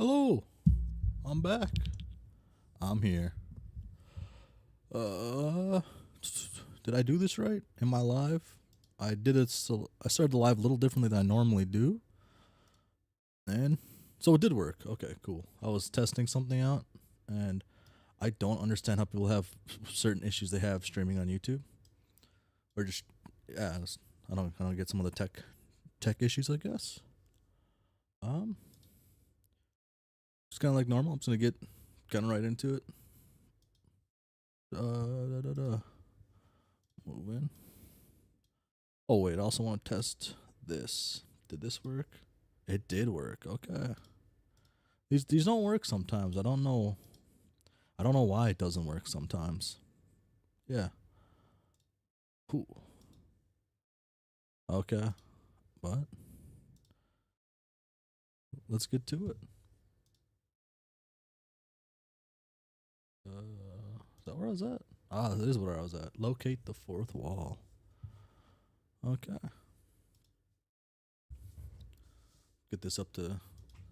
Hello, I'm back. I'm here. Uh, did I do this right? Am I live? I did it. So I started the live a little differently than I normally do, and so it did work. Okay, cool. I was testing something out, and I don't understand how people have certain issues they have streaming on YouTube, or just yeah. I don't get some of the tech issues. I guess. Um, just kind of like normal. I'm just gonna get kind of right into it. Da, da, da. Move in. Oh wait, I also want to test this. Did this work? It did work. Okay. These don't work sometimes. I don't know. I don't know why it doesn't work sometimes. Yeah. Cool. Okay. But let's get to it. Is that where I was at? Ah, that is where I was at. Locate the fourth wall. Okay. Get this up to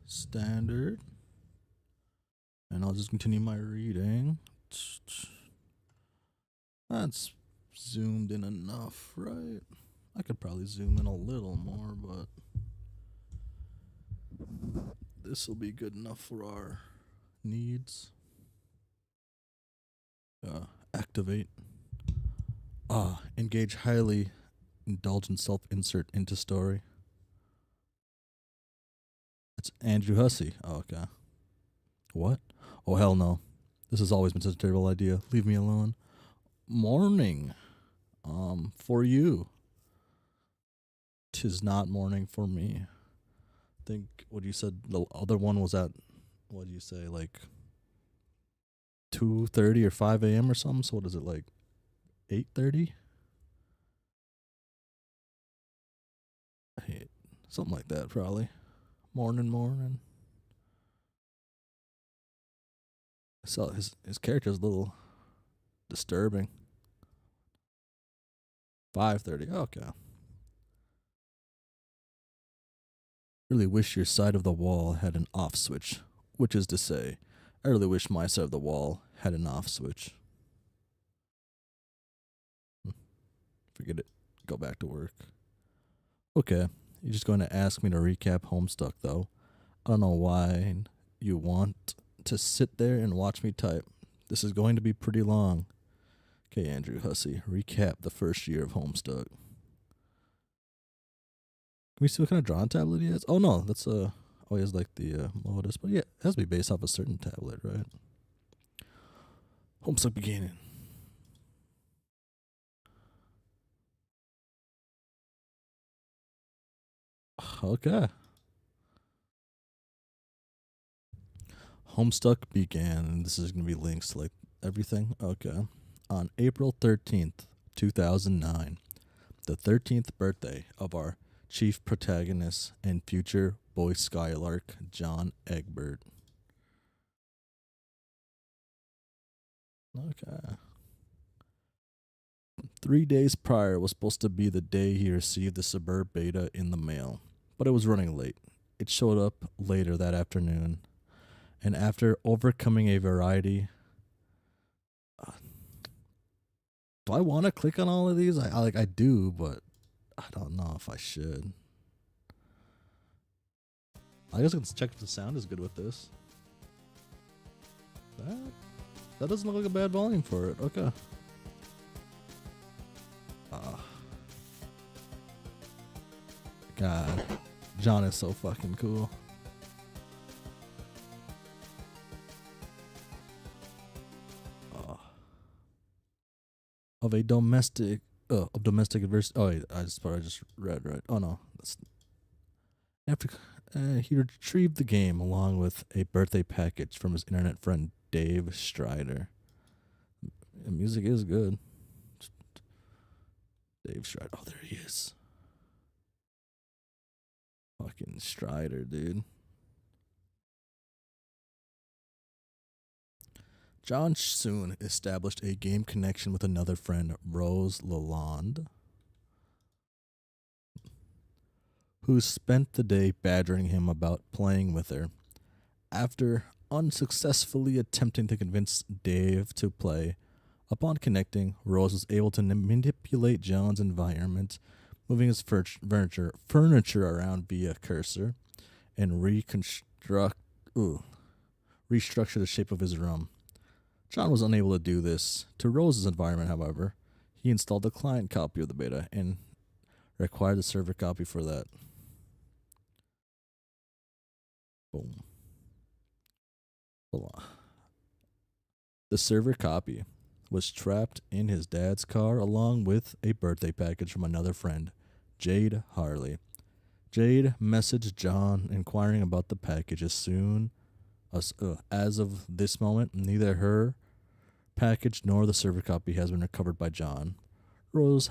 standard. And I'll just continue my reading. That's zoomed in enough, right? I could probably zoom in a little more, but this will be good enough for our needs. Activate. Engage highly indulgent self-insert into story. It's Andrew Hussie. Oh, okay. What? Oh, hell no. This has always been such a terrible idea. Leave me alone. Morning. For you. 'Tis not morning for me. I think what you said, the other one was at, what do you say, like 2:30 or 5 a.m. or something? So what is it, like 8:30? Something like that, probably. Morning. So his character's a little disturbing. 5:30. Okay. Really wish your side of the wall had an off switch, which is to say, I really wish my side of the wall had an off switch. Forget it. Go back to work. Okay. You're just going to ask me to recap Homestuck, though. I don't know why you want to sit there and watch me type. This is going to be pretty long. Okay, Andrew Hussie, recap the first year of Homestuck. Can we see what kind of drawing tablet he has? Oh no, that's oh, he has like the modus, but yeah, it has to be based off a certain tablet, right? Homestuck beginning. Okay. Homestuck began, and this is gonna be links to like everything. Okay. On April 13th, 2009, the 13th birthday of our chief protagonist and future boy Skylark, John Egbert. Okay. 3 days prior was supposed to be the day he received the Suburb Beta in the mail, but it was running late. It showed up later that afternoon, and after overcoming a variety, uh, do I want to click on all of these? I do, but I don't know if I should. I guess let's check if the sound is good with this. That doesn't look like a bad volume for it. Okay. God, John is so fucking cool. Of domestic adversity. Oh, wait, I just read right. Oh no, that's after he retrieved the game along with a birthday package from his internet friend Dave Strider. The music is good. Dave Strider. Oh, there he is. Fucking Strider, dude. John soon established a game connection with another friend, Rose Lalonde, who spent the day badgering him about playing with her. After unsuccessfully attempting to convince Dave to play, upon connecting, Rose was able to manipulate John's environment, moving his furniture around via cursor, and restructure the shape of his room. John was unable to do this to Rose's environment, however. He installed a client copy of the beta and required the server copy for that. Boom. Hold on. The server copy was trapped in his dad's car along with a birthday package from another friend, Jade Harley. Jade messaged John inquiring about the package as of this moment, neither her package nor the server copy has been recovered by John. Rose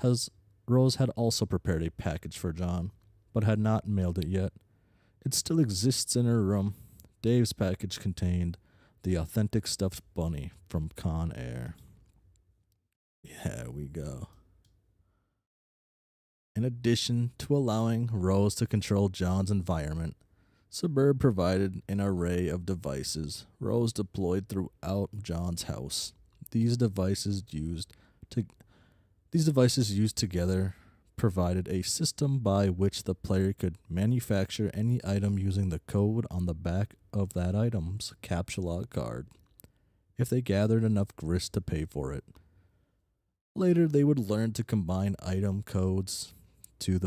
had also prepared a package for John, but had not mailed it yet. It still exists in her room. Dave's package contained the authentic stuffed bunny from Con Air. Yeah, we go. In addition to allowing Rose to control John's environment, Suburb provided an array of devices Rose deployed throughout John's house. These devices used together provided a system by which the player could manufacture any item using the code on the back of that item's captcha log card, if they gathered enough grist to pay for it. Later, they would learn to combine item codes to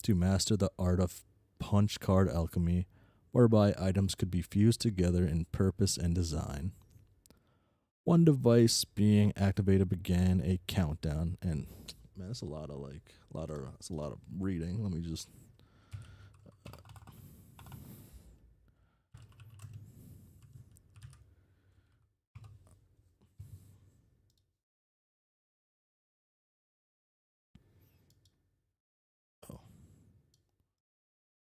master the art of punch card alchemy, whereby items could be fused together in purpose and design. One device being activated began a countdown, and man, that's a lot of reading. Let me just. Oh.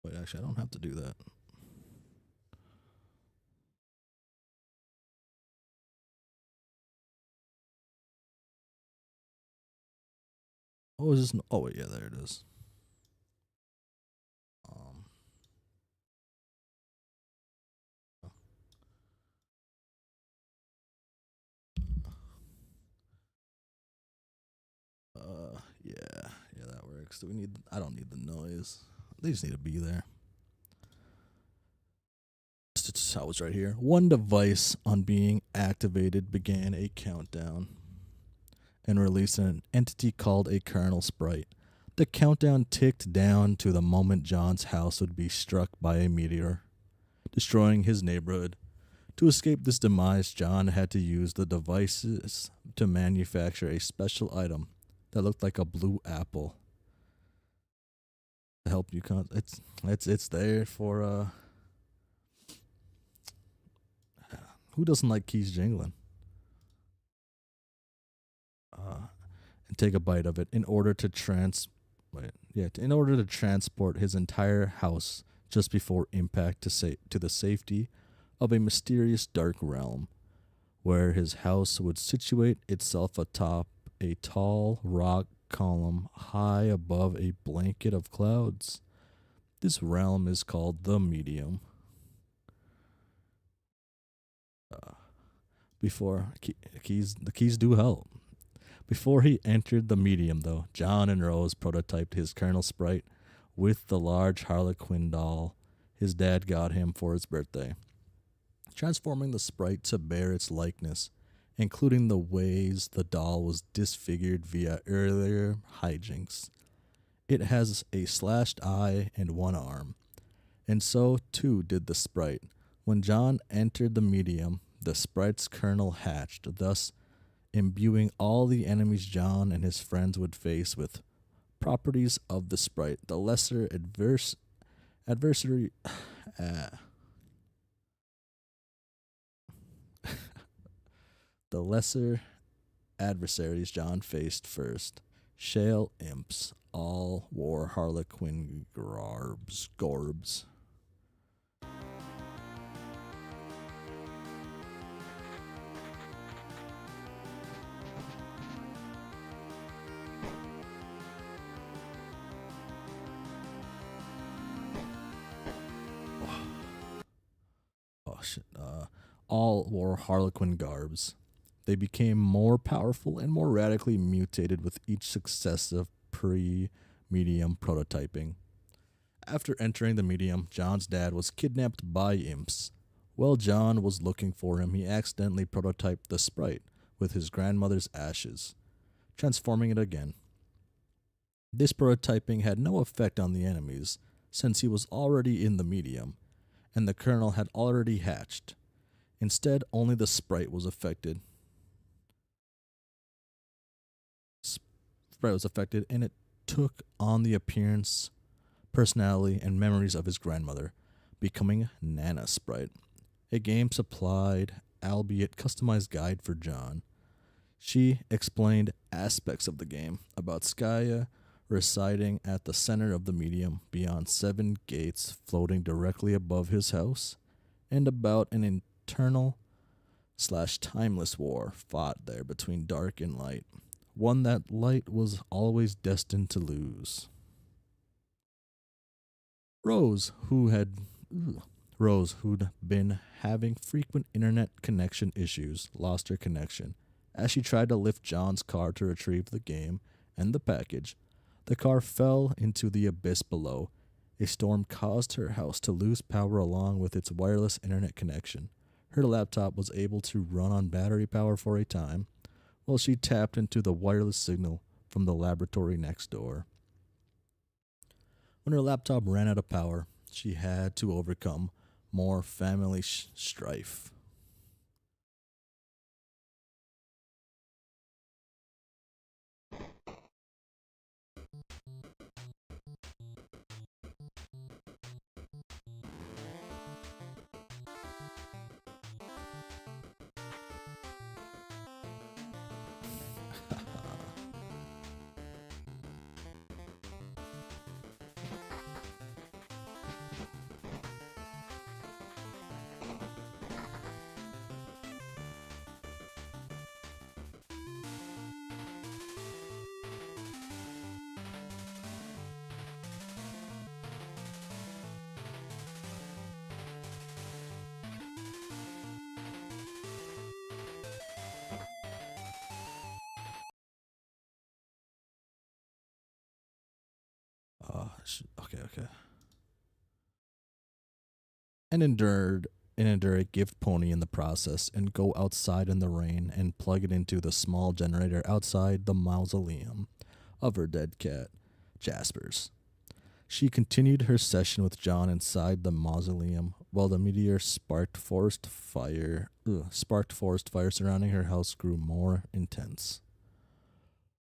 Wait, actually, I don't have to do that. Oh, is this? Oh, wait, yeah, there it is. Yeah, that works. I don't need the noise. They just need to be there. I was right here. One device on being activated began a countdown and released an entity called a kernel sprite. The countdown ticked down to the moment John's house would be struck by a meteor, destroying his neighborhood. To escape this demise, John had to use the devices to manufacture a special item that looked like a blue apple. To help you it's there for who doesn't like keys jingling? And take a bite of it in order to transport his entire house just before impact to the safety of a mysterious dark realm, where his house would situate itself atop a tall rock column high above a blanket of clouds. This realm is called the Medium. The keys do help. Before he entered the Medium, though, John and Rose prototyped his kernel sprite with the large Harlequin doll his dad got him for his birthday, transforming the sprite to bear its likeness, including the ways the doll was disfigured via earlier hijinks. It has a slashed eye and one arm, and so too did the sprite. When John entered the Medium, the sprite's kernel hatched, thus imbuing all the enemies John and his friends would face with properties of the sprite. The lesser adversary the lesser adversaries John faced first. Shale imps all wore Harlequin gorbs. Oh shit. all wore Harlequin garbs. They became more powerful and more radically mutated with each successive pre-medium prototyping. After entering the medium, John's dad was kidnapped by imps. While John was looking for him, he accidentally prototyped the sprite with his grandmother's ashes, transforming it again. This prototyping had no effect on the enemies, since he was already in the medium, and the kernel had already hatched. Instead, only the sprite was affected. And it took on the appearance, personality, and memories of his grandmother, becoming Nana Sprite, a game supplied, albeit customized guide for John. She explained aspects of the game about Skya residing at the center of the medium beyond 7 gates floating directly above his house, and about an internal / timeless war fought there between dark and light, one that light was always destined to lose. Rose, who'd been having frequent internet connection issues, lost her connection. As she tried to lift John's car to retrieve the game and the package, the car fell into the abyss below. A storm caused her house to lose power along with its wireless internet connection. Her laptop was able to run on battery power for a time, while she tapped into the wireless signal from the laboratory next door. When her laptop ran out of power, she had to overcome more family strife. Okay. And endure a gift pony in the process, and go outside in the rain and plug it into the small generator outside the mausoleum of her dead cat, Jasper's. She continued her session with John inside the mausoleum while the meteor sparked forest fire surrounding her house grew more intense.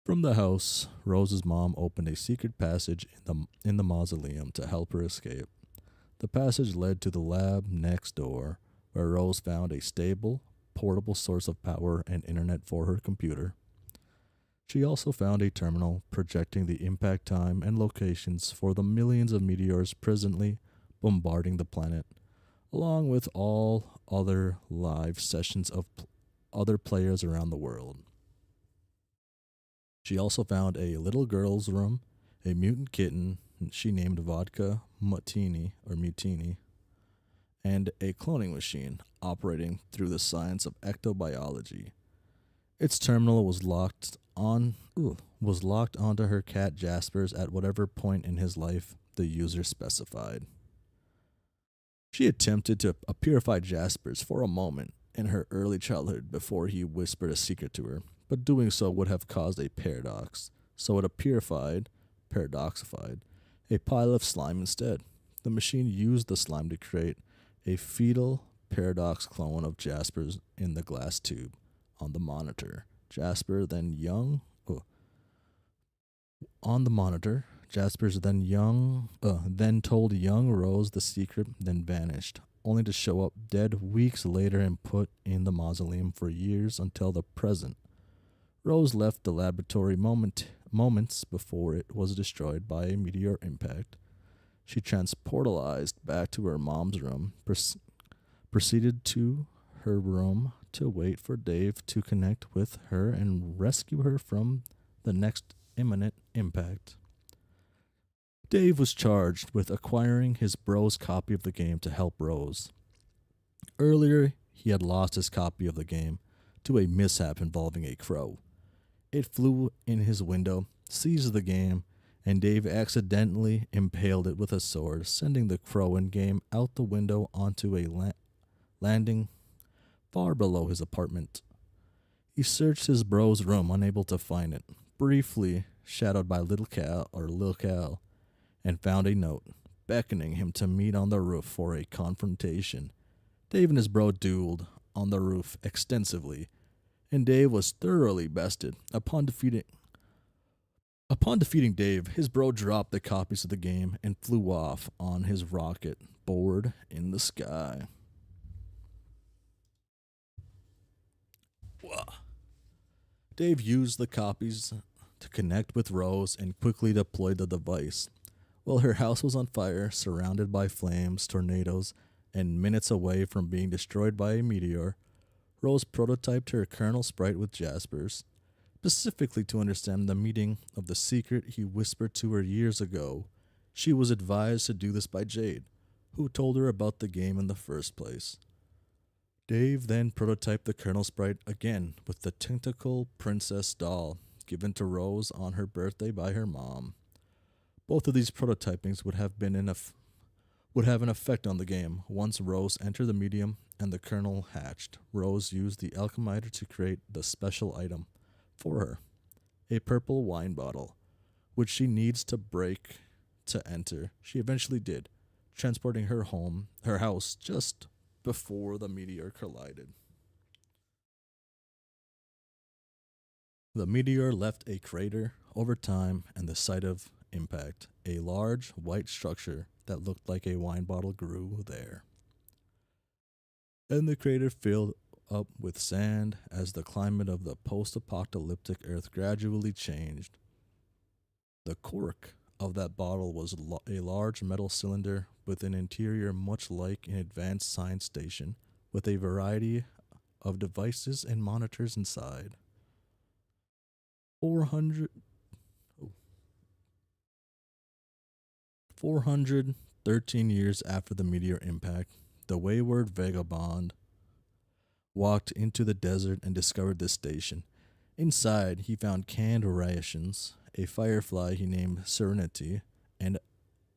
From the house, Rose's mom opened a secret passage in the mausoleum to help her escape. The passage led to the lab next door, where Rose found a stable, portable source of power and internet for her computer. She also found a terminal projecting the impact time and locations for the millions of meteors presently bombarding the planet, along with all other live sessions of other players around the world. She also found a little girl's room, a mutant kitten she named Vodka Mutini, and a cloning machine operating through the science of ectobiology. Its terminal was locked onto her cat Jasper's at whatever point in his life the user specified. She attempted to purify Jasper's for a moment in her early childhood before he whispered a secret to her, but doing so would have caused a paradox, so it paradoxified, a pile of slime instead. The machine used the slime to create a fetal paradox clone of Jasper's in the glass tube on the monitor. Jasper's then told young Rose the secret, then vanished, only to show up dead weeks later and put in the mausoleum for years until the present. Rose left the laboratory moments before it was destroyed by a meteor impact. She transportalized back to her mom's room, proceeded to her room to wait for Dave to connect with her and rescue her from the next imminent impact. Dave was charged with acquiring his bro's copy of the game to help Rose. Earlier, he had lost his copy of the game to a mishap involving a crow. It flew in his window, seized the game, and Dave accidentally impaled it with a sword, sending the crow in game out the window onto a landing far below his apartment. He searched his bro's room, unable to find it, briefly shadowed by Lil Cal, and found a note beckoning him to meet on the roof for a confrontation. Dave and his bro dueled on the roof extensively, and Dave was thoroughly bested. Upon defeating Dave, his bro dropped the copies of the game and flew off on his rocket, bored in the sky. Whoa. Dave used the copies to connect with Rose and quickly deployed the device. While her house was on fire, surrounded by flames, tornadoes, and minutes away from being destroyed by a meteor, Rose prototyped her kernel sprite with Jaspers, specifically to understand the meaning of the secret he whispered to her years ago. She was advised to do this by Jade, who told her about the game in the first place. Dave then prototyped the kernel sprite again with the tentacle princess doll given to Rose on her birthday by her mom. Both of these prototypings would have an effect on the game once Rose entered the medium and the kernel hatched. Rose used the alchemizer to create the special item for her, a purple wine bottle, which she needs to break to enter. She eventually did, transporting her house just before the meteor collided. The meteor left a crater over time and the site of impact. A large white structure that looked like a wine bottle grew there. And the crater filled up with sand as the climate of the post-apocalyptic Earth gradually changed. The cork of that bottle was a large metal cylinder with an interior much like an advanced science station, with a variety of devices and monitors inside. 413 years after the meteor impact, the wayward vagabond walked into the desert and discovered this station. Inside, he found canned rations, a firefly he named Serenity, and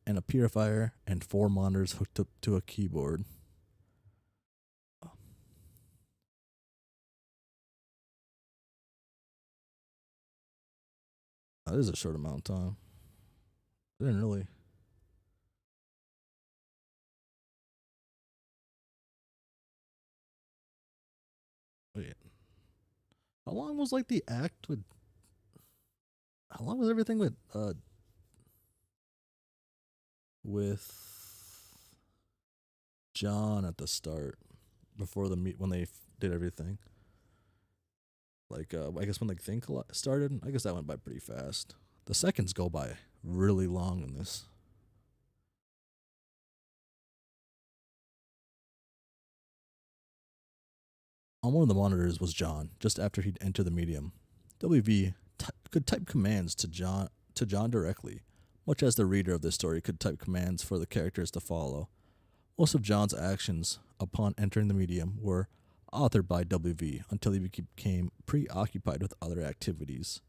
a purifier and 4 monitors hooked up to a keyboard. That is a short amount of time. I didn't really. Wait. How long was like the act with. How long was everything with John at the start before the meet when they did everything? Like I guess when the thing started, I guess that went by pretty fast. The seconds go by really long in this. On one of the monitors was John, just after he'd entered the medium. WV could type commands to John directly, much as the reader of this story could type commands for the characters to follow. Most of John's actions upon entering the medium were authored by WV until he became preoccupied with other activities,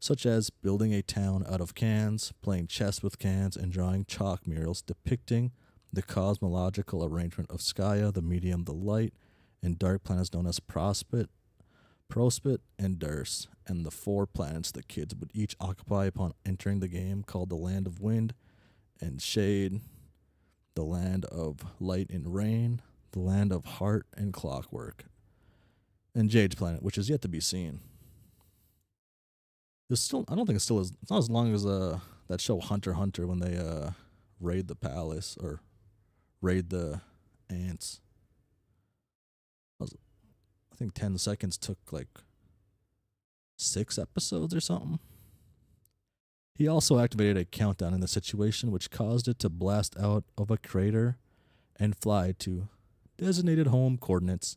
such as building a town out of cans, playing chess with cans, and drawing chalk murals depicting the cosmological arrangement of Skya, the medium, the light, and dark planets known as Prospit, and Durst, and the 4 planets the kids would each occupy upon entering the game, called the Land of Wind and Shade, the Land of Light and Rain, the Land of Heart and Clockwork, and Jade's planet, which is yet to be seen. I don't think it's still it's not as long as that show Hunter x Hunter when they raid the palace or raid the ants. I think 10 seconds took like 6 episodes or something. He also activated a countdown in the situation, which caused it to blast out of a crater and fly to designated home coordinates.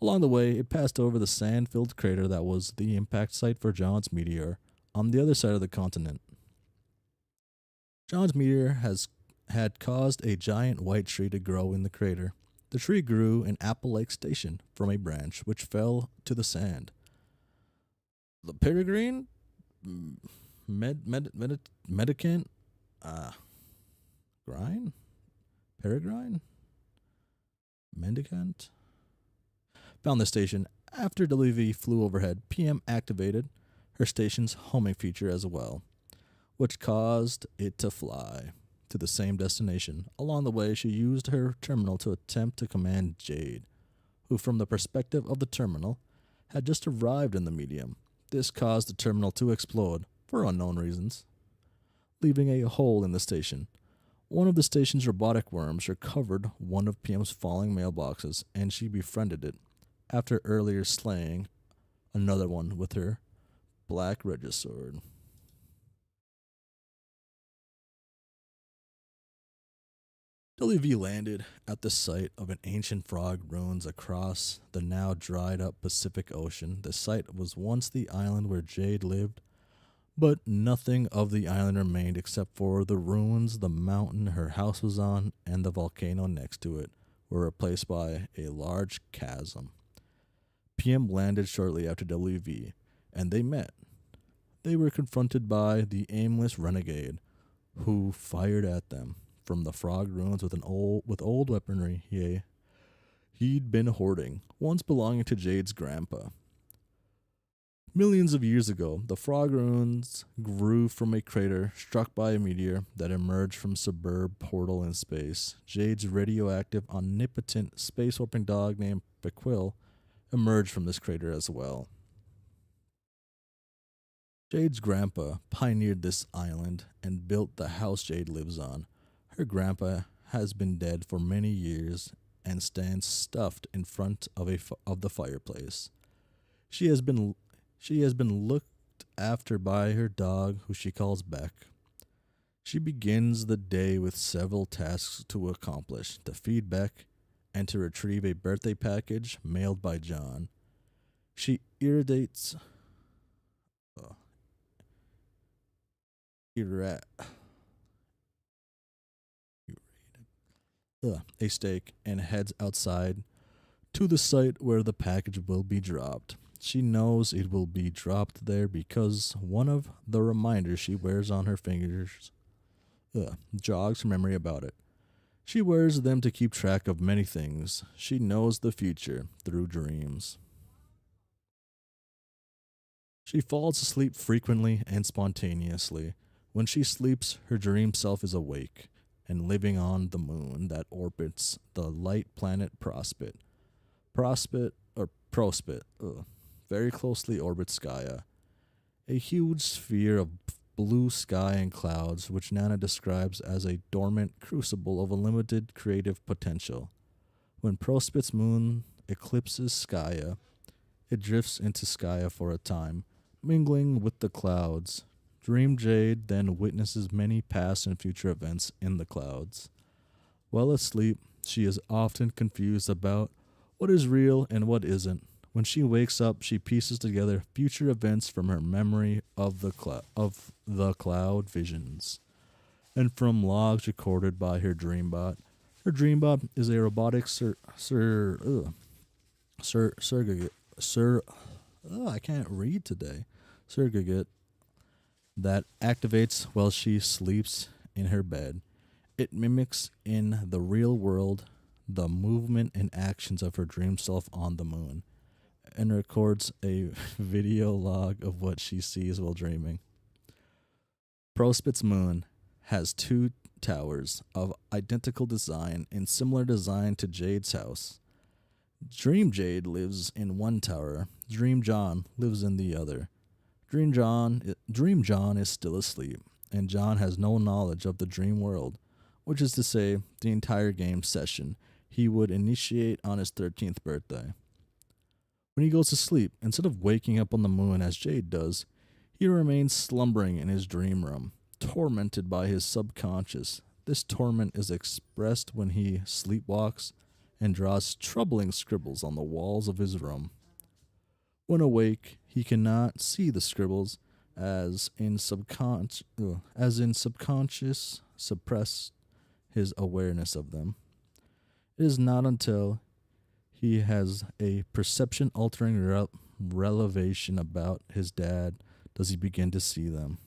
Along the way, it passed over the sand-filled crater that was the impact site for John's meteor on the other side of the continent. John's meteor had caused a giant white tree to grow in the crater. The tree grew in Apple Lake Station from a branch which fell to the sand. The peregrine, medicant, uh, grine, peregrine, mendicant, found the station after WV flew overhead. PM activated her station's homing feature as well, which caused it to fly to the same destination. Along the way, she used her terminal to attempt to command Jade, who, from the perspective of the terminal, had just arrived in the medium. This caused the terminal to explode for unknown reasons, leaving a hole in the station. One of the station's robotic worms recovered one of PM's falling mailboxes, and she befriended it after earlier slaying another one with her black Regisword. WV landed at the site of an ancient frog ruins across the now dried up Pacific Ocean. The site was once the island where Jade lived, but nothing of the island remained except for the ruins. The mountain her house was on and the volcano next to it were replaced by a large chasm. PM landed shortly after WV, and they met. They were confronted by the aimless renegade, who fired at them from the frog ruins with old weaponry he'd been hoarding, once belonging to Jade's grandpa. Millions of years ago, the frog ruins grew from a crater struck by a meteor that emerged from suburb portal in space. Jade's radioactive, omnipotent space warping dog named Bequil emerged from this crater as well. Jade's grandpa pioneered this island and built the house Jade lives on. Her grandpa has been dead for many years and stands stuffed in front of the fireplace. She has been looked after by her dog, who she calls Beck. She begins the day with several tasks to accomplish: to feed Beck and to retrieve a birthday package mailed by John. She irritates a steak and heads outside to the site where the package will be dropped. She knows it will be dropped there because one of the reminders she wears on her fingers jogs her memory about it. She wears them to keep track of many things. She knows the future through dreams. She falls asleep frequently and spontaneously. When she sleeps, her dream self is awake and living on the moon that orbits the light planet Prospit. Prospit very closely orbits Gaia, a huge sphere of blue sky and clouds, which Nana describes as a dormant crucible of unlimited creative potential. When Prospit's moon eclipses Gaia, it drifts into Gaia for a time, mingling with the clouds. Dream Jade then witnesses many past and future events in the clouds. While asleep, she is often confused about what is real and what isn't. When she wakes up, she pieces together future events from her memory of the cloud visions and from logs recorded by her dreambot. Her dreambot is a robotic I can't read today. Surrogate that activates while she sleeps in her bed. It mimics in the real world the movement and actions of her dream self on the moon, and records a video log of what she sees while dreaming. Prospit's moon has 2 towers of identical design and similar design to Jade's house. Dream Jade lives in one tower. Dream John lives in the other. Dream John is still asleep, and John has no knowledge of the dream world, which is to say, the entire game session he would initiate on his 13th birthday. When he goes to sleep, instead of waking up on the moon as Jade does, he remains slumbering in his dream room, tormented by his subconscious. This torment is expressed when he sleepwalks and draws troubling scribbles on the walls of his room. When awake, he cannot see the scribbles, as in subconscious suppress his awareness of them. It is not until he has a perception altering revelation about his dad does he begin to see them.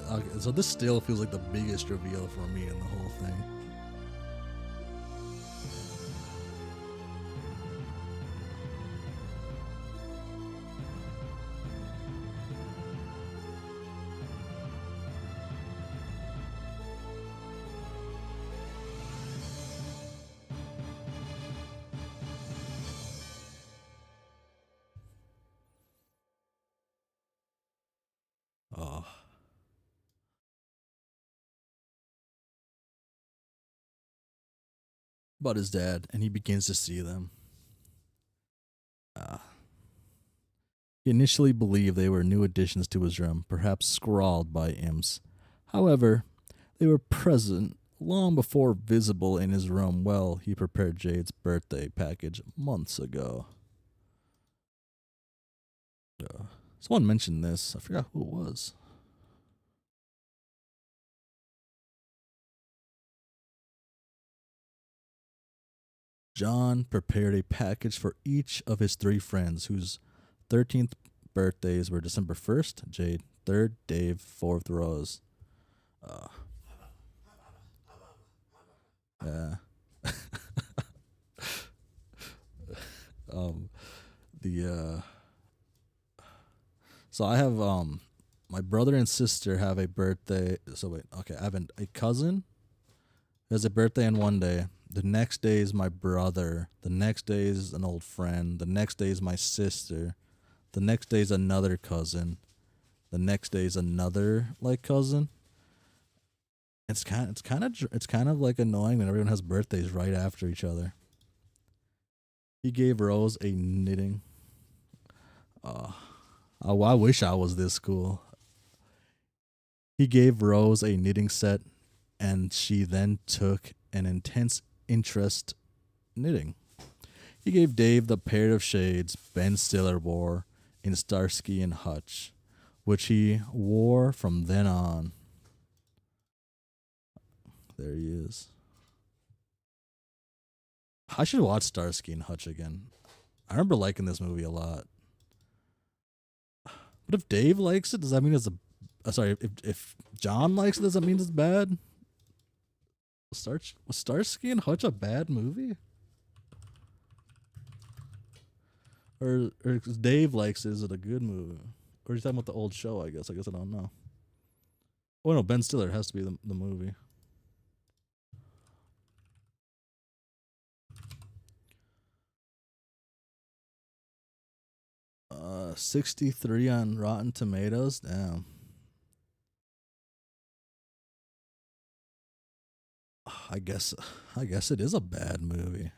Uh, this still feels like the biggest reveal for me in the whole thing. Oh, about his dad, and he begins to see them. Uh, he initially believed they were new additions to his room, perhaps scrawled by imps. However, they were present long before visible in his room. Well, he prepared Jade's birthday package months ago. Someone mentioned this. I forgot who it was. John prepared a package for each of his three friends whose 13th birthdays were December 1st, Jade 3rd, Dave 4th, Rose. Uh, yeah. um, the So I have my brother and sister have a birthday. So wait, okay, I have a cousin who has a birthday on one day. The next day is my brother. The next day is an old friend. The next day is my sister. The next day is another cousin. The next day is another like cousin. It's kind of like annoying when everyone has birthdays right after each other. He gave Rose a knitting. Uh, oh, I wish I was this cool. He gave Rose a knitting set, and she then took an intense interest knitting. He gave Dave the pair of shades Ben Stiller wore in Starsky and Hutch, which he wore from then on. There he is. I should watch Starsky and Hutch again. I remember liking this movie a lot. But if Dave likes it, does that mean it's a? Sorry, if John likes it, does that mean it's bad? Was Starsky and Hutch a bad movie? Or if Dave likes it, is it a good movie? Or are you talking about the old show? I guess I don't know. Oh no, Ben Stiller has to be the movie. 63 on Rotten Tomatoes. Damn. I guess it is a bad movie.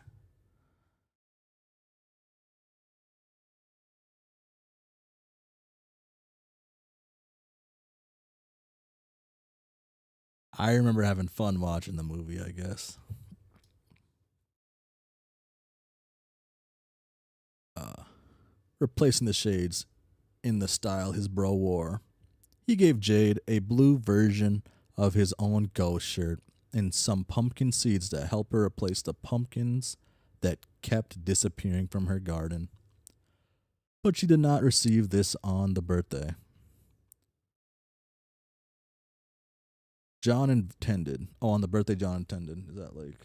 I remember having fun watching the movie, I guess. Uh, Replacing the shades in the style his bro wore. He gave Jade a blue version of his own ghost shirt and some pumpkin seeds to help her replace the pumpkins that kept disappearing from her garden. But she did not receive this on the birthday. John intended. Oh, on the birthday, John intended. Is that like?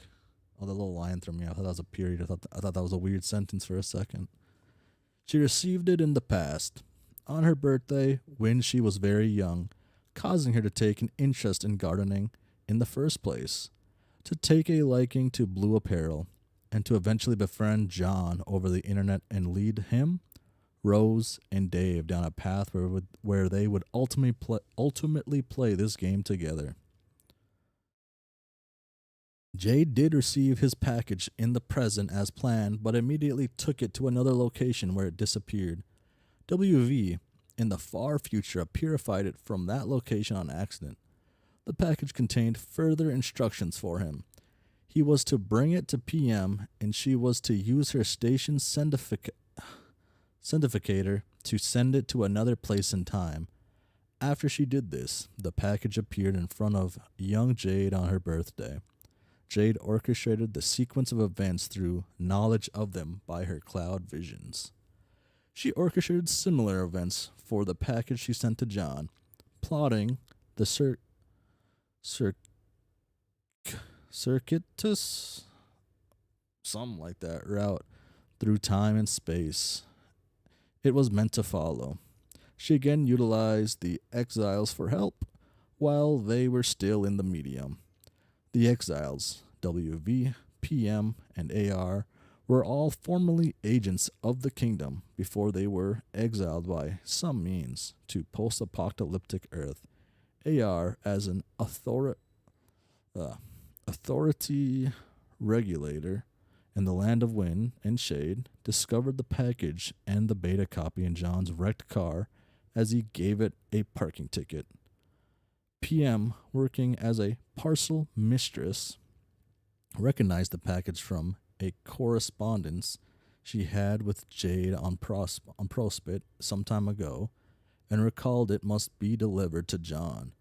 Oh, the little line threw me off. I thought that was a period. I thought that was a weird sentence for a second. She received it in the past, on her birthday when she was very young, causing her to take an interest in gardening in the first place, to take a liking to blue apparel, and to eventually befriend John over the internet and lead him, Rose, and Dave down a path where they would ultimately play this game together. Jade did receive his package in the present as planned, but immediately took it to another location where it disappeared. WV, in the far future, purified it from that location on accident. The package contained further instructions for him. He was to bring it to PM, and she was to use her station sendentificator to send it to another place in time. After she did this, the package appeared in front of young Jade on her birthday. Jade orchestrated the sequence of events through knowledge of them by her cloud visions. She orchestrated similar events for the package she sent to John, plotting the circuitous, something like that, route through time and space it was meant to follow. She again utilized the exiles for help while they were still in the medium. The exiles, WV, PM, and AR, were all formerly agents of the kingdom before they were exiled by some means to post-apocalyptic Earth. AR, as an authority regulator in the land of wind and shade, discovered the package and the beta copy in John's wrecked car as he gave it a parking ticket. PM, working as a parcel mistress, recognized the package from a correspondence she had with Jade on Prospect some time ago and recalled it must be delivered to John.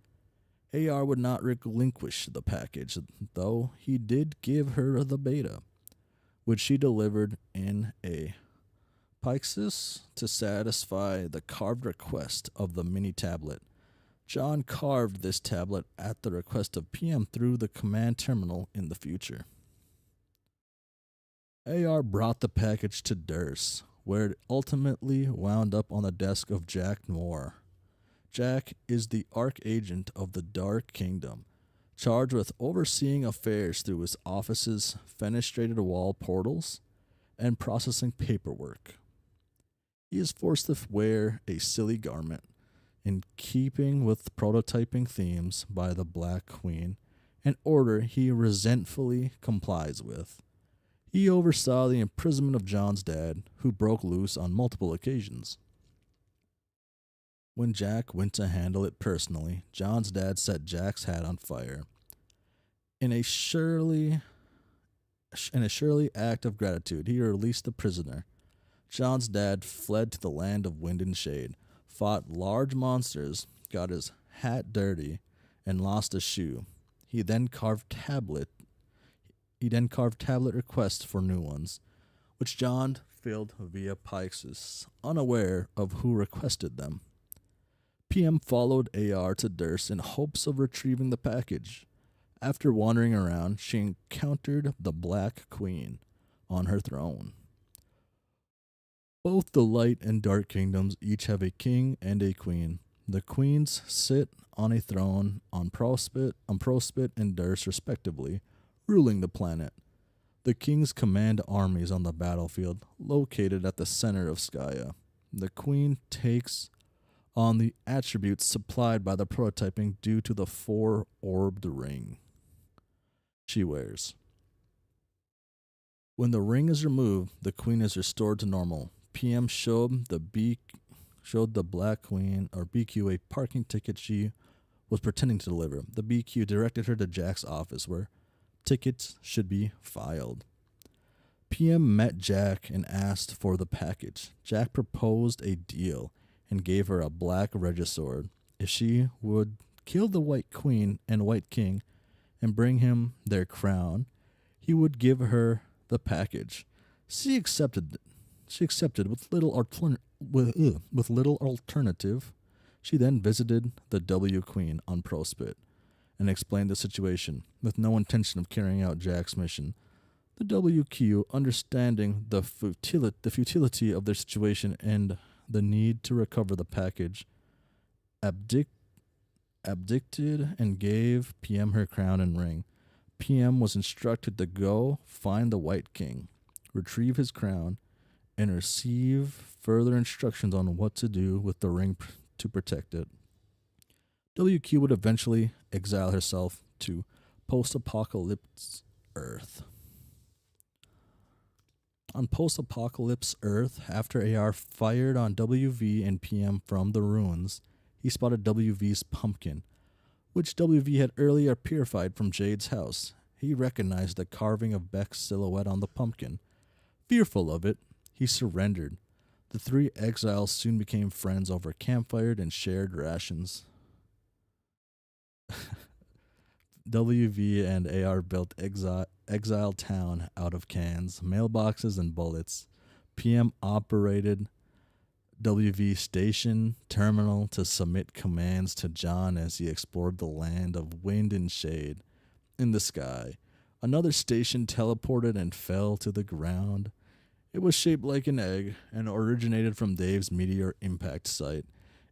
AR would not relinquish the package, though he did give her the beta, which she delivered in a Pyxis to satisfy the carved request of the mini tablet. John carved this tablet at the request of PM through the command terminal in the future. AR brought the package to Durst, where it ultimately wound up on the desk of Jack Moore. Jack is the archagent of the Dark Kingdom, charged with overseeing affairs through his office's fenestrated wall portals and processing paperwork. He is forced to wear a silly garment, in keeping with prototyping themes by the Black Queen, an order he resentfully complies with. He oversaw the imprisonment of John's dad, who broke loose on multiple occasions. When Jack went to handle it personally, John's dad set Jack's hat on fire. In a surely act of gratitude, he released the prisoner. John's dad fled to the land of wind and shade, fought large monsters, got his hat dirty, and lost a shoe. He then carved tablet requests for new ones, which John filled via Pyxis, unaware of who requested them. PM followed AR to Durst in hopes of retrieving the package. After wandering around, she encountered the Black Queen on her throne. Both the Light and Dark Kingdoms each have a king and a queen. The queens sit on a throne on Prospect and Durst respectively, ruling the planet. The kings command armies on the battlefield located at the center of Skya. The queen takes on the attributes supplied by the prototyping due to the four-orbed ring she wears. When the ring is removed, the queen is restored to normal. PM showed the Black Queen or BQ a parking ticket she was pretending to deliver. The BQ directed her to Jack's office where tickets should be filed. PM met Jack and asked for the package. Jack proposed a deal and gave her a black Regisword if she would kill the White Queen and White King and bring him their crown. He would give her the package. She accepted with little alternative. She then visited the W Queen on Prospect and explained the situation, with no intention of carrying out Jack's mission. The WQ, understanding the futility of their situation and the need to recover the package, abdicated and gave PM her crown and ring. PM was instructed to go find the White King, retrieve his crown, and receive further instructions on what to do with the ring to protect it. WQ would eventually exile herself to post-apocalypse Earth. On post-apocalypse Earth, after AR fired on WV and PM from the ruins, he spotted WV's pumpkin, which WV had earlier purified from Jade's house. he recognized the carving of Beck's silhouette on the pumpkin. Fearful of it, he surrendered. The three exiles soon became friends over campfire and shared rations. WV and AR built Exile Town out of cans, mailboxes, and bullets. PM operated WV station terminal to submit commands to John as he explored the land of wind and shade. In the sky, another station teleported and fell to the ground. It was shaped like an egg and originated from Dave's meteor impact site.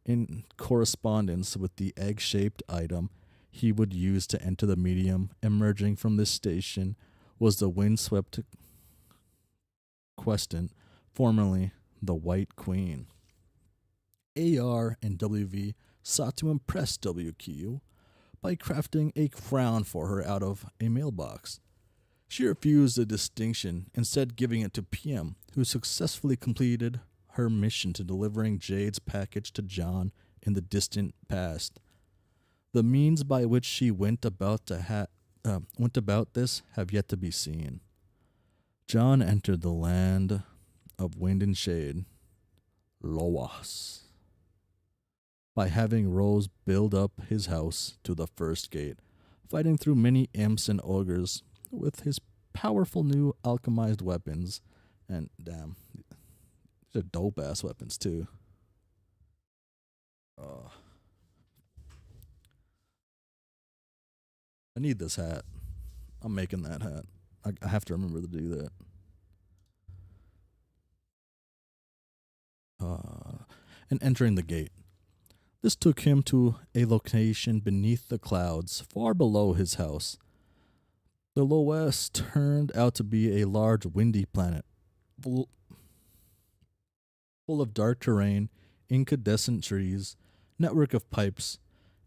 In correspondence with the egg-shaped item he would use to enter the medium, emerging from this station was the windswept Questant, formerly the White Queen. AR and WV sought to impress WQ by crafting a crown for her out of a mailbox. She refused the distinction, instead giving it to PM, who successfully completed her mission to delivering Jade's package to John in the distant past. The means by which she went about this have yet to be seen. John entered the land of wind and shade, Loas, by having Rose build up his house to the first gate, fighting through many imps and ogres with his powerful new alchemized weapons. And damn, these are dope ass weapons too. I need this hat. I'm making that hat. I have to remember to do that. And entering the gate. This took him to a location beneath the clouds, far below his house. The Loess turned out to be a large windy planet, full of dark terrain, incandescent trees, network of pipes,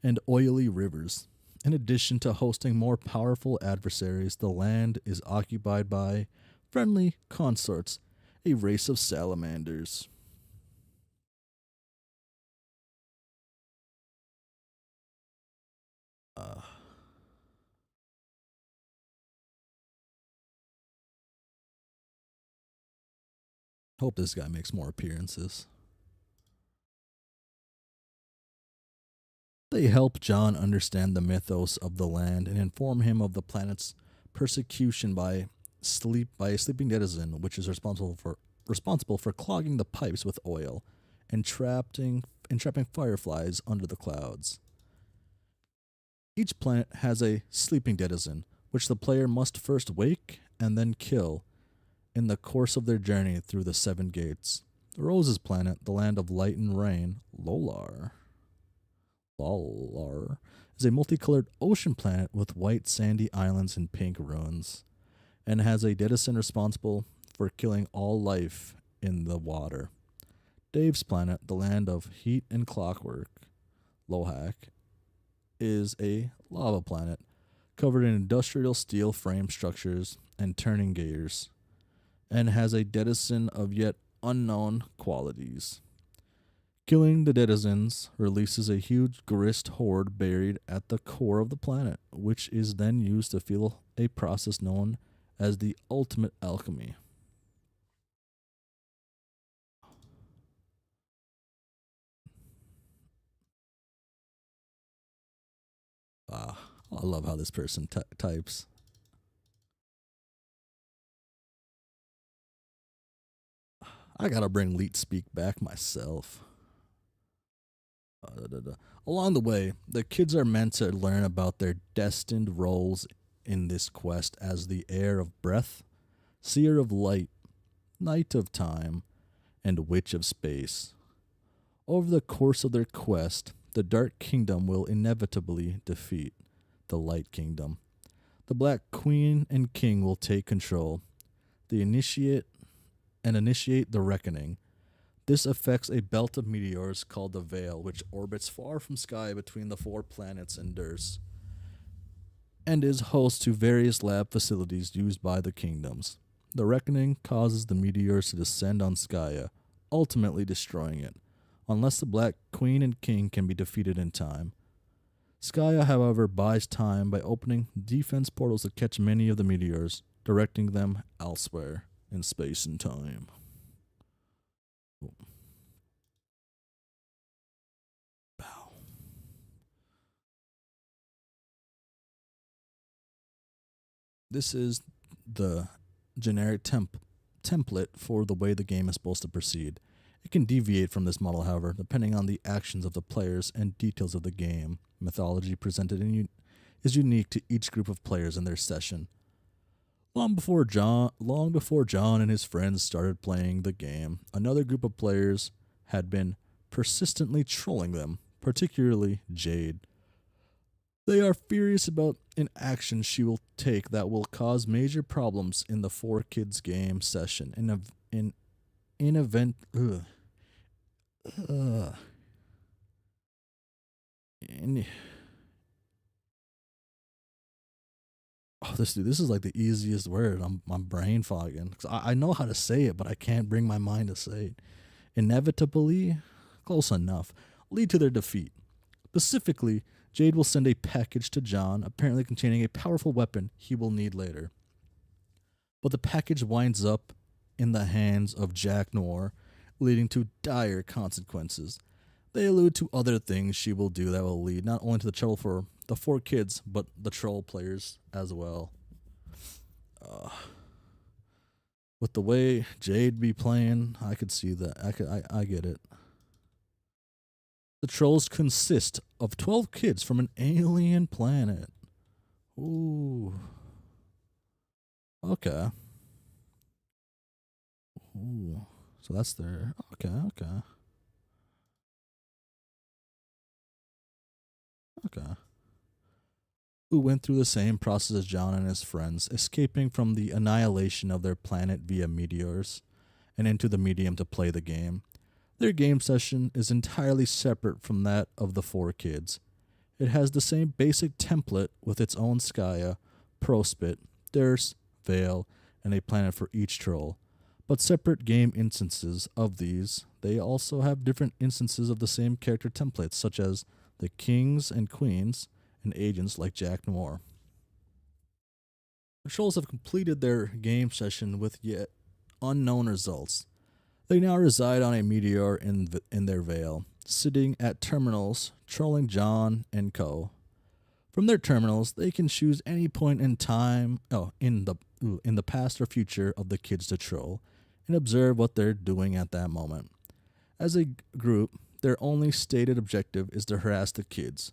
and oily rivers. In addition to hosting more powerful adversaries, the land is occupied by friendly consorts, a race of salamanders. Hope this guy makes more appearances. They help John understand the mythos of the land and inform him of the planet's persecution by a sleeping denizen, which is responsible for clogging the pipes with oil and entrapping fireflies under the clouds. Each planet has a sleeping denizen, which the player must first wake and then kill in the course of their journey through the seven gates. Rose's planet, the land of light and rain, Lolar, is a multicolored ocean planet with white sandy islands and pink ruins, and has a denizen responsible for killing all life in the water. Dave's planet, the land of heat and clockwork, Lohak, is a lava planet covered in industrial steel frame structures and turning gears, and has a denizen of yet unknown qualities. Killing the denizens releases a huge grist horde buried at the core of the planet, which is then used to fuel a process known as the ultimate alchemy. I love how this person types. I gotta bring Leet Speak back myself. Along the way, the kids are meant to learn about their destined roles in this quest as the heir of breath, seer of light, knight of time, and witch of space. Over the course of their quest, the Dark Kingdom will inevitably defeat the Light Kingdom. The Black Queen and King will take control. They initiate the reckoning. This affects a belt of meteors called the Veil, which orbits far from sky between the four planets and Durs, and is host to various lab facilities used by the kingdoms. The reckoning causes the meteors to descend on Skya, ultimately destroying it, unless the Black Queen and King can be defeated in time. Skya, however, buys time by opening defense portals to catch many of the meteors, directing them elsewhere in space and time. Bow. This is the generic template for the way the game is supposed to proceed. It can deviate from this model, however, depending on the actions of the players and details of the game. Mythology presented is unique to each group of players in their session. Long before John and his friends started playing the game, another group of players had been persistently trolling them, particularly Jade. They are furious about an action she will take that will cause major problems in the Four Kids game session. In event. In, this is like the easiest word. I'm brain fogging. 'Cause I know how to say it, but I can't bring my mind to say it. Inevitably, close enough, lead to their defeat. Specifically, Jade will send a package to John, apparently containing a powerful weapon he will need later. But the package winds up in the hands of Jack Noir, leading to dire consequences. They allude to other things she will do that will lead not only to the trouble for the Four Kids, but the troll players as well. With the way Jade be playing, I could see that. I get it. The trolls consist of 12 kids from an alien planet. Ooh. Okay. Ooh. So that's their. Okay. Who went through the same process as John and his friends, escaping from the annihilation of their planet via meteors and into the medium to play the game. Their game session is entirely separate from that of the Four Kids. It has the same basic template with its own Skya, Prospit, Thirst, Vale, and a planet for each troll. But separate game instances of these, they also have different instances of the same character templates, such as the kings and queens, and agents like Jack Noir. The trolls have completed their game session with yet unknown results. They now reside on a meteor in their veil, sitting at terminals, trolling John and co. From their terminals, they can choose any point in time, in the past or future of the kids to troll, and observe what they're doing at that moment. As a group, their only stated objective is to harass the kids,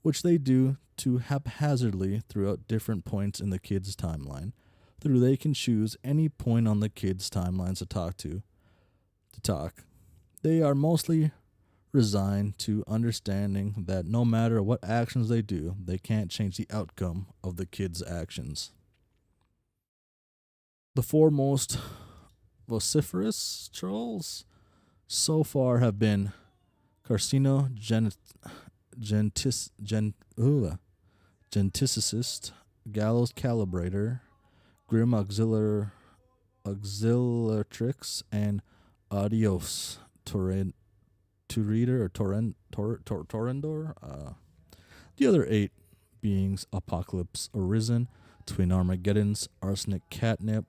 which they do to haphazardly throughout different points in the kids' timeline. Through they can choose any point on the kids' timelines to talk. They are mostly resigned to understanding that no matter what actions they do, they can't change the outcome of the kids' actions. The four most vociferous trolls so far have been Carcino Genticist, Gallows Calibrator, Grim Auxiliatrix, and Adios Torrendor. The other 8 beings Apocalypse Arisen, Twin Armageddons, Arsenic Catnip,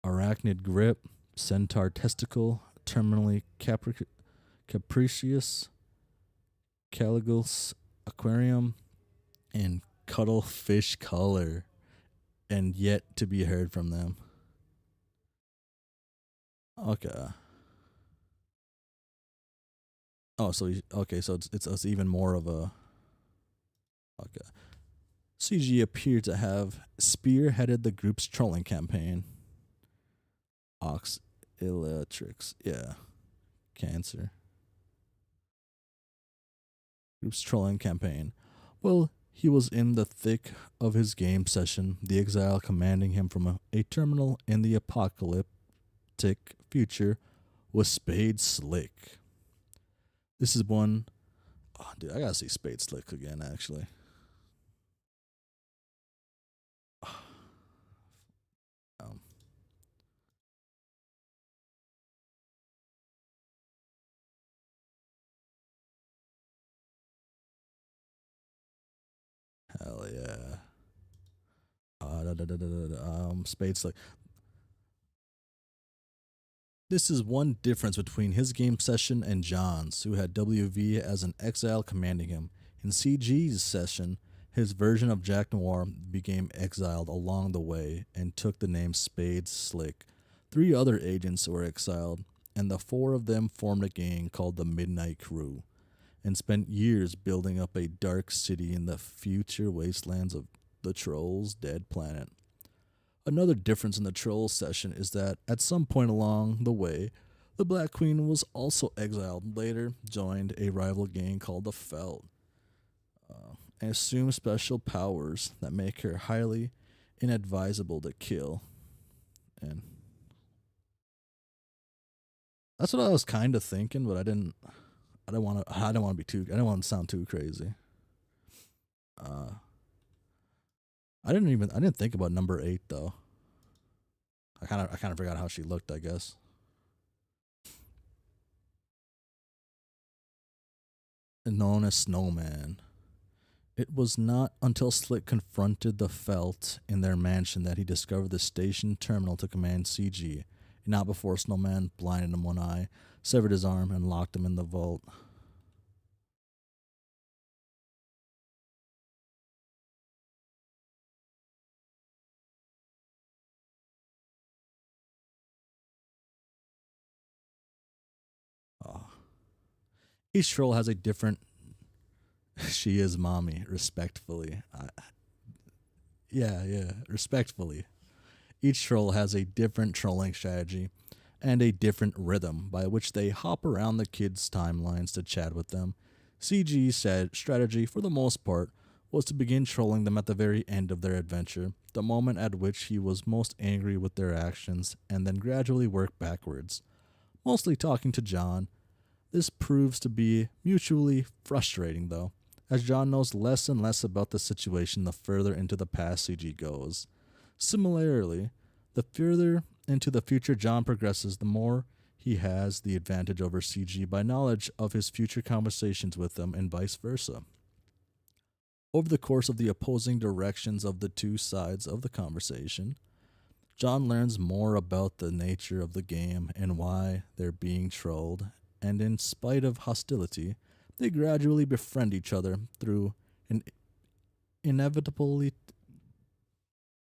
Arachnid Grip, Centaur Testicle, Terminally Capricious, Caligul's Aquarium, and Cuttlefish Color, and yet to be heard from them. Okay. Oh, so it's even more of a. Okay. CG appeared to have spearheaded the group's trolling campaign. Ox Electrics, yeah. Cancer. Group's trolling campaign. Well, he was in the thick of his game session, the exile commanding him from a terminal in the apocalyptic future was Spade Slick. This is one. Oh, dude, I gotta see Spade Slick again, actually. Um, Yeah. Spade Slick. This is one difference between his game session and John's, who had WV as an exile commanding him. In CG's session, his version of Jack Noir became exiled along the way and took the name Spade Slick. Three other agents were exiled, and the four of them formed a gang called the Midnight Crew and spent years building up a dark city in the future wastelands of the Trolls' dead planet. Another difference in the Trolls session is that at some point along the way, the Black Queen was also exiled, later joined a rival gang called the Felt, and assumed special powers that make her highly inadvisable to kill. And that's what I was kind of thinking, but I didn't. I don't want to. I don't want to be too. I don't want to sound too crazy. Uh, I didn't even. I didn't think about number 8 though. I kind of forgot how she looked. I guess. Known as Snowman. It was not until Slick confronted the Felt in their mansion that he discovered the station terminal to command CG. Not before Snowman blinded him one eye, severed his arm, and locked him in the vault. Oh. Each troll has a different. She is mommy, respectfully. Yeah, respectfully. Each troll has a different trolling strategy and a different rhythm by which they hop around the kids' timelines to chat with them. CG's strategy, for the most part, was to begin trolling them at the very end of their adventure, the moment at which he was most angry with their actions, and then gradually work backwards. Mostly talking to John. This proves to be mutually frustrating, though, as John knows less and less about the situation the further into the past CG goes. Similarly, the further into the future John progresses, the more he has the advantage over CG by knowledge of his future conversations with them and vice versa. Over the course of the opposing directions of the two sides of the conversation, John learns more about the nature of the game and why they're being trolled, and in spite of hostility, they gradually befriend each other through an inevitably.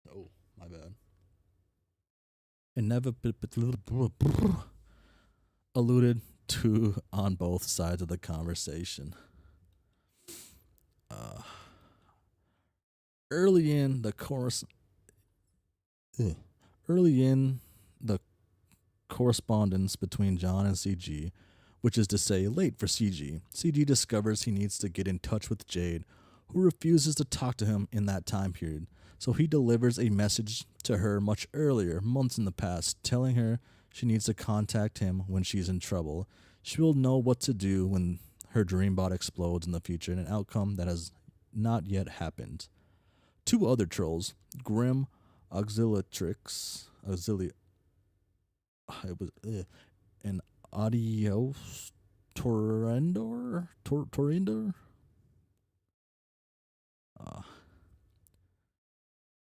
Oh, my bad. Inevitably alluded to on both sides of the conversation. Uh, early in the course, early in the correspondence between John and CG, which is to say, late for CG, CG discovers he needs to get in touch with Jade, who refuses to talk to him in that time period. So he delivers a message to her much earlier, months in the past, telling her she needs to contact him when she's in trouble. She will know what to do when her dreambot explodes in the future, an outcome that has not yet happened. Two other trolls, Grim Auxili, it was, and Adios Torrendor. Uh,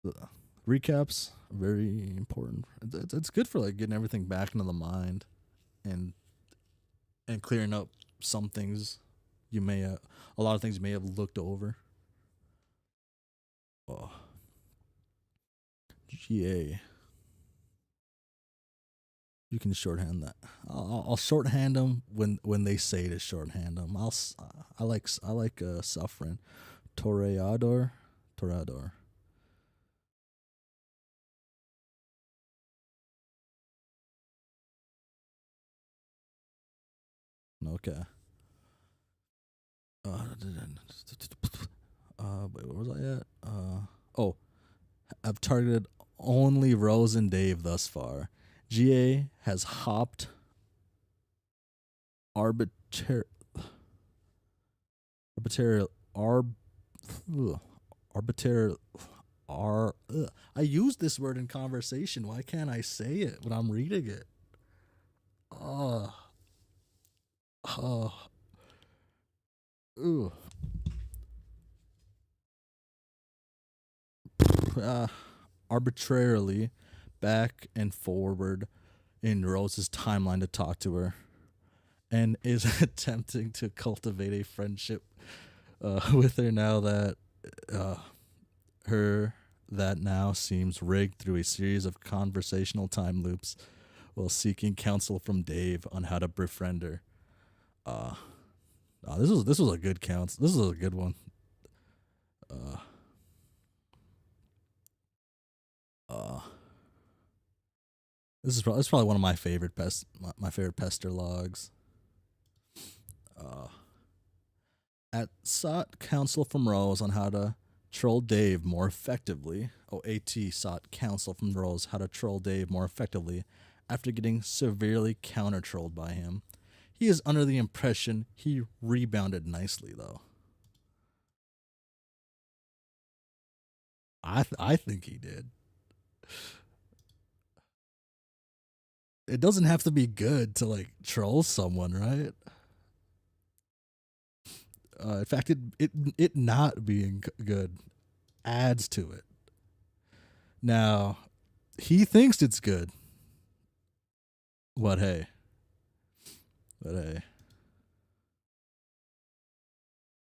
the recaps very important. It's good for like getting everything back into the mind, and clearing up some things you may a lot of things you may have looked over. Oh, GA. You can shorthand that. I'll shorthand them when they say to shorthand them. I like suffering. Toreador. Toreador. Okay. Uh, wait, where was I at? Oh, I've targeted only Rose and Dave thus far. GA has hopped arbiter arbitrary arb arbiter I use this word in conversation. Why can't I say it when I'm reading it? Oh, oh, ugh. arbitrarily back and forward in Rose's timeline to talk to her and is attempting to cultivate a friendship with her now that uh, her that now seems rigged through a series of conversational time loops while seeking counsel from Dave on how to befriend her. Uh, this was a good counsel. This was a good one. Uh, uh, this is probably one of my favorite my favorite pester logs. Uh, at sought counsel from Rose on how to troll Dave more effectively. Oh, AT sought counsel from Rose how to troll Dave more effectively after getting severely counter trolled by him. He is under the impression he rebounded nicely, though. I think he did. It doesn't have to be good to like troll someone, right? In fact, it not being good adds to it. Now, he thinks it's good, but hey, but hey,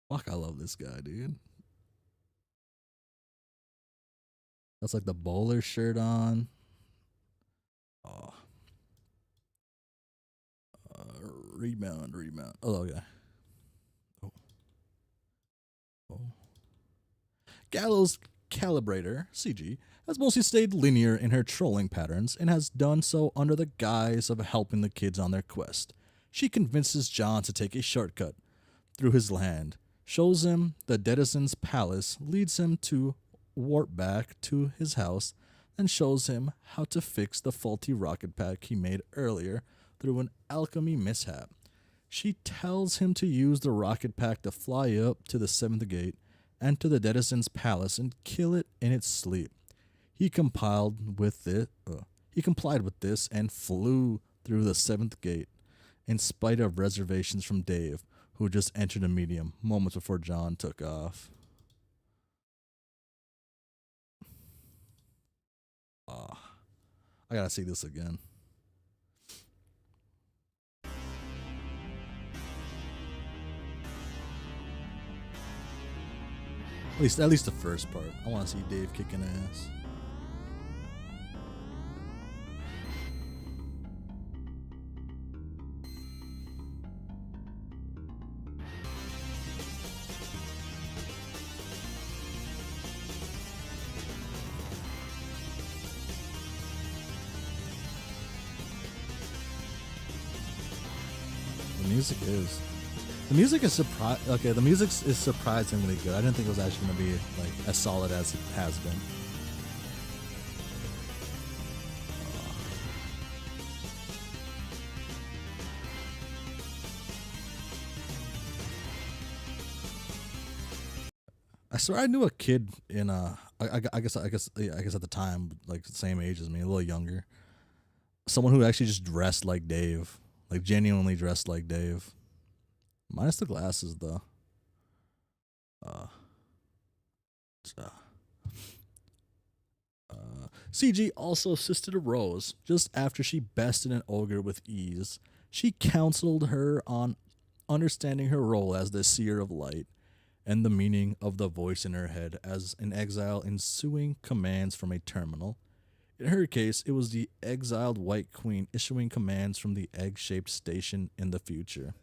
fuck, I love this guy, dude. That's like the bowler shirt on. Oh, rebound. Oh, okay. Oh, oh. Gallows Calibrator, CG, has mostly stayed linear in her trolling patterns and has done so under the guise of helping the kids on their quest. She convinces John to take a shortcut through his land, shows him the Dedison's palace, leads him to warp back to his house, and shows him how to fix the faulty rocket pack he made earlier through an alchemy mishap. She tells him to use the rocket pack to fly up to the seventh gate, enter the Dedison's palace, and kill it in its sleep. He compiled with it. He complied with this and flew through the seventh gate, in spite of reservations from Dave, who just entered a medium moments before John took off. Ah, I gotta see this again. At least the first part. I want to see Dave kicking ass. The music is. The music is Okay, the music is surprisingly good. I didn't think it was actually going to be like as solid as it has been. I swear I knew a kid in I guess at the time like the same age as me, a little younger. Someone who actually just dressed like Dave, like genuinely dressed like Dave. Minus the glasses, though. Uh, uh, CG also assisted a Rose just after she bested an ogre with ease. She counseled her on understanding her role as the seer of light and the meaning of the voice in her head as an exile ensuing commands from a terminal. In her case, it was the exiled White Queen issuing commands from the egg-shaped station in the future.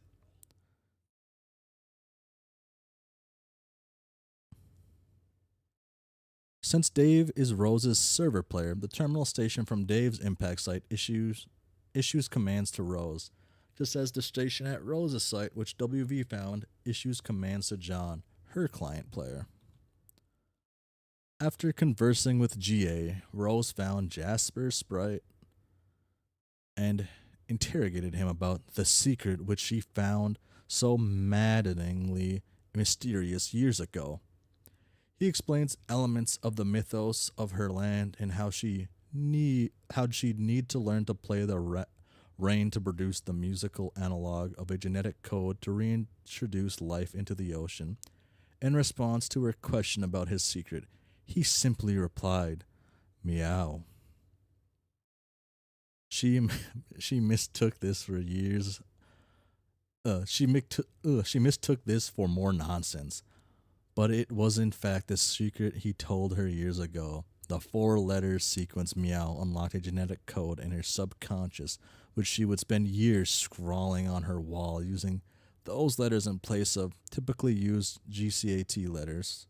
Since Dave is Rose's server player, the terminal station from Dave's impact site issues commands to Rose, just as the station at Rose's site, which WV found, issues commands to John, her client player. After conversing with GA, Rose found Jasper Sprite and interrogated him about the secret which she found so maddeningly mysterious years ago. He explains elements of the mythos of her land and how she'd need to learn to play the rain to produce the musical analog of a genetic code to reintroduce life into the ocean. In response to her question about his secret, He simply replied, "Meow." She she mistook this for years. She mistook this for more nonsense, but it was in fact the secret he told her years ago. The four-letter sequence meow unlocked a genetic code in her subconscious, which she would spend years scrawling on her wall using those letters in place of typically used GCAT letters,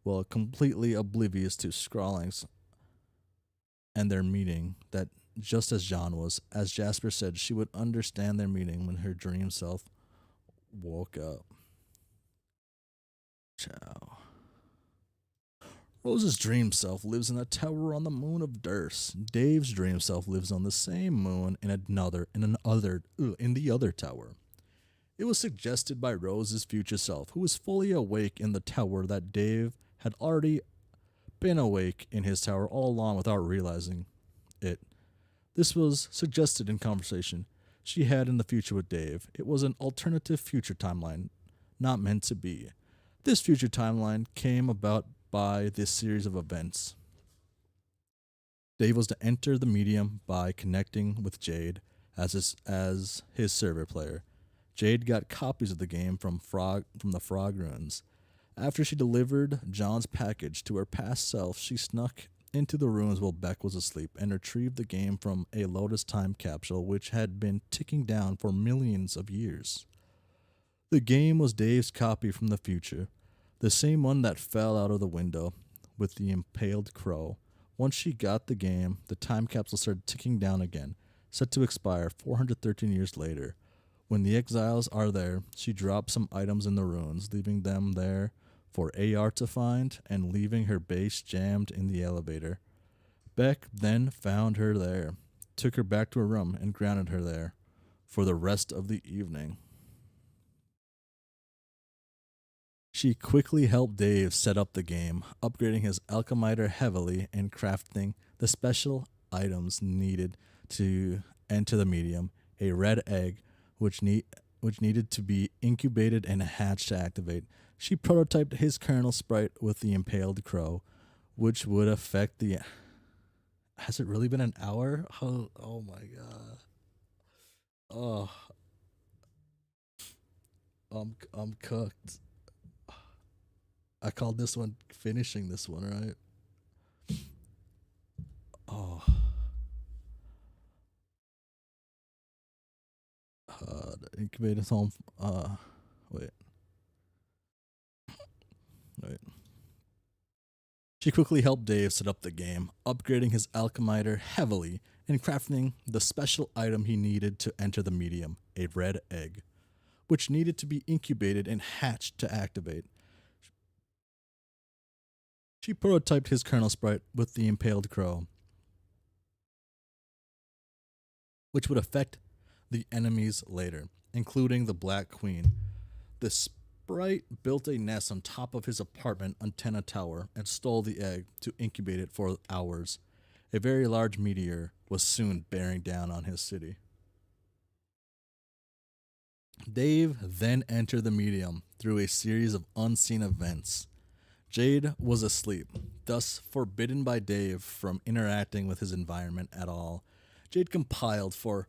while completely oblivious to scrawlings and their meaning. That just as John was, as Jasper said, she would understand their meaning when her dream self woke up. Ciao. Rose's dream self lives in a tower on the moon of Durst. Dave's dream self lives on the same moon in the other tower. It was suggested by Rose's future self, who was fully awake in the tower, that Dave had already been awake in his tower all along without realizing it. This was suggested in conversation she had in the future with Dave. It was an alternative future timeline, not meant to be. This future timeline came about by this series of events. Dave was to enter the medium by connecting with Jade as his server player. Jade got copies of the game from the Frog Ruins. After she delivered John's package to her past self, she snuck into the ruins while Beck was asleep and retrieved the game from a Lotus time capsule which had been ticking down for millions of years. The game was Dave's copy from the future, the same one that fell out of the window with the impaled crow. Once she got the game, the time capsule started ticking down again, set to expire 413 years later. When the exiles are there, she drops some items in the ruins, leaving them there for AR to find and leaving her base jammed in the elevator. Beck then found her there, took her back to her room, and grounded her there for the rest of the evening. She quickly helped Dave set up the game, upgrading his alchemiter heavily and crafting the special items needed to enter the medium, a red egg, which needed to be incubated and hatched to activate. She prototyped his kernel sprite with the impaled crow, which would affect the... Has it really been an hour? Oh my god. Oh, I'm cooked. I called this one finishing this one, right? Oh. The incubator's home. Wait. She quickly helped Dave set up the game, upgrading his alchemiter heavily and crafting the special item he needed to enter the medium, a red egg, which needed to be incubated and hatched to activate. She prototyped his kernel sprite with the impaled crow, which would affect the enemies later, including the Black Queen. The sprite built a nest on top of his apartment antenna tower and stole the egg to incubate it for hours. A very large meteor was soon bearing down on his city. Dave then entered the medium through a series of unseen events. Jade was asleep, thus forbidden by Dave from interacting with his environment at all. Jade complied for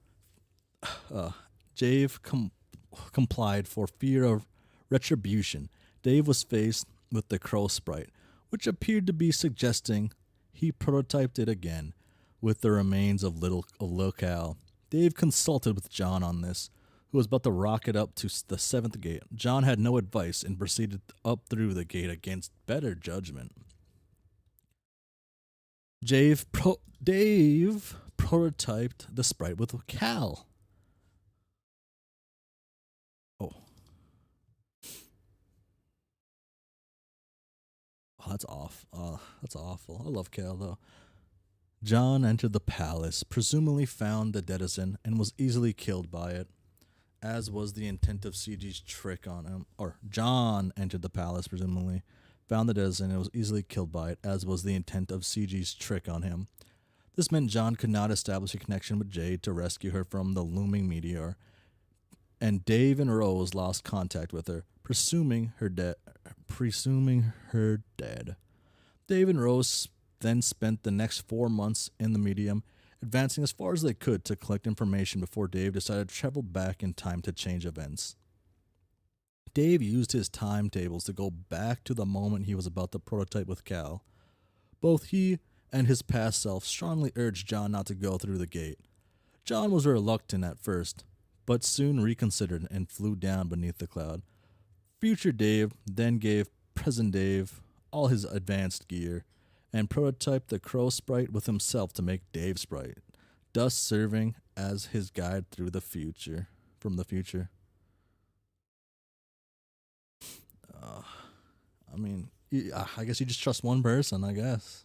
fear of retribution. Dave was faced with the crow sprite, which appeared to be suggesting he prototyped it again with the remains of Locale. Dave consulted with John on this, who was about to rocket up to the seventh gate. John had no advice and proceeded up through the gate against better judgment. Dave prototyped the sprite with Cal. Oh, that's off. That's awful. I love Cal though. John entered the palace, presumably found the denizen, and was easily killed by it, as was the intent of CG's trick on him. Or John entered the palace, presumably found the denizen, and was easily killed by it, as was the intent of CG's trick on him. This meant John could not establish a connection with Jade to rescue her from the looming meteor, and Dave and Rose lost contact with her, presuming her dead. Dave and Rose then spent the next 4 months in the medium, advancing as far as they could to collect information before Dave decided to travel back in time to change events. Dave used his timetables to go back to the moment he was about to prototype with Cal. Both he and his past self strongly urged John not to go through the gate. John was reluctant at first, but soon reconsidered and flew down beneath the cloud. Future Dave then gave present Dave all his advanced gear and prototyped the crow sprite with himself to make Dave sprite, thus serving as his guide through the future. From the future. Uh, I guess you just trust one person, I guess.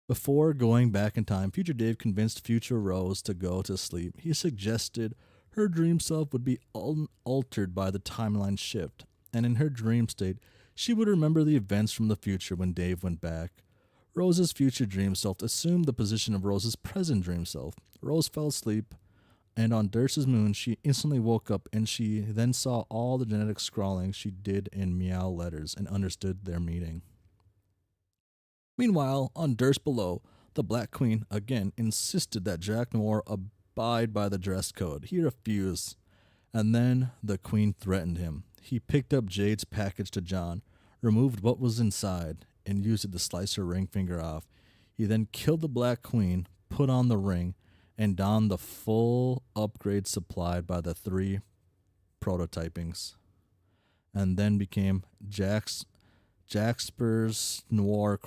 Before going back in time, Future Dave convinced Future Rose to go to sleep. He suggested her dream self would be unaltered by the timeline shift, and in her dream state, she would remember the events from the future when Dave went back. Rose's future dream self assumed the position of Rose's present dream self. Rose fell asleep, and on Durst's moon, she instantly woke up and she then saw all the genetic scrawling she did in meow letters and understood their meaning. Meanwhile, on Durst below, the Black Queen again insisted that Jack Noir abide by the dress code. He refused, and then the Queen threatened him. He picked up Jade's package to John, removed what was inside, and used it to slice her ring finger off. He then killed the Black Queen, put on the ring, and donned the full upgrade supplied by the 3 prototypings, and then became Jaxper's Noir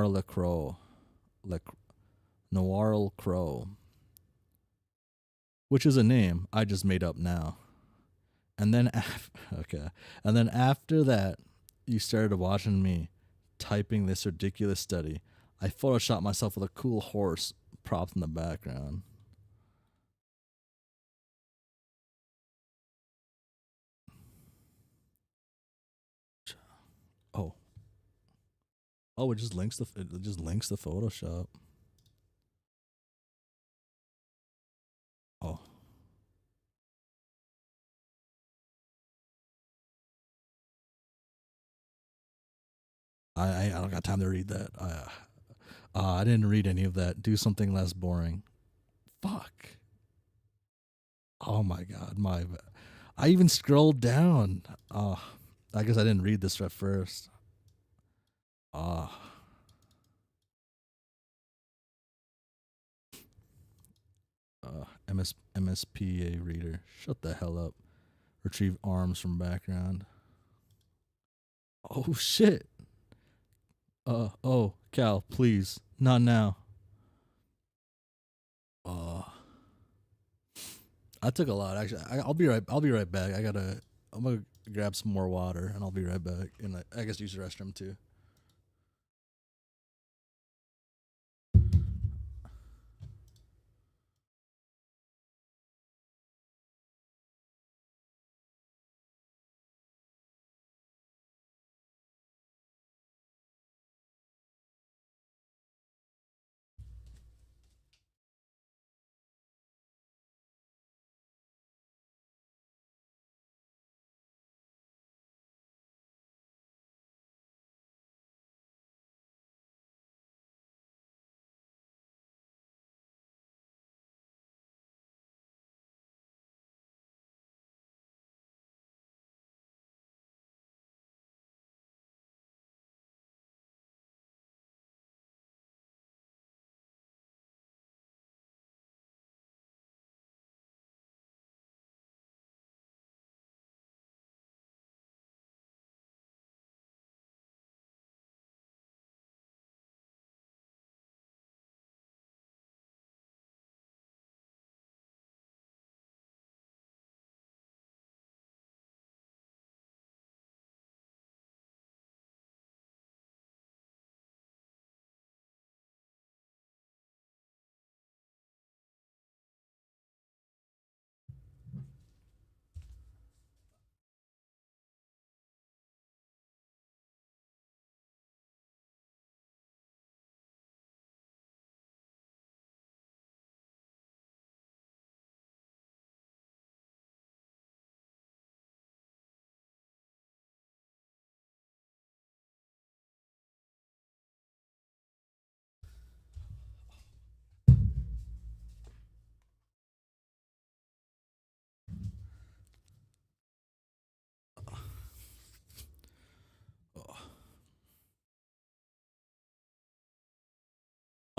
Lacroix. Noir Crow, which is a name I just made up now. And then after that, you started watching me typing this ridiculous study. I photoshopped myself with a cool horse propped in the background. Oh, it just links the Photoshop. Oh, I don't got time to read that. I didn't read any of that. Do something less boring. Fuck. Oh my god, I even scrolled down. Oh, I guess I didn't read this at first. Oh. MSPA reader. Shut the hell up. Retrieve arms from background. Oh shit. Oh, Cal, please. Not now. Uh I took a lot actually. I'll be right back. I'm gonna grab some more water and I'll be right back. And I guess use the restroom too.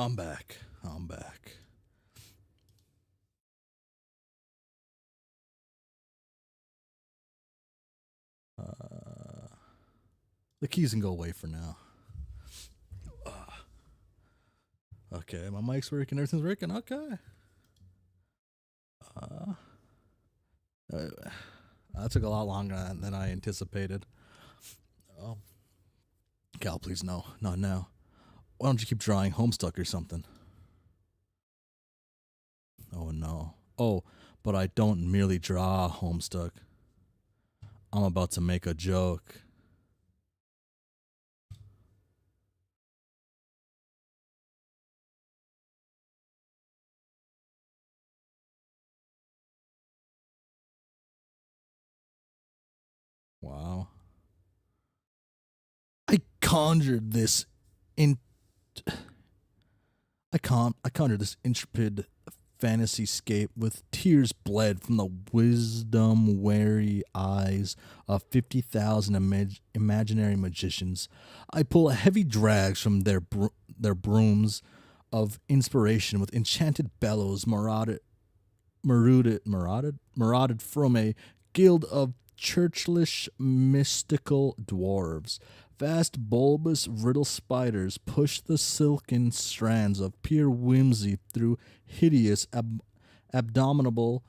I'm back. I'm back. Uh, the keys can go away for now. Okay, my mic's working. Everything's working. Okay. Uh, uh, that took a lot longer than I anticipated. Oh, Cal, please no, not now. Why don't you keep drawing Homestuck or something? Oh no. Oh, but I don't merely draw Homestuck. I'm about to make a joke. Wow. I conjured this in I conjured this intrepid fantasy scape with tears bled from the wisdom weary eyes of 50,000 imaginary magicians. I pull heavy drags from their brooms of inspiration with enchanted bellows marauded from a guild of churchlish mystical dwarves. Vast bulbous riddle spiders push the silken strands of pure whimsy through hideous abdominable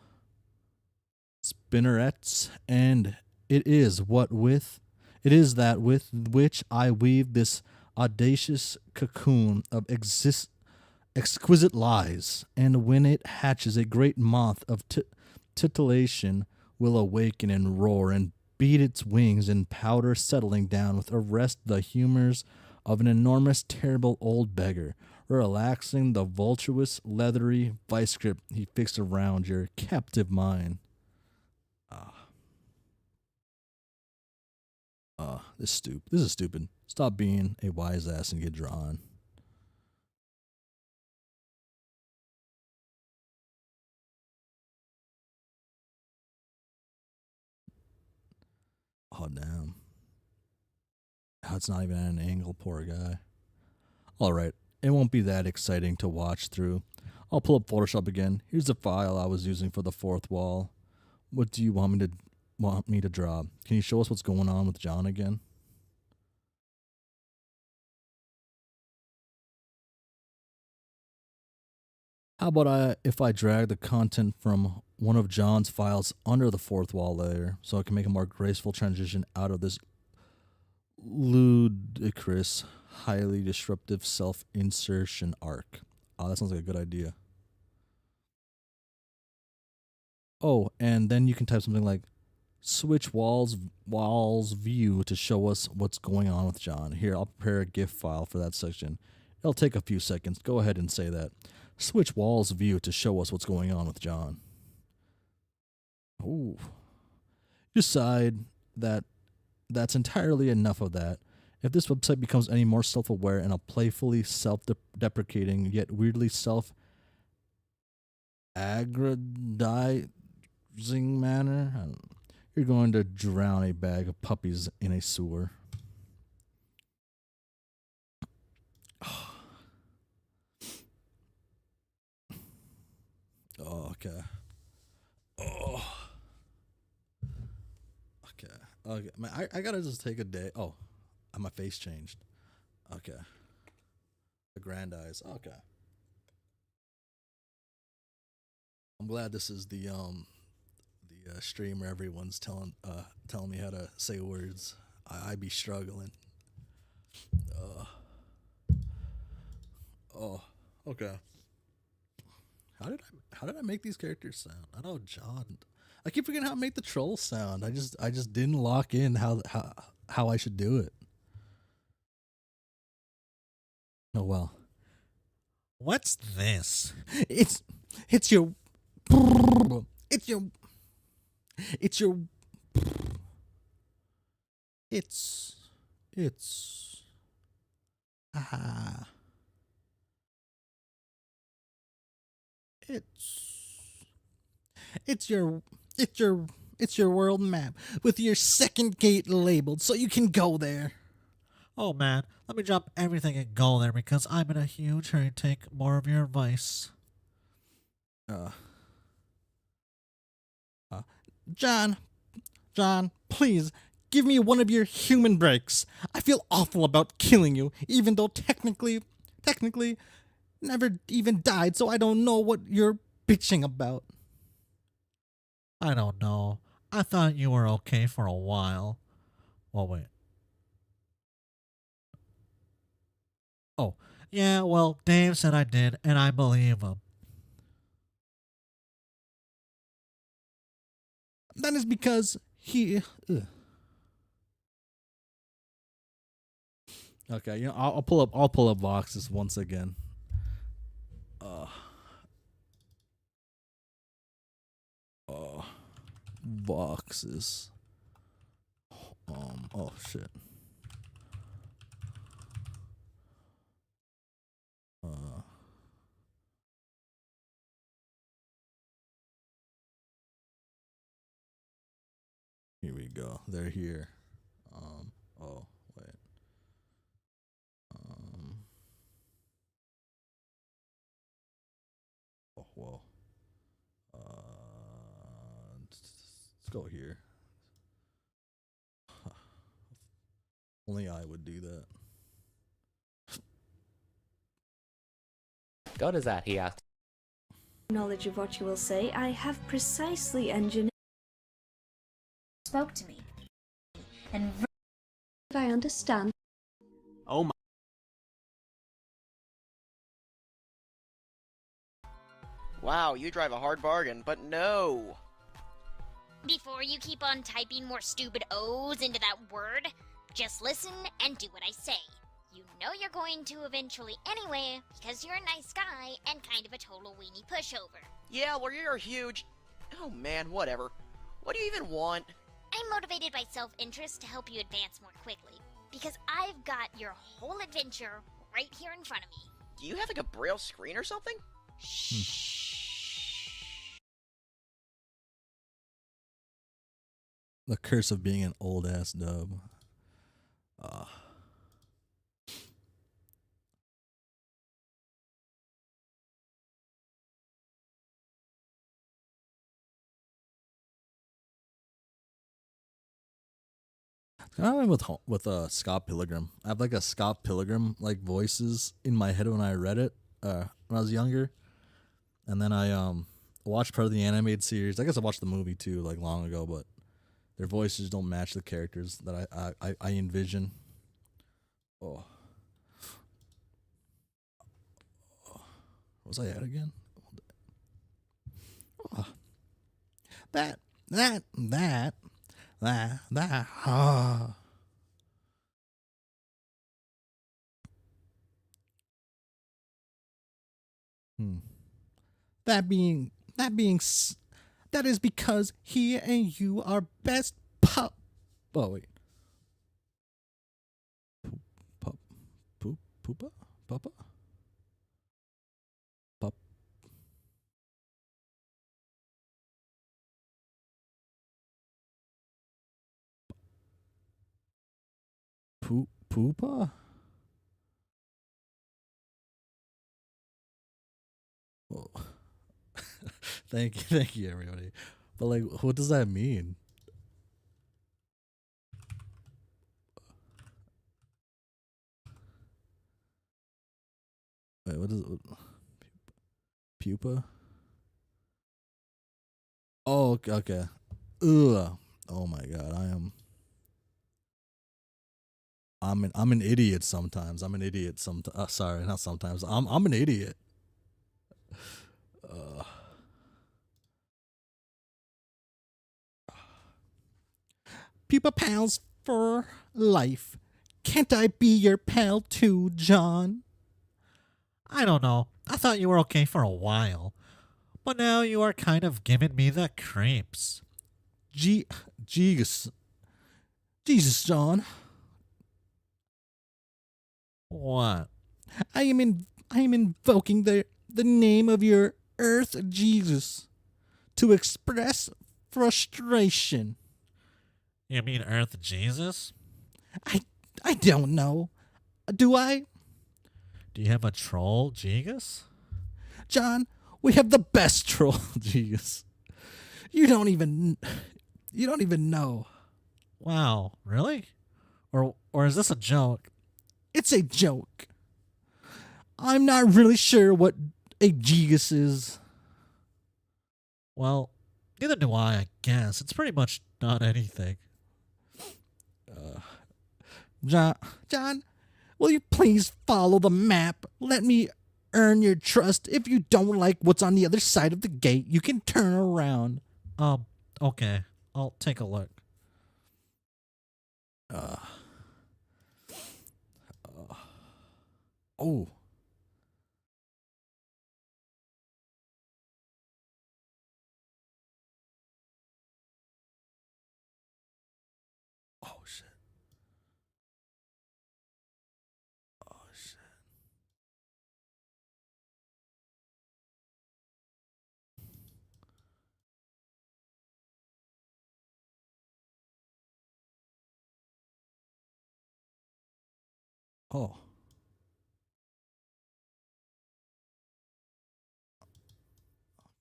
spinnerets, and it is that with which I weave this audacious cocoon of exquisite lies, and when it hatches, a great moth of titillation will awaken and roar and beat its wings in powder, settling down with arrest the humors of an enormous, terrible old beggar, relaxing the voluptuous, leathery vice grip he fixed around your captive mind. This is stupid. Stop being a wise ass and get drawn. Oh damn. Oh, it's not even at an angle, poor guy. Alright, it won't be that exciting to watch through. I'll pull up Photoshop again. Here's the file I was using for the fourth wall. What do you want me to draw? Can you show us what's going on with John again? How about if I drag the content from one of John's files under the fourth wall layer so I can make a more graceful transition out of this ludicrous, highly disruptive self insertion arc? Oh, that sounds like a good idea. Oh, and then you can type something like switch walls view to show us what's going on with John. Here, I'll prepare a GIF file for that section. It'll take a few seconds. Go ahead and say that. Switch walls view to show us what's going on with John. Ooh. Decide that that's entirely enough of that. If this website becomes any more self aware and a playfully self deprecating yet weirdly self aggrandizing manner, you're going to drown a bag of puppies in a sewer. Oh, okay. Oh, okay. Okay. Man, I gotta just take a day. Oh, my face changed. Okay. The grand eyes. Okay. I'm glad this is the stream where everyone's telling me how to say words. I be struggling. Uh, oh, okay. How did I make these characters sound? I know John. I keep forgetting how to make the troll sound. I just didn't lock in how I should do it. Oh well. What's this? It's your it's your it's your it's it's ah it's it's your it's your it's your world map with your second gate labeled so you can go there. Oh man, let me drop everything and go there because I'm in a huge hurry to take more of your advice. Uh, uh, John, John, please give me one of your human breaks. I feel awful about killing you, even though technically, never even died, so I don't know what you're bitching about. I don't know. I thought you were okay for a while. Oh, wait. Oh, yeah, well, Dave said I did, and I believe him. That is because he. Ugh. Okay, I'll pull up. I'll pull up boxes once again. Uh, uh, boxes. Oh shit. Uh, Here we go. They're here. Oh wait. Um. Oh whoa. Let's go here. Only I would do that. God is that? He asked. Knowledge of what you will say, I have precisely engineered. Spoke to me. And I understand. Oh my. Wow, you drive a hard bargain, but no. before you keep on typing more stupid O's into that word, just listen and do what I say. You know you're going to eventually anyway, because you're a nice guy and kind of a total weenie pushover. Yeah, well, you're huge. Oh man, whatever. What do you even want? I'm motivated by self-interest to help you advance more quickly, because I've got your whole adventure right here in front of me. Do you have like a braille screen or something? Shh. The curse of being an old ass dub. I went with Scott Pilgrim. I have like a Scott Pilgrim like voices in my head when I read it when I was younger, and then I watched part of the animated series. I guess I watched the movie too like long ago, but their voices don't match the characters that I envision. Oh, what was I at again? Oh. That. Ah. Hmm. That is because he and you are best pup. Oh wait. Pup. Poop. Poopa. Papa. Pup. Poop. Poopa. Oh. thank you, everybody. But like, what does that mean? Wait, what is it? Pupa? Oh, okay. Ugh. Oh my god, I'm an idiot sometimes. I'm an idiot sorry, not sometimes. I'm an idiot. Uh, Pupa pals for life. Can't I be your pal too, John? I don't know. I thought you were okay for a while. But now you are kind of giving me the creeps. Jesus. Jesus, John. What? I am invoking the name of your Earth Jesus to express frustration. You mean Earth Jesus? I I don't know. Do I? Do you have a troll, Gigas? John, we have the best troll, Jeez. You don't even know. Wow, really? Or is this a joke? It's a joke. I'm not really sure what a Gigas is. Well, neither do I guess. It's pretty much not anything. John, will you please follow the map? Let me earn your trust. If you don't like what's on the other side of the gate, you can turn around. Okay. I'll take a look. Oh. Oh, shit. Oh, shit. Oh.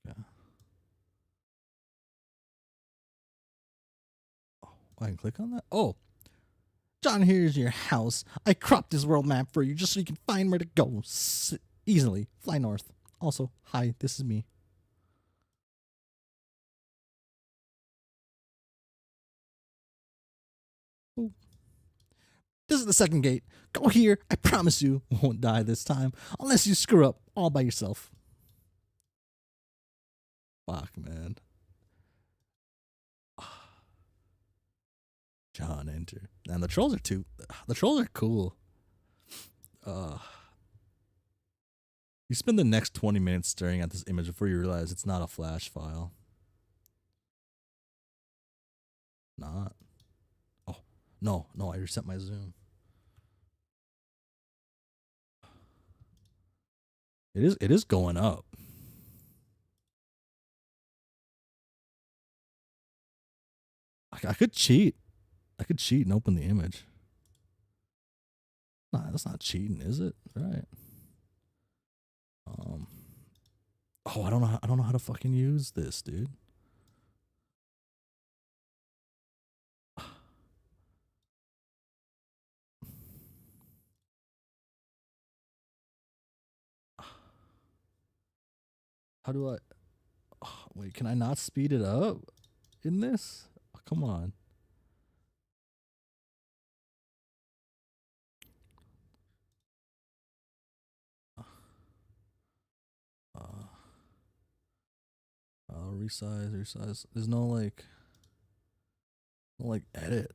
Okay. Oh, I can click on that? Oh. John, here's your house. I cropped this world map for you just so you can find where to go easily. Fly north. Also, hi, this is me. Ooh. This is the second gate. Go here. I promise you won't die this time. Unless you screw up all by yourself. Fuck, man. John, enter. And the trolls are cool. You spend the next 20 minutes staring at this image before you realize it's not a flash file. Not. Oh, no, I reset my zoom. It is going up. I could cheat. I could cheat and open the image. Nah, that's not cheating, is it? Right. Oh, I don't know how to fucking use this, dude. How do I? Oh, wait, can I not speed it up in this? Oh, come on. Resize. There's no edit.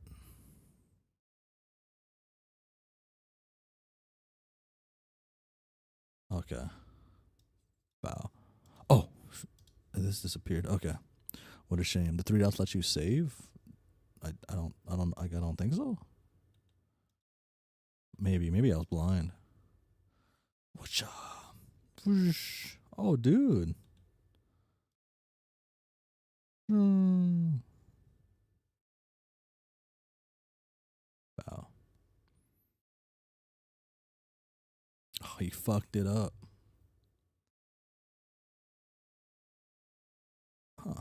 Okay. Wow. Oh, this disappeared. Okay. What a shame. The three dots let you save. I don't think so. Maybe I was blind. Whatcha? Oh, dude. Wow. Oh, he fucked it up. Huh.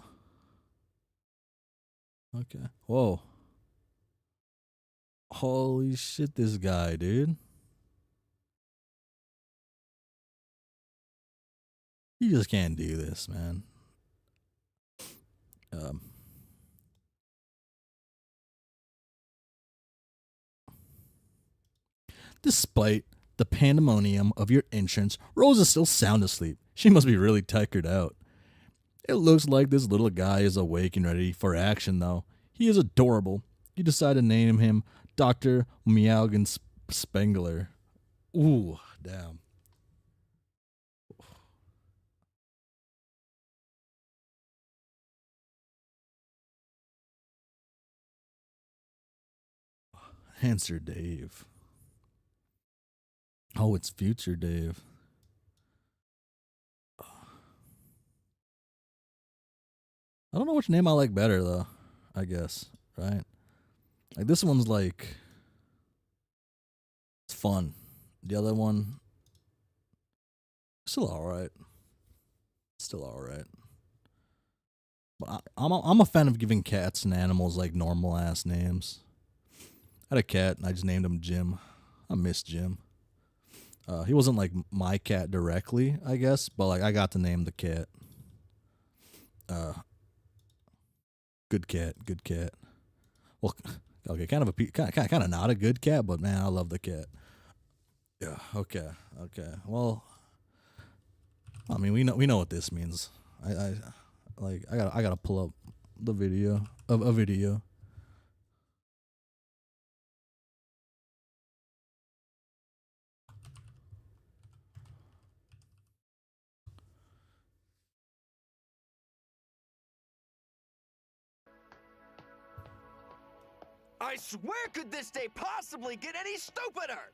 Okay. Whoa. Holy shit, this guy, dude. You just can't do this, man. Despite the pandemonium of your entrance, Rose is still sound asleep. She must be really tuckered out. It looks like this little guy is awake and ready for action, though. He is adorable. You decide to name him Dr. Meowgan Spengler. Ooh, damn. Answer Dave. Oh, it's future Dave. I don't know which name I like better, though. I guess, right? Like, this one's like... fun. The other one, still alright. Still alright. But I'm a fan of giving cats and animals like normal ass names. I had a cat and I just named him Jim. I miss Jim. He wasn't like my cat directly, I guess, but like I got to name the cat. Good cat, good cat. Well, okay, kind of not a good cat, but man, I love the cat. Yeah, okay. Well, I mean, we know what this means. I gotta pull up the video of a video. I swear, could this day possibly get any stupider?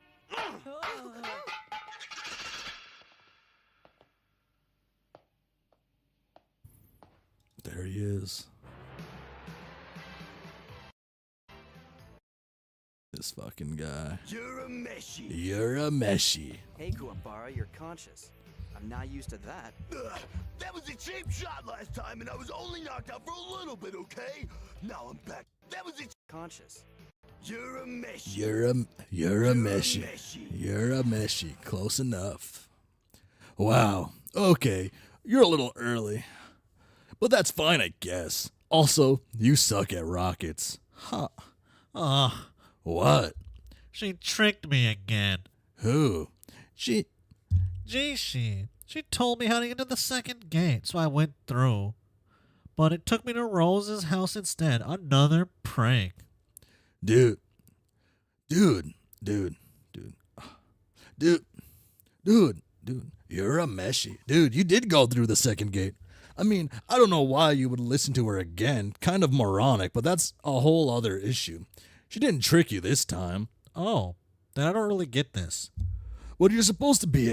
There he is. This fucking guy. You're a meshy. You're a meshy. Hey, Kuwabara, you're conscious. I'm not used to that. That was a cheap shot last time, and I was only knocked out for a little bit, okay? Now I'm back. That was a Conscious. You're a meshy. You're a meshy. You're a meshy. Close enough. Wow. Okay. You're a little early. But that's fine, I guess. Also, you suck at rockets. Huh. What? She tricked me again. Who? Gee, she told me how to get to the second gate, so I went through. But it took me to Rose's house instead. Another prank. Dude, you're a meshy. Dude, you did go through the second gate. I mean, I don't know why you would listen to her again. Kind of moronic, but that's a whole other issue. She didn't trick you this time. Oh, then I don't really get this. What you're supposed to be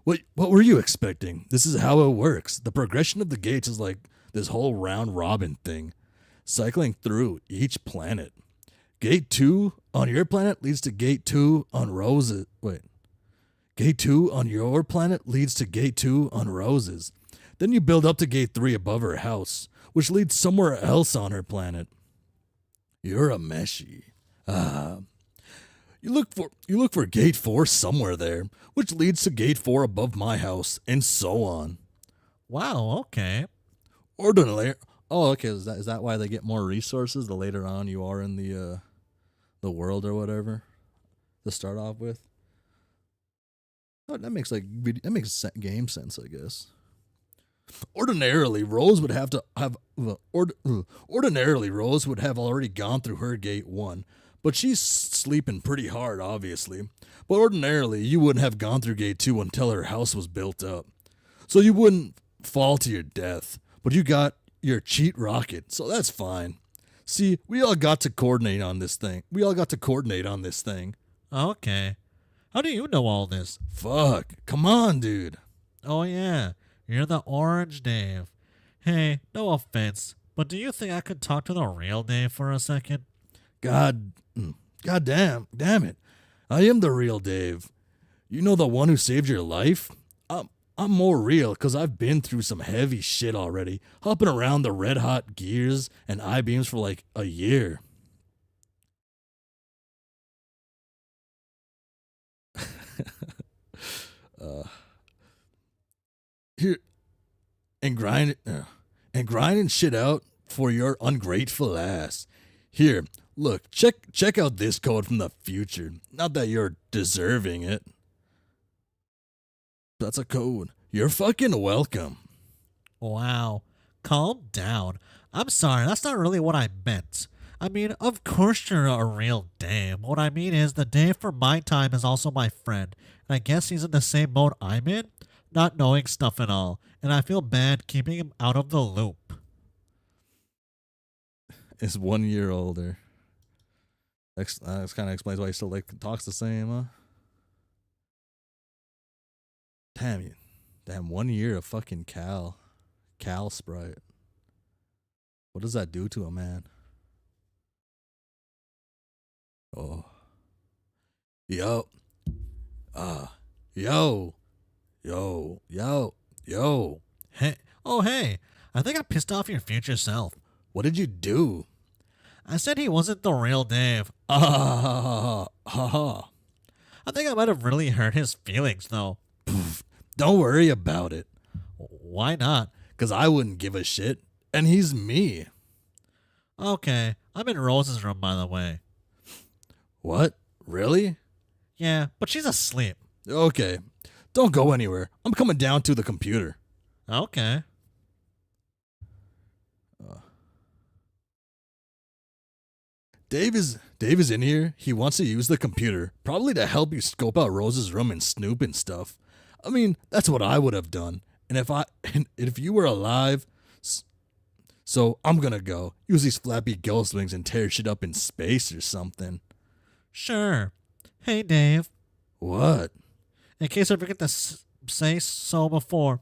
what were you expecting? This is how it works. The progression of the gates is like this whole round robin thing, cycling through each planet. Gate 2 on your planet leads to Gate 2 on Rose's. Wait. Gate 2 on your planet leads to Gate 2 on Rose's. Then you build up to Gate 3 above her house, which leads somewhere else on her planet. You're a meshy. You look for Gate 4 somewhere there, which leads to Gate 4 above my house, and so on. Wow, okay. Ordinarily. Oh, okay. Is that why they get more resources the later on you are in the world or whatever to start off with? Oh, that makes game sense, I guess. Ordinarily, Rose would have already gone through her Gate 1, but she's sleeping pretty hard, obviously. But ordinarily, you wouldn't have gone through Gate 2 until her house was built up, so you wouldn't fall to your death. But you got your cheat rocket, so that's fine. See, we all got to coordinate on this thing. Okay. How do you know all this? Fuck. Come on, dude. Oh, yeah. You're the Orange Dave. Hey, no offense, but do you think I could talk to the real Dave for a second? God damn it. I am the real Dave. You know the one who saved your life? I'm more real because I've been through some heavy shit already, hopping around the red hot gears and I-beams for like a year. Here and grinding shit out for your ungrateful ass. Here, look, check out this code from the future. Not that you're deserving it. That's a code. You're fucking welcome. Wow. Calm down. I'm sorry, that's not really what I meant. I mean, of course you're a real Dave. What I mean is the Dave from my time is also my friend. And I guess he's in the same mode I'm in, not knowing stuff at all. And I feel bad keeping him out of the loop. Is 1 year older. This kind of explains why he still talks the same, huh? Damn, 1 year of fucking Cal Sprite. What does that do to a man? Oh. Yo, Yo. Yo. Yo. Yo. Hey, oh hey, I think I pissed off your future self. What did you do? I said he wasn't the real Dave. Ha. I think I might have really hurt his feelings though. Don't worry about it. Why not? 'Cause I wouldn't give a shit. And he's me. Okay, I'm in Rose's room by the way. What? Really? Yeah, but she's asleep. Okay. Don't go anywhere. I'm coming down to the computer. Okay. Dave is in here. He wants to use the computer, probably to help you scope out Rose's room and snoop and stuff. I mean, that's what I would have done. And if you were alive, so I'm gonna go use these flappy ghost wings and tear shit up in space or something. Sure. Hey Dave, What? in case I forget to say so before,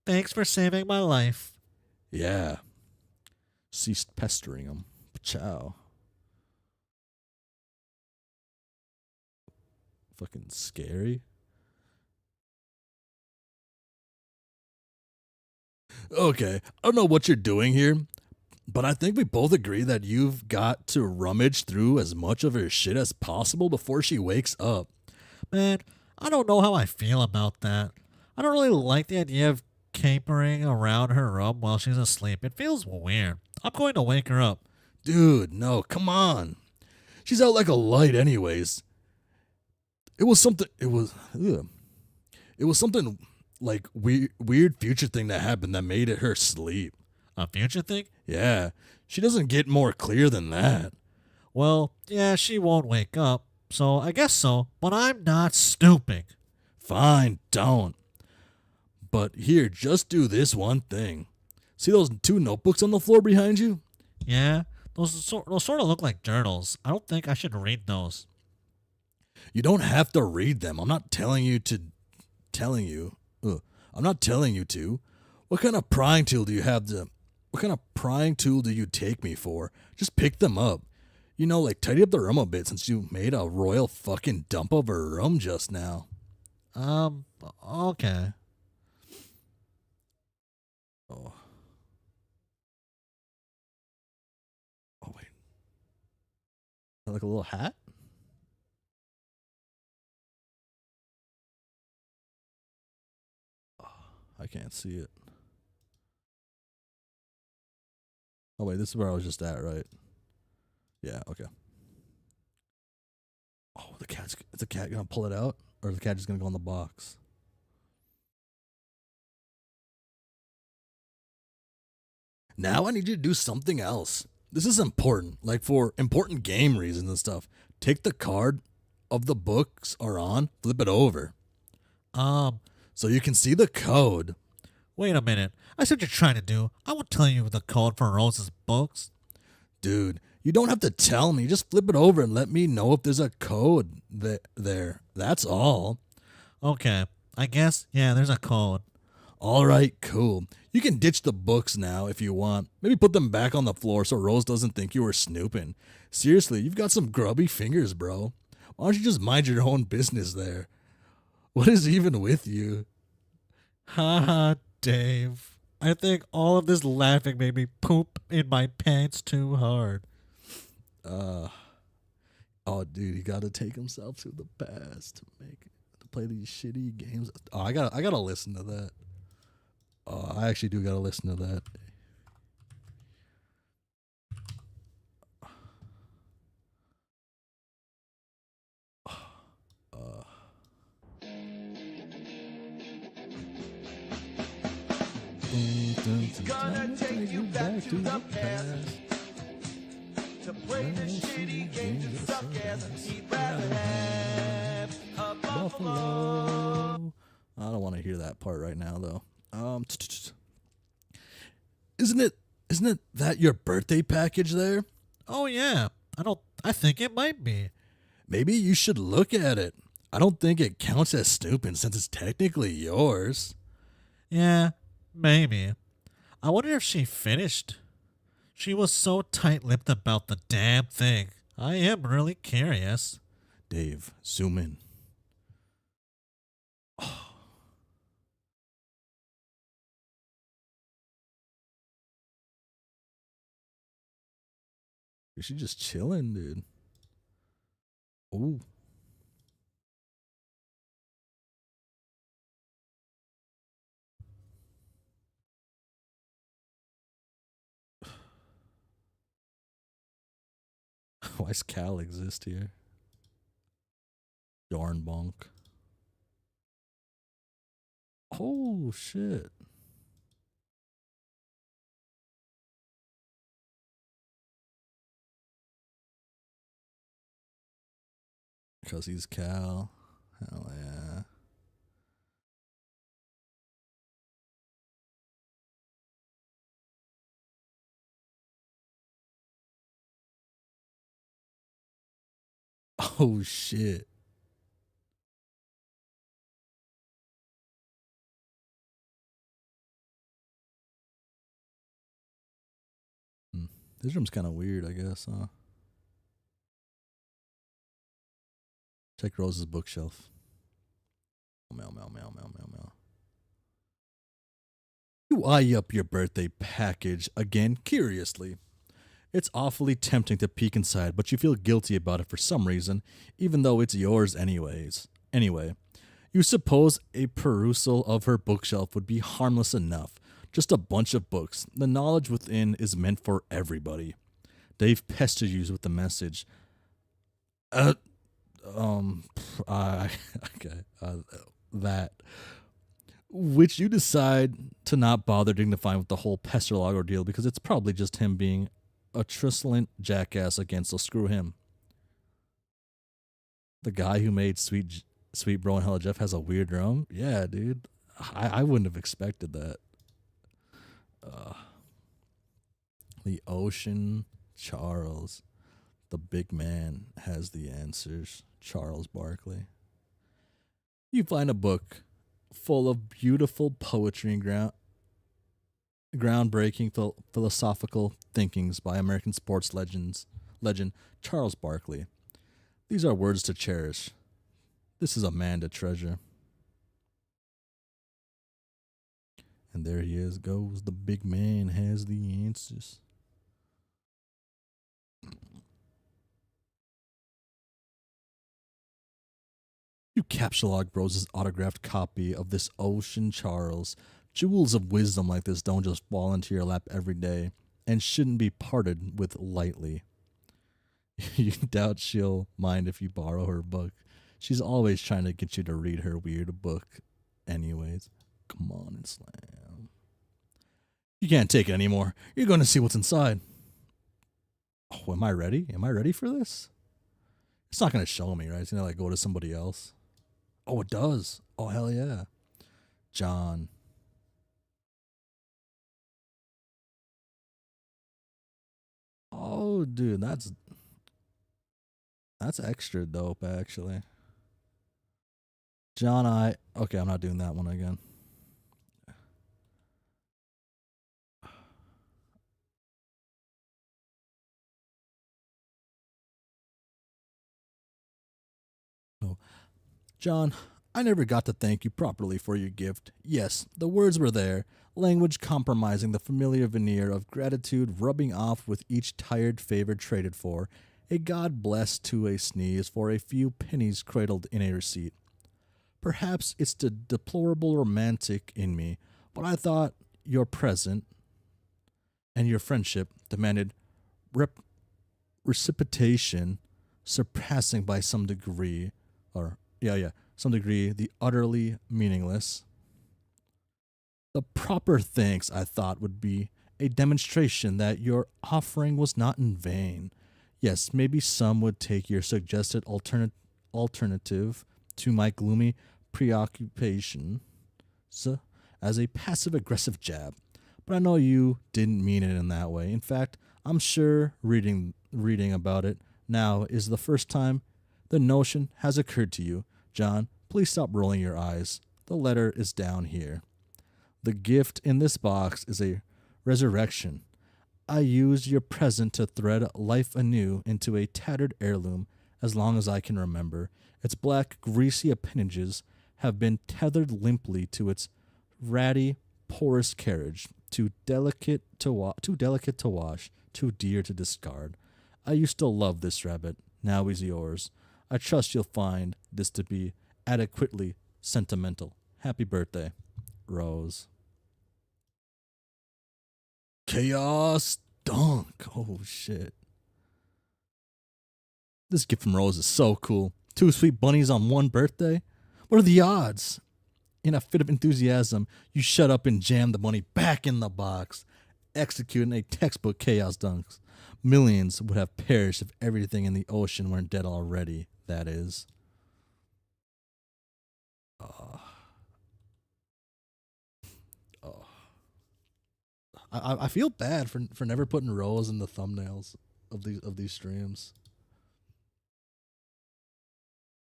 thanks for saving my life. Yeah. Ceased pestering him. Ciao. Fucking scary. Okay, I don't know what you're doing here, but I think we both agree that you've got to rummage through as much of her shit as possible before she wakes up. Man, I don't know how I feel about that. I don't really like the idea of capering around her room while she's asleep. It feels weird. I'm going to wake her up. Dude, no, come on. She's out like a light anyways. It was something like weird future thing that happened that made it her sleep. A future thing? Yeah, she doesn't get more clear than that. Well, yeah, she won't wake up, so I guess so, but I'm not stooping. Fine, don't. But here, just do this one thing. See those 2 notebooks on the floor behind you? Yeah, those sort of look like journals. I don't think I should read those. You don't have to read them. I'm not telling you to. I'm not telling you to. What kind of prying tool do you have to? What kind of prying tool do you take me for? Just pick them up. You know, like tidy up the room a bit since you made a royal fucking dump of her room just now. Okay. Oh. Oh wait. Like a little hat? I can't see it. Oh wait, this is where I was just at, right? Yeah, okay. Oh, is the cat gonna pull it out? Or is the cat just gonna go in the box? Now I need you to do something else. This is important, like for important game reasons and stuff. Take the card of the books are on, flip it over. So you can see the code. Wait a minute. I see what you're trying to do. I won't tell you the code for Rose's books. Dude, you don't have to tell me. Just flip it over and let me know if there's a code there. That's all. Okay. I guess, yeah, there's a code. All right, cool. You can ditch the books now if you want. Maybe put them back on the floor so Rose doesn't think you were snooping. Seriously, you've got some grubby fingers, bro. Why don't you just mind your own business there? What is even with you? Haha, Dave. I think all of this laughing made me poop in my pants too hard. Oh, dude, he got to take himself to the past to play these shitty games. Oh, I gotta listen to that. Oh, I actually do gotta listen to that. Gonna take you back to the past to play the shitty games you suck at. He'd rather have a buffalo. I don't want to hear that part right now, though. Isn't it that your birthday package there? Oh yeah. I think it might be. Maybe you should look at it. I don't think it counts as snooping since it's technically yours. Yeah, maybe. I wonder if she finished. She was so tight-lipped about the damn thing. I am really curious. Dave, zoom in. She just chilling, dude. Ooh. Why does Cal exist here? Yarn bonk. Oh shit. Because he's Cal. Hell yeah. Oh shit. Hmm. This room's kind of weird, I guess, huh? Check Rose's bookshelf. Meow, meow, meow, meow, meow, meow. You eye up your birthday package again, curiously. It's awfully tempting to peek inside, but you feel guilty about it for some reason, even though it's yours Anyway, you suppose a perusal of her bookshelf would be harmless enough. Just a bunch of books. The knowledge within is meant for everybody. They've pestered you with the message. Okay, that. Which you decide to not bother dignifying with the whole pester log ordeal because it's probably just him being a truculent jackass again, so screw him. The guy who made Sweet Bro and Hella Jeff has a weird drum? Yeah, dude. I wouldn't have expected that. The Ocean Charles. The big man has the answers. Charles Barkley. You find a book full of beautiful poetry and groundbreaking philosophical thinkings by American sports legend Charles Barkley. These are words to cherish. This is a man to treasure. And there he is, goes the big man has the answers. You capsulog Rose's autographed copy of this Ocean Charles. Jewels of wisdom like this don't just fall into your lap every day and shouldn't be parted with lightly. You doubt she'll mind if you borrow her book. She's always trying to get you to read her weird book. Anyways, come on and slam. You can't take it anymore. You're going to see what's inside. Oh, am I ready? Am I ready for this? It's not going to show me, right? It's going to like go to somebody else. Oh, it does. Oh, hell yeah. John. Oh, dude, that's extra dope, actually. John, okay, I'm not doing that one again. Oh, John, I never got to thank you properly for your gift. Yes, the words were there, language compromising the familiar veneer of gratitude rubbing off with each tired favor traded for, a God bless to a sneeze for a few pennies cradled in a receipt. Perhaps it's the deplorable romantic in me, but I thought your present and your friendship demanded reciprocation surpassing by some degree, some degree, the utterly meaningless. The proper thanks, I thought, would be a demonstration that your offering was not in vain. Yes, maybe some would take your suggested alternative to my gloomy preoccupation as a passive-aggressive jab. But I know you didn't mean it in that way. In fact, I'm sure reading about it now is the first time the notion has occurred to you. John, please stop rolling your eyes. The letter is down here. The gift in this box is a resurrection. I used your present to thread life anew into a tattered heirloom as long as I can remember. Its black, greasy appendages have been tethered limply to its ratty, porous carriage, too delicate to wash, too dear to discard. I used to love this rabbit. Now he's yours. I trust you'll find this to be adequately sentimental. Happy birthday, Rose. Chaos Dunk. Oh, shit. This gift from Rose is so cool. 2 sweet bunnies on one birthday? What are the odds? In a fit of enthusiasm, you shut up and jam the bunny back in the box, executing a textbook Chaos Dunks. Millions would have perished if everything in the ocean weren't dead already, that is. Oh. Oh. I feel bad for never putting Rose in the thumbnails of these streams.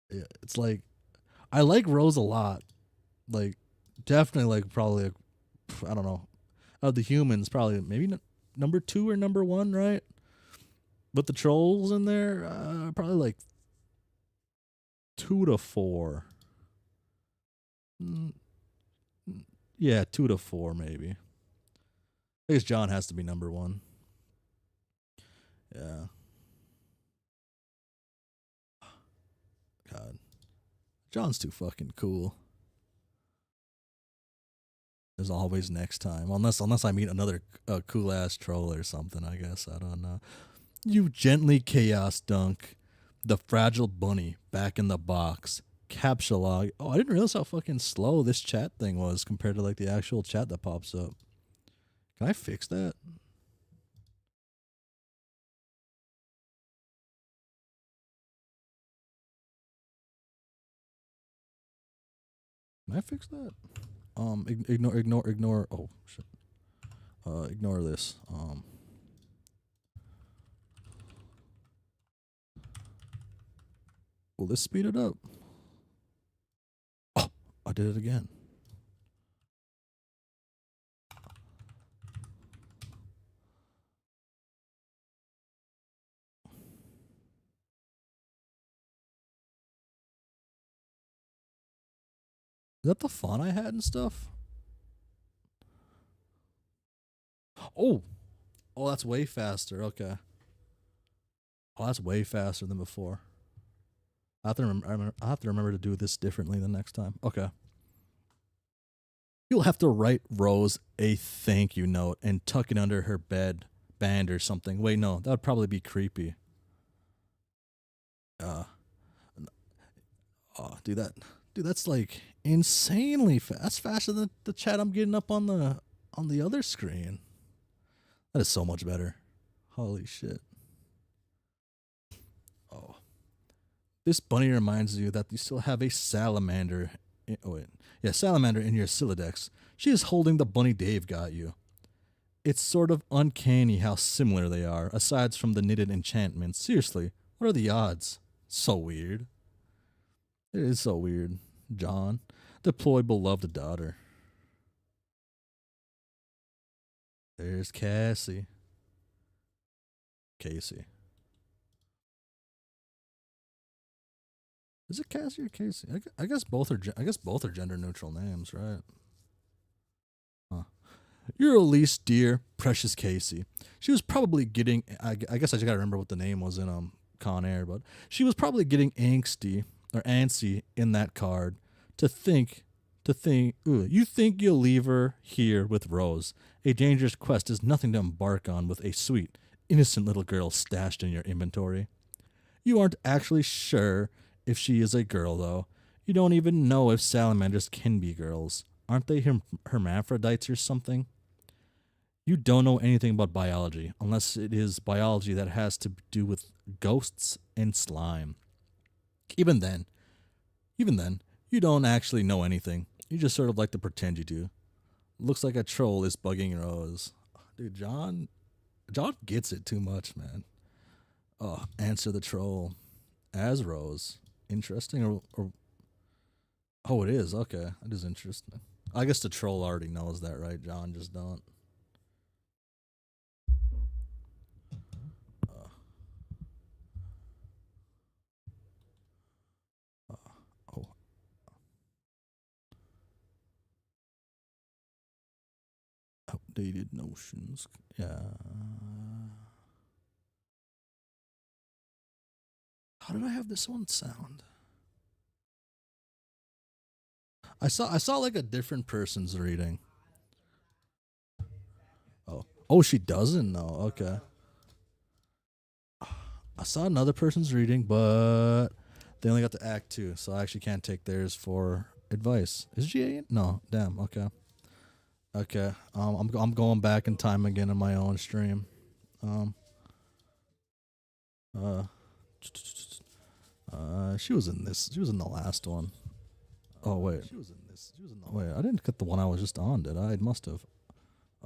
Yeah, it's like I like Rose a lot. Like definitely like probably I don't know. Of the humans probably maybe number 2 or number 1, right? But the trolls in there probably like 2 to 4. Yeah, 2 to 4 maybe. I guess John has to be number 1. Yeah. God. John's too fucking cool. There's always next time. Unless I meet another cool ass troll or something, I guess. I don't know. You gently chaos dunk the fragile bunny back in the box. Captcha log. Oh, I didn't realize how fucking slow this chat thing was compared to like the actual chat that pops up. Can I fix that? Can I fix that? Ignore. Oh shit. Ignore this. Will this speed it up? Oh, I did it again. Is that the font I had and stuff? Oh, that's way faster. Okay. Oh, that's way faster than before. I have to remember to do this differently the next time. Okay. You'll have to write Rose a thank you note and tuck it under her band or something. Wait, no, that would probably be creepy. Dude, that's like insanely fast. That's faster than the chat I'm getting up on the other screen. That is so much better. Holy shit. Oh. This bunny reminds you that you still have a salamander. Salamander in your Silodex. She is holding the bunny Dave got you. It's sort of uncanny how similar they are, aside from the knitted enchantments. Seriously, what are the odds? So weird. It is so weird. John, deploy beloved daughter. There's Cassie. Casey. Is it Cassie or Casey? I guess both are gender neutral names, right? Huh. Your Elise, dear, precious Casey. She was probably getting. I guess I just gotta remember what the name was in Con Air, but she was probably getting antsy in that card. You think you'll leave her here with Rose. A dangerous quest is nothing to embark on with a sweet, innocent little girl stashed in your inventory. You aren't actually sure if she is a girl, though. You don't even know if salamanders can be girls. Aren't they hermaphrodites or something? You don't know anything about biology, unless it is biology that has to do with ghosts and slime. Even then, you don't actually know anything. You just sort of like to pretend you do. Looks like a troll is bugging Rose. Dude, John gets it too much, man. Oh, answer the troll. As Rose. Interesting or oh, it is. Okay. That is interesting. I guess the troll already knows that, right? John just don't. Outdated notions. Yeah. How did I have this one sound? I saw like a different person's reading. Oh, she doesn't know. Okay. I saw another person's reading, but they only got to act 2, so I actually can't take theirs for advice. Is GA in? No. Damn. Okay. Okay. I'm going back in time again in my own stream. She was in this. She was in the last one. Oh wait. She was in this. She was in the. Wait, I didn't get the one I was just on, did I? I must have.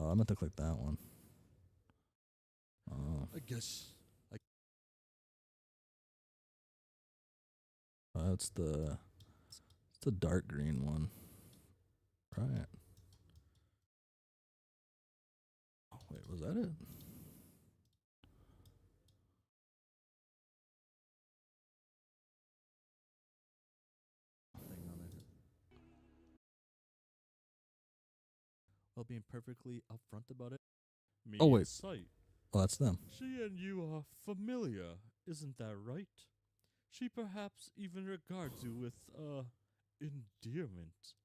I meant to click that one. I guess. It's the dark green one, right? Oh, wait, was that it? Well, being perfectly upfront about it. Oh wait. Sight. Oh, that's them. She and you are familiar, isn't that right? She perhaps even regards you with, endearment.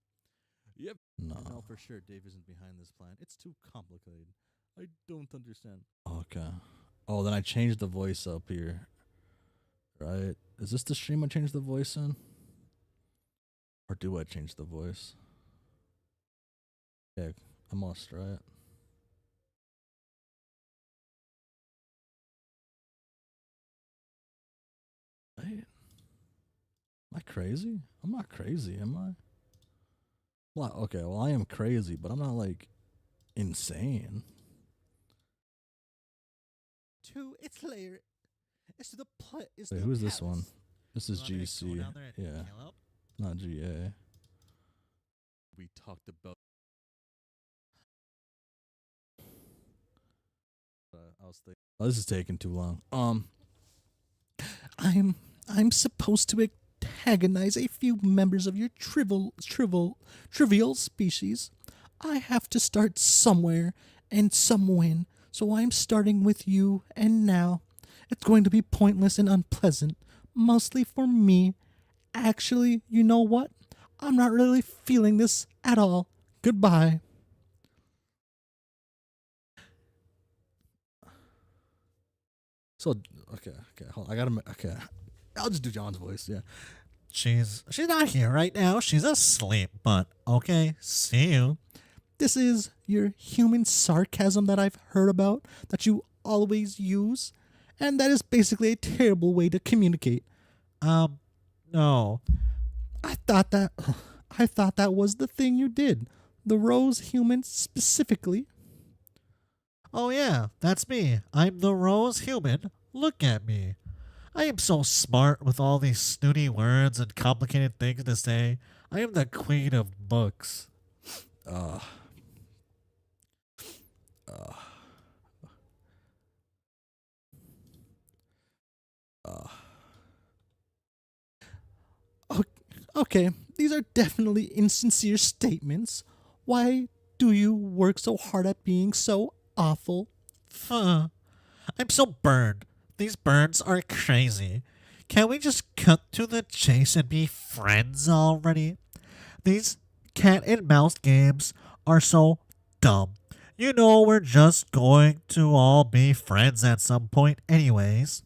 Yep. No. I know for sure Dave isn't behind this plan. It's too complicated. I don't understand. Okay. Oh, then I changed the voice up here. Right? Is this the stream I changed the voice in? Or do I change the voice? Yeah, I must, right? Right? Am I crazy? I'm not crazy, am I? Well, okay, well, I am crazy, but I'm not, like, insane. It's later. It's to the play. Wait, who's this one? This is GC. Yeah, not GA. We talked about. I was thinking. Oh, this is taking too long. I'm supposed to antagonize a few members of your trivial species. I have to start somewhere and somewhen, so I'm starting with you, and now it's going to be pointless and unpleasant, mostly for me. Actually, you know what? I'm not really feeling this at all. Goodbye. So, okay, hold on, I gotta, okay. I'll just do John's voice, yeah. She's not here right now. She's asleep. But okay, see you. This is your human sarcasm that I've heard about, that you always use, and that is basically a terrible way to communicate. No. I thought that was the thing you did. The rose human specifically. Oh yeah, that's me. I'm the rose human. Look at me. I am so smart with all these snooty words and complicated things to say. I am the queen of books. Okay, these are definitely insincere statements. Why do you work so hard at being so awful? Huh. I'm so burned. These burns are crazy. Can we just cut to the chase and be friends already? These cat and mouse games are so dumb. You know we're just going to all be friends at some point anyways.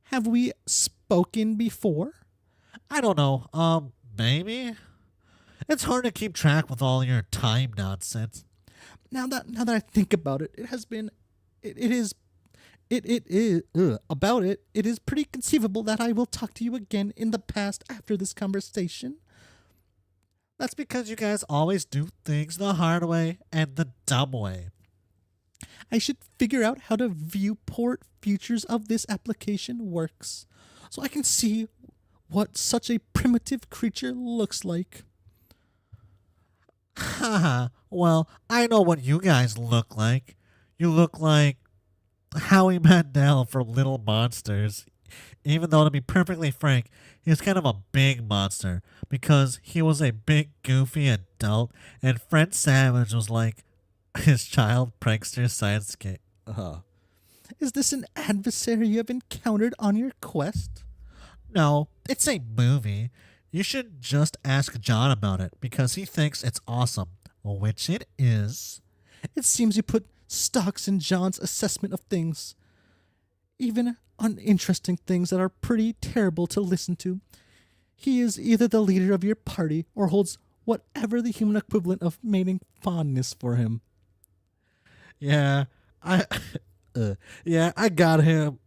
Have we spoken before? I don't know, maybe? It's hard to keep track with all your time nonsense. Now that I think about it, it is pretty conceivable that I will talk to you again in the past after this conversation. That's because you guys always do things the hard way and the dumb way. I should figure out how to viewport features of this application works, so I can see what such a primitive creature looks like. Haha, well, I know what you guys look like. You look like Howie Mandel from Little Monsters. Even though, to be perfectly frank, he's kind of a big monster because he was a big, goofy adult, and Fred Savage was like his child prankster sidekick. Is this an adversary you have encountered on your quest? No, it's a movie. You should just ask John about it because he thinks it's awesome, which it is. It seems you put stocks in John's assessment of things, even uninteresting things that are pretty terrible to listen to. He is either the leader of your party or holds whatever the human equivalent of mating fondness for him. Yeah, I, yeah, I got him.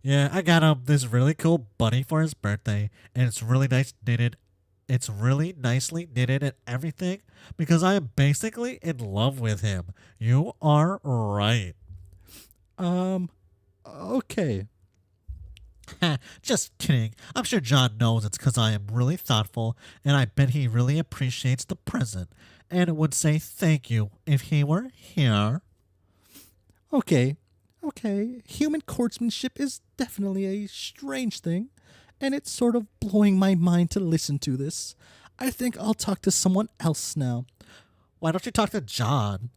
Yeah, I got him this really cool bunny for his birthday, and it's really nice knitted. It's really nicely knitted and everything because I am basically in love with him. You are right. Okay. Just kidding. I'm sure John knows it's because I am really thoughtful, and I bet he really appreciates the present and would say thank you if he were here. Okay. Human courtsmanship is definitely a strange thing, and it's sort of blowing my mind to listen to this. I think I'll talk to someone else now. Why don't you talk to John?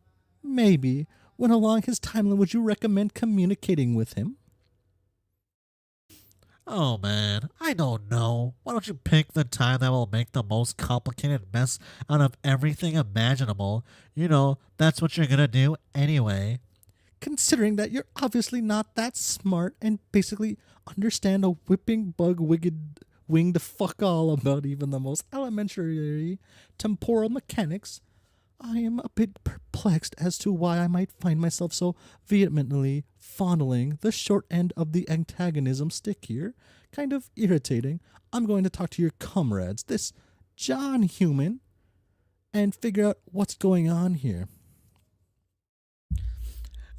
Maybe. When along his timeline would you recommend communicating with him? Oh man, I don't know. Why don't you pick the time that will make the most complicated mess out of everything imaginable? You know, that's what you're gonna do anyway. Considering that you're obviously not that smart and basically understand a whipping bug winged fuck all about even the most elementary temporal mechanics, I am a bit perplexed as to why I might find myself so vehemently fondling the short end of the antagonism stick here. Kind of irritating. I'm going to talk to your comrades, this John human, and figure out what's going on here.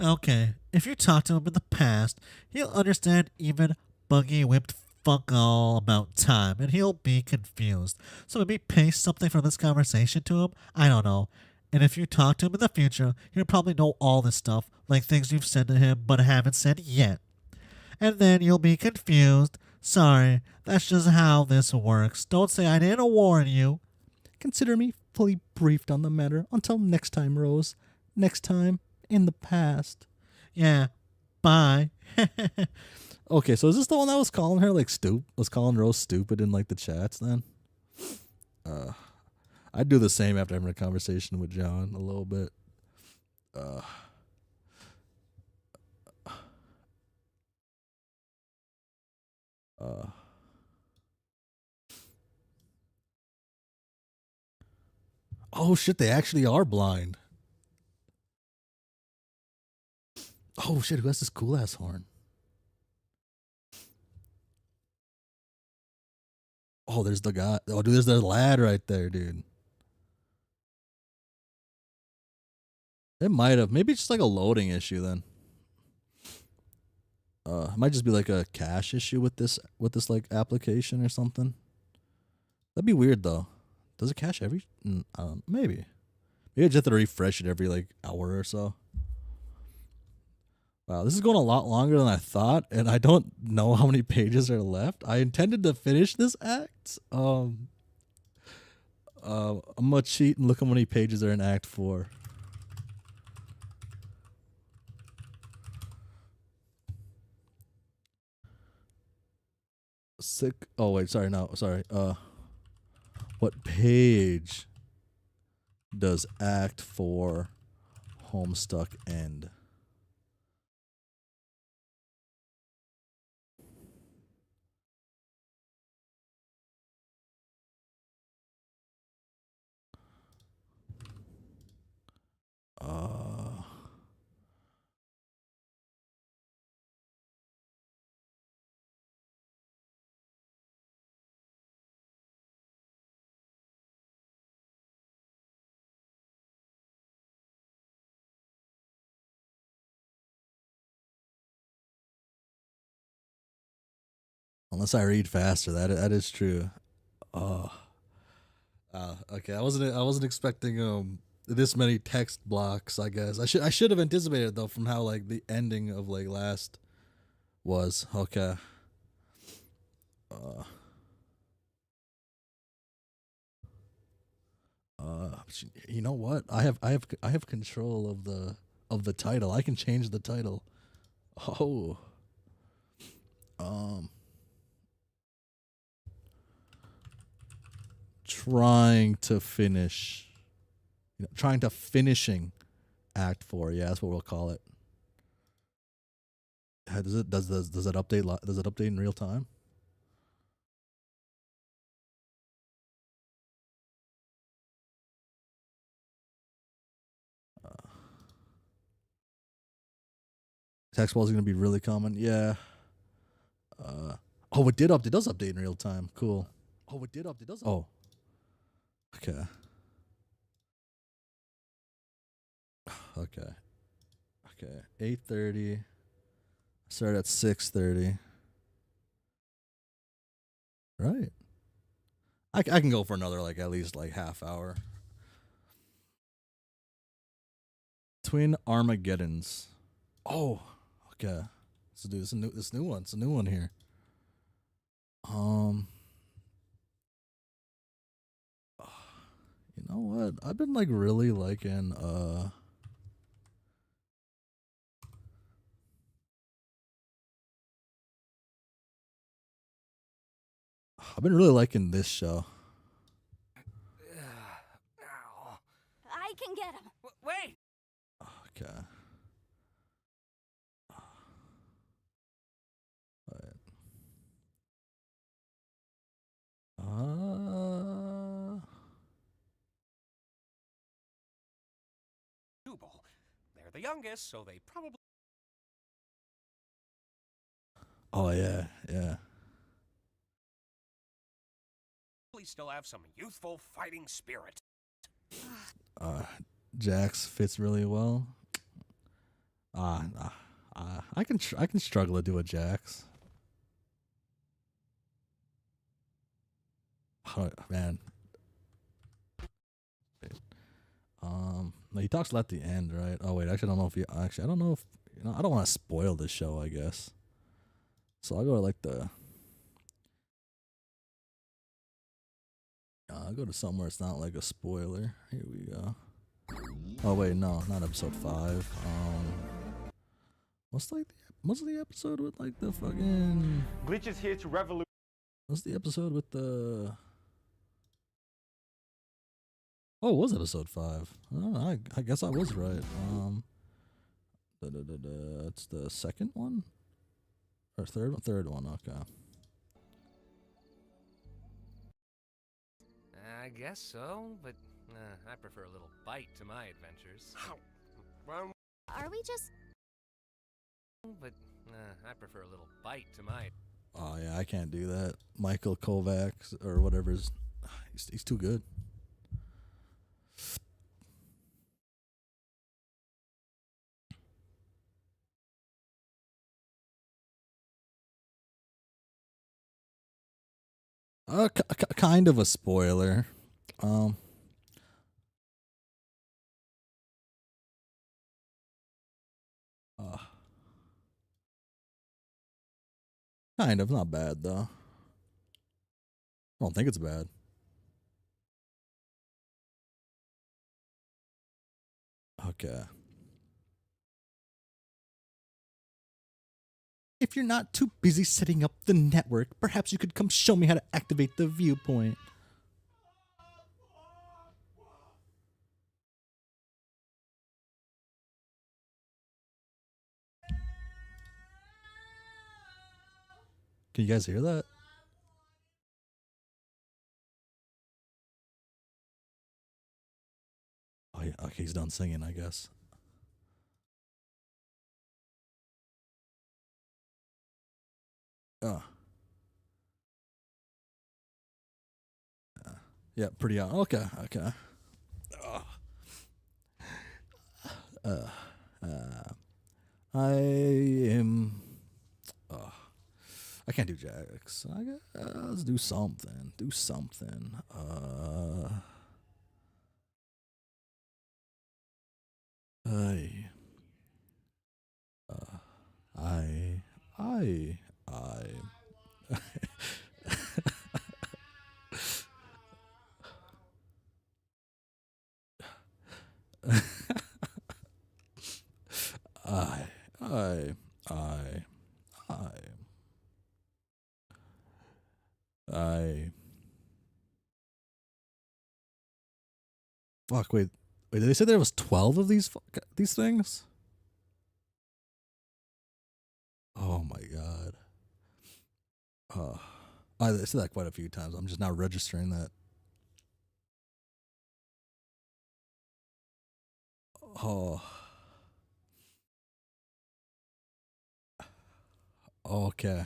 Okay, if you talk to him in the past, he'll understand even buggy whipped fuck all about time, and he'll be confused. So maybe paste something from this conversation to him? I don't know. And if you talk to him in the future, he'll probably know all this stuff, like things you've said to him but haven't said yet. And then you'll be confused. Sorry, that's just how this works. Don't say I didn't warn you. Consider me fully briefed on the matter. Until next time, Rose. Next time, in the past. Yeah, bye. Okay, so is this the one that was calling her like was calling Rose stupid in like the chats then? I'd do the same after having a conversation with John a little bit. Oh shit, they actually are blind. Oh shit, who has this cool ass horn? Oh, there's the guy. Oh, dude, there's the lad right there, dude. It might have. Maybe it's just like a loading issue then. It might just be like a cache issue with this like application or something. That'd be weird though. Does it cache every? Maybe. Maybe I just have to refresh it every like hour or so. Wow, this is going a lot longer than I thought, and I don't know how many pages are left. I intended to finish this act. I'm gonna cheat and look how many pages are in Act 4. Sick. Oh wait, sorry. No, sorry. What page does Act 4 Homestuck end? Uh, unless I read faster, that is true. Oh, okay. I wasn't expecting this many text blocks. I guess I should have anticipated though from how like the ending of like last was. Okay. You know what? I have control of the title. I can change the title. Oh. trying to finish, trying to finishing Act 4. Yeah, that's what we'll call it. Does it update? Does it update in real time? Text wall is going to be really common. Yeah. Oh, it did update. It does update in real time. Cool. Oh, it did update. Does. Oh. Okay. Okay. Okay. 8:30. Start at 6:30. Right. I can go for another at least half hour. Twin Armageddons. Oh, okay. Let's do this new one. It's a new one here. You know what? I've been really liking I've been really liking this show. I can get him. Wait! Okay. Right. They're the youngest, so they probably Oh yeah, yeah. still have some youthful fighting spirit. Jax fits really well. I can struggle to do a Jax. Oh, man. He talks a lot at the end, right? Oh wait, actually I don't know if I don't know if I don't want to spoil this show, I guess. So I'll go to I'll go to somewhere it's not a spoiler. Here we go. Oh wait, no, not episode 5. What's the episode with the fucking Glitch is here to revolutionize. What's the episode with the Oh, it was episode 5. Oh, I guess I was right. It's the second one? Or third one? Third one, okay. I guess so, but I prefer a little bite to my adventures. Are we just... But I prefer a little bite to my... Oh yeah, I can't do that. Michael Kovacs or whatever's he's too good. Kind of a spoiler. Kind of, not bad though. I don't think it's bad. Okay. If you're not too busy setting up the network, perhaps you could come show me how to activate the viewpoint. Can you guys hear that? Oh yeah, okay, he's done singing, I guess. Oh. Yeah, pretty on. Okay, okay. I am. I can't do Jax. Let's do something. Do something. I. Fuck, wait, did they say there was 12 of these things? Oh my god. I said that quite a few times. I'm just not registering that. Oh. Okay.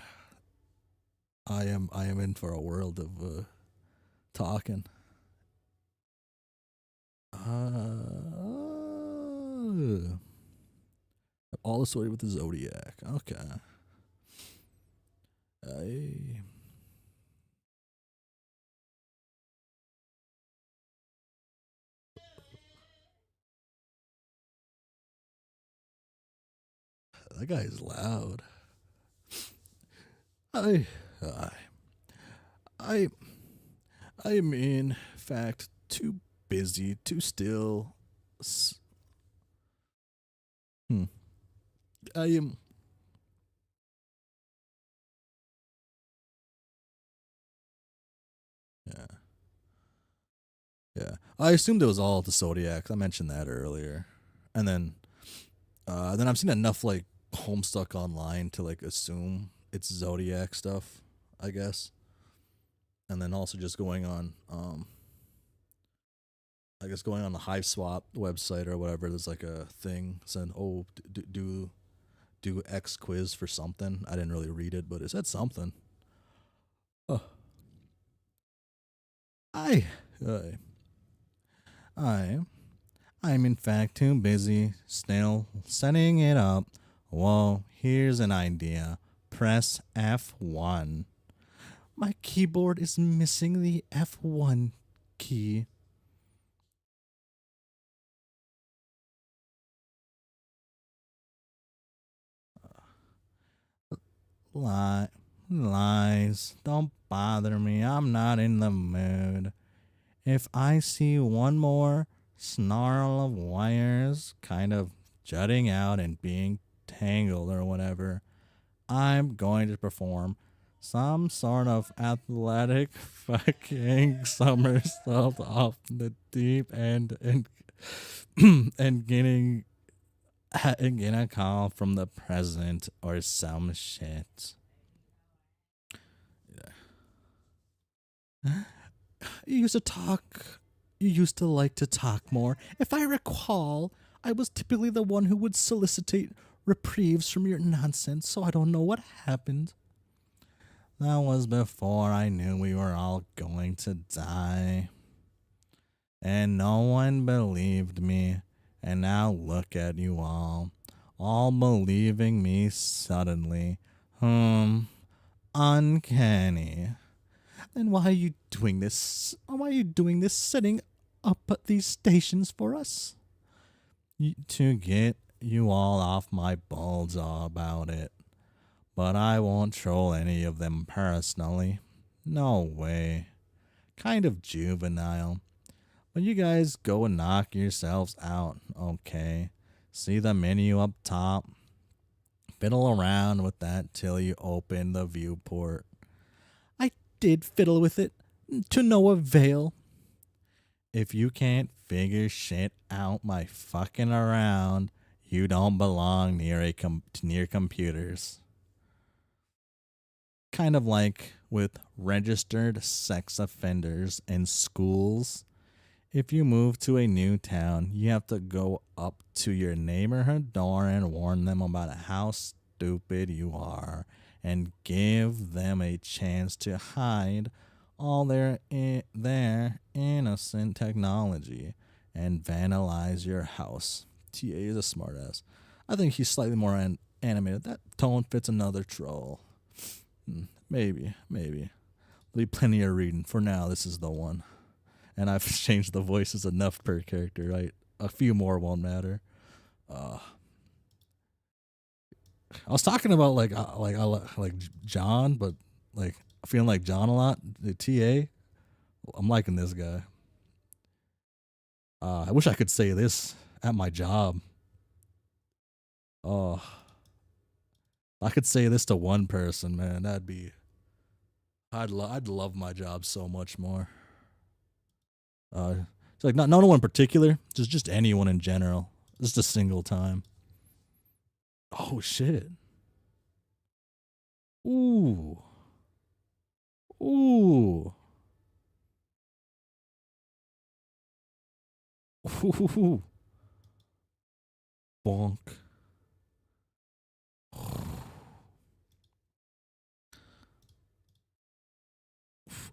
I am in for a world of talking. All associated with the Zodiac. Okay. That guy is loud. I I am in fact too busy, too still. I am. Yeah. Yeah. I assumed it was all the Zodiac. I mentioned that earlier. And then I've seen enough like Homestuck online to like assume it's Zodiac stuff, I guess. And then also just going on I guess going on the Hive Swap website or whatever, there's like a thing saying, "Oh, do X quiz for something." I didn't really read it, but it said something. Oh. I'm in fact too busy still setting it up. Whoa, here's an idea. Press F1. My keyboard is missing the F1 key. Lies. Don't bother me. I'm not in the mood. If I see one more snarl of wires kind of jutting out and being tangled or whatever, I'm going to perform some sort of athletic fucking somersault off the deep end and and getting a call from the president or some shit. Yeah. You used to like to talk more. If I recall, I was typically the one who would solicitate reprieves from your nonsense, so I don't know what happened. That was before I knew we were all going to die. And no one believed me. And now look at you all believing me suddenly. Uncanny. Then why are you doing this? Why are you doing this, setting up these stations for us? To get you all off my balls about it. But I won't troll any of them personally. No way. Kind of juvenile. But you guys go and knock yourselves out, okay? See the menu up top? Fiddle around with that till you open the viewport. I did fiddle with it, to no avail. If you can't figure shit out by fucking around, you don't belong near near computers. Kind of like with registered sex offenders in schools. If you move to a new town, you have to go up to your neighborhood door and warn them about how stupid you are and give them a chance to hide all their innocent technology and vandalize your house. TA is a smartass. I think he's slightly more animated. That tone fits another troll. Maybe. There'll be plenty of reading. For now, this is the one. And I've changed the voices enough per character, right? A few more won't matter. I was talking about like John, but like feeling like John a lot. The TA, I'm liking this guy. I wish I could say this at my job. Oh, I could say this to one person, man. That'd be. I'd love my job so much more. It's like not no one in particular, just anyone in general. Just a single time. Oh shit. Ooh. Ooh. Ooh. Bonk.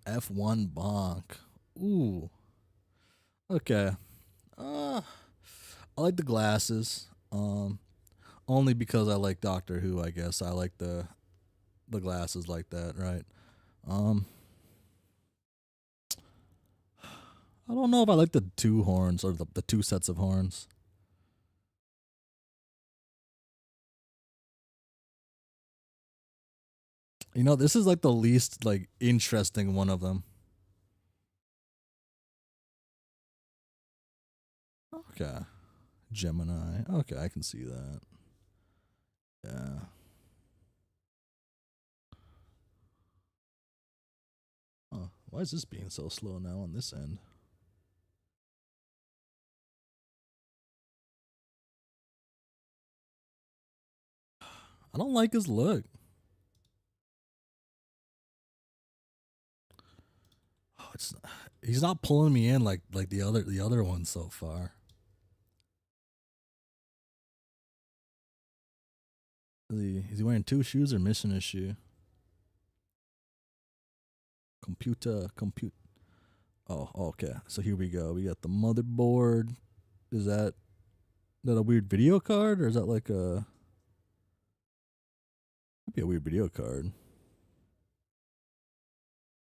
F1 bonk. Ooh. Okay. I like the glasses. Only because I like Doctor Who, I guess. I like the glasses like that, right? I don't know if I like the two horns or the two sets of horns. You know, this is like the least like interesting one of them. Okay. Gemini. Okay, I can see that. Yeah. Oh, why is this being so slow now on this end? I don't like his look. Oh, he's not pulling me in like the other ones so far. Is he wearing two shoes or missing a shoe? Compute. Oh, okay. So here we go. We got the motherboard. Is that a weird video card, or is that like a? Might be a weird video card.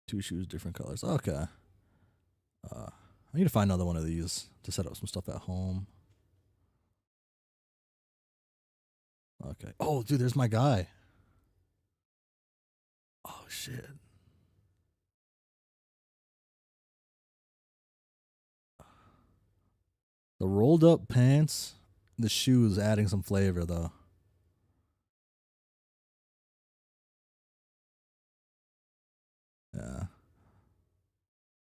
Two shoes, different colors. Okay. I need to find another one of these to set up some stuff at home. Okay. Oh, dude, there's my guy. Oh shit. The rolled up pants, the shoes adding some flavor though. Yeah.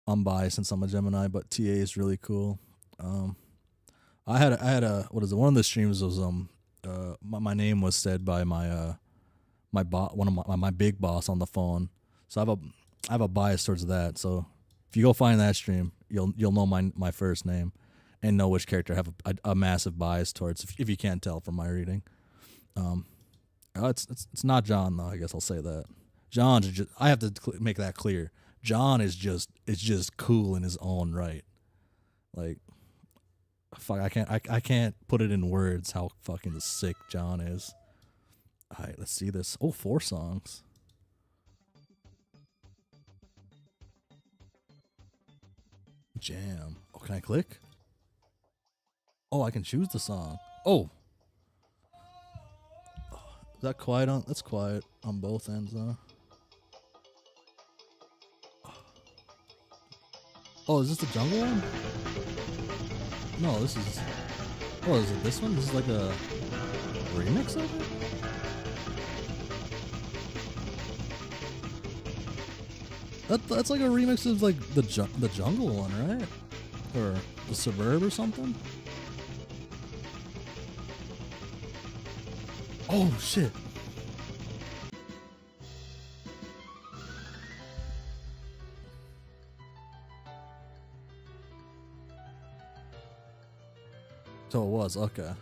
I'm biased since I'm a Gemini, but TA is really cool. I had a what is it? One of the streams was my name was said by my one of my big boss on the phone. So I have a bias towards that. So if you go find that stream, you'll know my first name and know which character I have a massive bias towards if you can't tell from my reading. It's not John though. I guess I'll say that. John's just I have to make that clear. John is just cool in his own right. Like fuck, I can't put it in words how fucking sick John is. All right, let's see this. Oh, 4 songs. Jam. Oh, can I click? Oh, I can choose the song. Oh. Is that quiet on? That's quiet on both ends, though. Oh, is this the jungle one? No, this is. Oh, is it this one? This is like a remix of it? That's like a remix of like the jungle one, right? Or the suburb or something? Oh shit. So it was, okay.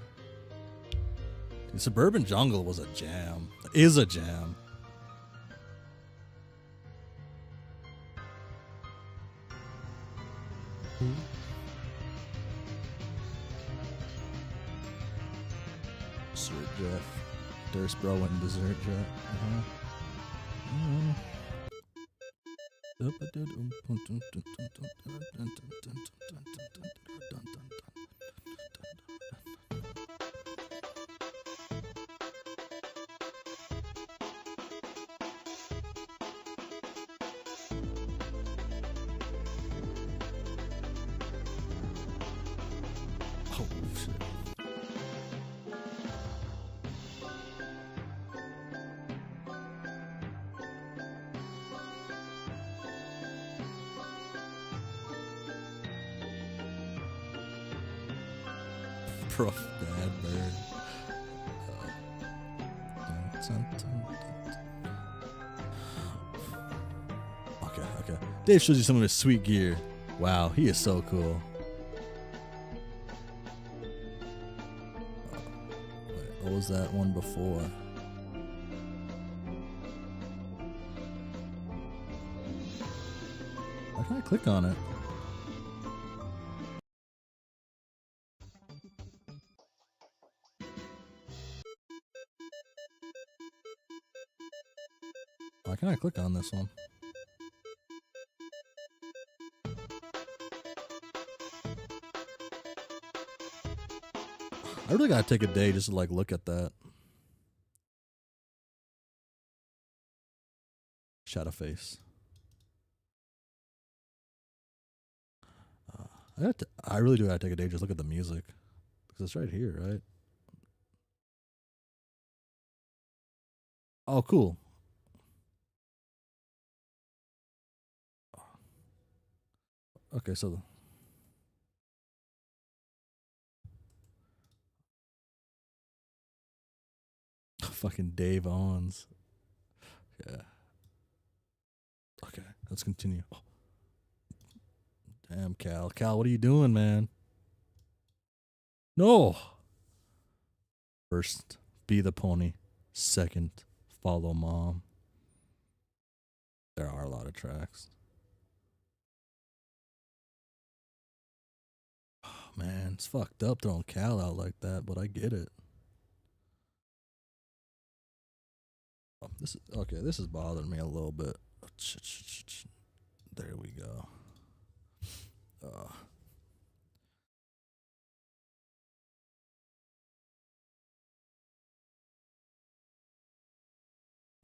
The Suburban Jungle was a jam. Is a jam. Dessert Jeff. Durst Bro and Dessert Jeff. Oh shit. Prof Dad Bird. Okay. Dave shows you some of his sweet gear. Wow, he is so cool. Wait, what was that one before? Why can't I click on it? Why can't I click on this one? I really gotta take a day just to like look at that. Shadow face. I really do gotta take a day just look at the music because it's right here, right? Oh, cool. Okay, so fucking Dave Owens. Yeah. Okay, let's continue. Oh. Damn, Cal. Cal, what are you doing, man? No. First, be the pony. Second, follow mom. There are a lot of tracks. Oh, man, it's fucked up throwing Cal out like that, but I get it. Oh, this is bothering me a little bit. There we go.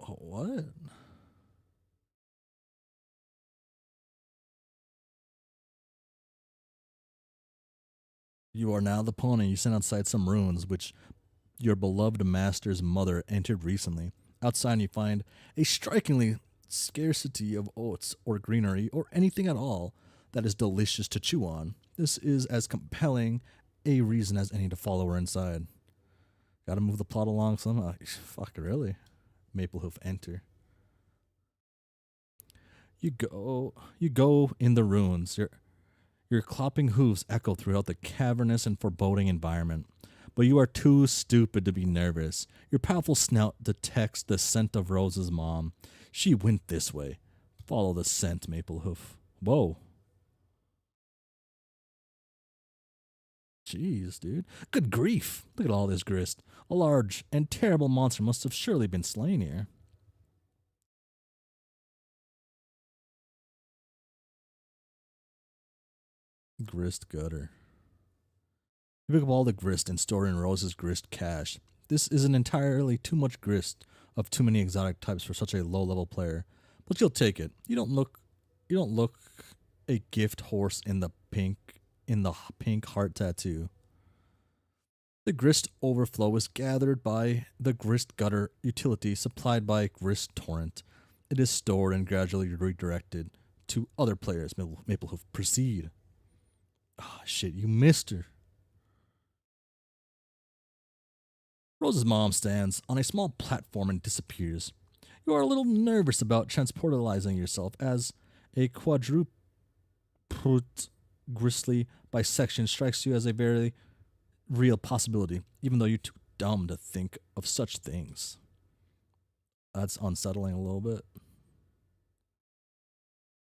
Oh, what? You are now the pony. You sent outside some ruins, which your beloved master's mother entered recently. Outside, you find a strikingly scarcity of oats or greenery or anything at all that is delicious to chew on. This is as compelling a reason as any to follow her inside. Gotta move the plot along somehow. Fuck, really? Maplehoof, enter. You go in the ruins. Your clopping hooves echo throughout the cavernous and foreboding environment. But you are too stupid to be nervous. Your powerful snout detects the scent of Rose's mom. She went this way. Follow the scent, Maplehoof. Whoa. Jeez, dude. Good grief. Look at all this grist. A large and terrible monster must have surely been slain here. Grist gutter. You pick up all the grist and store in Rose's grist cache. This isn't entirely too much grist of too many exotic types for such a low-level player, but you'll take it. You don't look a gift horse in the pink heart tattoo. The grist overflow is gathered by the grist gutter utility supplied by Grist Torrent. It is stored and gradually redirected to other players. Maplehoof, proceed. Ah, shit, you missed her. Rose's mom stands on a small platform and disappears. You are a little nervous about transportalizing yourself as a quadruped gristly bisection strikes you as a very real possibility, even though you're too dumb to think of such things. That's unsettling a little bit.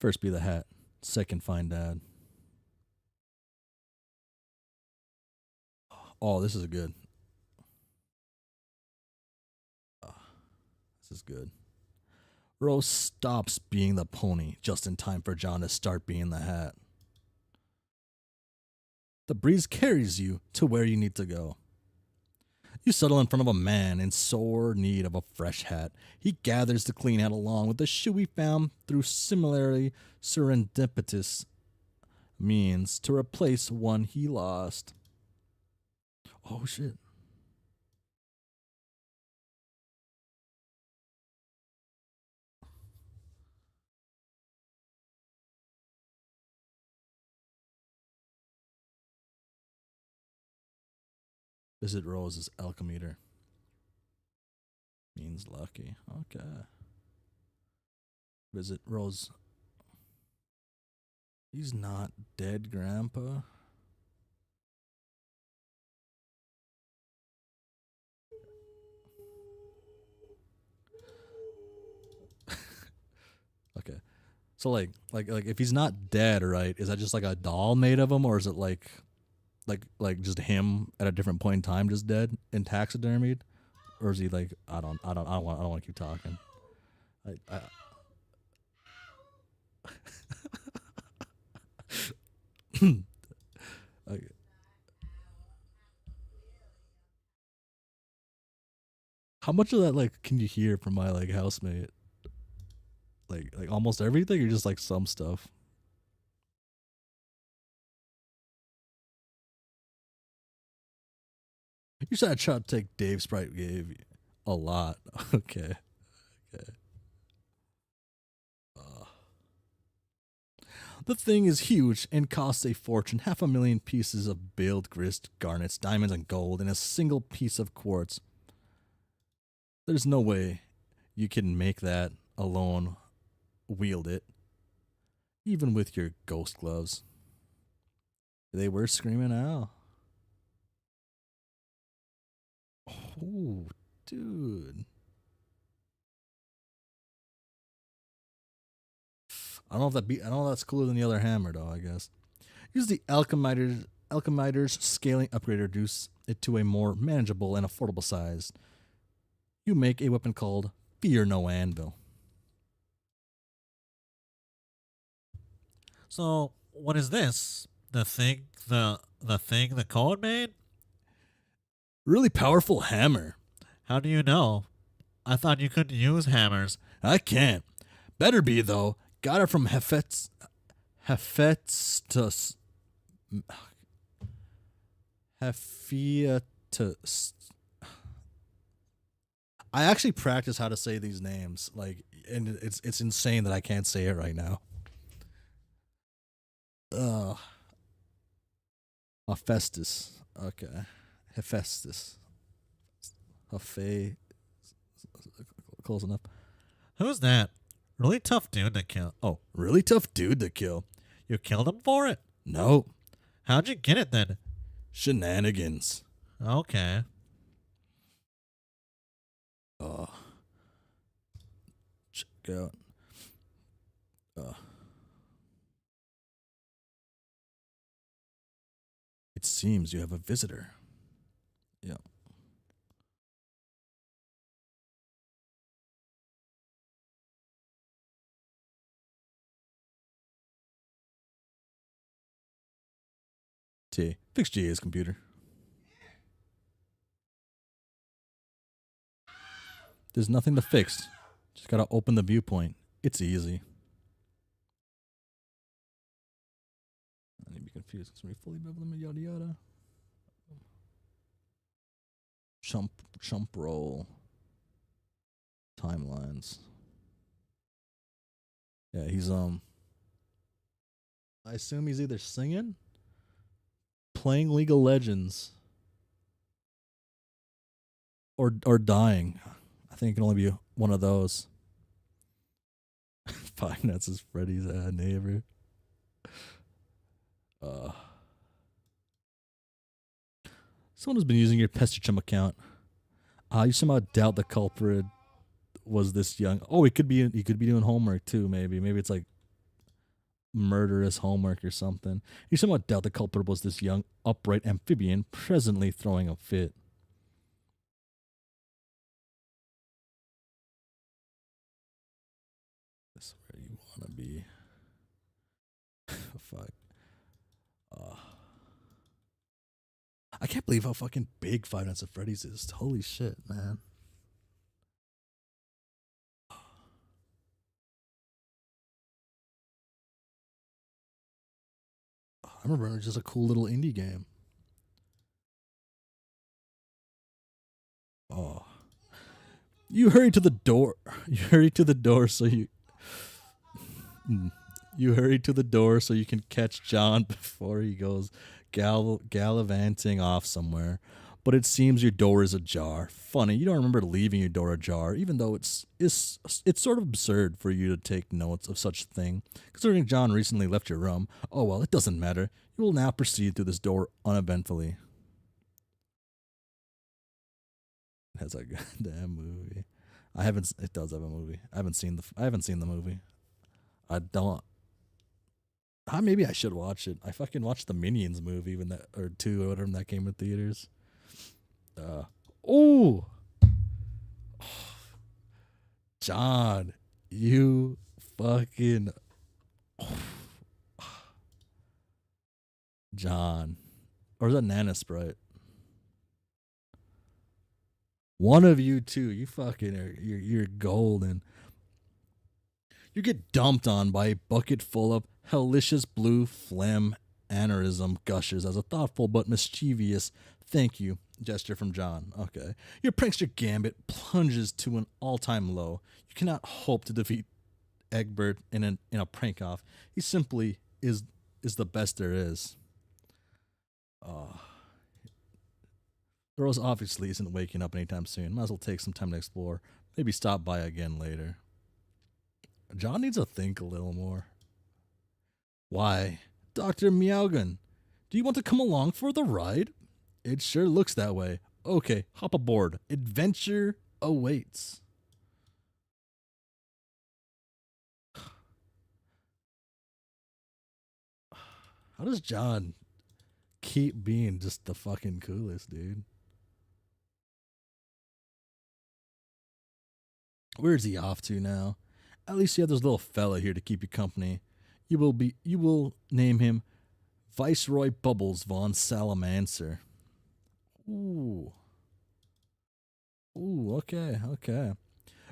First, be the hat. Second, find dad. Oh, this is good. This is good. Rose stops being the pony just in time for John to start being the hat. The breeze carries you to where you need to go. You settle in front of a man in sore need of a fresh hat. He gathers the clean hat along with the shoe he found through similarly serendipitous means to replace one he lost. Oh, shit. Visit Rose's alchemeter. Means lucky. Okay. Visit Rose. He's not dead, Grandpa. Okay. So like if he's not dead, right? Is that just like a doll made of him, or is it like just him at a different point in time, just dead and taxidermied, or is he like I don't want to keep talking. I okay. How much of that like can you hear from my like housemate? Like almost everything, or just like some stuff? You said I tried to take Dave Sprite gave you a lot. Okay. Okay. The thing is huge and costs a fortune. 500,000 pieces of baled grist, garnets, diamonds, and gold in a single piece of quartz. There's no way you can make that alone, wield it, even with your ghost gloves. They were screaming out. Oh, dude. I don't know if that's cooler than the other hammer, though, I guess. Use the Alchemiter's scaling upgrade to reduce it to a more manageable and affordable size. You make a weapon called Fear No Anvil. So, what is this? The thing the code made? Really powerful hammer. How do you know? I thought you couldn't use hammers. I can't. Better be, though. Got it from Hephaestus. Hephaestus. I actually practice how to say these names, like, and it's insane that I can't say it right now. Hephaestus. Okay. Hephaestus. Close enough. Who's that? Really tough dude to kill. Oh, really tough dude to kill. You killed him for it? No. How'd you get it then? Shenanigans. Okay. Check out. It seems you have a visitor. Yeah. T. Fix GA's computer. There's nothing to fix. Just gotta open the viewpoint. It's easy. I need to be confused. It's fully beveled, yada yada. Chump roll. Timelines. Yeah, he's I assume he's either singing, playing League of Legends, or dying. I think it can only be one of those. Five Nuts is Freddy's neighbor. Someone has been using your Pester Chum account. You somehow doubt the culprit was this young. Oh, he could be doing homework too. Maybe it's like murderous homework or something. You somehow doubt the culprit was this young, upright amphibian presently throwing a fit. This is where you want to be. Fuck. I can't believe how fucking big Five Nights at Freddy's is. Holy shit, man. I remember it was just a cool little indie game. Oh. You hurry to the door. You hurry to the door so you hurry to the door so you can catch John before he goes gallivanting off somewhere. but it seems your door is ajar. Funny, you don't remember leaving your door ajar, even though it's sort of absurd for you to take notes of such a thing. Considering John recently left your room, oh well, it doesn't matter. You will now proceed through this door uneventfully. It has a goddamn movie. I haven't. It does have a movie. I haven't seen the movie. I don't. Maybe I should watch it. I fucking watched the Minions movie when that or two or whatever that came in theaters. Oh, John, you fucking John, or is that Nana Sprite? One of you two, you fucking you're golden. You get dumped on by a bucket full of helicious blue phlegm aneurysm gushers as a thoughtful but mischievous thank you gesture from John. Okay. Your prankster Gambit plunges to an all-time low. You cannot hope to defeat Egbert in a prank off. He simply is the best there is. Rose obviously isn't waking up anytime soon. Might as well take some time to explore. Maybe stop by again later. John needs to think a little more. Why, Dr. Meowgan, do you want to come along for the ride? It sure looks that way. Okay, hop aboard. Adventure awaits. How does John keep being just the fucking coolest, dude? Where's he off to now? At least you have this little fella here to keep you company. You will name him Viceroy Bubbles von Salamancer. Ooh. Ooh, okay.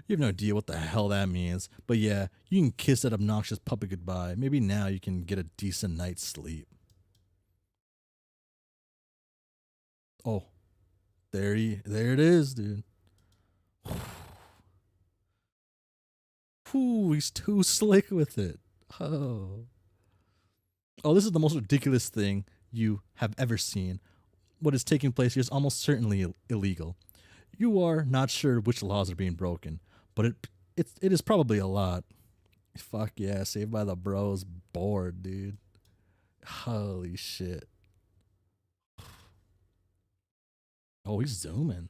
You have no idea what the hell that means, but yeah, you can kiss that obnoxious puppy goodbye. Maybe now you can get a decent night's sleep. Oh, there it is, dude. Ooh, he's too slick with it. Oh, this is the most ridiculous thing you have ever seen. What is taking place here is almost certainly illegal. You are not sure which laws are being broken, but it is probably a lot. Fuck yeah, Saved by the Bros bored, dude. Holy shit. Oh, he's zooming.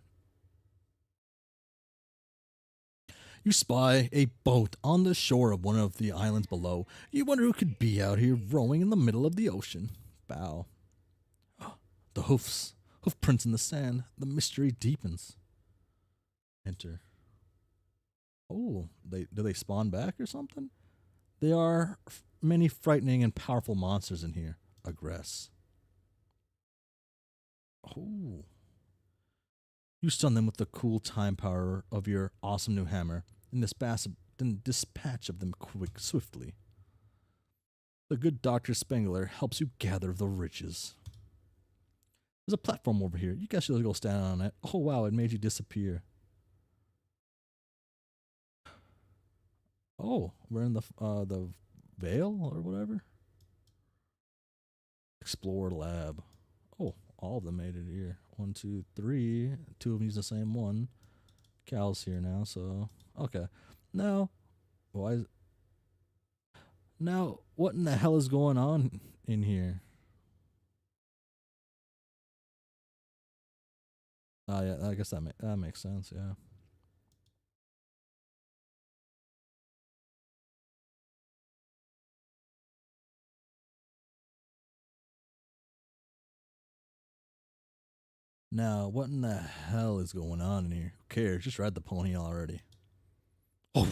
You spy a boat on the shore of one of the islands below. You wonder who could be out here rowing in the middle of the ocean. Bow. The hoof prints in the sand. The mystery deepens. Enter. Oh, do they spawn back or something? There are many frightening and powerful monsters in here. Aggress. Oh. You stun them with the cool time power of your awesome new hammer, and dispatch of them swiftly. The good Dr. Spengler helps you gather the riches. There's a platform over here. You guys should go stand on it. Oh wow, it made you disappear. Oh, we're in the Vale or whatever. Explore lab. Oh, all of them made it here. 1, 2, 3. 2 of them use the same one. Cal's here now, so okay. Now, what in the hell is going on in here? Oh yeah, I guess that makes sense. Yeah. Now, what in the hell is going on in here? Who cares? Just ride the pony already. Oh,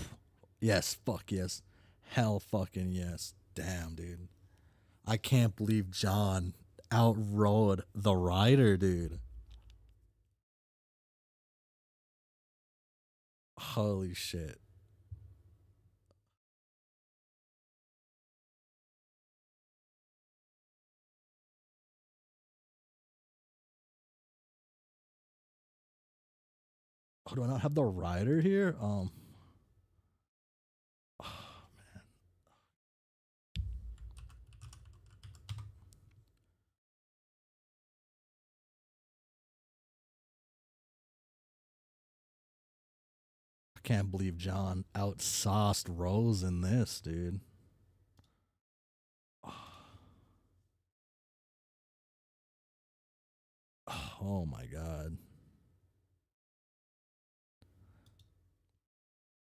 yes, fuck yes. Hell fucking yes. Damn, dude. I can't believe John outrode the rider, dude. Holy shit. Oh, do I not have the rider here? can't believe John outsauced Rose in this, dude. Oh my god.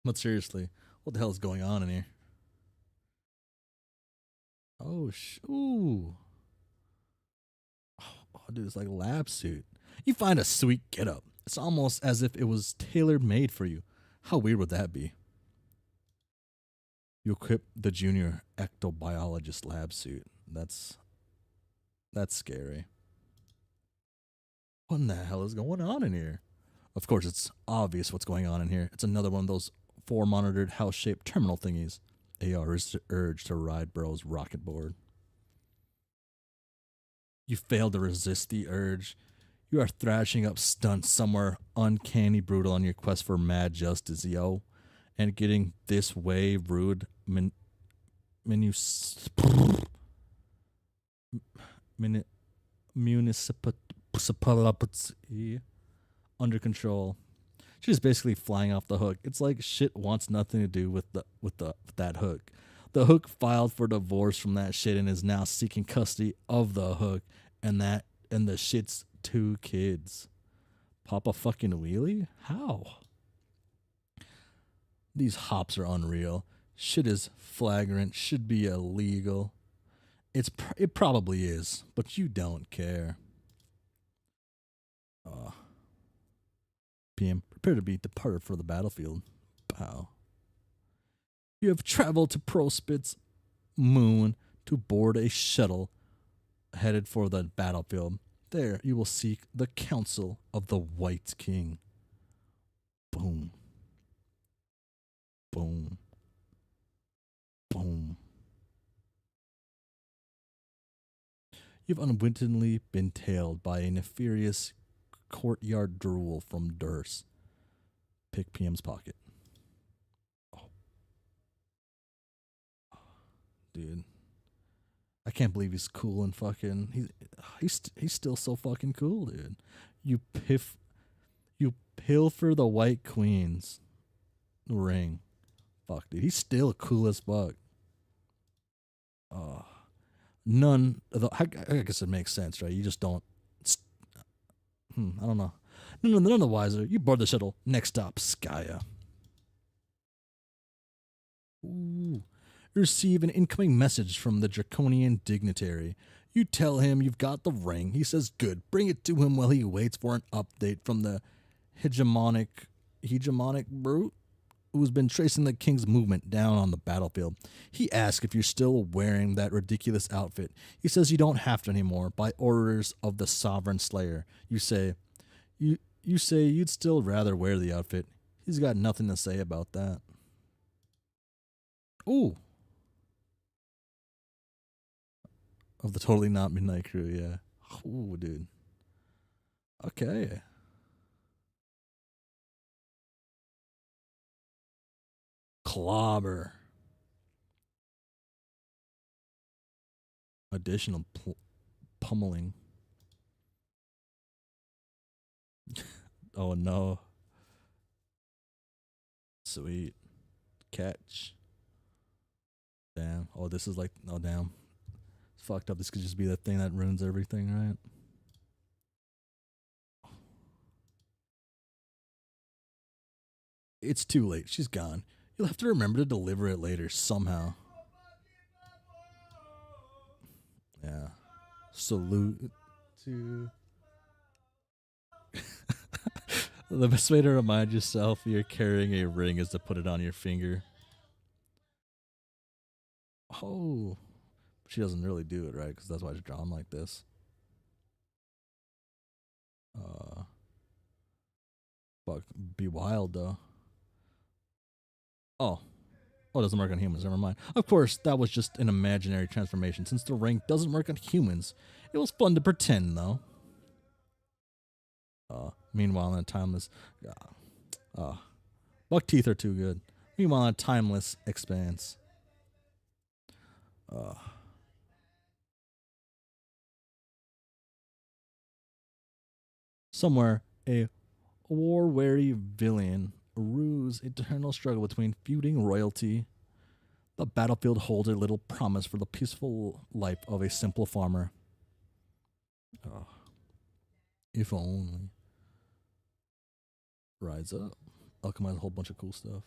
But seriously, what the hell is going on in here? Oh, ooh. Oh, dude, it's like a lab suit. You find a sweet getup. It's almost as if it was tailor made for you. How weird would that be? You equip the junior ectobiologist lab suit. That's scary. What in the hell is going on in here? Of course, it's obvious what's going on in here. It's another one of those 4-monitored house-shaped terminal thingies. AR is urged to ride Bro's rocket board. You fail to resist the urge. You are thrashing up stunts somewhere uncanny brutal on your quest for mad justice, yo. And getting this way rude municipality under control. She's basically flying off the hook. It's like shit wants nothing to do with that hook. The hook filed for divorce from that shit and is now seeking custody of the hook and the shit's 2 kids. Pop a fucking wheelie? How? These hops are unreal. Shit is flagrant. Should be illegal. It probably is, but you don't care. PM, prepare to be departed for the battlefield. Pow. You have traveled to Prospit's moon to board a shuttle headed for the battlefield. There you will seek the counsel of the White King. Boom. Boom. Boom. You've unwittingly been tailed by a nefarious courtyard drool from Durst. Pick PM's pocket. Oh. Dude. I can't believe he's cool and fucking he's still so fucking cool, dude. You pilfer the White Queen's ring. Fuck, dude. He's still cool as fuck. None of the, I guess it makes sense, right? You just don't. I don't know. None the wiser. You board the shuttle. Next stop, Skya. Ooh. You receive an incoming message from the draconian dignitary. You tell him you've got the ring. He says, good. Bring it to him while he waits for an update from the hegemonic brute who's been tracing the king's movement down on the battlefield. He asks if you're still wearing that ridiculous outfit. He says you don't have to anymore by orders of the sovereign slayer. You say you'd still rather wear the outfit. He's got nothing to say about that. Ooh. Of the Totally Not Midnight Crew, yeah. Ooh, dude. Okay. Clobber. Additional pummeling. Oh no. Sweet. Catch. Damn. Oh, this is like, oh damn. It's fucked up. This could just be the thing that ruins everything, right? It's too late. She's gone. You'll have to remember to deliver it later somehow. Yeah. Salute to... The best way to remind yourself you're carrying a ring is to put it on your finger. Oh. She doesn't really do it, right? Because that's why it's drawn like this. Fuck. Be wild, though. Oh. Oh, it doesn't work on humans. Never mind. Of course, that was just an imaginary transformation. Since the ring doesn't work on humans, it was fun to pretend, though. Meanwhile, in a timeless... buck teeth are too good. Meanwhile, in a timeless expanse. Somewhere, a war-weary villain a ruse, eternal struggle between feuding royalty. The battlefield holds a little promise for the peaceful life of a simple farmer. Oh, if only. Rise up. Alchemize a whole bunch of cool stuff.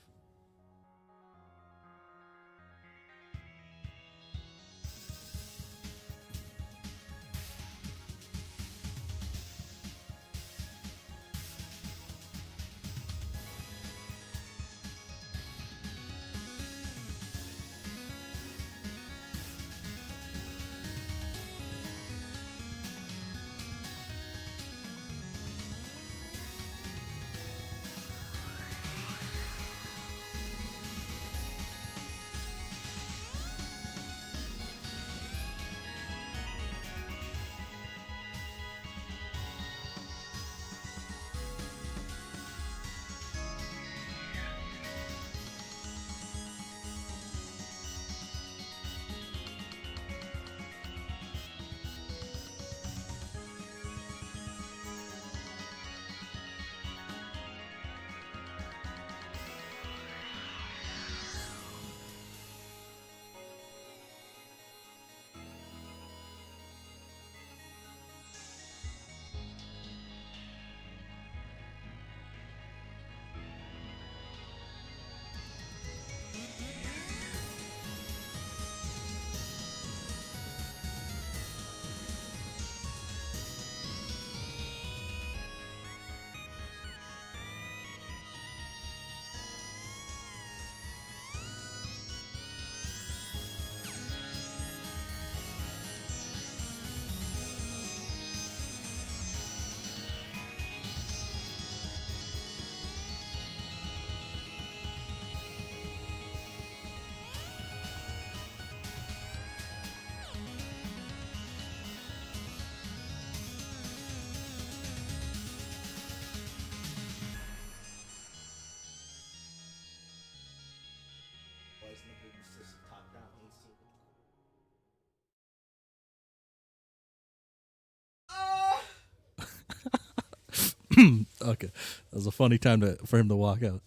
Okay, that was a funny time for him to walk out.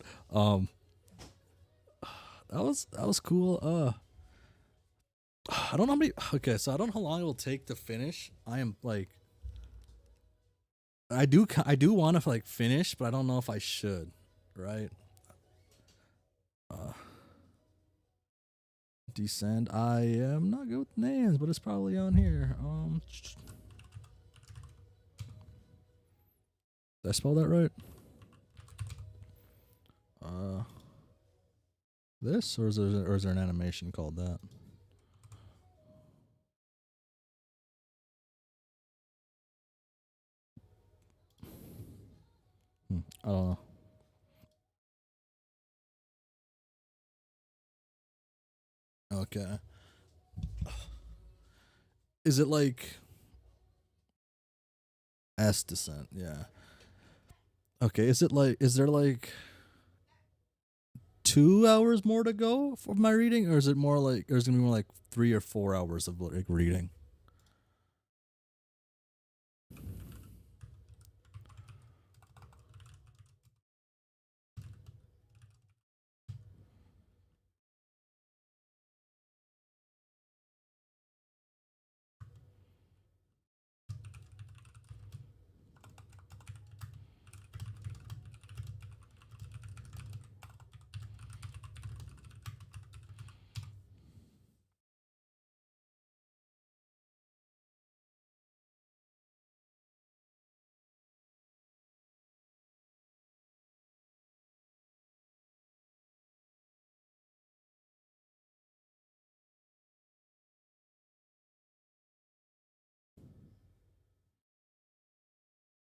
That was cool. I don't know how many. Okay, so I don't know how long it will take to finish. I am like, I do want to like finish, but I don't know if I should. Right. Descend. I am not good with names, but it's probably on here. Did I spell that right? This or is there an animation called that? I don't know. Okay. Is it like S descent? Yeah. Okay. Is there like 2 hours more to go for my reading, or is it more like, or is it gonna be more like 3 or 4 hours of like reading?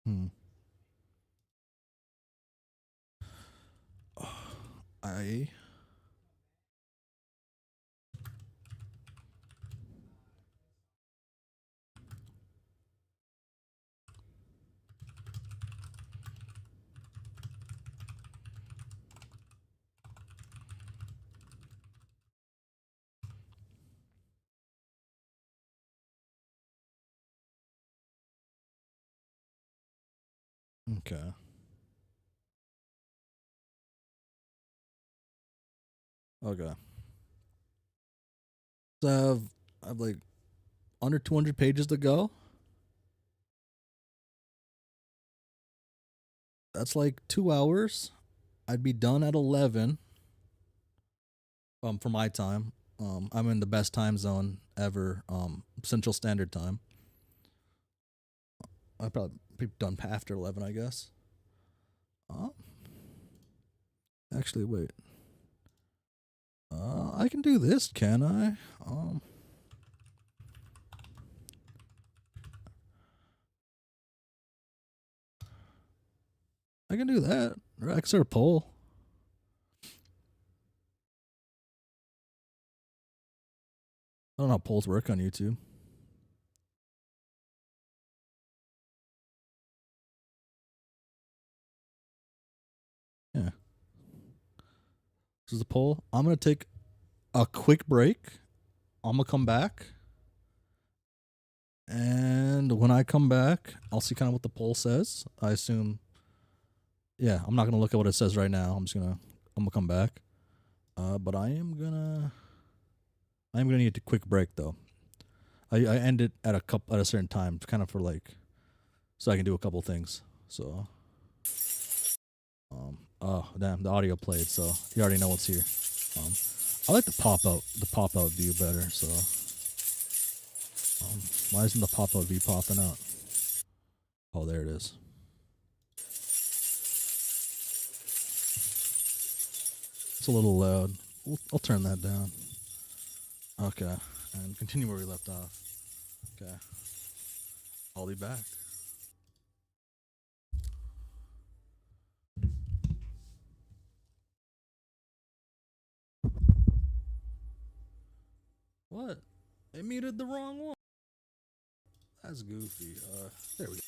Hmm. I okay. Okay. So I have like under 200 pages to go. That's like 2 hours. I'd be done at 11. For my time. I'm in the best time zone ever. Central Standard Time. I'd probably be done after 11, I guess. Actually, wait. I can do this, can I? I can do that. Or I can start a poll. I don't know how polls work on YouTube. Yeah. This is the poll. I'm going to take a quick break. I'm going to come back. And when I come back, I'll see kind of what the poll says. I assume. Yeah, I'm not going to look at what it says right now. I'm going to come back. But I am going to need a quick break though. I end it at a certain time, kind of for like, so I can do a couple things. So, oh damn, the audio played, so you already know what's here. I like the pop out view better. So, why isn't the pop out view popping out? Oh, there it is. It's a little loud. I'll turn that down. Okay, and continue where we left off. Okay, I'll be back. What? It muted the wrong one. That's goofy. There we go.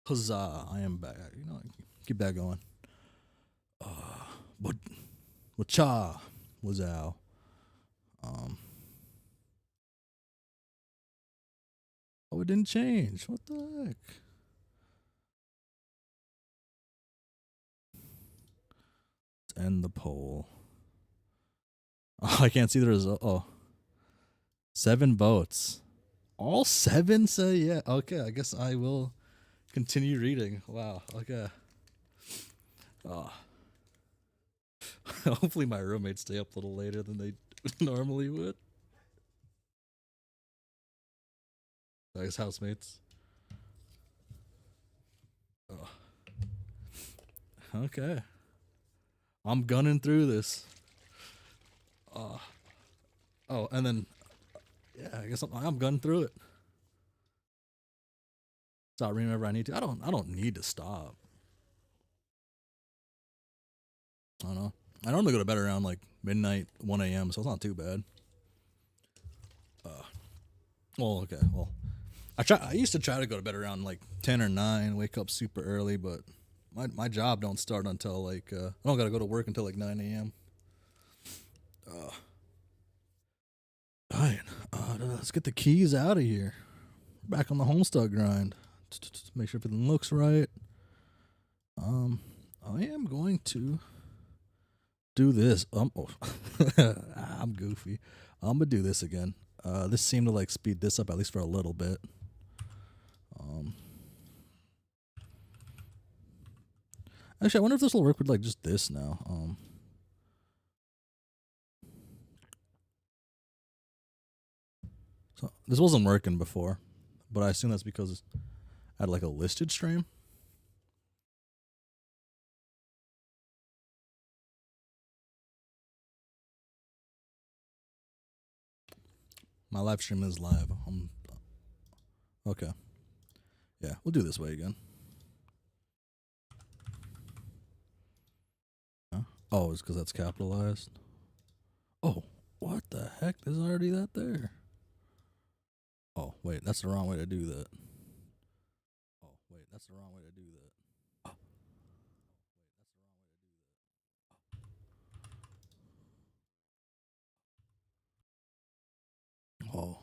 Huzzah! I am back. You know, keep that going. What? Wacha? Wazao? Oh, it didn't change. What the heck? Let's end the poll. Oh, I can't see the result. Oh. 7 votes. All 7 say yeah. Okay, I guess I will continue reading. Wow. Okay. Oh. Hopefully my roommates stay up a little later than they normally would. I guess housemates. Oh. Okay. I'm gunning through this. Oh, and then yeah, I guess I'm gunning through it. Stop reading whenever I need to. I don't need to stop. I don't know. I normally go to bed around like midnight, 1 a.m., so it's not too bad. Well, okay. Well, I used to try to go to bed around like 10 or 9, wake up super early, but my job don't start until like I don't gotta go to work until like 9 a.m. Alright, let's get the keys out of here. Back on the Homestuck grind. Make sure everything looks right. I am going to do this. I'm goofy. I'm gonna do this again. This seemed to like speed this up at least for a little bit. Actually, I wonder if this will work with like just this now. So this wasn't working before, but I assume that's because I had like a listed stream. My live stream is live. Okay. Yeah, we'll do this way again. Huh? Oh, it's because that's capitalized. Oh, what the heck? There's already that there. Oh, wait, that's the wrong way to do that. Oh, wait, that's the wrong way to do that. Oh,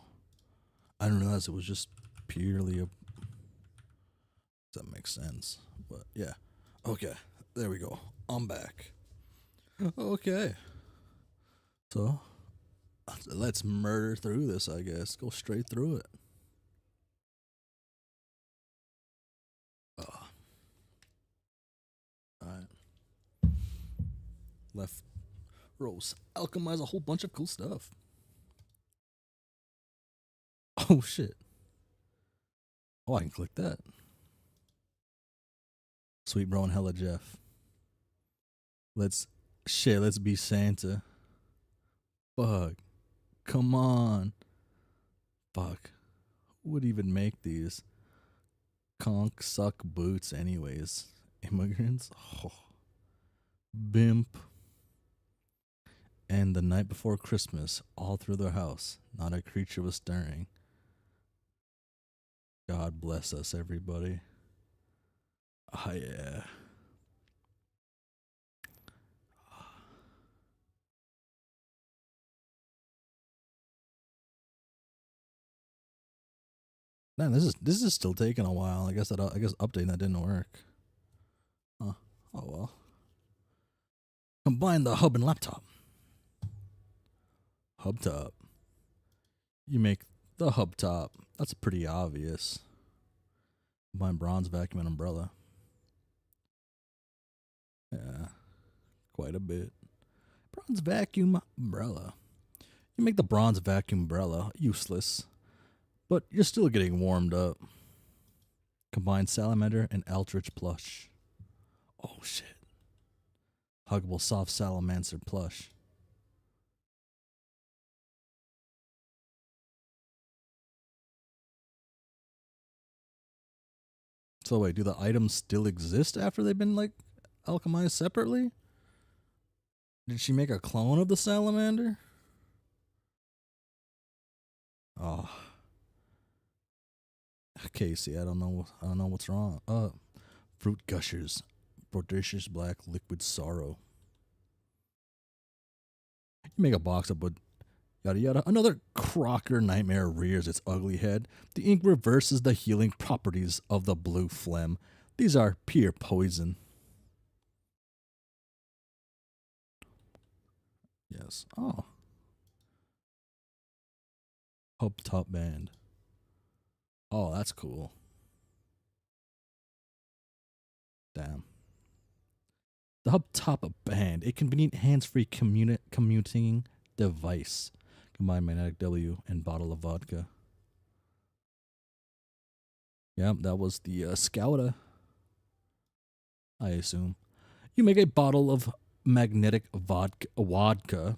I didn't realize it was just purely a. That makes sense, but yeah. Okay, there we go. I'm back. Okay. So, let's murder through this, I guess. Go straight through it. Alright. Left rows. Alchemize a whole bunch of cool stuff. Oh, shit. Oh, I can click that. Sweet bro and hella Jeff. Let's be Santa. Fuck. Come on. Fuck. Who would even make these? Conk suck boots anyways. Immigrants? Oh. Bimp. And the night before Christmas, all through their house, not a creature was stirring. God bless us, everybody. Oh, yeah. Man, this is still taking a while. I guess updating that didn't work. Huh. Oh well. Combine the hub and laptop. Hub top. You make the hub top. That's pretty obvious. Combine bronze vacuum and umbrella. Yeah. Quite a bit. Bronze vacuum umbrella. You make the bronze vacuum umbrella useless, but you're still getting warmed up. Combine salamander and eldritch plush. Oh shit. Huggable soft salamander plush. So wait, do the items still exist after they've been like alchemized separately? Did she make a clone of the salamander? Oh. Casey, I don't know what's wrong. Fruit gushers, bodacious black liquid sorrow. You make a box up with yada yada. Another Crocker nightmare rears its ugly head. The ink reverses the healing properties of the blue phlegm. These are pure poison. Yes. Oh. Hub top band. Oh, that's cool. Damn. The Hub Top Band, a convenient hands-free commuting device. Combine magnetic W and bottle of vodka. Yep, that was the Scouta, I assume. You make a bottle of magnetic vodka.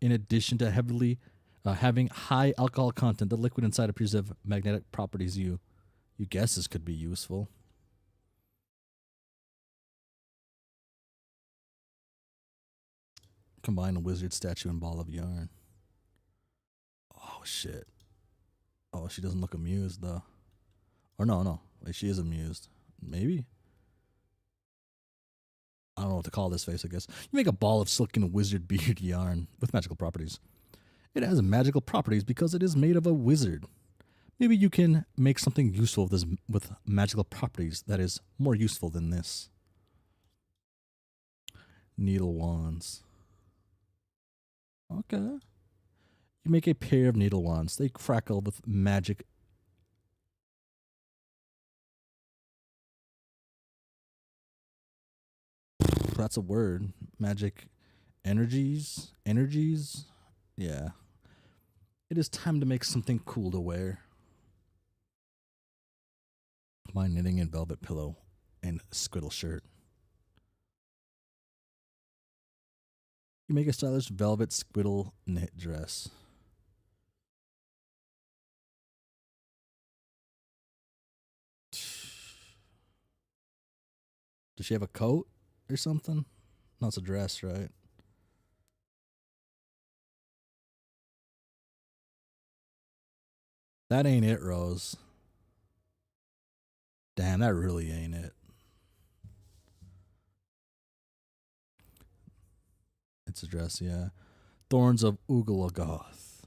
In addition to heavily having high alcohol content, the liquid inside appears to have magnetic properties you guess this could be useful. Combine a wizard statue and ball of yarn. Oh, shit. Oh, she doesn't look amused, though. Or no. Wait, she is amused. Maybe? I don't know what to call this face, I guess. You make a ball of silken wizard beard yarn with magical properties. It has magical properties because it is made of a wizard. Maybe you can make something useful with magical properties that is more useful than this. Needle wands. Okay. You make a pair of needle wands. They crackle with magic. That's a word. Magic energies. Energies. Yeah. It is time to make something cool to wear. My knitting and velvet pillow and squiddle shirt. You make a stylish velvet squiddle knit dress. Does she have a coat or something? No, it's a dress, right? That ain't it, Rose. Damn, that really ain't it. It's a dress, yeah. Thorns of Ugalagoth.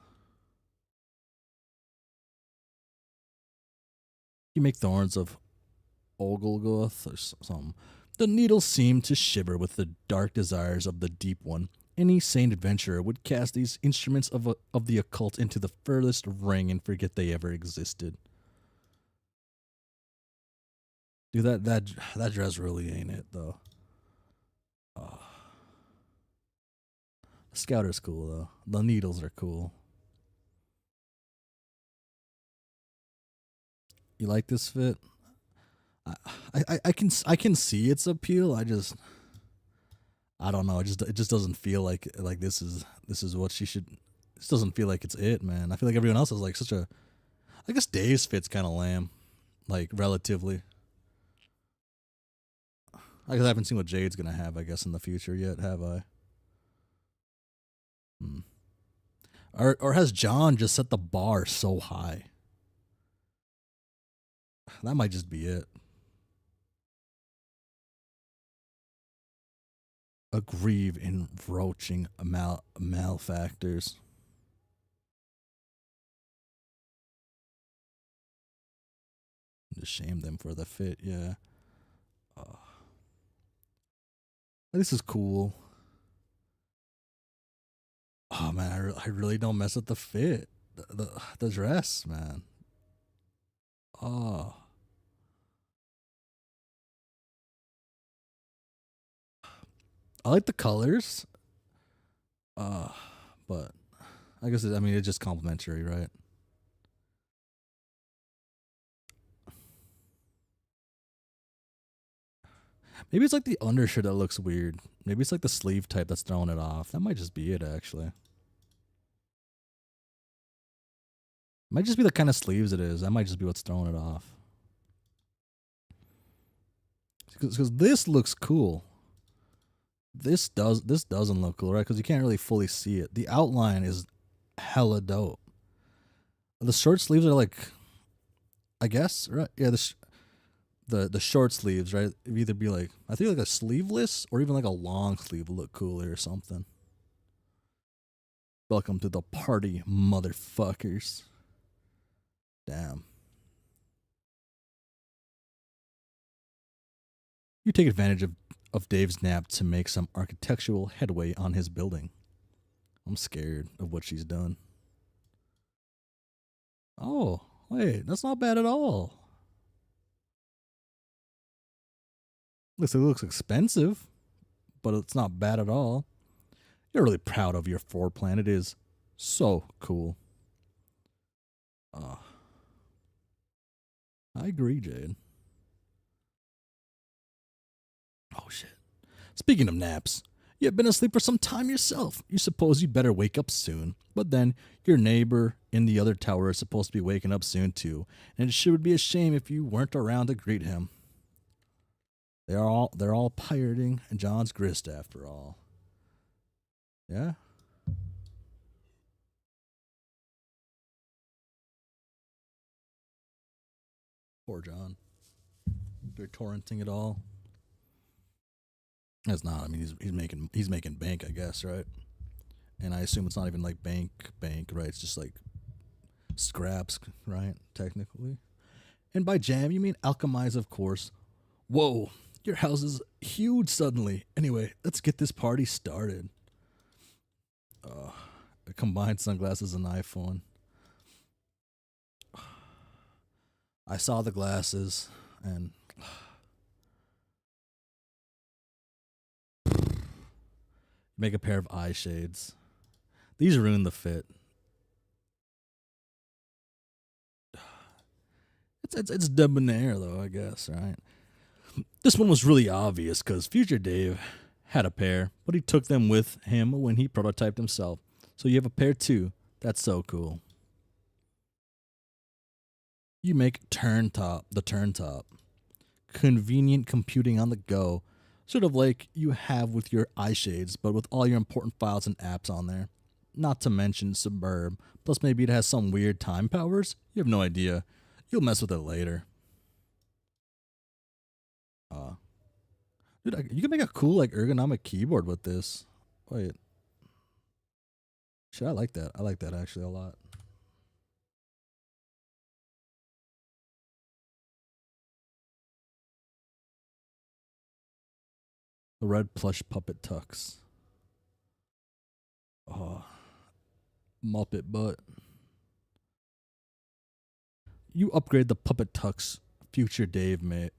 You make thorns of Ogulgoth or something. The needles seem to shiver with the dark desires of the deep one. Any sane adventurer would cast these instruments of the occult into the furthest ring and forget they ever existed. Dude, that dress really ain't it, though. Oh. The Scouter's cool, though. The needles are cool. You like this fit? I can see its appeal. I don't know. It just doesn't feel like this is what she should. This doesn't feel like it's it, man. I feel like everyone else is like such a. I guess Dave's fit's kind of lame, like relatively. I haven't seen what Jade's gonna have, I guess, in the future yet, have I? Or has John just set the bar so high? That might just be it. Aggrieve encroaching malefactors. Just shame them for the fit, yeah. This is cool. Oh man, I really don't mess with the fit, the dress, man. Oh, I like the colors. But I guess it's just complimentary, right? Maybe it's like the undershirt that looks weird. Maybe it's like the sleeve type that's throwing it off. That might just be it, actually. Might just be the kind of sleeves it is. That might just be what's throwing it off. Because this looks cool. This doesn't look cool, right? Because you can't really fully see it. The outline is hella dope. The short sleeves are like I guess, right? Yeah, the short sleeves, right? It'd either be like, I think like a sleeveless or even like a long sleeve would look cooler or something. Welcome to the party, motherfuckers. Damn. You take advantage of Dave's nap to make some architectural headway on his building. I'm scared of what she's done. Oh, wait, that's not bad at all. It looks expensive, but it's not bad at all. You're really proud of your floor plan. It is so cool. I agree, Jade. Oh, shit. Speaking of naps, you've been asleep for some time yourself. You suppose you'd better wake up soon. But then, your neighbor in the other tower is supposed to be waking up soon too, and it sure would be a shame if you weren't around to greet him. They're all pirating John's grist after all. Yeah? Poor John. They're torrenting it all. That's not. I mean, he's making bank, I guess, right? And I assume it's not even like bank, right? It's just like scraps, right? Technically. And by jam, you mean alchemize, of course. Whoa, your house is huge suddenly. Anyway, let's get this party started. Combined sunglasses and iPhone. I saw the glasses and make a pair of eye shades. These ruin the fit. It's debonair though, I guess, right? This one was really obvious because Future Dave had a pair, but he took them with him when he prototyped himself. So you have a pair too. That's so cool. You make the turn top. Convenient computing on the go. Sort of like you have with your eye shades, but with all your important files and apps on there. Not to mention Suburb. Plus maybe it has some weird time powers. You have no idea. You'll mess with it later. Dude, you can make a cool like ergonomic keyboard with this. Wait. Shit, I like that. I like that actually a lot. The red plush puppet tux. Oh, Muppet butt. You upgrade the puppet tux Future Dave made.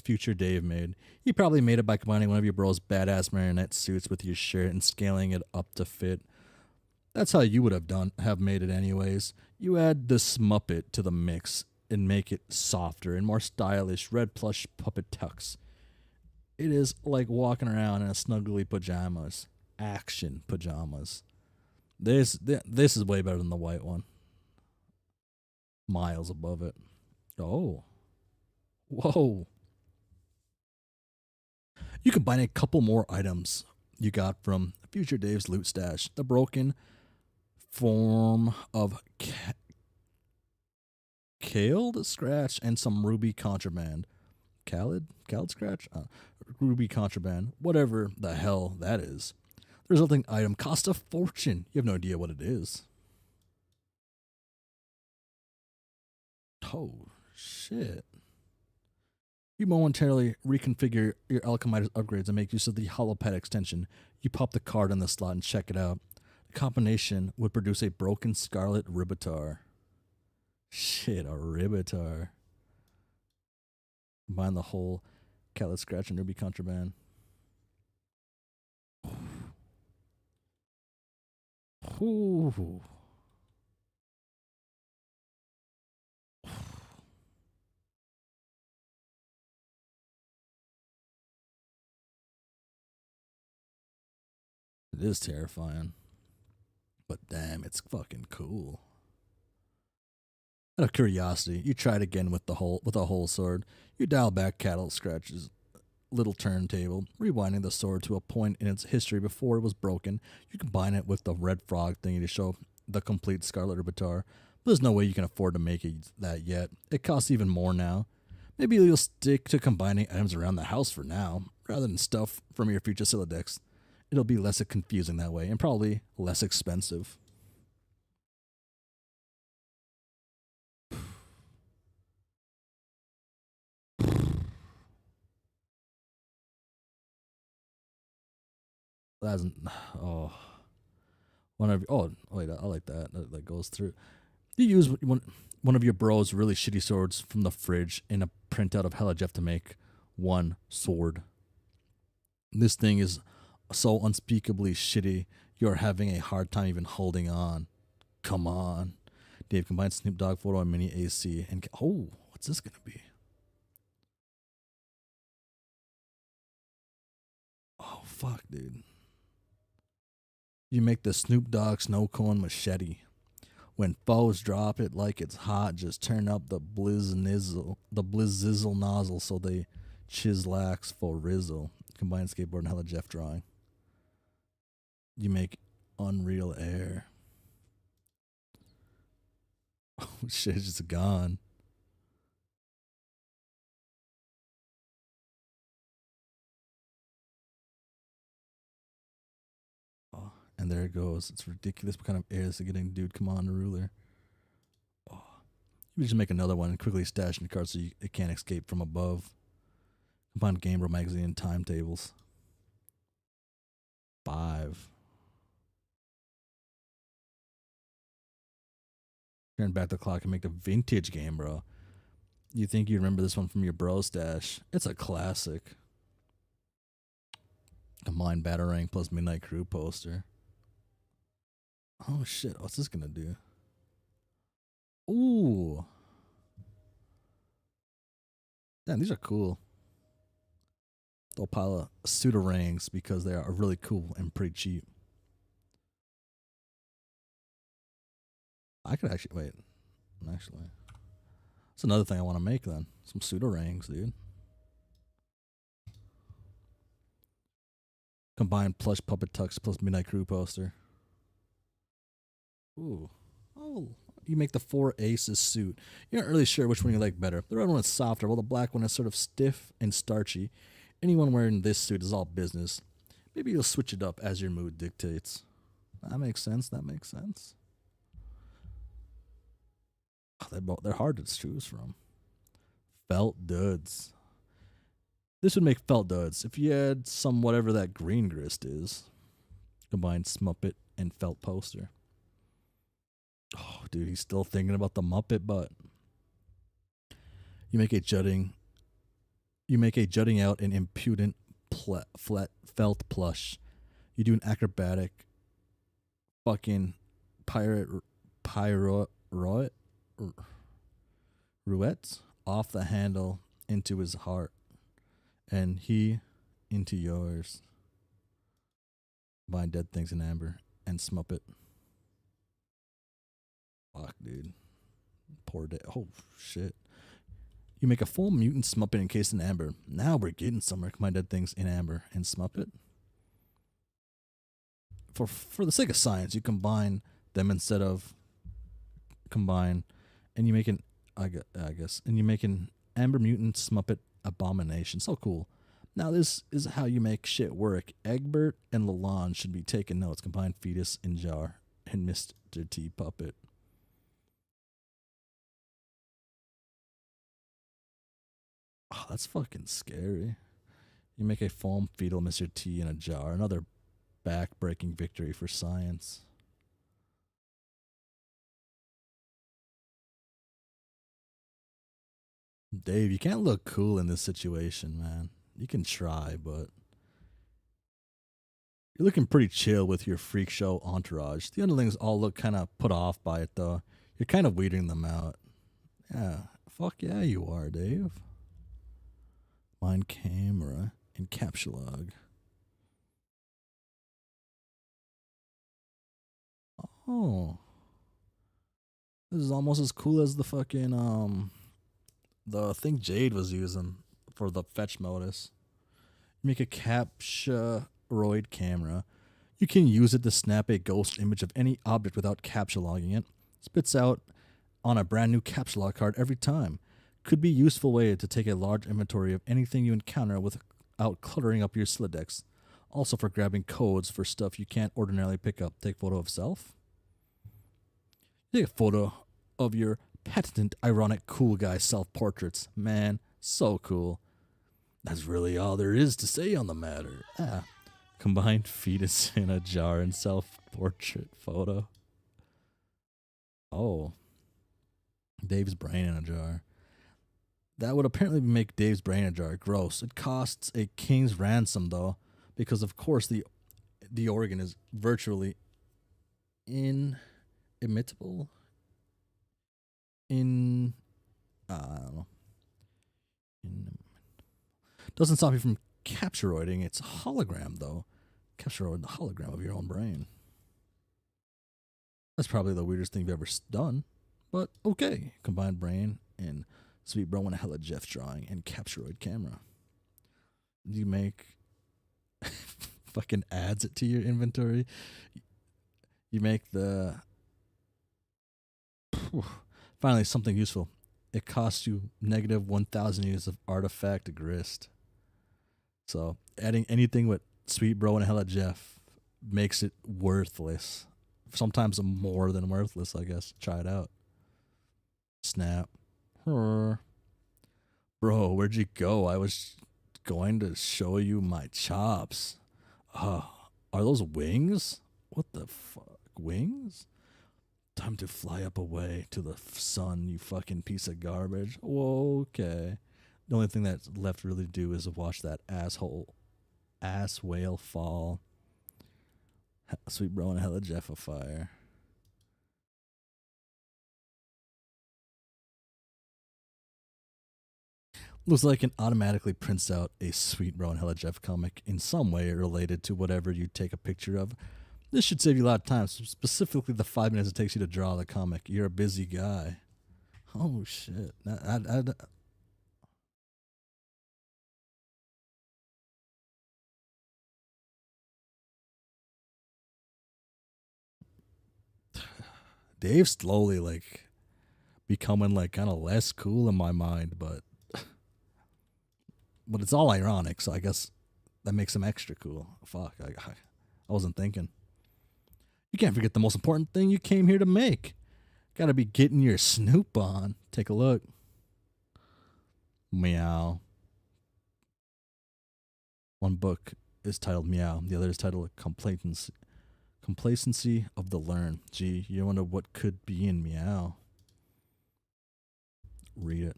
Future Dave made. He probably made it by combining one of your bro's badass marionette suits with your shirt and scaling it up to fit. That's how you would have made it anyways. You add this Muppet to the mix and make it softer and more stylish red plush puppet tux. It is like walking around in a snuggly pajamas. Action pajamas. This is way better than the white one. Miles above it. Oh. Whoa. You combine a couple more items you got from Future Dave's loot stash. The broken form of Khaled scratch and some ruby contraband. Khaled scratch? Ruby contraband. Whatever the hell that is. The resulting item costs a fortune. You have no idea what it is. Oh, shit. You momentarily reconfigure your alchemized upgrades and make use of the holopad extension. You pop the card in the slot and check it out. The combination would produce a broken scarlet ribitar. Shit, a ribitar. Combine the whole Khaled scratch and ruby contraband. Ooh. It is terrifying. But damn, it's fucking cool. Out of curiosity, you try it again with a whole sword. You dial back Cattle Scratch's little turntable, rewinding the sword to a point in its history before it was broken. You combine it with the red frog thingy to show the complete Scarlet Herbitar. There's no way you can afford to make it that yet. It costs even more now. Maybe you'll stick to combining items around the house for now, rather than stuff from your future Scylla decks. It'll be less confusing that way, and probably less expensive. That's oh, one of wait, I like that. That goes through. You use one of your bros' really shitty swords from the fridge in a printout of Hella Jeff to make one sword. This thing is so unspeakably shitty, you're having a hard time even holding on. Come on. Dave combines Snoop Dogg photo and mini AC and oh, what's this gonna be? Oh fuck, dude. You make the Snoop Dogg snow cone machete. When foes drop it like it's hot, just turn up the blizzizzle nozzle so they chislax for rizzle. Combined skateboard and Hella Jeff drawing. You make unreal air. Oh shit, it's just gone. Oh, and there it goes. It's ridiculous what kind of air this is getting, dude. Come on, ruler. Oh, you just make another one and quickly stash in the card so it can't escape from above. Combined Game Bro magazine and timetables. 5. Turn back the clock and make the vintage Game Bro. You think you remember this one from your bro stash? It's a classic. Combined Batarang plus Midnight Crew poster. Oh shit, what's this gonna do? Ooh. Damn, these are cool. They'll pile of pseudo rings because they are really cool and pretty cheap. I could actually wait. Actually, that's another thing I want to make then. Some pseudo rings, dude. Combined plush puppet tux plus Midnight Crew poster. Ooh. Oh. You make the 4 aces suit. You're not really sure which one you like better. The red one is softer, while the black one is sort of stiff and starchy. Anyone wearing this suit is all business. Maybe you'll switch it up as your mood dictates. That makes sense. That makes sense. Oh, they're hard to choose from. Felt duds. This would make felt duds if you had some whatever that green grist is. Combined Smuppet and felt poster. Oh, dude, he's still thinking about the Muppet butt. You make a jutting out and impudent flat felt plush. You do an acrobatic fucking roulette off the handle into his heart and he into yours. Bind dead things in amber and Smuppet. Fuck, dude. Poor day. Oh, shit. You make a full mutant Smuppet encased in amber. Now we're getting somewhere. Combine dead things in amber and Smuppet. For the sake of science, you combine them instead of combine, and you make an I guess, and you make an amber mutant Smuppet abomination. So cool. Now this is how you make shit work. Egbert and Lalonde should be taking notes. Combine fetus in jar and Mr. T puppet. Oh, that's fucking scary. You make a foam fetal Mr. T in a jar. Another back-breaking victory for science. Dave, you can't look cool in this situation, man. You can try, but you're looking pretty chill with your freak show entourage. The underlings all look kind of put off by it, though. You're kind of weeding them out. Yeah, fuck yeah, you are, Dave. Mind camera and capsulog. Oh. This is almost as cool as the fucking, the thing Jade was using for the fetch modus. You make a capturoid camera. You can use it to snap a ghost image of any object without captulogging it. Spits out on a brand new capsule card every time. Could be a useful way to take a large inventory of anything you encounter without cluttering up your Slidex. Also for grabbing codes for stuff you can't ordinarily pick up. Take photo of self. Take a photo of your patented, ironic, cool guy self-portraits. Man, so cool. That's really all there is to say on the matter. Combined fetus in a jar and self-portrait photo. Oh. Dave's brain in a jar. That would apparently make Dave's brain in a jar gross. It costs a king's ransom, though, because of course the organ is virtually inimitable. I don't know. Doesn't stop you from capturoiding its hologram, though. Capturoid the hologram of your own brain. That's probably the weirdest thing you've ever done. But okay. Combined brain and Sweet Bro and a hella Jeff drawing and capturoid camera. You make fucking adds it to your inventory. You make the finally something useful. It costs you negative 1,000 units of artifact grist. So adding anything with Sweet Bro and a hella Jeff makes it worthless. Sometimes more than worthless, I guess. Try it out. Snap. Bro, where'd you go? I was going to show you my chops. Are those wings? What the fuck? Wings? Time to fly up away to the sun, you fucking piece of garbage. Whoa, okay. The only thing that's left really to do is watch that ass whale fall. Sweet Bro and hella Jeff of fire. Looks like it automatically prints out a Sweet Bro and hella Jeff comic in some way related to whatever you take a picture of. This should save you a lot of time, specifically the 5 minutes it takes you to draw the comic. You're a busy guy. Oh, shit. Dave's slowly, like, becoming, like, kind of less cool in my mind, but it's all ironic, so I guess that makes him extra cool. Fuck, I wasn't thinking. You can't forget the most important thing you came here to make. Gotta be getting your snoop on. Take a look. Meow. One book is titled Meow. The other is titled Complacency. Complacency of the Learn. Gee, you wonder what could be in Meow. Read it.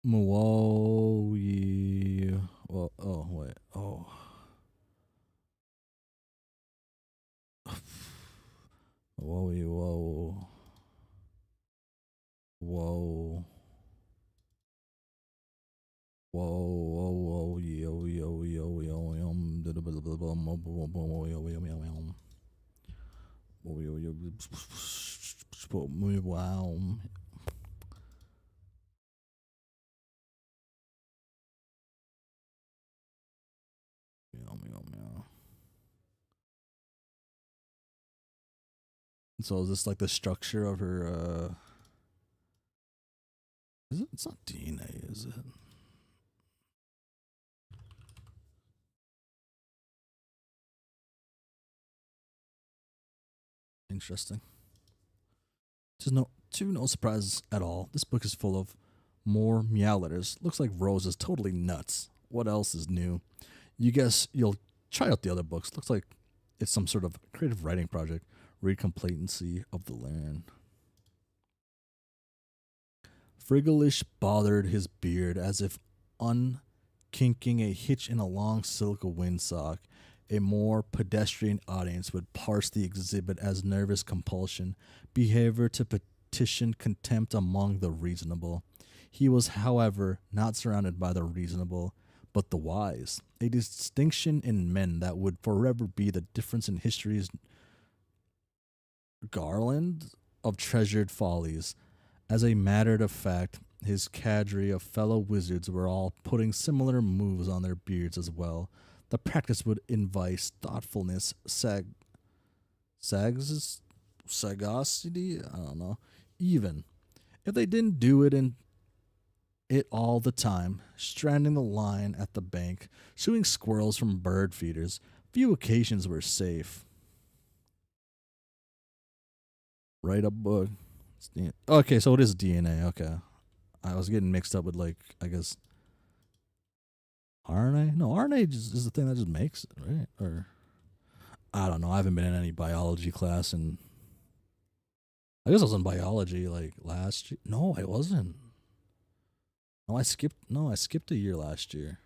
Whoa, yeah. Well, oh, wait. Oh. Whoa, whoa. Whoa. Whoa, yo, wow. Meow. So is this like the structure of her is it? It's not DNA, is it? Interesting. No surprises at all. This book is full of more meow letters. Looks like Rose is totally nuts. What else is new? You guess you'll try out the other books. Looks like it's some sort of creative writing project. Read Complacency of the Learn. Friggleish bothered his beard as if unkinking a hitch in a long silica windsock. A more pedestrian audience would parse the exhibit as nervous compulsion, behavior to petition contempt among the reasonable. He was, however, not surrounded by the reasonable, but the wise, a distinction in men that would forever be the difference in history's garland of treasured follies. As a matter of fact, his cadre of fellow wizards were all putting similar moves on their beards as well. The practice would invite thoughtfulness, sagacity. I don't know. Even if they didn't do it all the time, stranding the line at the bank, shooting squirrels from bird feeders, few occasions were safe. Write a book. Okay, so it is DNA. Okay. I was getting mixed up with, like, I guess, RNA? No, RNA is the thing that just makes it, right? Or, I don't know. I haven't been in any biology class, and I guess I was in biology, like, last year. No, I wasn't. No, I skipped a year last year.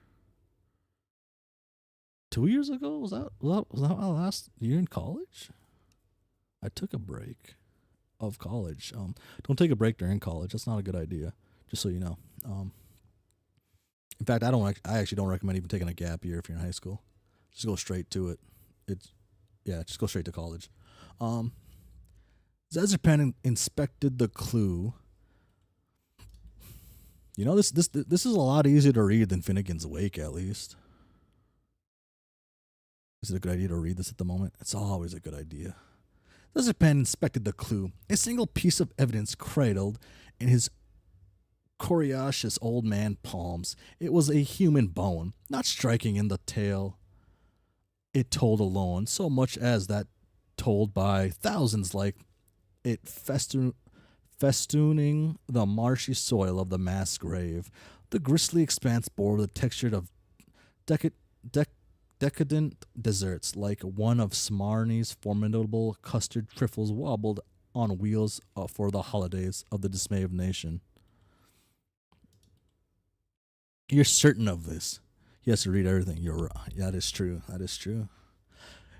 2 years ago? Was that my last year in college? I took a break of college. Don't take a break during college. That's not a good idea. Just so you know. In fact, I actually don't recommend even taking a gap year if you're in high school. Just go straight to it. Just go straight to college. Zazapan inspected the clue. You know, this is a lot easier to read than Finnegan's Wake, at least. Is it a good idea to read this at the moment? It's always a good idea. Zazapan inspected the clue, a single piece of evidence cradled in his coriaceous old man palms. It was a human bone, not striking in the tale it told alone, so much as that told by thousands like it festooning the marshy soil of the mass grave. The grisly expanse bore the texture of decadent desserts, like one of Smarnie's formidable custard trifles wobbled on wheels for the holidays of the dismay of nation. You're certain of this? He has to read everything. You're right. Yeah, that is true. That is true.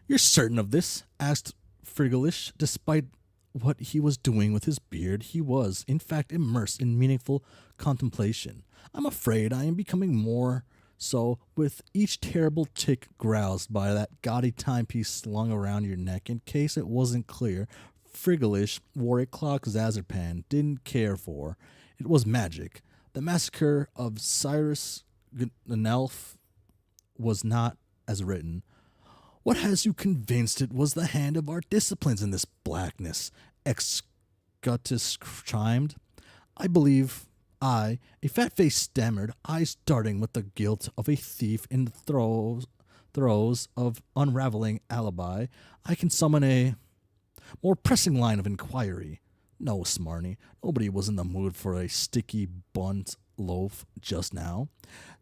You're certain of this? Asked Frigolish. Despite what he was doing with his beard, he was, in fact, immersed in meaningful contemplation. I'm afraid I am becoming more so with each terrible tick groused by that gaudy timepiece slung around your neck. In case it wasn't clear, Frigolish wore a clock Zazarpan didn't care for. It was magic. The massacre of Cyrus Gnelf was not as written. What has you convinced it was the hand of our disciplines in this blackness? Excutus chimed. I believe I, a fat-faced stammered, eyes darting with the guilt of a thief in the throes of unraveling alibi, I can summon a more pressing line of inquiry. No, Smarny, nobody was in the mood for a sticky bunt loaf just now.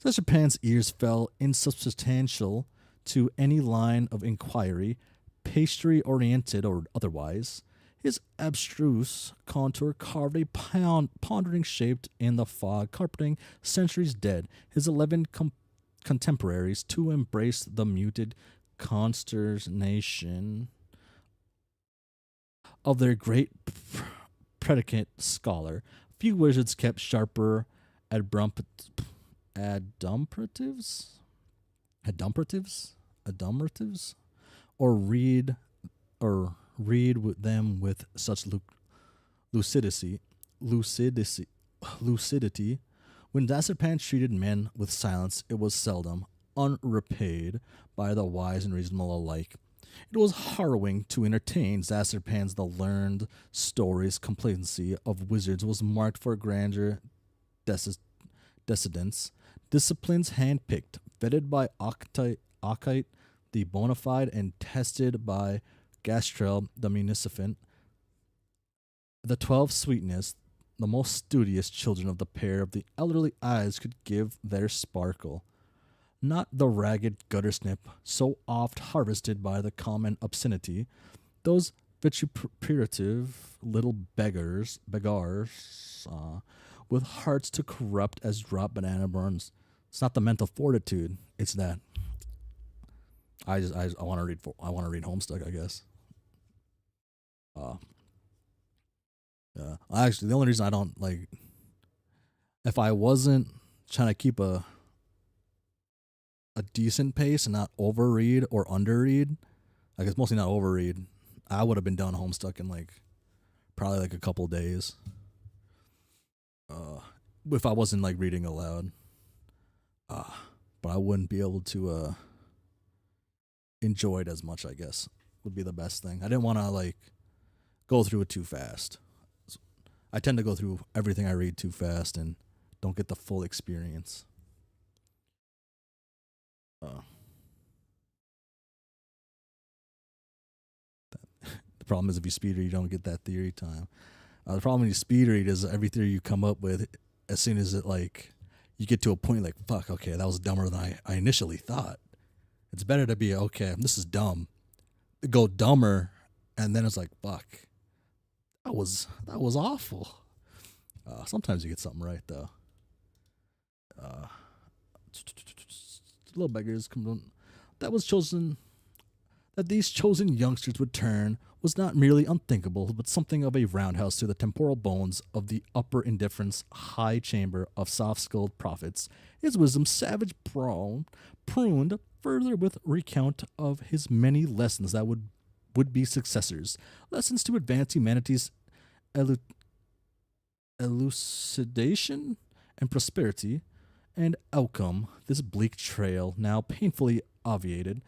Zazapan's ears fell insubstantial to any line of inquiry, pastry-oriented or otherwise. His abstruse contour carved a pondering shape in the fog, carpeting centuries dead. His 11 contemporaries to embrace the muted consternation of their great predicate scholar. Few wizards kept sharper adumbratives, or read with them with such lucidity. When Zazapan treated men with silence, it was seldom unrepaid by the wise and reasonable alike. It was harrowing to entertain Zazapan's the learned stories. Complacency of wizards was marked for grandeur, decadence, disciplines handpicked, vetted by Ockite the bona fide, and tested by Gastrel the munificent. The 12 sweetness, the most studious children of the pair of the elderly eyes could give their sparkle. Not the ragged guttersnip so oft harvested by the common obscenity. Those vituperative little beggars, with hearts to corrupt as drop banana burns. It's not the mental fortitude. It's that. I want to read. I want to read Homestuck, I guess. Yeah. Actually, the only reason I don't like, if I wasn't trying to keep a decent pace and not overread or underread, I guess mostly not overread, I would have been done Homestuck in probably a couple days. If I wasn't reading aloud. But I wouldn't be able to enjoy it as much, I guess, would be the best thing. I didn't want to go through it too fast. I tend to go through everything I read too fast and don't get the full experience. The problem is if you speed read, you don't get that theory time. The problem when you speed read is every theory you come up with, as soon as it like you get to a point like, fuck, okay, that was dumber than I initially thought. It's better to be, okay, this is dumb. Go dumber, and then it's like, fuck, that was awful. Sometimes you get something right though. Little beggars come on. That these chosen youngsters would turn was not merely unthinkable, but something of a roundhouse to the temporal bones of the upper indifference high chamber of soft-skulled prophets. His wisdom savage pruned further with recount of his many lessons that would be successors, lessons to advance humanity's elucidation and prosperity and outcome. This bleak trail now painfully obviated.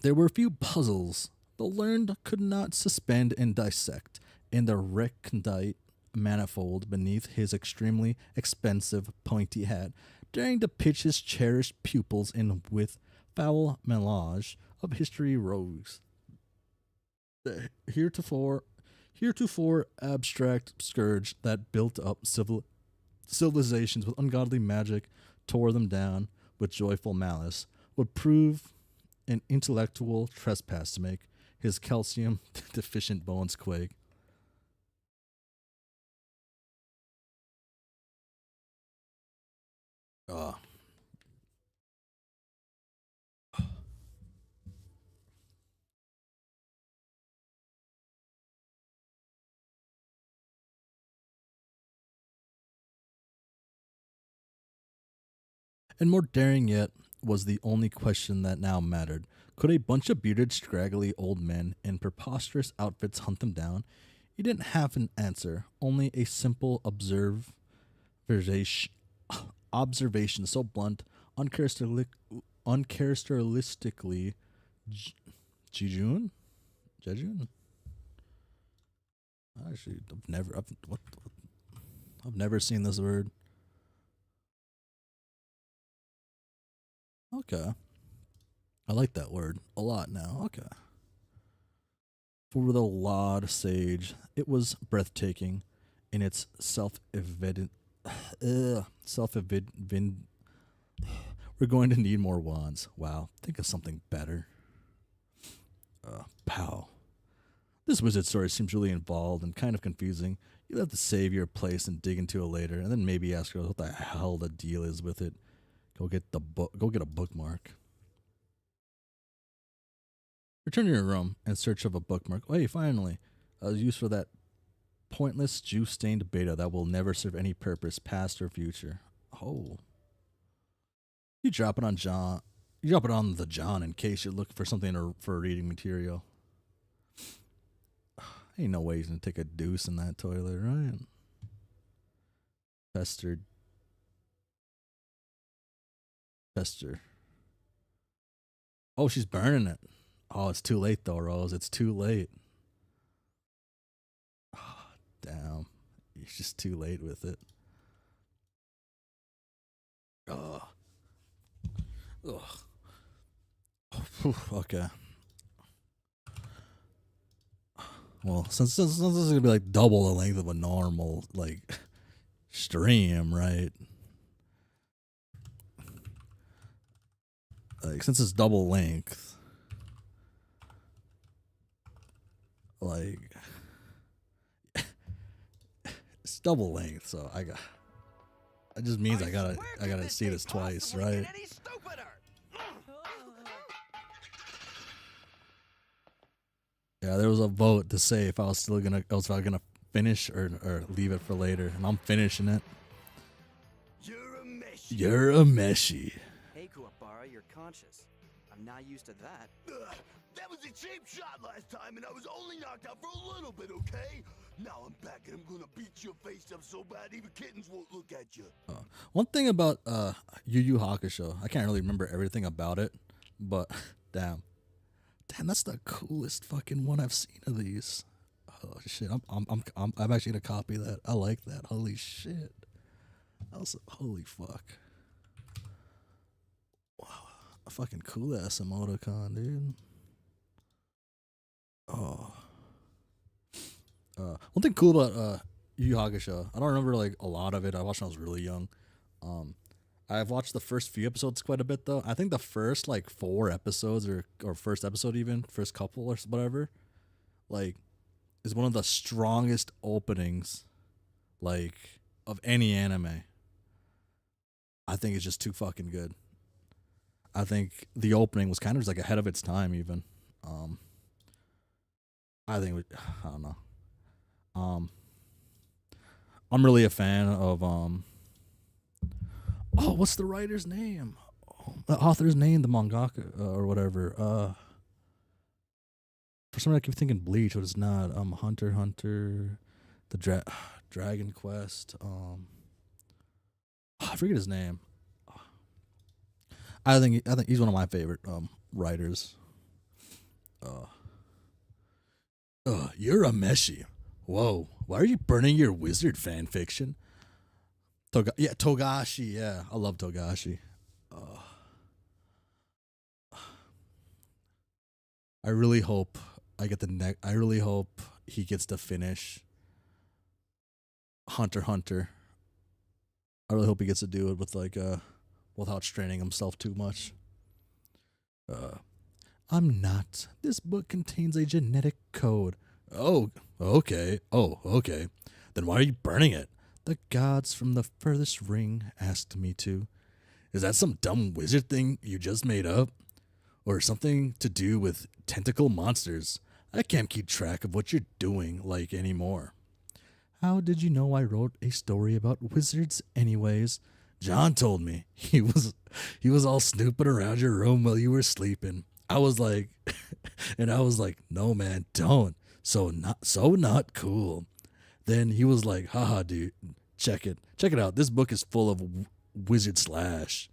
There were few puzzles the learned could not suspend and dissect in the recondite manifold beneath his extremely expensive pointy hat, daring to pitch his cherished pupils in with foul melange of history rogues. The heretofore abstract scourge that built up civilizations with ungodly magic, tore them down with joyful malice, would prove an intellectual trespass to make his calcium deficient bones quake. And more daring yet was the only question that now mattered. Could a bunch of bearded, scraggly old men in preposterous outfits hunt them down? He didn't have an answer, only a simple observation so blunt, uncharacteristically jejune? Actually, I've never seen this word. Okay. I like that word a lot now. Okay. For the laud sage, it was breathtaking in its self-evident. We're going to need more wands. Wow. Think of something better. Pow. This wizard story seems really involved and kind of confusing. You'll have to save your place and dig into it later, and then maybe ask her what the hell the deal is with it. Go get a bookmark. Return to your room in search of a bookmark. Oh, hey, finally. A use for that pointless, juice-stained beta that will never serve any purpose, past or future. Oh. You drop it on John. You drop it on the John in case you're looking for something for reading material. Ain't no way he's going to take a deuce in that toilet, right? Pester. Oh, she's burning it. Oh, it's too late though, Rose. It's too late. Oh, damn. You're just too late with it. Oh. Ugh. Okay. Well, since this is gonna be like double the length of a normal like stream, right? Like since it's double length, like it's double length, so it just means I gotta see this twice, right? Yeah, there was a vote to say if I was gonna finish or leave it for later, and I'm finishing it. You're a meshy. Hey, Kuwabara, you're conscious. I'm not used to that. That was a cheap shot last time, and I was only knocked out for a little bit, okay? Now I'm back, and I'm gonna beat your face up so bad even kittens won't look at you. One thing about Yu Yu Hakusho, I can't really remember everything about it, but damn, that's the coolest fucking one I've seen of these. shit! I'm actually gonna copy that. I like that. Holy shit! Holy fuck! Wow, a fucking cool ass emoticon, dude. Oh. One thing cool about Yu Yu Hakusho, I don't remember like a lot of it. I watched when I was really young. I've watched the first few episodes quite a bit though. I think the first like 4 episodes or first episode even, first couple or whatever, like is one of the strongest openings like of any anime. I think it's just too fucking good. I think the opening was kind of just like ahead of its time even. I don't know. I'm really a fan of what's the writer's name? The author's name, the mangaka or whatever. For some reason I keep thinking Bleach, but it's not. Hunter x Hunter, the Dragon Quest. I forget his name. I think he's one of my favorite writers. You're a Meshi. Whoa, why are you burning your wizard fan fiction? Togashi. Yeah, I love Togashi. I really hope I get the neck. I really hope he gets to finish Hunter x Hunter. I really hope he gets to do it with without straining himself too much. I'm not. This book contains a genetic code. Oh, okay. Oh, okay. Then why are you burning it? The gods from the furthest ring asked me to. Is that some dumb wizard thing you just made up? Or something to do with tentacle monsters? I can't keep track of what you're doing anymore. How did you know I wrote a story about wizards anyways? John told me. He was all snooping around your room while you were sleeping. I was like, no man, don't. So not cool. Then he was like, haha, dude, check it out. This book is full of wizard slash.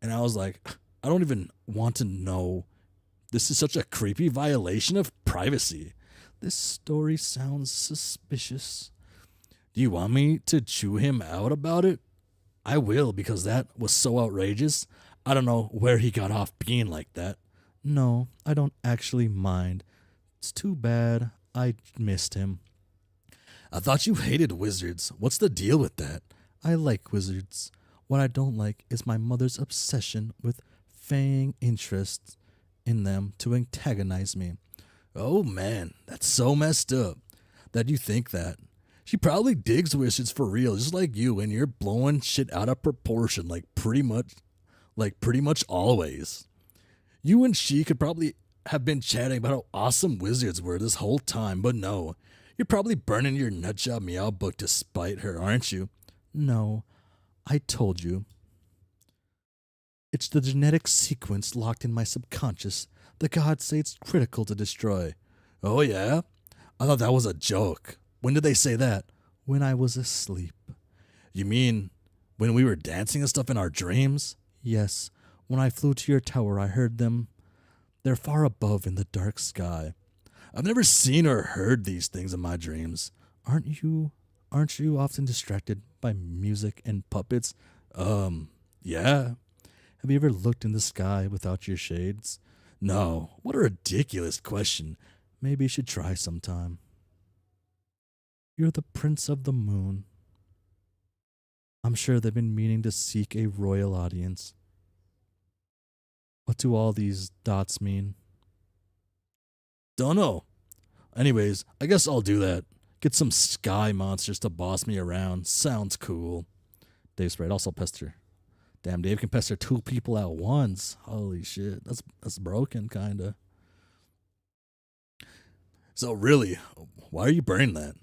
And I was like, I don't even want to know. This is such a creepy violation of privacy. This story sounds suspicious. Do you want me to chew him out about it? I will, because that was so outrageous. I don't know where he got off being like that. No, I don't actually mind. It's too bad. I missed him. I thought you hated wizards. What's the deal with that? I like wizards. What I don't like is my mother's obsession with feigning interest in them to antagonize me. Oh man, that's so messed up that you think that. She probably digs wizards for real, just like you, and you're blowing shit out of proportion pretty much always. You and she could probably have been chatting about how awesome wizards were this whole time, but no. You're probably burning your Nutjob Meow book to spite her, aren't you? No, I told you. It's the genetic sequence locked in my subconscious. The gods say it's critical to destroy. Oh yeah? I thought that was a joke. When did they say that? When I was asleep. You mean when we were dancing and stuff in our dreams? Yes. When I flew to your tower, I heard them. They're far above in the dark sky. I've never seen or heard these things in my dreams. Aren't you often distracted by music and puppets? Yeah. Have you ever looked in the sky without your shades? No. What a ridiculous question. Maybe you should try sometime. You're the Prince of the Moon. I'm sure they've been meaning to seek a royal audience. What do all these dots mean? Don't know. Anyways, I guess I'll do that. Get some sky monsters to boss me around. Sounds cool. Dave Sprite also pester. Damn, Dave can pester 2 people at once. Holy shit. That's broken, kinda. So really, why are you burning that?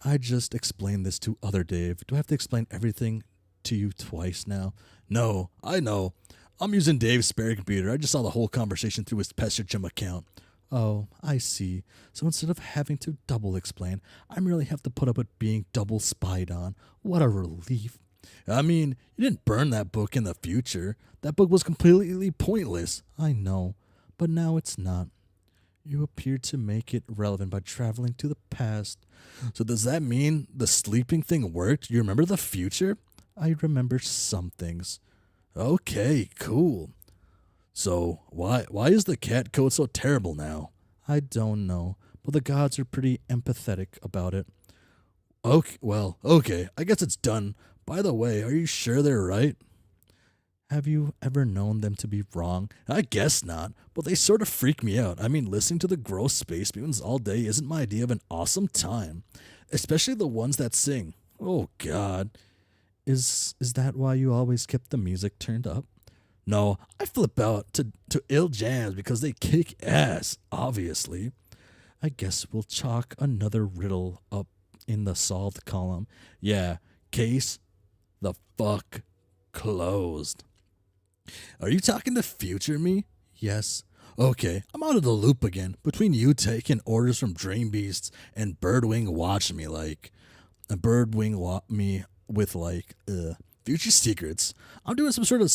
I just explained this to other Dave. Do I have to explain everything to you twice now? No, I know. I'm using Dave's spare computer. I just saw the whole conversation through his PesterGym account. Oh, I see. So instead of having to double explain, I merely have to put up with being double spied on. What a relief. I mean, you didn't burn that book in the future. That book was completely pointless. I know, but now it's not. You appear to make it relevant by traveling to the past. So does that mean the sleeping thing worked? You remember the future? I remember some things. Okay, cool. So why is the cat code so terrible now? I don't know, but the gods are pretty empathetic about it. Okay, well, okay, I guess it's done. By the way, are you sure they're right? Have you ever known them to be wrong? I guess not, but they sort of freak me out. I mean, listening to the gross space mutants all day isn't my idea of an awesome time. Especially the ones that sing. Oh, God. Is that why you always kept the music turned up? No, I flip out to ill jams because they kick ass, obviously. I guess we'll chalk another riddle up in the solved column. Yeah, case the fuck closed. Are you talking to future me? Yes. Okay, I'm out of the loop again. Between you taking orders from Dream Beasts and Birdwing watching me like... me with like... future secrets. I'm doing some sort of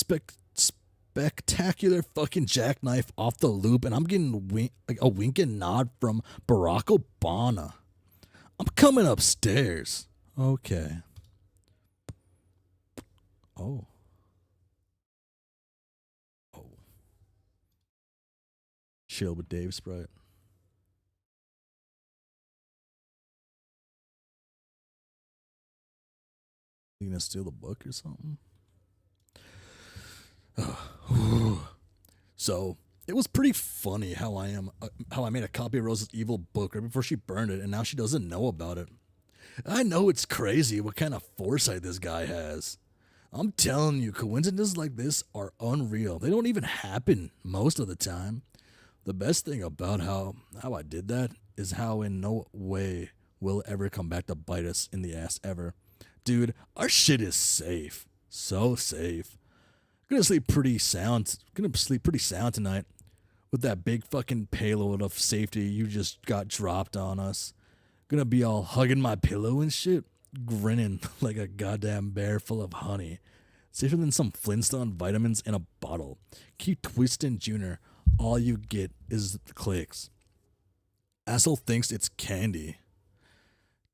spectacular fucking jackknife off the loop and I'm getting a wink and nod from Barack Obama. I'm coming upstairs. Okay. Oh. Chill with Dave Sprite. You gonna steal the book or something? So it was pretty funny how I made a copy of Rose's evil book right before she burned it, and now she doesn't know about it. I know it's crazy what kind of foresight this guy has. I'm telling you, coincidences like this are unreal. They don't even happen most of the time. The best thing about how I did that is how in no way will it ever come back to bite us in the ass ever. Dude, our shit is safe. So safe. Gonna sleep pretty sound tonight with that big fucking payload of safety you just got dropped on us. Gonna be all hugging my pillow and shit, grinning like a goddamn bear full of honey. Safer than some Flintstone vitamins in a bottle. Keep twisting, Junior. All you get is the clicks. Asshole thinks it's candy.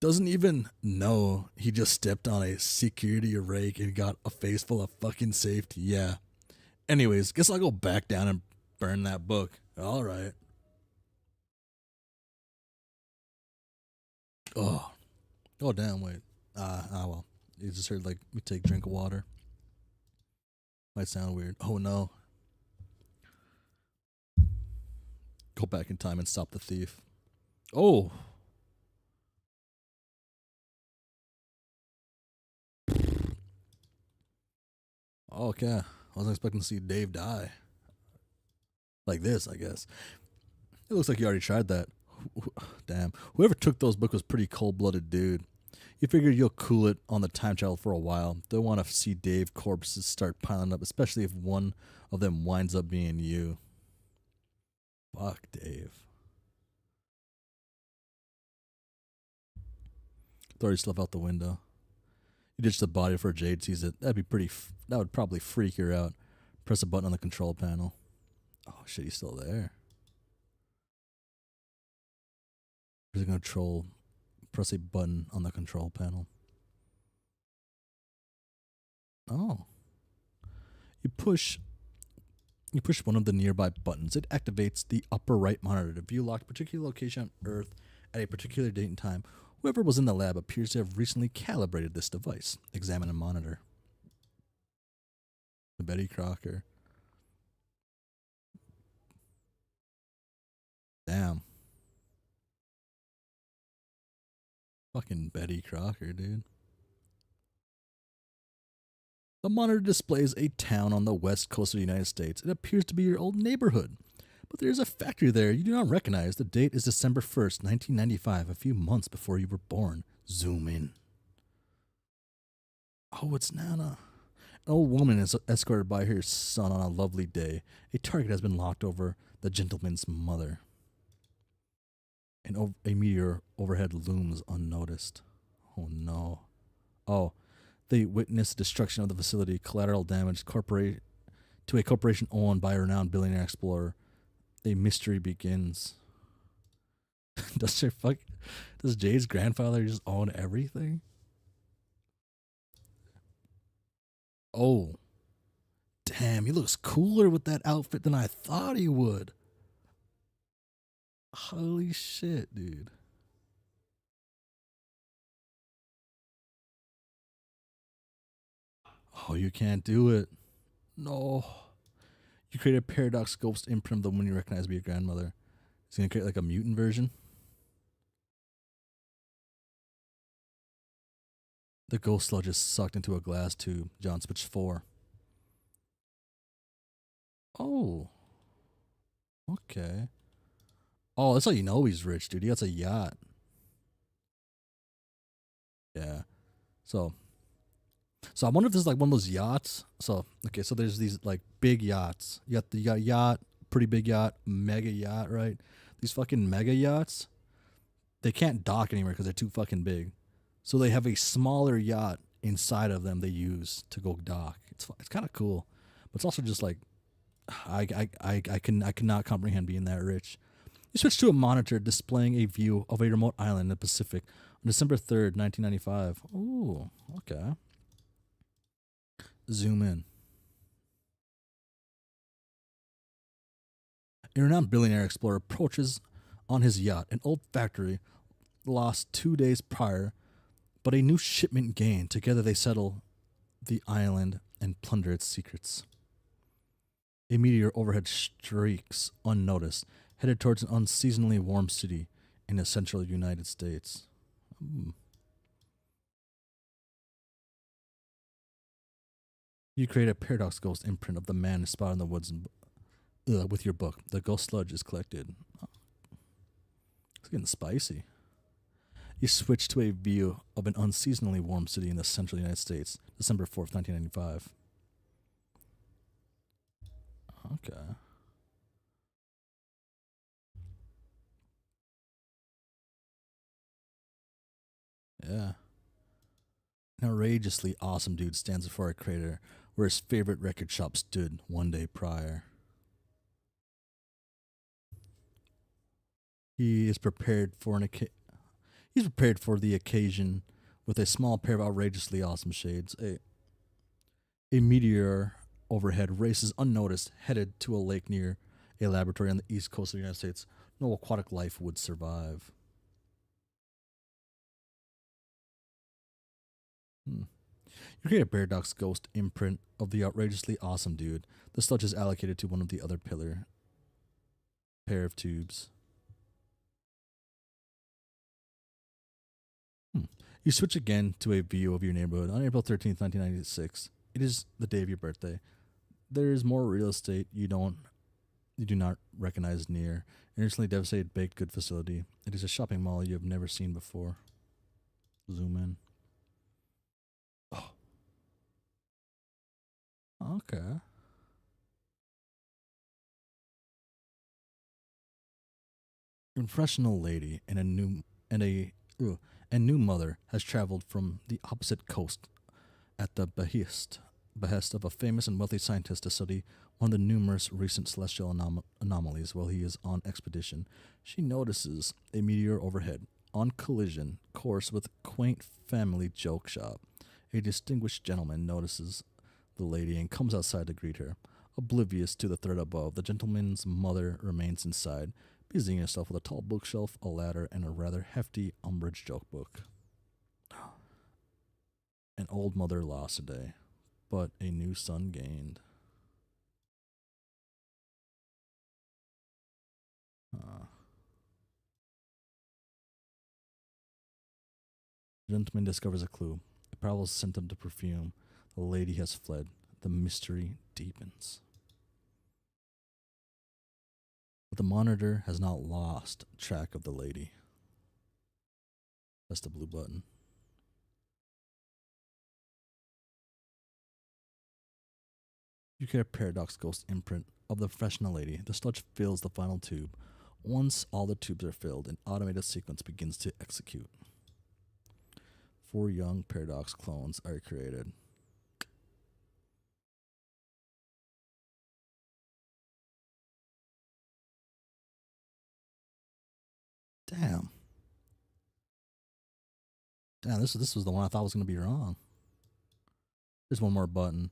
Doesn't even know he just stepped on a security rake and got a face full of fucking safety. Yeah. Anyways, guess I'll go back down and burn that book. Alright. Oh. Oh, damn, wait. Well. You just heard, like, me take a drink of water. Might sound weird. Oh, no. Go back in time and stop the thief. Oh. Okay. I wasn't expecting to see Dave die. Like this, I guess. It looks like you already tried that. Damn. Whoever took those books was pretty cold-blooded dude. You figured you'll cool it on the time travel for a while. Don't want to see Dave corpses start piling up, especially if one of them winds up being you. Fuck Dave. Throw your stuff out the window. You ditch the body for Jade sees it. That would probably freak her out. Press a button on the control panel. Oh shit, he's still there. Press a control. Press a button on the control panel. Oh. You push one of the nearby buttons. It activates the upper right monitor to view locked particular location on Earth at a particular date and time. Whoever was in the lab appears to have recently calibrated this device. Examine and monitor. Betty Crocker. Damn. Fucking Betty Crocker, dude. The monitor displays a town on the west coast of the United States. It appears to be your old neighborhood. But there's a factory there you do not recognize. The date is December 1st, 1995, a few months before you were born. Zoom in. Oh, it's Nana. An old woman is escorted by her son on a lovely day. A target has been locked over the gentleman's mother. A meteor overhead looms unnoticed. Oh, no. Oh, they witness destruction of the facility, collateral damage to a corporation owned by a renowned billionaire explorer. A mystery begins. Does Jade's grandfather just own everything? Oh, damn, he looks cooler with that outfit than I thought he would. Holy shit, dude. Oh, you can't do it. No. You create a paradox ghost imprint of the one you recognize to be your grandmother. He's gonna create like a mutant version. The ghost sludge is sucked into a glass tube. John, switch 4. Oh. Okay. Oh, that's how you know he's rich, dude. He has a yacht. Yeah. So I wonder if this is like one of those yachts. So okay, so there's these like big yachts. You got a yacht, pretty big yacht, mega yacht, right? These fucking mega yachts, they can't dock anywhere because they're too fucking big. So they have a smaller yacht inside of them they use to go dock. It's kind of cool, but it's also just like I cannot comprehend being that rich. You switch to a monitor displaying a view of a remote island in the Pacific on December 3rd, 1995. Ooh, okay. Zoom in. A renowned billionaire explorer approaches on his yacht, an old factory lost 2 days prior, but a new shipment gained. Together they settle the island and plunder its secrets. A meteor overhead streaks unnoticed, headed towards an unseasonably warm city in the central United States. You create a paradox ghost imprint of the man spotted in the woods with your book. The ghost sludge is collected. Oh, it's getting spicy. You switch to a view of an unseasonably warm city in the central United States, December 4th, 1995. Okay. Yeah. An outrageously awesome dude stands before a crater where his favorite record shop stood one day prior. He is prepared for he's prepared for the occasion with a small pair of outrageously awesome shades. A meteor overhead races unnoticed, headed to a lake near a laboratory on the east coast of the United States. No aquatic life would survive. You create a paradox ghost imprint of the outrageously awesome dude. The sludge is allocated to one of the other pair of tubes. You switch again to a view of your neighborhood on April 13th, 1996. It is the day of your birthday. There is more real estate you do not recognize near an instantly devastated baked good facility. It is a shopping mall you have never seen before. Zoom in. Oh. Okay. Professional lady and a new mother has traveled from the opposite coast at the behest of a famous and wealthy scientist to study one of the numerous recent celestial anomalies while he is on expedition. She notices a meteor overhead on collision course with quaint family joke shop. A distinguished gentleman notices the lady and comes outside to greet her. Oblivious to the threat above, the gentleman's mother remains inside, busying herself with a tall bookshelf, a ladder, and a rather hefty umbrage joke book. An old mother lost a day, but a new son gained. The gentleman discovers a clue. A powerful scent of the perfume. The lady has fled. The mystery deepens. But the monitor has not lost track of the lady. That's the blue button. You get a paradox ghost imprint of the professional lady. The sludge fills the final tube. Once all the tubes are filled, an automated sequence begins to execute. 4 young paradox clones are created. Damn. Damn, this was the one I thought was gonna be wrong. There's one more button.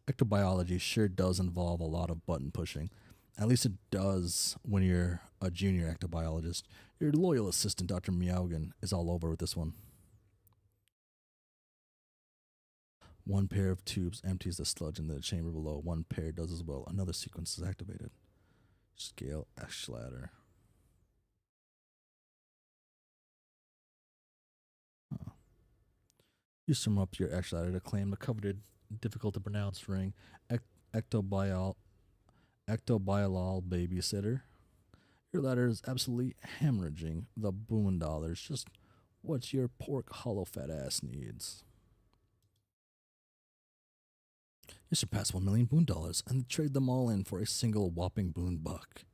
Ectobiology sure does involve a lot of button pushing. At least it does when you're a junior ectobiologist. Your loyal assistant, Dr. Meowgan, is all over with this one. One pair of tubes empties the sludge in the chamber below. One pair does as well. Another sequence is activated. Scale Ash ladder. You sum up your Ash ladder to claim the coveted, difficult to pronounce ring. Ectobiol babysitter. Your ladder is absolutely hemorrhaging the boon dollars. Just what your pork hollow fat ass needs. You surpass 1 million boon dollars and trade them all in for a single whopping boon buck.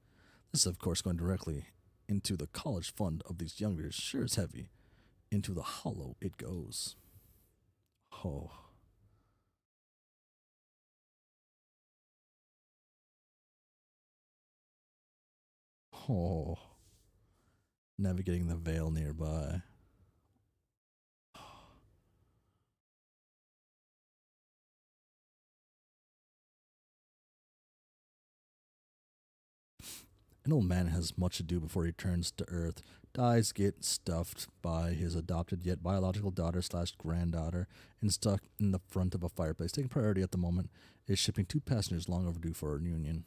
This is, of course, going directly into the college fund of these youngsters. Sure is heavy. Into the hollow it goes. Oh. Oh. Navigating the veil nearby. An old man has much to do before he returns to Earth. Dies, get stuffed by his adopted yet biological daughter / granddaughter, and stuck in the front of a fireplace. Taking priority at the moment is shipping 2 passengers long overdue for a reunion.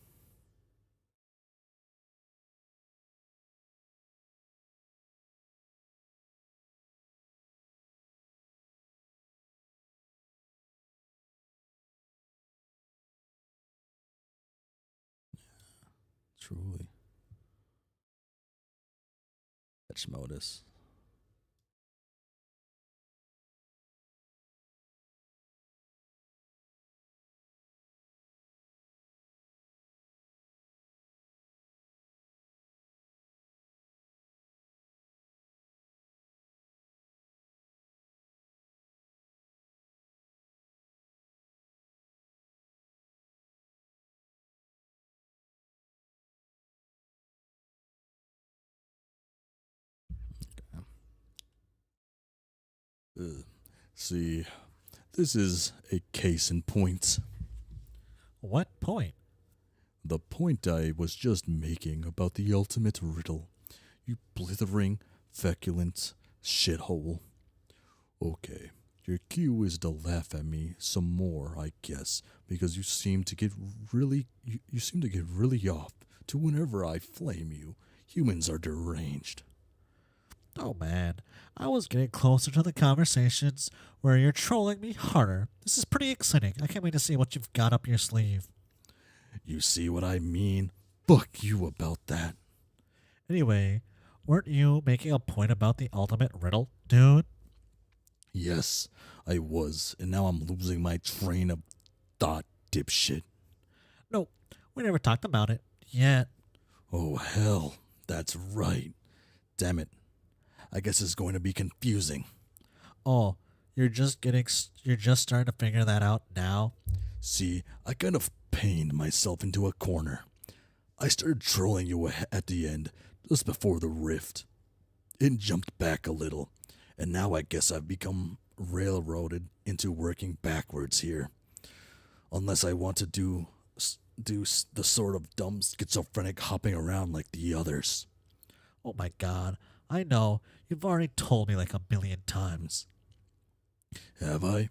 Truly. Fetch modus. See, this is a case in point. What point? The point I was just making about the ultimate riddle. You blithering, feculent shithole. Okay, your cue is to laugh at me some more, I guess, because you seem to get really off to whenever I flame you. Humans are deranged. Oh man, I was getting closer to the conversations where you're trolling me harder. This is pretty exciting. I can't wait to see what you've got up your sleeve. You see what I mean? Fuck you about that. Anyway, weren't you making a point about the ultimate riddle, dude? Yes, I was, and now I'm losing my train of thought, dipshit. No, we never talked about it yet. Oh hell, that's right. Damn it. I guess it's going to be confusing. Oh, you're just starting to figure that out now? See, I kind of pained myself into a corner. I started trolling you at the end, just before the rift. It jumped back a little, and now I guess I've become railroaded into working backwards here. Unless I want to do the sort of dumb schizophrenic hopping around like the others. Oh my god, I know. You've already told me like 1,000,000,000 times. Have I?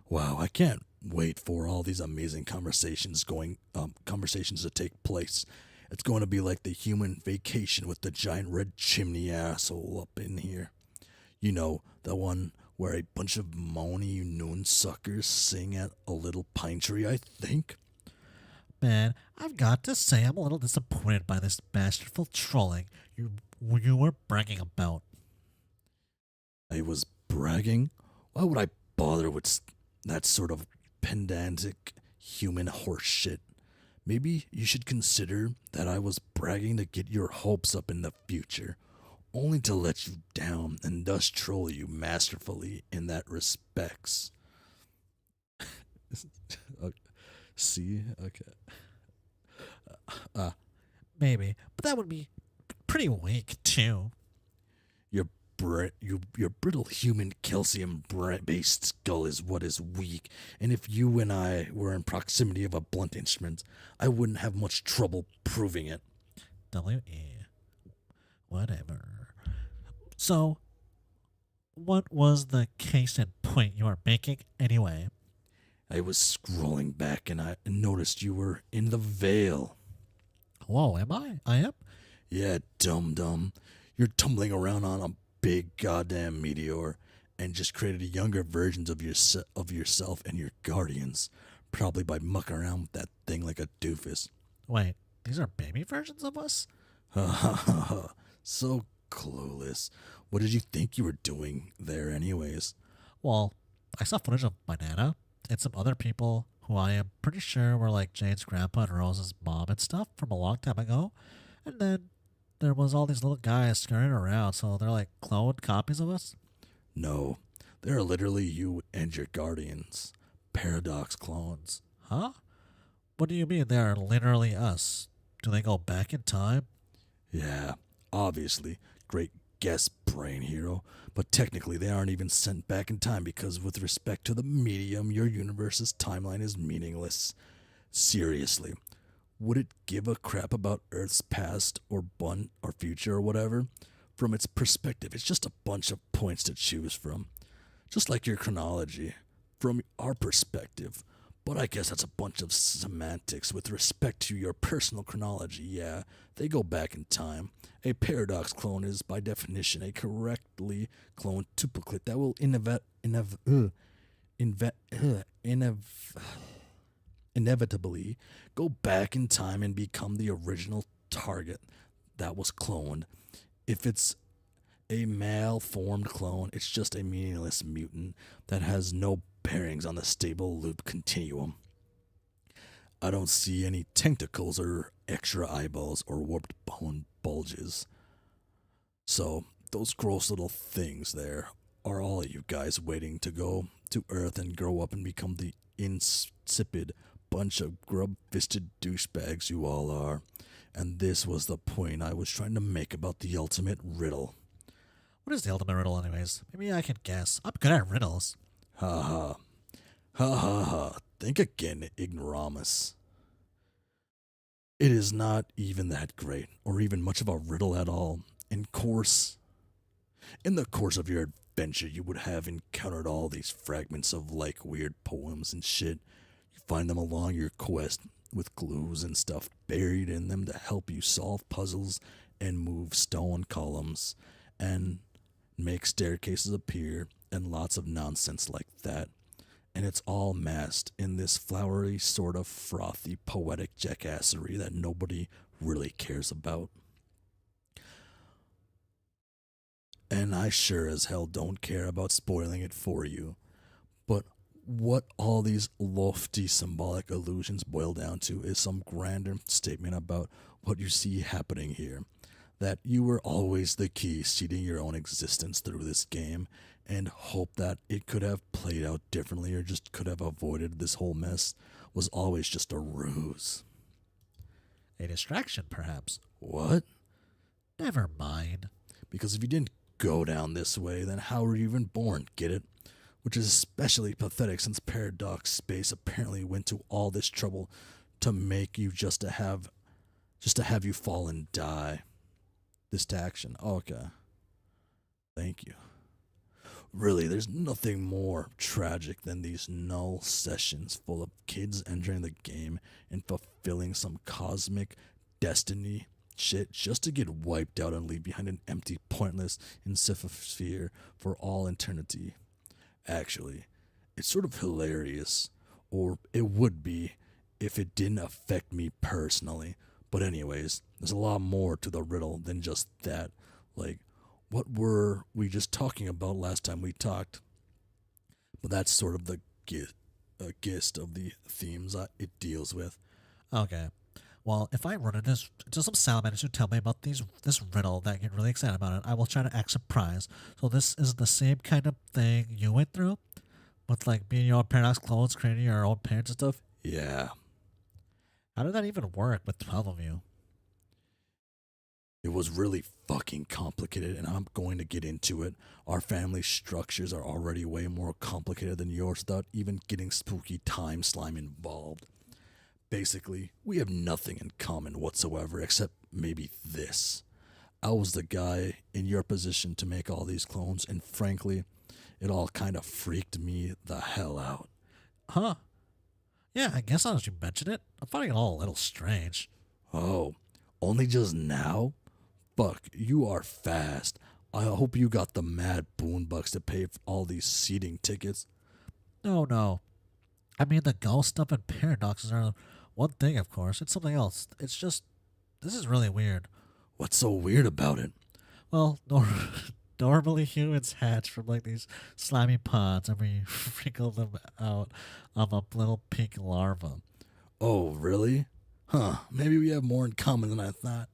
Wow, I can't wait for all these amazing conversations to take place. It's going to be like the human vacation with the giant red chimney asshole up in here. You know, the one where a bunch of moany noon suckers sing at a little pine tree, I think. Man, I've got to say I'm a little disappointed by this masterful trolling you were bragging about. I was bragging? Why would I bother with that sort of pedantic human horse shit? Maybe you should consider that I was bragging to get your hopes up in the future, only to let you down and thus troll you masterfully in that respects. See? Okay. Maybe, but that would be pretty weak, too. your brittle human calcium-based skull is what is weak, and if you and I were in proximity of a blunt instrument, I wouldn't have much trouble proving it. W.E. Whatever. So, what was the case in point you were making anyway? I was scrolling back and I noticed you were in the Veil. Whoa, am I? I am? Yeah, dum-dum. You're tumbling around on a big goddamn meteor and just created younger versions of yourself and your guardians, probably by mucking around with that thing like a doofus. Wait, these are baby versions of us? Ha ha ha ha. So clueless. What did you think you were doing there anyways? Well, I saw footage of Banana and some other people who I am pretty sure were like Jane's grandpa and Rose's mom and stuff from a long time ago. And then there was all these little guys scurrying around, so they're like cloned copies of us? No, they're literally you and your guardians. Paradox clones. Huh? What do you mean they're literally us? Do they go back in time? Yeah, obviously. Great guess, brain hero. But technically, they aren't even sent back in time because, with respect to the medium, your universe's timeline is meaningless. Seriously, would it give a crap about Earth's past or future or whatever? From its perspective, it's just a bunch of points to choose from. Just like your chronology, from our perspective. But I guess that's a bunch of semantics with respect to your personal chronology. Yeah, they go back in time. A paradox clone is, by definition, a correctly cloned duplicate that will inevitably go back in time and become the original target that was cloned. If it's a malformed clone, it's just a meaningless mutant that has no bearings on the stable loop continuum. I don't see any tentacles or extra eyeballs or warped bone bulges. So, those gross little things there are all you guys waiting to go to Earth and grow up and become the insipid bunch of grub-fisted douchebags you all are. And this was the point I was trying to make about the ultimate riddle. What is the ultimate riddle, anyways? Maybe I can guess. I'm good at riddles. Ha ha. Ha ha ha. Think again, ignoramus. It is not even that great, or even much of a riddle at all. In the course of your adventure, you would have encountered all these fragments of like weird poems and shit. You find them along your quest with clues and stuff buried in them to help you solve puzzles and move stone columns and make staircases appear and lots of nonsense like that. And it's all masked in this flowery, sort of frothy, poetic jackassery that nobody really cares about. And I sure as hell don't care about spoiling it for you. But what all these lofty symbolic allusions boil down to is some grander statement about what you see happening here. That you were always the key seeding your own existence through this game, and hope that it could have played out differently or just could have avoided this whole mess was always just a ruse. A distraction, perhaps. What? Never mind. Because if you didn't go down this way, then how were you even born, get it? Which is especially pathetic since Paradox Space apparently went to all this trouble to make you just to have you fall and die. This to action. Oh, okay. Thank you. Really, there's nothing more tragic than these null sessions full of kids entering the game and fulfilling some cosmic destiny shit just to get wiped out and leave behind an empty, pointless sphere for all eternity. Actually, it's sort of hilarious, or it would be if it didn't affect me personally. But anyways, there's a lot more to the riddle than just that. Like, what were we just talking about last time we talked? But that's sort of the gist of the themes it deals with. Okay. Well, if I run into some salamanders who tell me about this riddle that get really excited about it, I will try to act surprised. So this is the same kind of thing you went through? With like being your own paradox clones, creating your own parents and stuff? Yeah. How did that even work with 12 of you? It was really fucking complicated, and I'm going to get into it. Our family structures are already way more complicated than yours without even getting spooky time slime involved. Basically, we have nothing in common whatsoever except maybe this. I was the guy in your position to make all these clones, and frankly, it all kind of freaked me the hell out. Huh. Yeah, I guess now that you mention it, I'm finding it all a little strange. Oh, only just now? Fuck, you are fast. I hope you got the mad boonbucks to pay for all these seating tickets. No. I mean, the ghost stuff and paradoxes are one thing, of course. It's something else. It's just, this is really weird. What's so weird about it? Well, normally humans hatch from like these slimy pods and we wrinkle them out of a little pink larva. Oh, really? Huh, maybe we have more in common than I thought.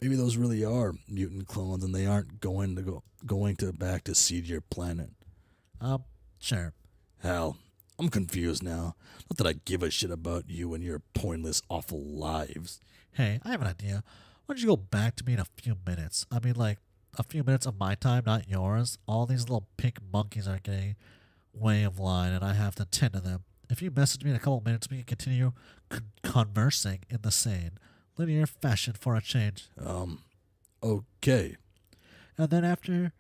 Maybe those really are mutant clones and they aren't going to back to seed your planet. Sure. Hell, I'm confused now. Not that I give a shit about you and your pointless, awful lives. Hey, I have an idea. Why don't you go back to me in a few minutes? I mean, like, a few minutes of my time, not yours. All these little pink monkeys are getting way of line, and I have to tend to them. If you message me in a couple minutes, we can continue conversing in the same linear fashion for a change. Okay. And then after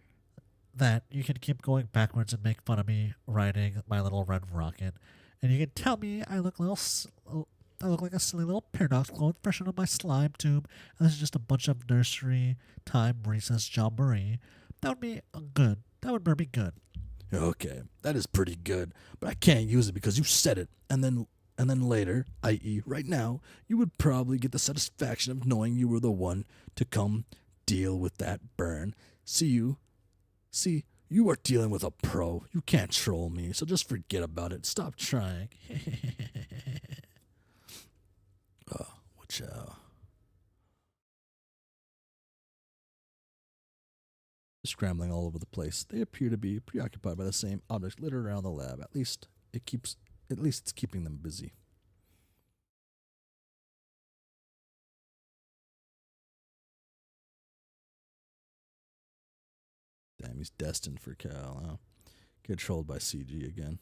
that, you can keep going backwards and make fun of me riding my little red rocket. And you can tell me I look like a silly little paradox clone fresh out of my slime tube, and this is just a bunch of nursery time recess jamboree. That would be good. That would be good. Okay, that is pretty good, but I can't use it because you said it, and then later, i.e. right now, you would probably get the satisfaction of knowing you were the one to come deal with that burn. See, you are dealing with a pro. You can't troll me, so just forget about it. Stop trying. Which, scrambling all over the place. They appear to be preoccupied by the same objects littered around the lab. At least it's keeping them busy. Damn, he's destined for Cal, huh? Controlled by CG again.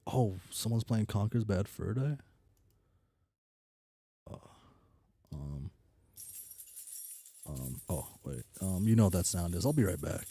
Oh, someone's playing Conker's Bad Fur Day? Oh, wait. You know what that sound is. I'll be right back.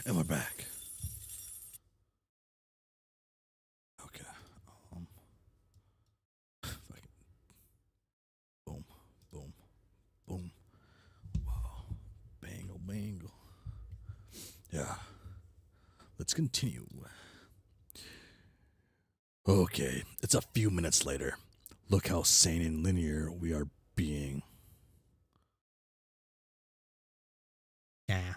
And we're back. Okay. Fucking boom, boom, boom. Wow. Bangle, bangle. Yeah. Let's continue. Okay, it's a few minutes later. Look how sane and linear we are being. Yeah.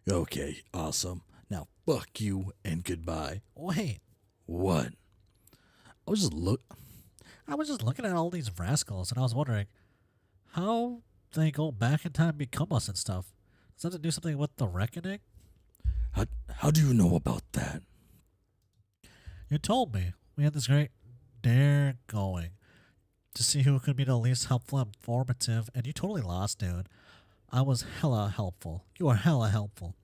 Okay, awesome. Now fuck you and goodbye. Wait, What? I was just looking at all these rascals and I was wondering how they go back in time and become us and stuff. Does that have to do something with the reckoning? how do you know about that? You told me we had this great dare going to see who could be the least helpful and informative, and you totally lost, dude. I was hella helpful. You are hella helpful.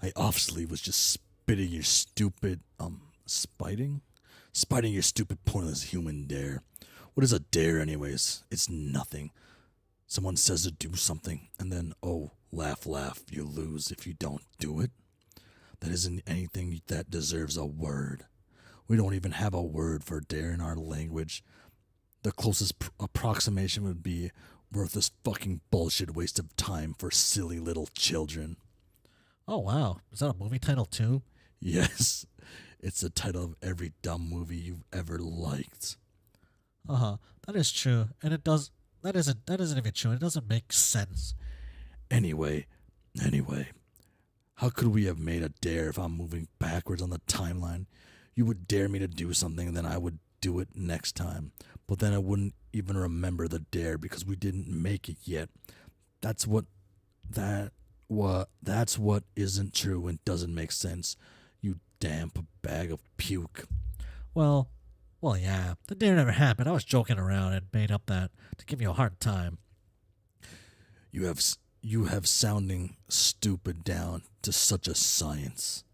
I obviously was just spitting your stupid spiting your stupid pointless human dare. What is a dare anyways? It's nothing. Someone says to do something and then laugh, you lose if you don't do it. That isn't anything that deserves a word. We don't even have a word for dare in our language. The closest approximation would be worthless fucking bullshit waste of time for silly little children. Oh wow, is that a movie title too? Yes, it's the title of every dumb movie you've ever liked. That is true, and that isn't even true. It doesn't make sense. Anyway, how could we have made a dare if I'm moving backwards on the timeline? You would dare me to do something and then I would do it next time. But then I wouldn't even remember the dare because we didn't make it yet. That's what isn't true and doesn't make sense. You damp bag of puke. Well, yeah, the dare never happened. I was joking around and made up that to give you a hard time. You have sounding stupid down to such a science.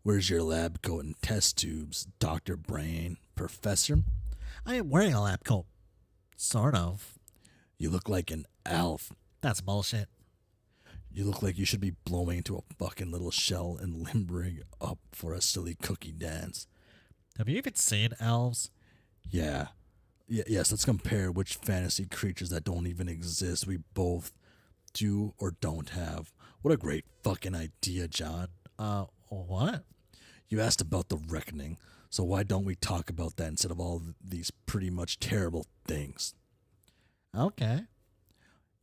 Where's your lab coat and test tubes, Dr. Brain, Professor? I am wearing a lab coat. Sort of. You look like an elf. That's bullshit. You look like you should be blowing into a fucking little shell and limbering up for a silly cookie dance. Have you even seen elves? Yeah. Yes, let's compare which fantasy creatures that don't even exist we both do or don't have. What a great fucking idea, John. What? You asked about the reckoning, so why don't we talk about that instead of all these pretty much terrible things? Okay.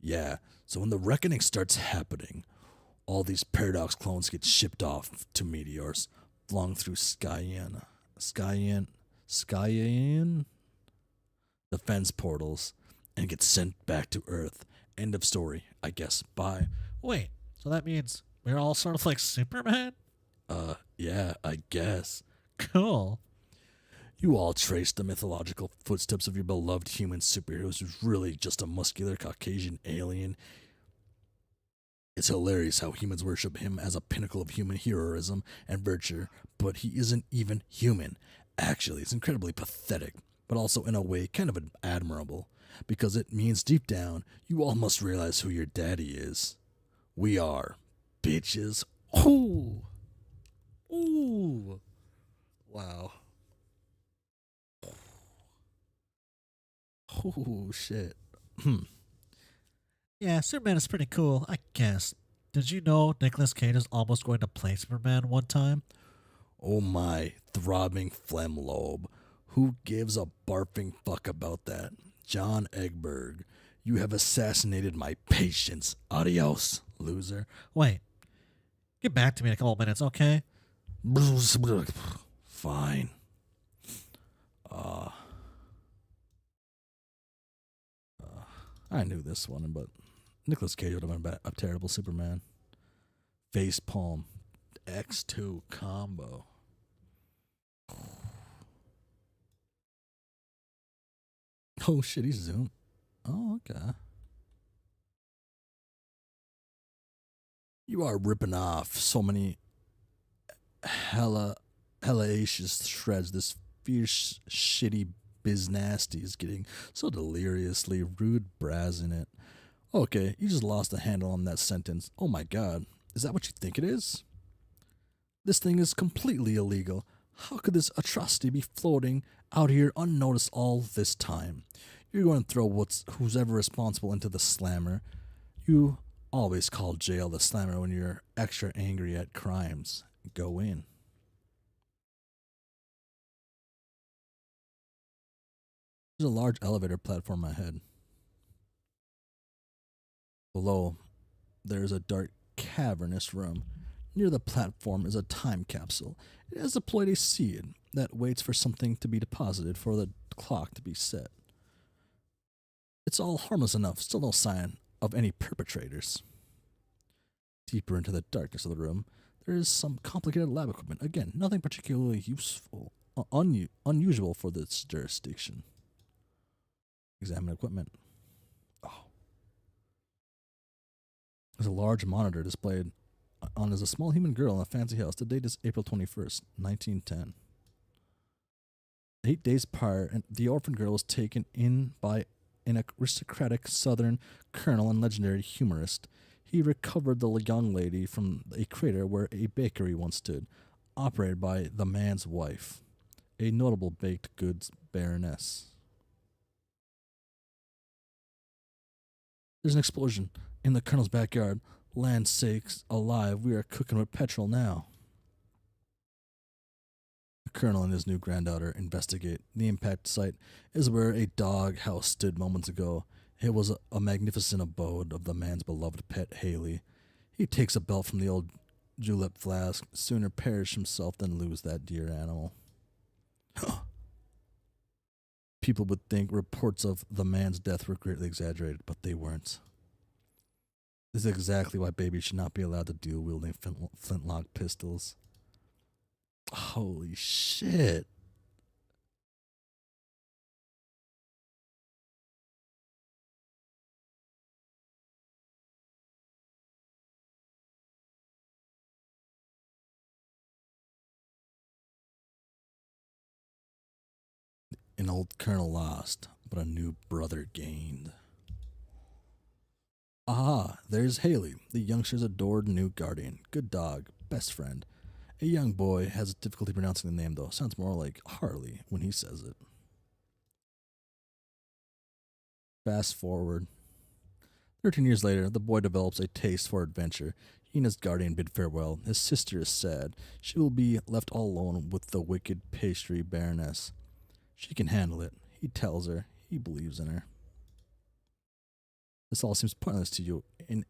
Yeah, so when the reckoning starts happening, all these paradox clones get shipped off to meteors, flung through Skyan defense portals, and get sent back to Earth. End of story, I guess. Bye. Wait, so that means we're all sort of like Superman? Yeah, I guess. Cool. You all trace the mythological footsteps of your beloved human superheroes who's really just a muscular Caucasian alien. It's hilarious how humans worship him as a pinnacle of human heroism and virtue, but he isn't even human. Actually, it's incredibly pathetic, but also in a way kind of admirable, because it means deep down you all must realize who your daddy is. We are bitches. Ooh. Ooh. Wow. Oh, shit. Yeah, Superman is pretty cool, I guess. Did you know Nicolas Cage is almost going to play Superman one time? Oh my throbbing phlegm lobe. Who gives a barfing fuck about that? John Egberg, you have assassinated my patience. Adios, loser. Wait. Get back to me in a couple minutes, okay? Fine. I knew this one, but Nicolas Cage would have been a terrible Superman. Face palm. X2 combo. Oh shit, he's zoomed. Oh, okay. You are ripping off so many hellacious shreds. This fierce, shitty biz nasty is getting so deliriously rude brazzing it. Okay, you just lost the handle on that sentence. Oh my god, is that what you think it is? This thing is completely illegal. How could this atrocity be floating out here unnoticed all this time? You're going to throw who's ever responsible into the slammer. You always call jail the slammer when you're extra angry at crimes. Go in. There's a large elevator platform ahead. Below, there is a dark, cavernous room. Near the platform is a time capsule. It has deployed a seed that waits for something to be deposited for the clock to be set. It's all harmless enough, still no sign of any perpetrators. Deeper into the darkness of the room, there is some complicated lab equipment. Again, nothing particularly useful, unusual for this jurisdiction. Examine equipment. Oh. There's a large monitor displayed on as a small human girl in a fancy house. The date is April 21st, 1910. 8 days prior, the orphan girl was taken in by an aristocratic southern colonel and legendary humorist. He recovered the young lady from a crater where a bakery once stood, operated by the man's wife, a notable baked goods baroness. There's an explosion in the colonel's backyard. Land sakes alive, we are cooking with petrol now. The colonel and his new granddaughter investigate. The impact site is where a dog house stood moments ago. It was a magnificent abode of the man's beloved pet, Haley. He takes a belt from the old julep flask, sooner perish himself than lose that dear animal. People would think reports of the man's death were greatly exaggerated, but they weren't. This is exactly why babies should not be allowed to dual wielding flintlock pistols. Holy shit. An old colonel lost, but a new brother gained. Ah, there's Haley, the youngster's adored new guardian. Good dog, best friend. A young boy has difficulty pronouncing the name, though. Sounds more like Harley when he says it. Fast forward. 13 years later, the boy develops a taste for adventure. He and his guardian bid farewell. His sister is sad. She will be left all alone with the wicked pastry baroness. She can handle it. He tells her. He believes in her. This all seems pointless to you and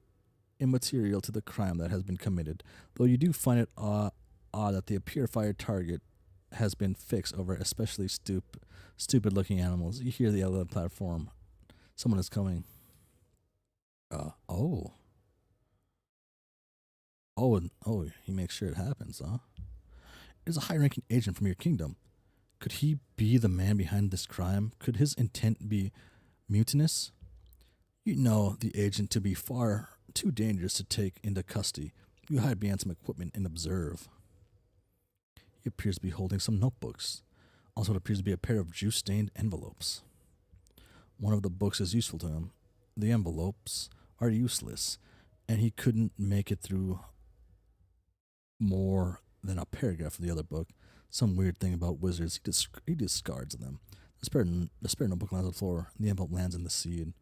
immaterial to the crime that has been committed, though you do find it odd that the purifier target has been fixed over especially stupid-looking animals. You hear the other platform. Someone is coming. Oh, he makes sure it happens, huh? It's a high-ranking agent from your kingdom. Could he be the man behind this crime? Could his intent be mutinous? You know the agent to be far too dangerous to take into custody. You hide behind some equipment and observe. He appears to be holding some notebooks. Also, it appears to be a pair of juice-stained envelopes. One of the books is useful to him. The envelopes are useless, and he couldn't make it through more than a paragraph of the other book. Some weird thing about wizards. He discards them. The spare notebook lands on the floor, and the envelope lands in the seed.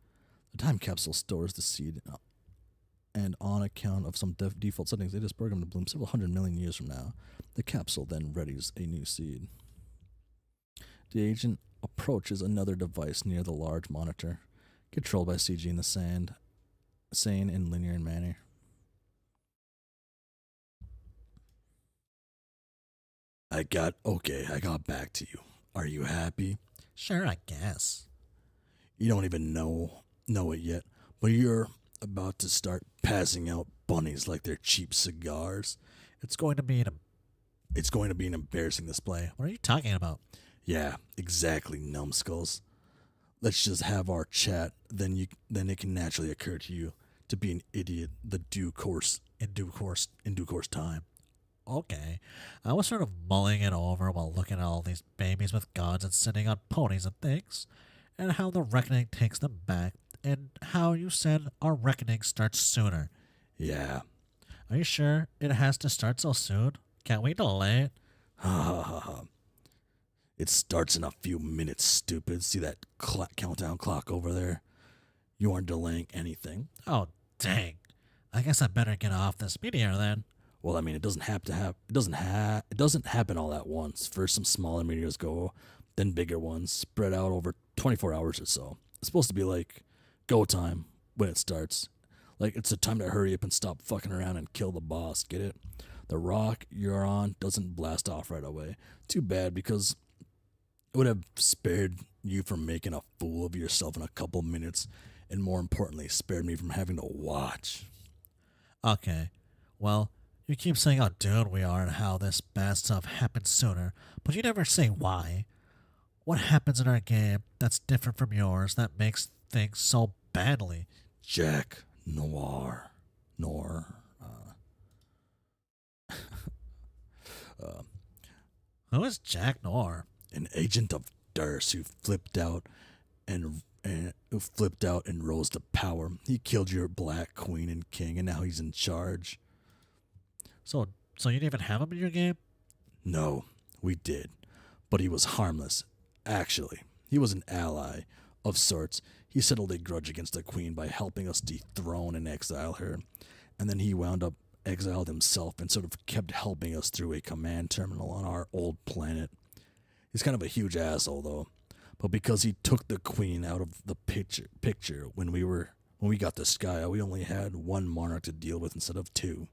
The time capsule stores the seed, and on account of some default settings, it is programmed to bloom several hundred million years from now. The capsule then readies a new seed. The agent approaches another device near the large monitor, controlled by CG in the sane and linear manner. I got back to you. Are you happy? Sure, I guess. You don't even know it yet, but you're about to start passing out bunnies like they're cheap cigars. It's going to be an embarrassing display. What are you talking about? Yeah, exactly, numbskulls. Let's just have our chat, then it can naturally occur to you to be an idiot in due course time. Okay. I was sort of mulling it over while looking at all these babies with guns and sitting on ponies and things, and how the reckoning takes them back, and how you said our reckoning starts sooner. Yeah. Are you sure it has to start so soon? Can't we delay it? Ha ha ha ha. It starts in a few minutes, stupid. See that countdown clock over there? You aren't delaying anything. Oh, dang. I guess I better get off this meteor then. Well, I mean, it doesn't happen all at once. First, some smaller meteors go, then bigger ones spread out over 24 hours or so. It's supposed to be like go time when it starts. Like it's a time to hurry up and stop fucking around and kill the boss. Get it? The rock you're on doesn't blast off right away. Too bad, because it would have spared you from making a fool of yourself in a couple minutes, and more importantly, spared me from having to watch. Okay, well, you keep saying how doomed we are and how this bad stuff happened sooner, but you never say why. What happens in our game that's different from yours that makes things so badly? Jack Noir. Who is Jack Noir? An agent of Durst who flipped out and rose to power. He killed your Black Queen and King, and now he's in charge. So you didn't even have him in your game? No, we did, but he was harmless. Actually, he was an ally of sorts. He settled a grudge against the Queen by helping us dethrone and exile her, and then he wound up exiled himself and sort of kept helping us through a command terminal on our old planet. He's kind of a huge asshole, though. But because he took the Queen out of the picture when we got the sky, we only had one monarch to deal with instead of two.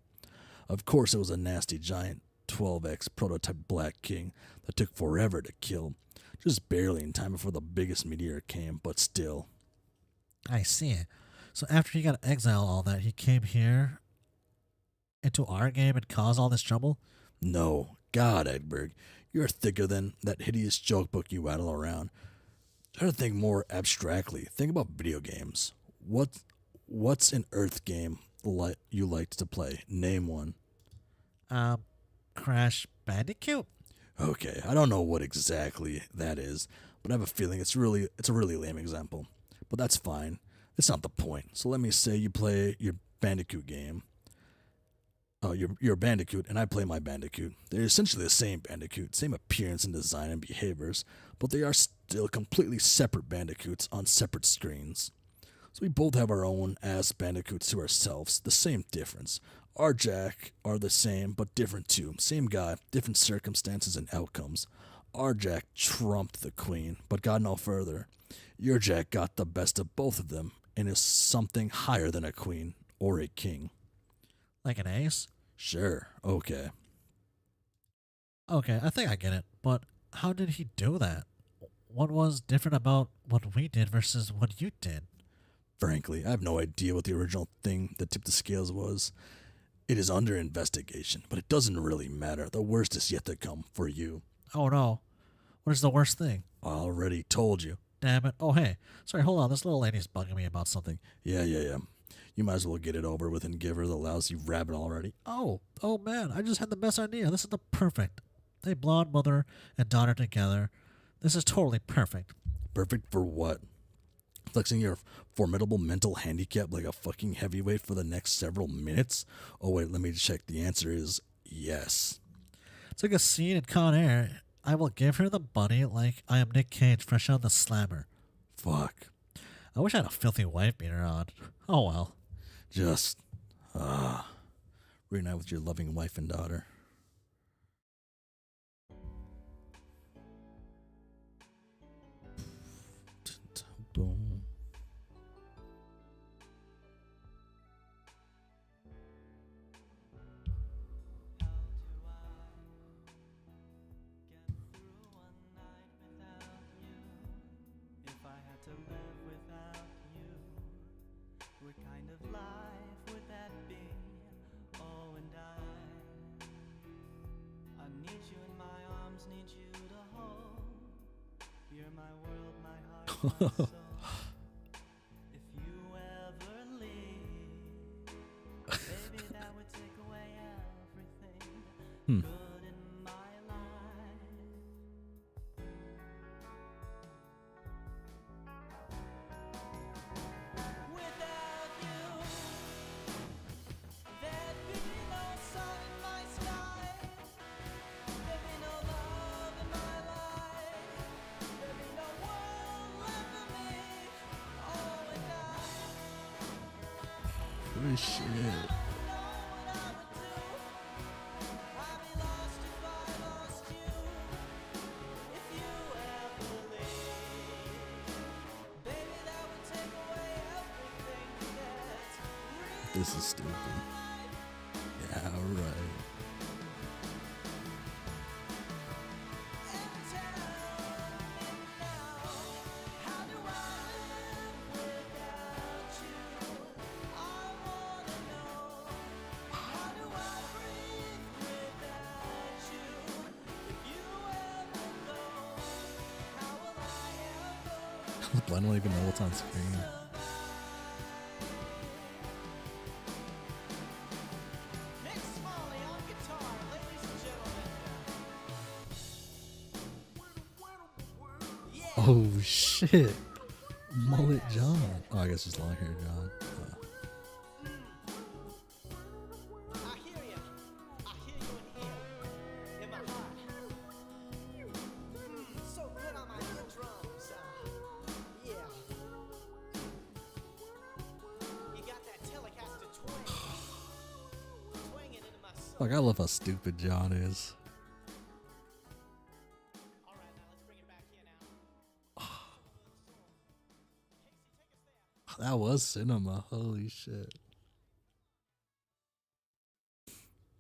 Of course, it was a nasty giant 12X prototype Black King that took forever to kill, just barely in time before the biggest meteor came, but still. I see. So after he got exiled, all that, he came here into our game and caused all this trouble? No, God, Edberg, you're thicker than that hideous joke book you rattle around. Try to think more abstractly. Think about video games. What's an Earth game you liked to play? Name one. Crash Bandicoot? Okay, I don't know what exactly that is, but I have a feeling it's a really lame example. But that's fine. It's not the point. So let me say you play your Bandicoot game. You're a Bandicoot, and I play my Bandicoot. They're essentially the same Bandicoot, same appearance and design and behaviors, but they are still completely separate Bandicoots on separate screens. So we both have our own ass Bandicoots to ourselves, the same difference. Our Jack are the same, but different too. Same guy, different circumstances and outcomes. Our Jack trumped the Queen, but got no further. Your Jack got the best of both of them, and is something higher than a Queen or a King. Like an ace? Sure, okay. Okay, I think I get it, but how did he do that? What was different about what we did versus what you did? Frankly, I have no idea what the original thing that tipped the scales was. It is under investigation, but it doesn't really matter. The worst is yet to come for you. Oh no. What is the worst thing? I already told you. Damn it. Oh hey, sorry, hold on, this little lady's bugging me about something. Yeah. You might as well get it over with and give her the lousy rabbit already. Oh man, I just had the best idea. This is the perfect. They blonde mother and daughter together. This is totally perfect. Perfect for what? Flexing your formidable mental handicap like a fucking heavyweight for the next several minutes? Oh wait, let me check. The answer is yes. It's like a scene in Con Air. I will give her the bunny like I am Nick Cage fresh out of the slammer. Fuck. I wish I had a filthy wife beater on. Oh well. Just, reunite with your loving wife and daughter. Boom. Oh shit. This is stupid. Yeah, right. I don't even know what's on screen. Oh shit. Mullet John. Oh, I guess it's long hair John. Fuck, I love how stupid John is. That was cinema. Holy shit.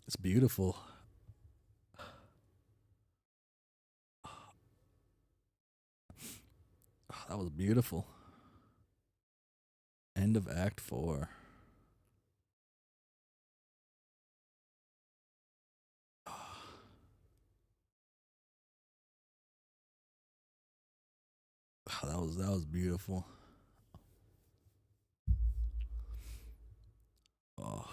It's beautiful. That was beautiful. End of Act 4. That was beautiful. Oh.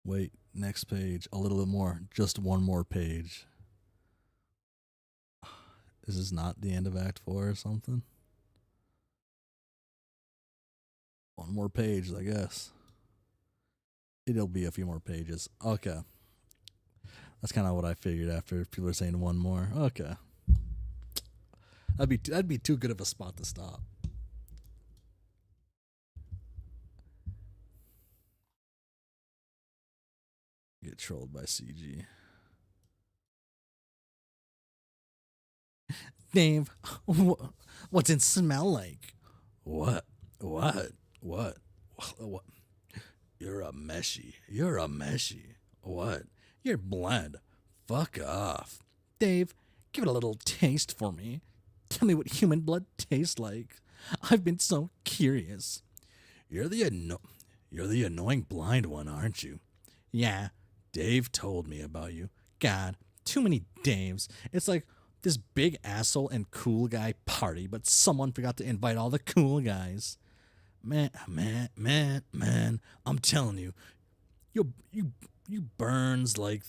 Wait, next page. A little bit more. Just one more page. Is this not the end of Act 4 or something? One more page, I guess. It'll be a few more pages. Okay. That's kind of what I figured after people are saying one more. Okay. That'd be too good of a spot to stop. Get trolled by CG. Dave, what's it smell like? What? You're a meshy. What? You're bland. Fuck off. Dave, give it a little taste for me. Tell me what human blood tastes like. I've been so curious. You're the annoying blind one, aren't you? Yeah, Dave told me about you. God, too many Daves. It's like this big asshole and cool guy party, but someone forgot to invite all the cool guys. Man, I'm telling you, you burns like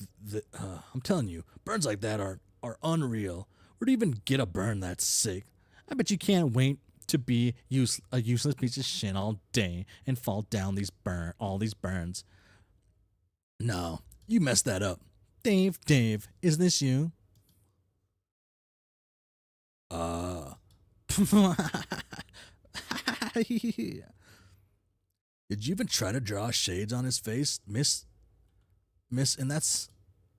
I'm telling you, burns like that are unreal. Where to even get a burn that sick? I bet you can't wait to be a useless piece of shit all day and fall down all these burns. No, you messed that up. Dave, is this you? Did you even try to draw shades on his face, miss? And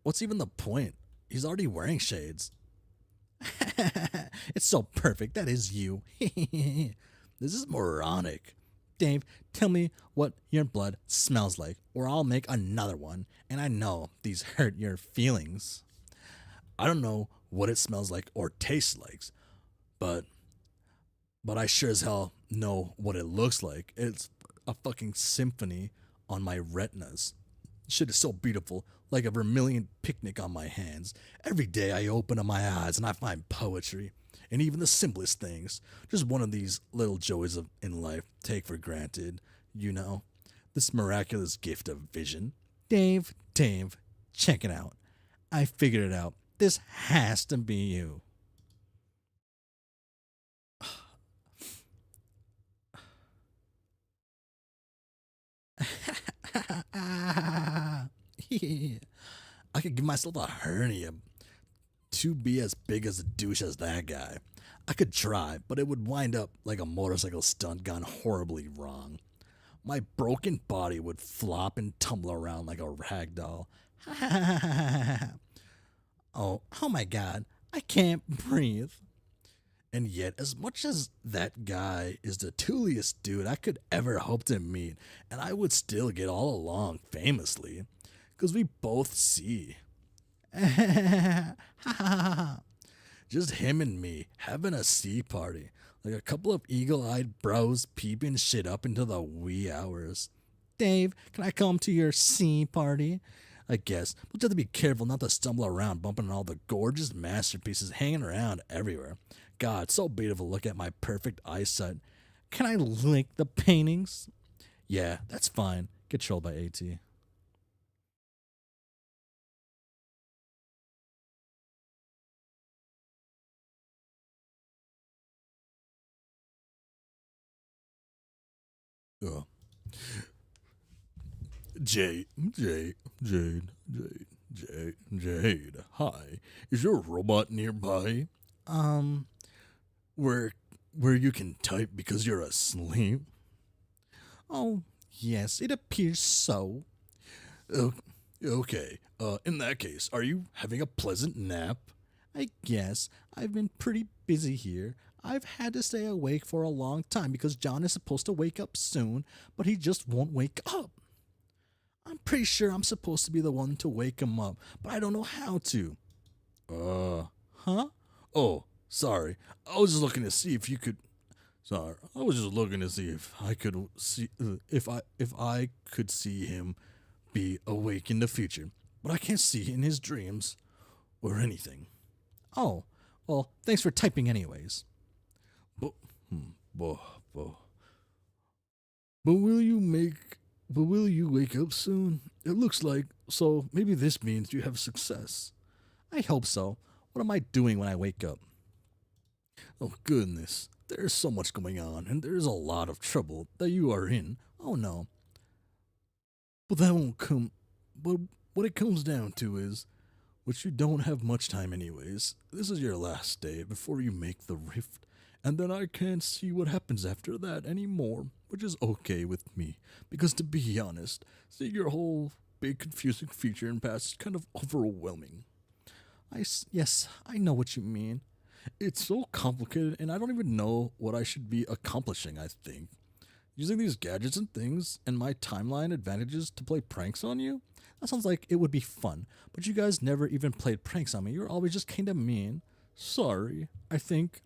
what's even the point? He's already wearing shades. It's so perfect. That is you. This is moronic. Dave, tell me what your blood smells like, or I'll make another one. And I know these hurt your feelings. I don't know what it smells like or tastes like, but I sure as hell know what it looks like. It's a fucking symphony on my retinas. Shit is so beautiful, like a vermilion picnic on my hands. Every day I open up my eyes and I find poetry, and even the simplest things. Just one of these little joys in life take for granted, you know. This miraculous gift of vision. Dave, check it out. I figured it out. This has to be you. I could give myself a hernia to be as big as a douche as that guy. I could try, but it would wind up like a motorcycle stunt gone horribly wrong. My broken body would flop and tumble around like a rag doll. Oh my God, I can't breathe. And yet, as much as that guy is the tooliest dude I could ever hope to meet, and I would still get all along famously, because we both see. Just him and me having a sea party, like a couple of eagle-eyed bros peeping shit up into the wee hours. Dave, can I come to your sea party? I guess we'll just have to be careful not to stumble around bumping all the gorgeous masterpieces hanging around everywhere. God, so beautiful to look at my perfect eyesight. Can I link the paintings? Yeah, that's fine. Get trolled by AT. Oh. Jade. Hi. Is your robot nearby? Where you can type because you're asleep? Oh, yes, it appears so. Okay. In that case, are you having a pleasant nap? I guess. I've been pretty busy here. I've had to stay awake for a long time because John is supposed to wake up soon, but he just won't wake up. I'm pretty sure I'm supposed to be the one to wake him up, but I don't know how to. Huh? Oh, sorry. I was just looking to see if you could. Sorry, I was just looking to see if I could see if I could see him be awake in the future, but I can't see in his dreams or anything. Oh, well, thanks for typing, anyways. But, but, but, but will you make? But will you wake up soon? It looks like so. Maybe this means you have success. I hope so. What am I doing when I wake up? Oh, goodness. There's so much going on, and there's a lot of trouble that you are in. Oh, no. But that won't come. But what it comes down to is, which you don't have much time anyways. This is your last day before you make the rift, and then I can't see what happens after that anymore, which is okay with me, because to be honest, seeing your whole big confusing future and past is kind of overwhelming. Yes, I know what you mean. It's so complicated, and I don't even know what I should be accomplishing, I think. Using these gadgets and things and my timeline advantages to play pranks on you? That sounds like it would be fun, but you guys never even played pranks on me. You're always just kinda mean. Sorry. I think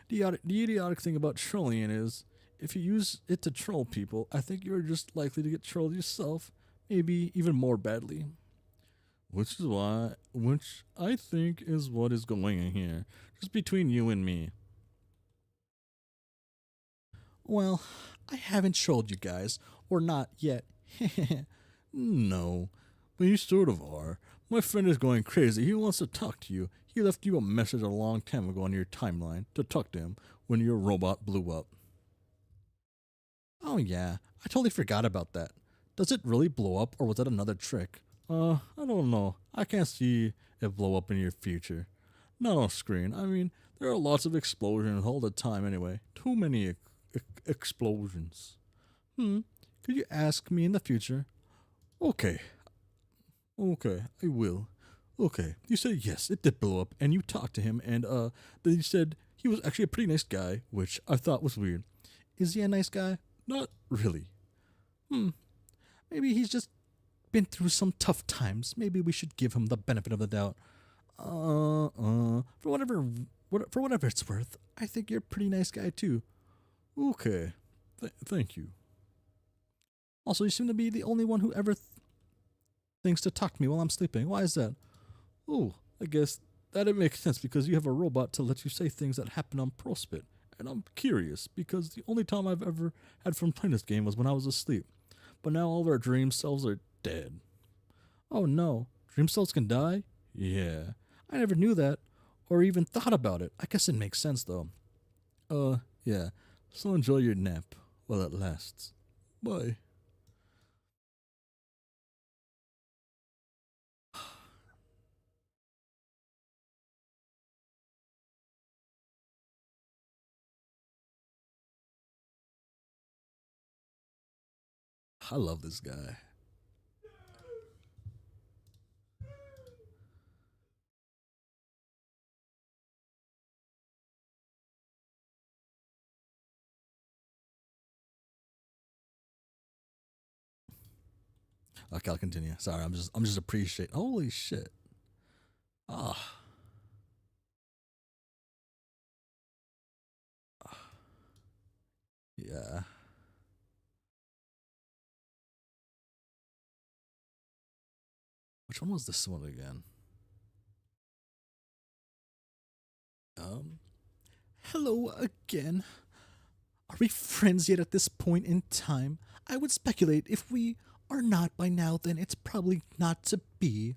the idiotic thing about trolling is, if you use it to troll people, I think you're just likely to get trolled yourself, maybe even more badly. Which I think is what is going on here, just between you and me. Well, I haven't trolled you guys, or not yet. No, but you sort of are. My friend is going crazy. He wants to talk to you. He left you a message a long time ago on your timeline to talk to him when your robot blew up. Oh yeah, I totally forgot about that. Does it really blow up, or was that another trick? I don't know. I can't see it blow up in your future. Not on screen. I mean, there are lots of explosions all the time anyway. Too many explosions. Could you ask me in the future? Okay. Okay, I will. Okay, you said yes, it did blow up, and you talked to him, and then you said he was actually a pretty nice guy, which I thought was weird. Is he a nice guy? Not really. Maybe he's just been through some tough times. Maybe we should give him the benefit of the doubt. For whatever it's worth, I think you're a pretty nice guy too. Okay, thank you. Also, you seem to be the only one who ever thinks to talk to me while I'm sleeping. Why is that? Oh, I guess that it makes sense because you have a robot to let you say things that happen on ProSpit. And I'm curious because the only time I've ever had fun playing this game was when I was asleep. But now all of our dream selves are dead. Oh no, dream cells can die? Yeah, I never knew that, or even thought about it. I guess it makes sense though. Yeah, so enjoy your nap while it lasts. Bye. I love this guy. Okay, I'll continue. Sorry, I'm just appreciating. Holy shit. Ah. Yeah. Which one was this one again? Um. Hello again. Are we friends yet at this point in time? I would speculate if we are not by now, then it's probably not to be.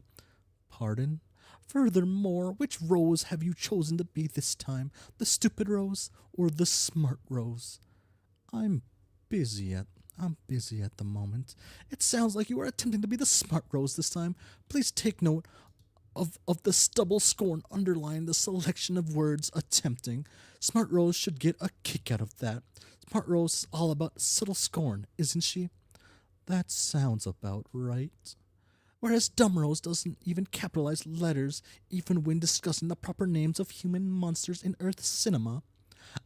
Pardon? Furthermore, which Rose have you chosen to be this time? The stupid Rose or the smart Rose? I'm I'm busy at the moment. It sounds like you are attempting to be the smart Rose this time. Please take note of the stubble scorn underlying the selection of words attempting. Smart Rose should get a kick out of that. Smart Rose is all about subtle scorn, isn't she? That sounds about right. Whereas Dumb Rose doesn't even capitalize letters, even when discussing the proper names of human monsters in Earth cinema.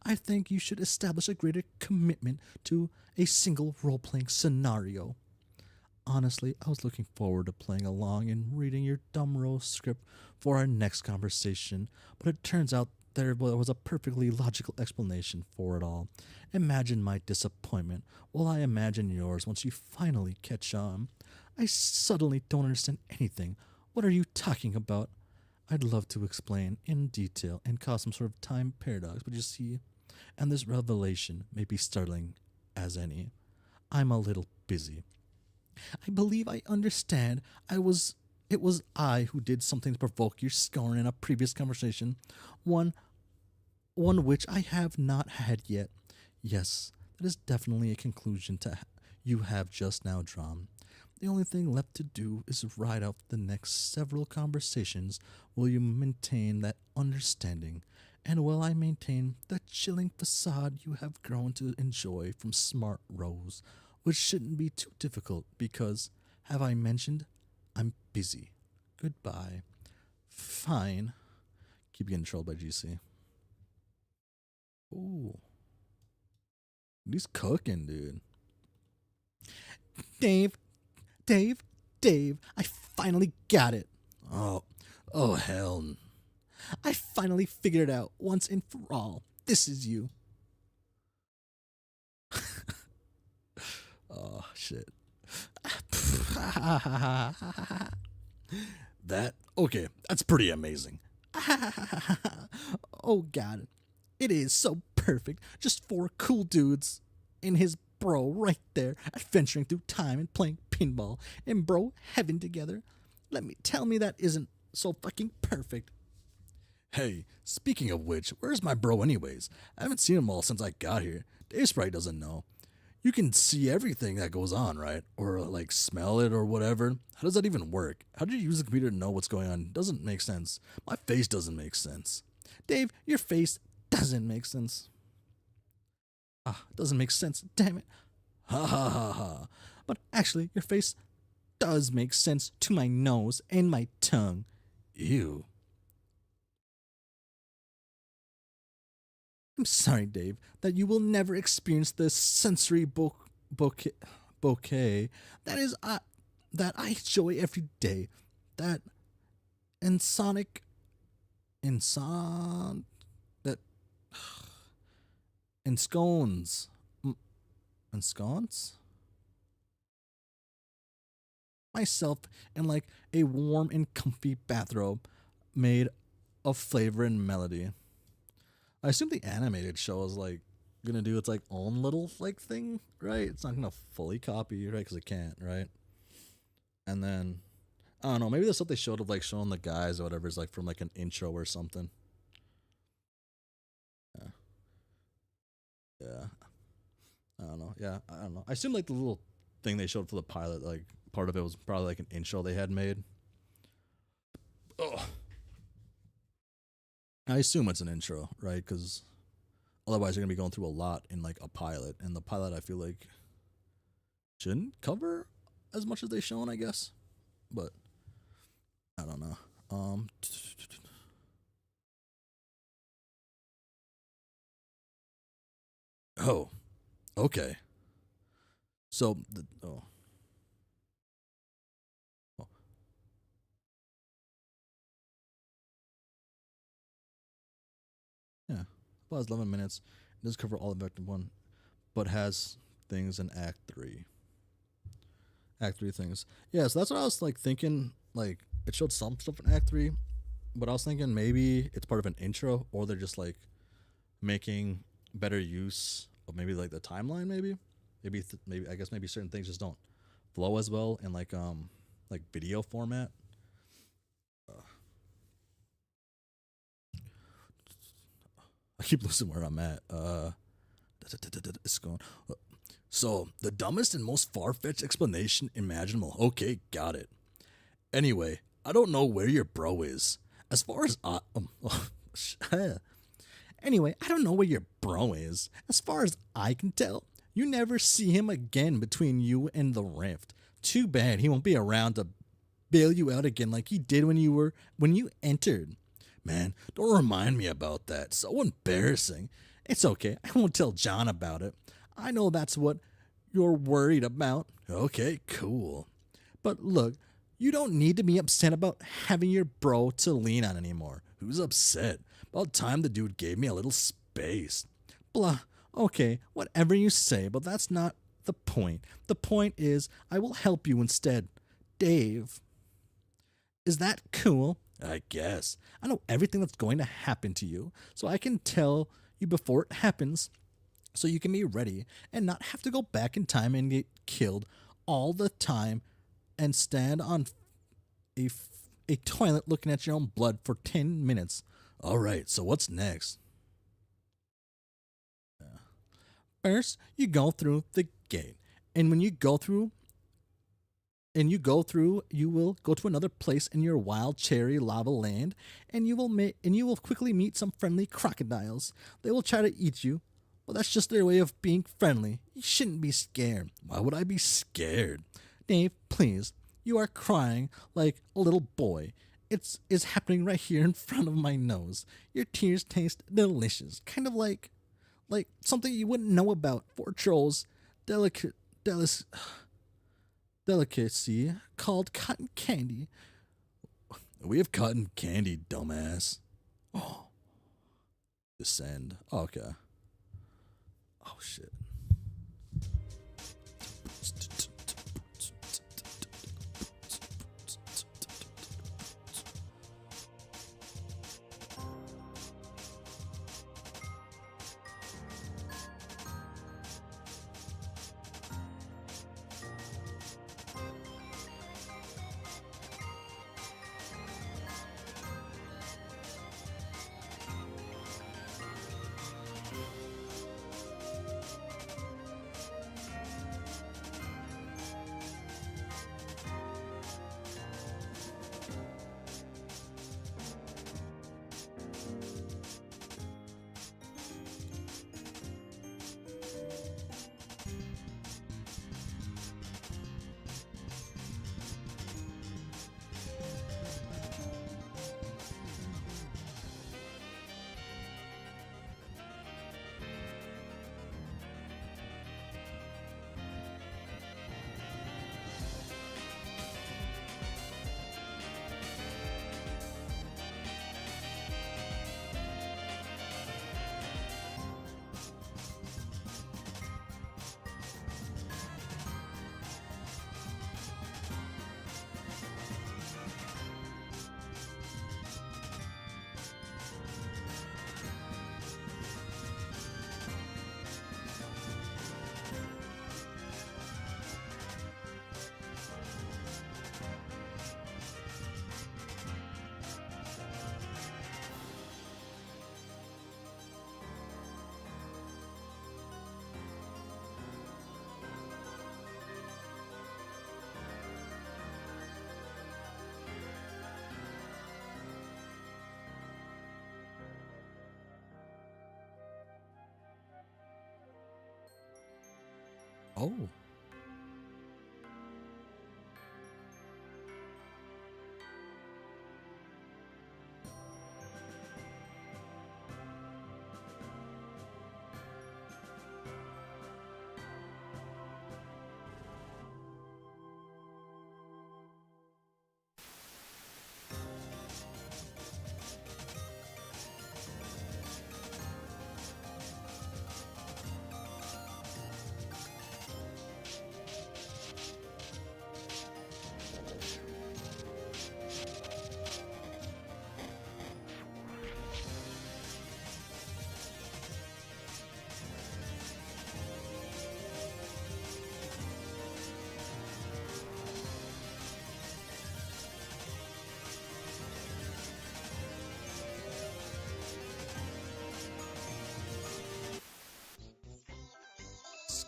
I think you should establish a greater commitment to a single role-playing scenario. Honestly, I was looking forward to playing along and reading your Dumb Rose script for our next conversation, but it turns out there was a perfectly logical explanation for it all. Imagine my disappointment while I imagine yours once you finally catch on. I suddenly don't understand anything. What are you talking about? I'd love to explain in detail and cause some sort of time paradox, but you see, and this revelation may be startling as any. I'm a little busy. I believe I understand. It was I who did something to provoke your scorn in a previous conversation, one which I have not had yet. Yes, that is definitely a conclusion you have just now drawn. The only thing left to do is ride out the next several conversations while you maintain that understanding, and while I maintain the chilling facade you have grown to enjoy from Smart Rose, which shouldn't be too difficult because, have I mentioned, I'm busy. Goodbye. Fine. Keep getting trolled by GC. Ooh. He's cooking, dude. Dave, Dave, I finally got it. Oh, hell. I finally figured it out once and for all. This is you. Oh, shit. Okay, that's pretty amazing. Oh, God. It is so perfect. Just four cool dudes and his bro right there adventuring through time and playing pinball and bro heaven together. Tell me that isn't so fucking perfect. Hey, speaking of which, where's my bro anyways? I haven't seen him all since I got here. Dave probably doesn't know. You can see everything that goes on, right? Or like smell it or whatever. How does that even work? How do you use the computer to know what's going on? Doesn't make sense. My face doesn't make sense. Dave, your face doesn't make sense. Doesn't make sense. Damn it. Ha ha ha ha. But actually, your face does make sense to my nose and my tongue. Ew. I'm sorry, Dave, that you will never experience the sensory bouquet that I enjoy every day. That insonic, that enscones, enscones myself in like a warm and comfy bathrobe made of flavor and melody. I assume the animated show is like gonna do its like own little like thing, right? It's not gonna fully copy, right? Because it can't, right? And then I don't know. Maybe the stuff they showed of like showing the guys or whatever is like from like an intro or something. Yeah. Yeah. I don't know. Yeah, I don't know. I assume like the little thing they showed for the pilot, like part of it was probably like an intro they had made. Oh. I assume it's an intro, right? Because otherwise you're gonna be going through a lot in like a pilot, and the pilot I feel like shouldn't cover as much as they shown, I guess. But I don't know. Oh, okay. So But has 11 minutes. It does cover all of Act 1, but has things in Act 3. Act 3 things. Yeah, so that's what I was like thinking. Like, it showed some stuff in Act 3, but I was thinking maybe it's part of an intro, or they're just like making better use of maybe like the timeline. Maybe I guess maybe certain things just don't flow as well in like video format. I keep losing where I'm at. It's going. So the dumbest and most far-fetched explanation imaginable. Okay, got it. Anyway, I don't know where your bro is. As far as anyway, I don't know where your bro is. As far as I can tell, you never see him again between you and the rift. Too bad he won't be around to bail you out again like he did when you entered. Man, don't remind me about that. So embarrassing. It's okay. I won't tell John about it. I know that's what you're worried about. Okay, cool. But look, you don't need to be upset about having your bro to lean on anymore. Who's upset? About time the dude gave me a little space. Blah. Okay, whatever you say, but that's not the point. The point is, I will help you instead. Dave. Is that cool? I guess. I know everything that's going to happen to you, so I can tell you before it happens, so you can be ready and not have to go back in time and get killed all the time and stand on a toilet looking at your own blood for 10 minutes. All right, so what's next? First, you go through the gate, and when you go through, you will go to another place in your wild cherry lava land, and you will quickly meet some friendly crocodiles. They will try to eat you, but that's just their way of being friendly. You shouldn't be scared. Why would I be scared? Dave, please. You are crying like a little boy. It's happening right here in front of my nose. Your tears taste delicious, kind of like something you wouldn't know about. For trolls, delicacy called cotton candy. We have cotton candy, dumbass. Oh. Descend. Oh, okay. Oh, shit. Oh.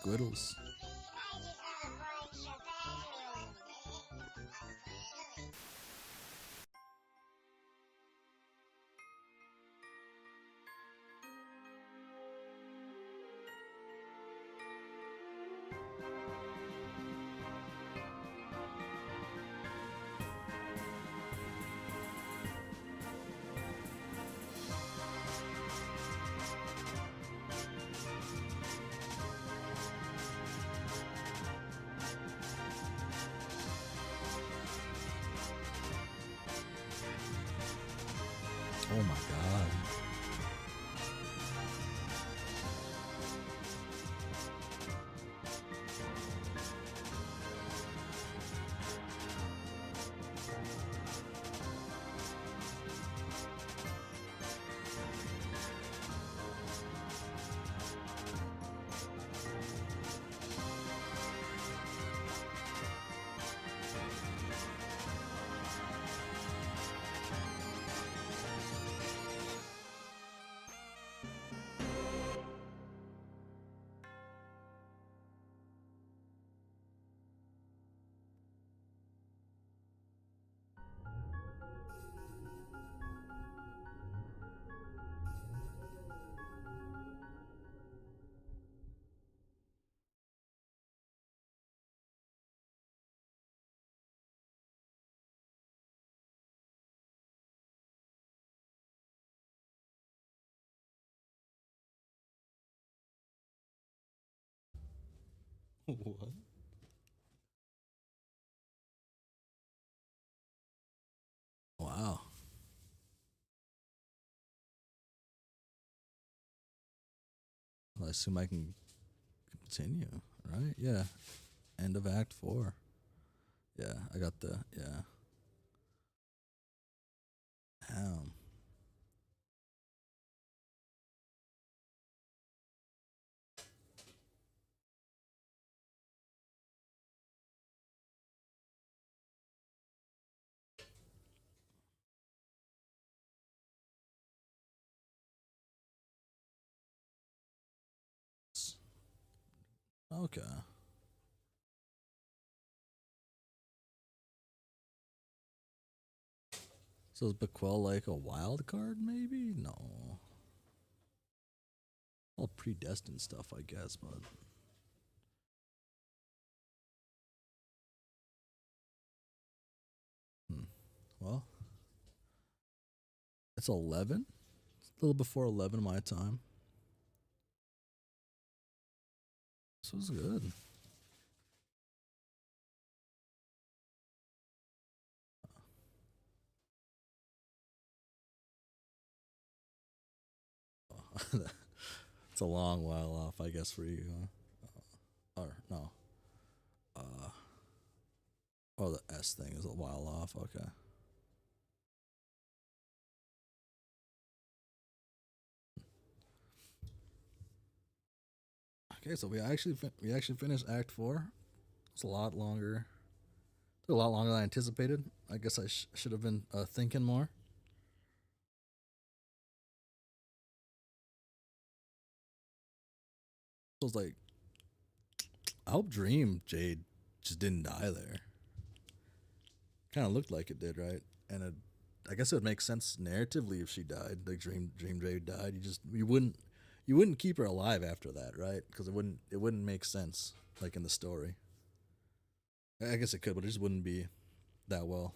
Squiddles. Oh my god. What? Wow. Well, I assume I can continue, right? Yeah. End of Act 4. Yeah, I got the, yeah. Damn. Okay. So is Bequel like a wild card, maybe? No. All predestined stuff, I guess, but. Well, it's 11. It's a little before 11 my time. This was good. It's a long while off, I guess, for you. Or, no. Oh, the S thing is a while off. Okay. Okay, so we actually finished Act 4. It's a lot longer. Took a lot longer than I anticipated. I guess I should have been thinking more. I was like, I hope Dream Jade just didn't die there. Kind of looked like it did, right? And I guess it would make sense narratively if she died. Like Dream Jade died. You wouldn't keep her alive after that, right? Because it wouldn't make sense like in the story. I guess it could, but it just wouldn't be that well.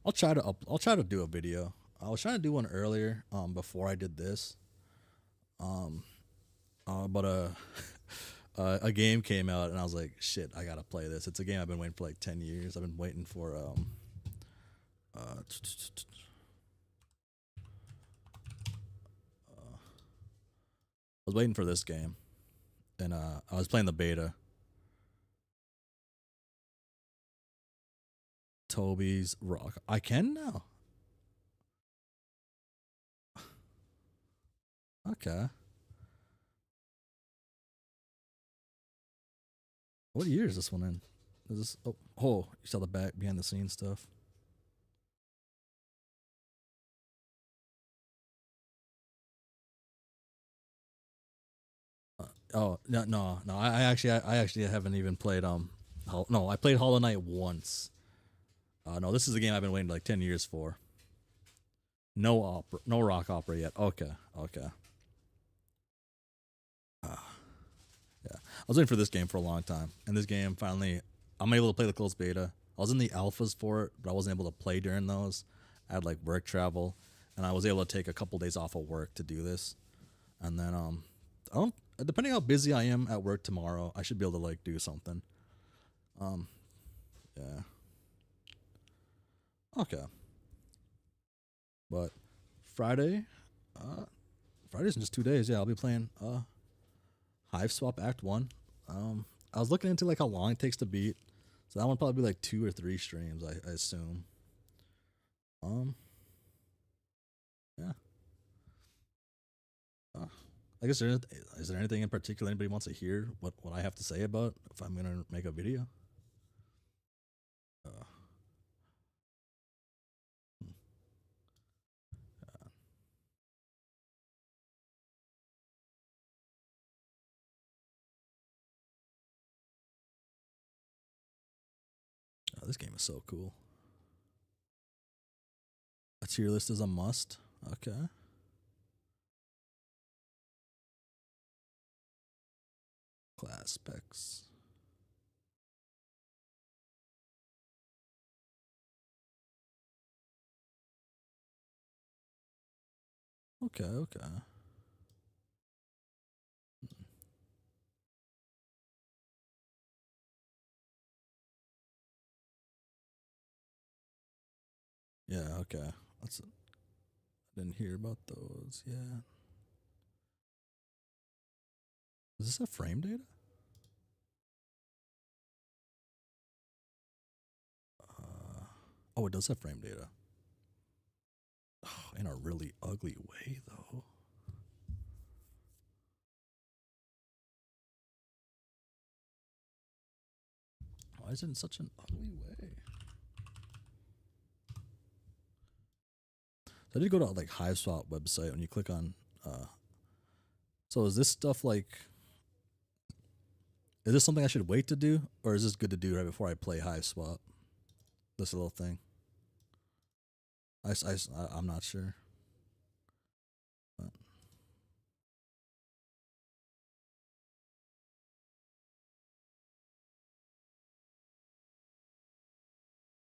I'll try to do a video. I was trying to do one earlier, before I did this. But a game came out and I was like, shit, I gotta play this. It's a game I've been waiting for like 10 years. I've been waiting for I was waiting for this game, and I was playing the beta. Toby's Rock. I can now. Okay. What year is this one in? Is this? Oh, you saw the back behind the scenes stuff. Oh no! I actually haven't even played no, I played Hollow Knight once. No, this is a game I've been waiting like 10 years for. No rock opera yet. Okay, okay. Yeah, I was waiting for this game for a long time, and this game finally, I'm able to play the closed beta. I was in the alphas for it, but I wasn't able to play during those. I had like work travel, and I was able to take a couple days off of work to do this. And then I don't, depending how busy I am at work tomorrow, I should be able to like do something. Yeah. Okay. But Friday, Friday's in just 2 days. Yeah, I'll be playing Hive Swap Act 1. I was looking into like how long it takes to beat. So that one probably be like 2 or 3 streams, I assume. Yeah. I guess is there anything in particular anybody wants to hear what I have to say about if I'm gonna make a video? Oh, this game is so cool. A tier list is a must. Okay. Class specs. Okay, okay. Yeah, okay. I didn't hear about those. Yeah. Does this have frame data? Oh, it does have frame data. Oh, in a really ugly way, though. Why is it in such an ugly way? So I did go to like Hive Swap website. When you click on, so is this stuff like? Is this something I should wait to do, or is this good to do right before I play Hive Swap? This little thing. I'm not sure. But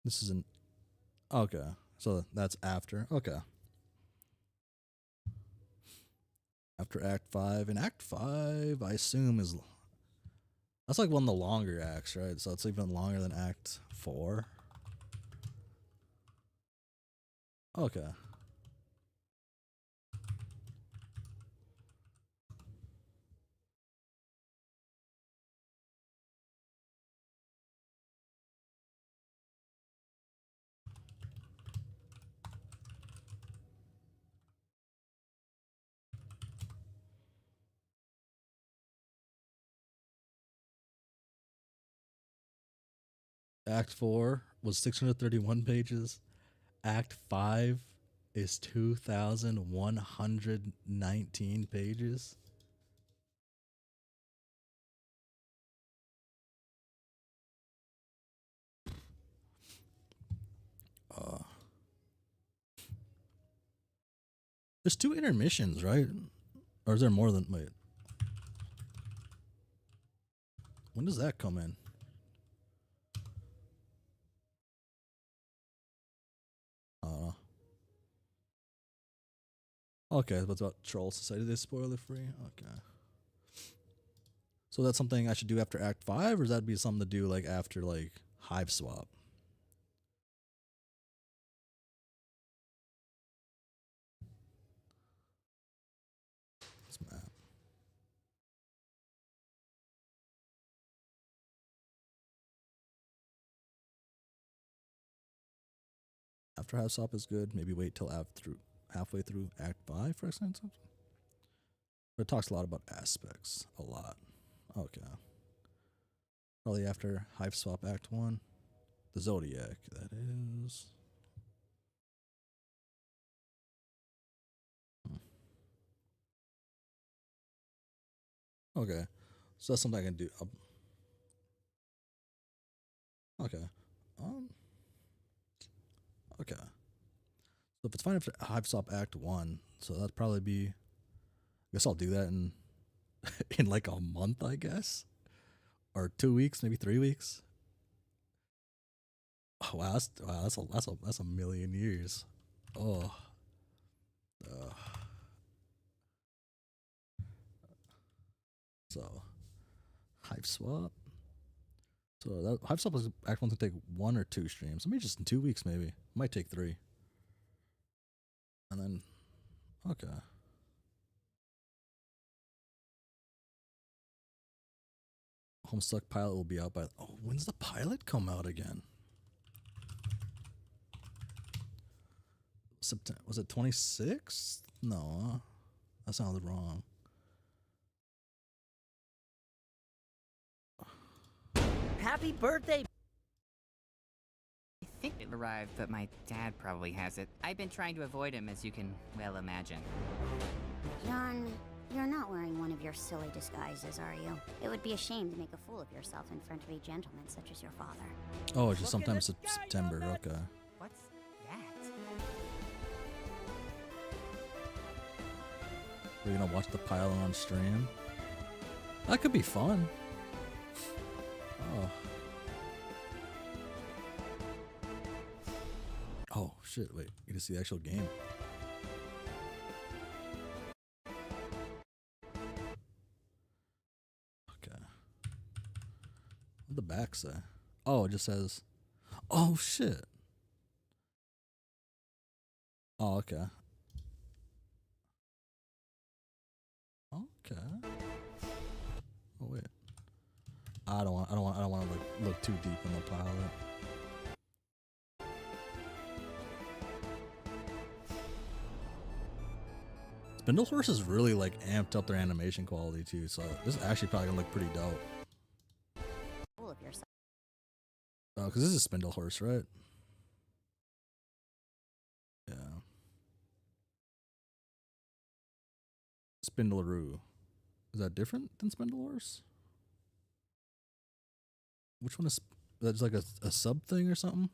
this is an okay. So that's after. Okay. After Act 5, and Act 5, I assume is that's like one of the longer acts, right? So it's even longer than Act 4. Okay. Act 4 was 631 pages. Act 5 is 2,119 pages. There's 2 intermissions, right? Or is there more than wait? When does that come in? Okay, what's about Troll Society? They spoiler free? Okay. So that's something I should do after Act 5, or does that be something to do like after like Hive Swap? This map. After Hive Swap is good. Maybe wait till halfway through Act 5 for example. But it talks a lot about aspects. A lot. Okay. Probably after Hive Swap Act 1. The Zodiac, that is. Okay, so that's something I can do. Okay. Um. Okay. So if it's fine if Hive Stop Act 1, so that'd probably be. I guess I'll do that in in like a month, I guess, or 2 weeks, maybe 3 weeks. Oh, that's a million years. Oh. Uh, so Hive Swap. So that Hive Swap is actually going to take 1 or 2 streams. Maybe just in 2 weeks, maybe. Might take 3. And then, okay. Homestuck pilot will be out by. Oh, when's the pilot come out again? September. Was it 26th? No, that sounded wrong. Happy birthday! I think it arrived, but my dad probably has it. I've been trying to avoid him, as you can well imagine. John, you're not wearing one of your silly disguises, are you? It would be a shame to make a fool of yourself in front of a gentleman such as your father. Oh, it's just sometime September. Okay. What's that? We're gonna watch the pilot on stream. That could be fun. Oh. Oh shit! Wait, you get to see the actual game. Okay. What'd the back say? Oh, it just says. Oh shit. Oh, okay. Okay. Oh wait. I don't want to look too deep in the pilot. Spindle Horse has really like amped up their animation quality too, so this is actually probably gonna look pretty dope. Fool of yourself. Oh, because this is Spindle Horse, right? Yeah. Spindleroo. Is that different than Spindle Horse? Which one is that's like a sub thing or something?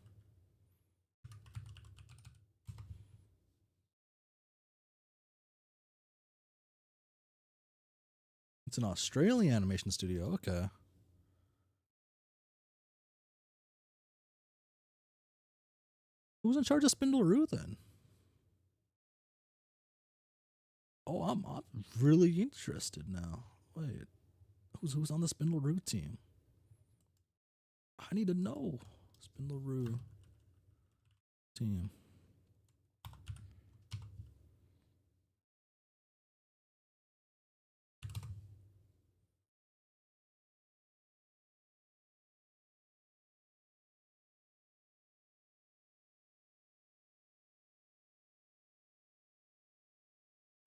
It's an Australian animation studio. Okay. Who's in charge of Spindleroo then? Oh, I'm really interested now. Wait, who's on the Spindleroo team? I need to know. Spindleroo team.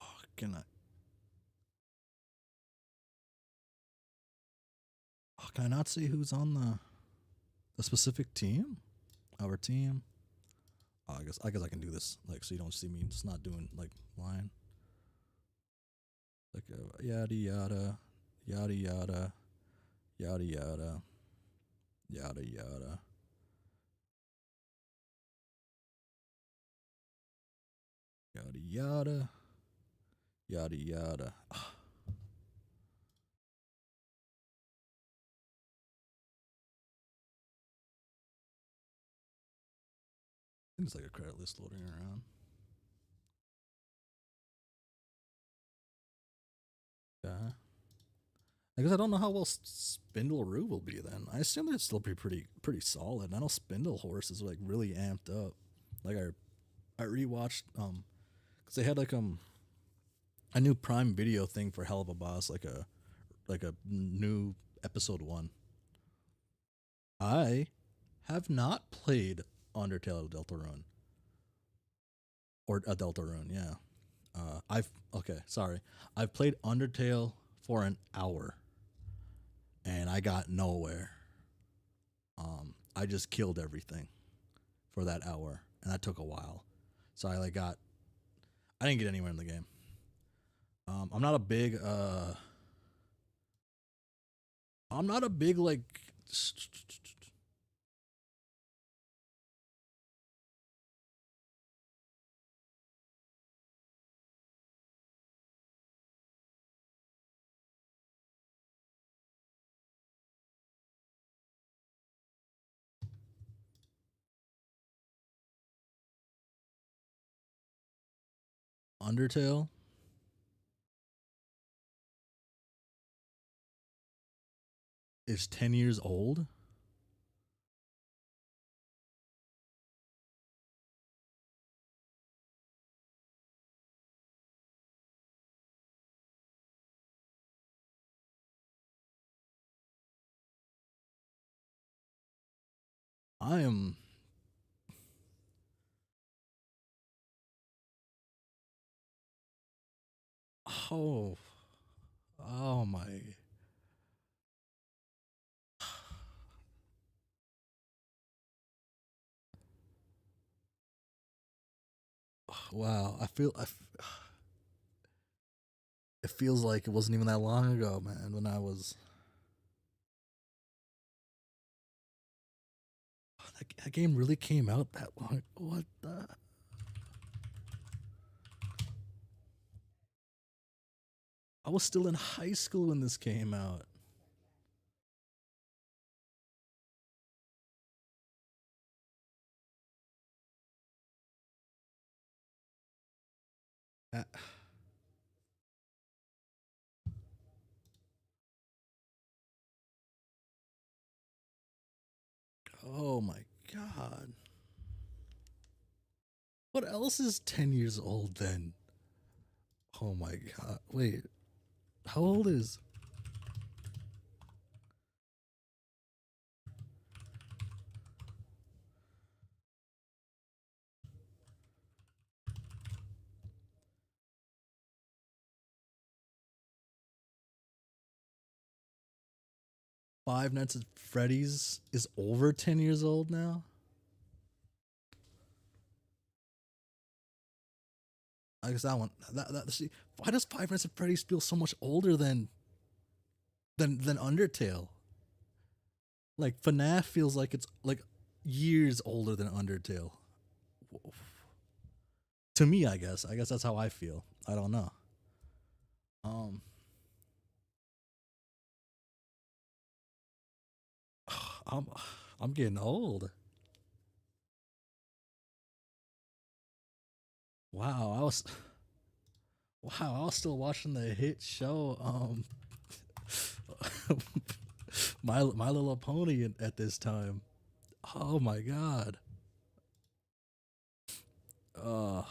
Oh, can I? Oh, can I not see who's on the specific team? Our team. Oh, I guess I can do this like so you don't see me just not doing like line. Like yada yada, yada yada, yada yada, yada yada. Yada yada, yada yada. I think it's like a credit list loading around. Yeah. I guess I don't know how well Spindleroo will be then. I assume it'd still be pretty solid. I know Spindle Horse is like really amped up. Like I rewatched because they had like a new Prime Video thing for Hell of a Boss, like a new episode 1. I have not played Undertale Deltarune. Or a Deltarune, yeah. I've played Undertale for an hour and I got nowhere. I just killed everything for that hour and that took a while. So I didn't get anywhere in the game. I'm not a big I'm not a big like. Undertale. Is 10 years old? I am. Oh. Oh my. Wow. It feels like it wasn't even that long ago, man, when I was. That game really came out that long. What the? I was still in high school when this came out. Uh, Oh my god. What else is 10 years old then? Oh my god. Wait. How old is. 5 Nights at Freddy's is over 10 years old now? I guess that one. See, why does 5 Nights at Freddy's feel so much older than Undertale? Like FNAF feels like it's like years older than Undertale. To me, I guess. I guess that's how I feel. I don't know. Um, I'm I'm getting old. Wow, I was still watching the hit show My Little Pony at this time. Oh my god. Uh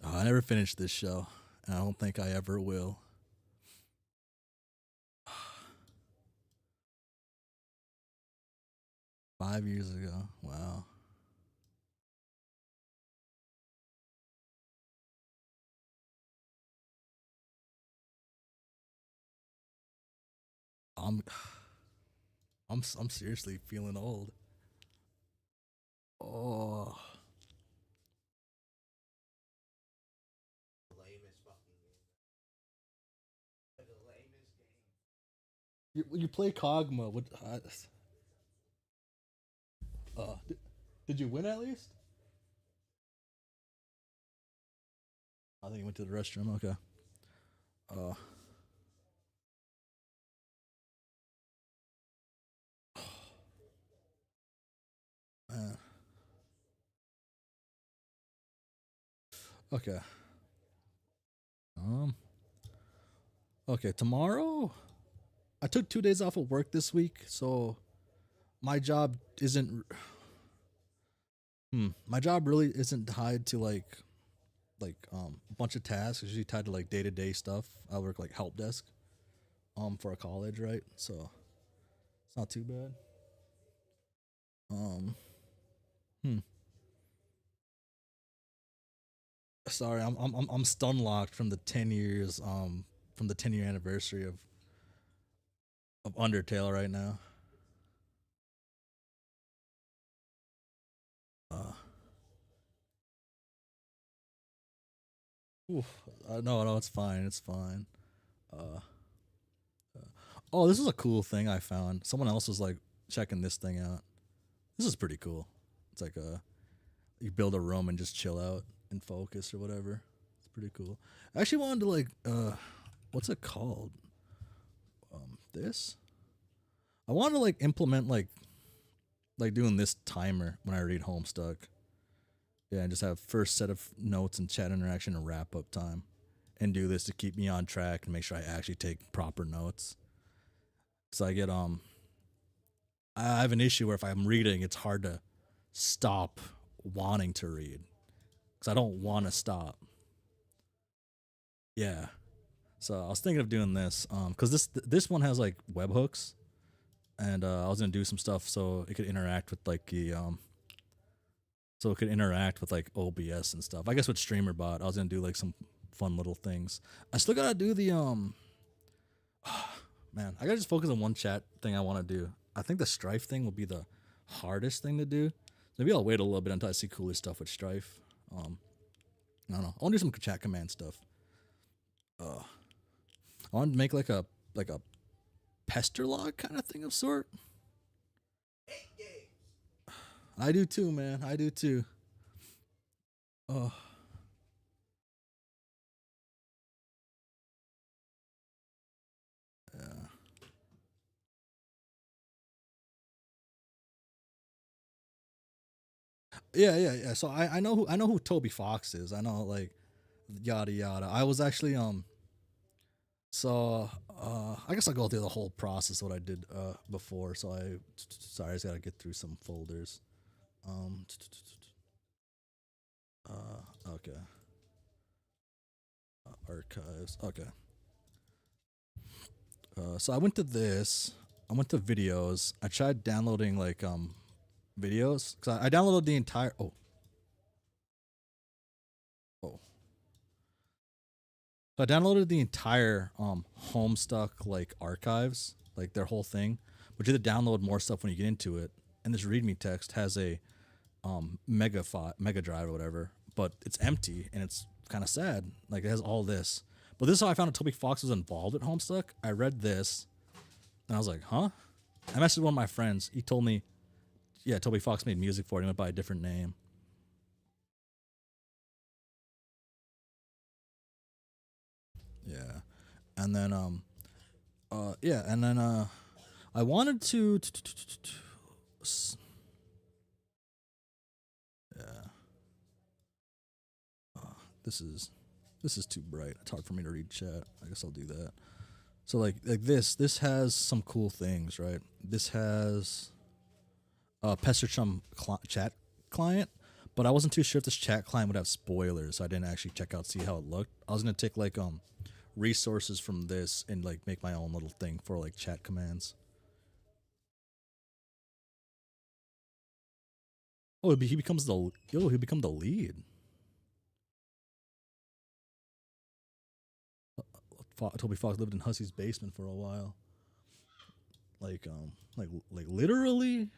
I never finished this show. I don't think I ever will. 5 years ago. Wow. I'm I'm seriously feeling old. Oh. You play Kogma. What? Did you win at least? I think you went to the restroom. Okay. Uh. Man. Okay. Um. Okay. Tomorrow, I took 2 days off of work this week, so my job isn't. My job really isn't tied to a bunch of tasks. It's usually tied to like day-to-day stuff. I work like help desk for a college, right? So it's not too bad. Um hmm. Sorry, I'm stun locked from the 10 years from the 10-year anniversary of Undertale right now. Uh oof, no, it's fine, it's fine. Uh Oh, this is a cool thing I found. Someone else was like checking this thing out. This is pretty cool. It's like you build a room and just chill out and focus or whatever. It's pretty cool. I actually wanted to like what's it called? This? I wanted to like implement like doing this timer when I read Homestuck. Yeah, and just have first set of notes and chat interaction and wrap up time. And do this to keep me on track and make sure I actually take proper notes. So I get I have an issue where if I'm reading, it's hard to stop wanting to read. Because I don't want to stop. Yeah. So I was thinking of doing this. Because this one has like webhooks. And I was gonna do some stuff so it could interact with like the so it could interact with like OBS and stuff. I guess with StreamerBot, I was gonna do like some fun little things. I still gotta do the man, I gotta just focus on one chat thing I want to do. I think the Strife thing will be the hardest thing to do. Maybe I'll wait a little bit until I see cooler stuff with Strife. I don't know. I want to do some chat command stuff. I want to make like a pester log kind of thing of sort. I do too, man. I do too. Oh. Yeah. So I know who Toby Fox is. I know like yada yada. I was actually so I guess I'll go through the whole process of what I did before. So sorry, I just gotta get through some folders. Okay. Archives. Okay. So I went to this. I went to videos. I tried downloading like videos because I downloaded the entire. Oh. So I downloaded the entire Homestuck like archives, like their whole thing. But you have to download more stuff when you get into it. And this README text has a mega drive or whatever, but it's empty and it's kind of sad. Like it has all this. But this is how I found out Toby Fox was involved at Homestuck. I read this and I was like, huh? I messaged one of my friends. He told me, yeah, Toby Fox made music for it. He went by a different name. Yeah. And then I wanted to yeah. This is too bright. It's hard for me to read chat. I guess I'll do that. So like this has some cool things, right? This has PesterChum chat client, but I wasn't too sure if this chat client would have spoilers, so I didn't actually check out see how it looked. I was gonna take like resources from this and like make my own little thing for like chat commands. Oh, he becomes the he become the lead. Toby Fox lived in Hussie's basement for a while. Like literally,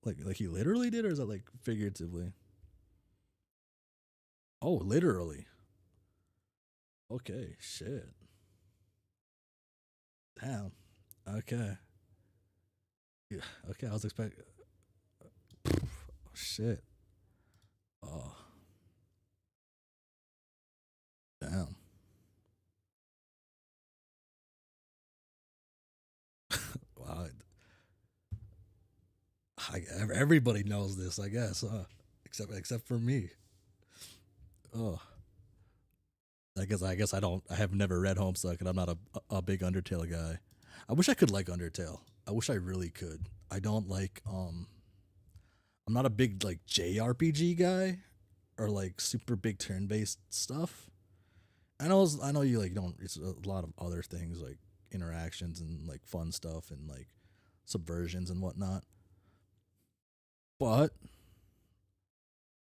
like he literally did, or is that like figuratively? Oh, literally. Okay, shit. Damn. Okay. Yeah. Okay, I was expecting. Oh, shit. Oh. Damn. Wow. Everybody knows this, I guess, except for me. Oh. I guess I have never read Homestuck, and I'm not a big Undertale guy. I wish I could like Undertale. I wish I really could. I don't like I'm not a big like JRPG guy or like super big turn-based stuff. I know you like don't. It's a lot of other things like interactions and like fun stuff and like subversions and whatnot. But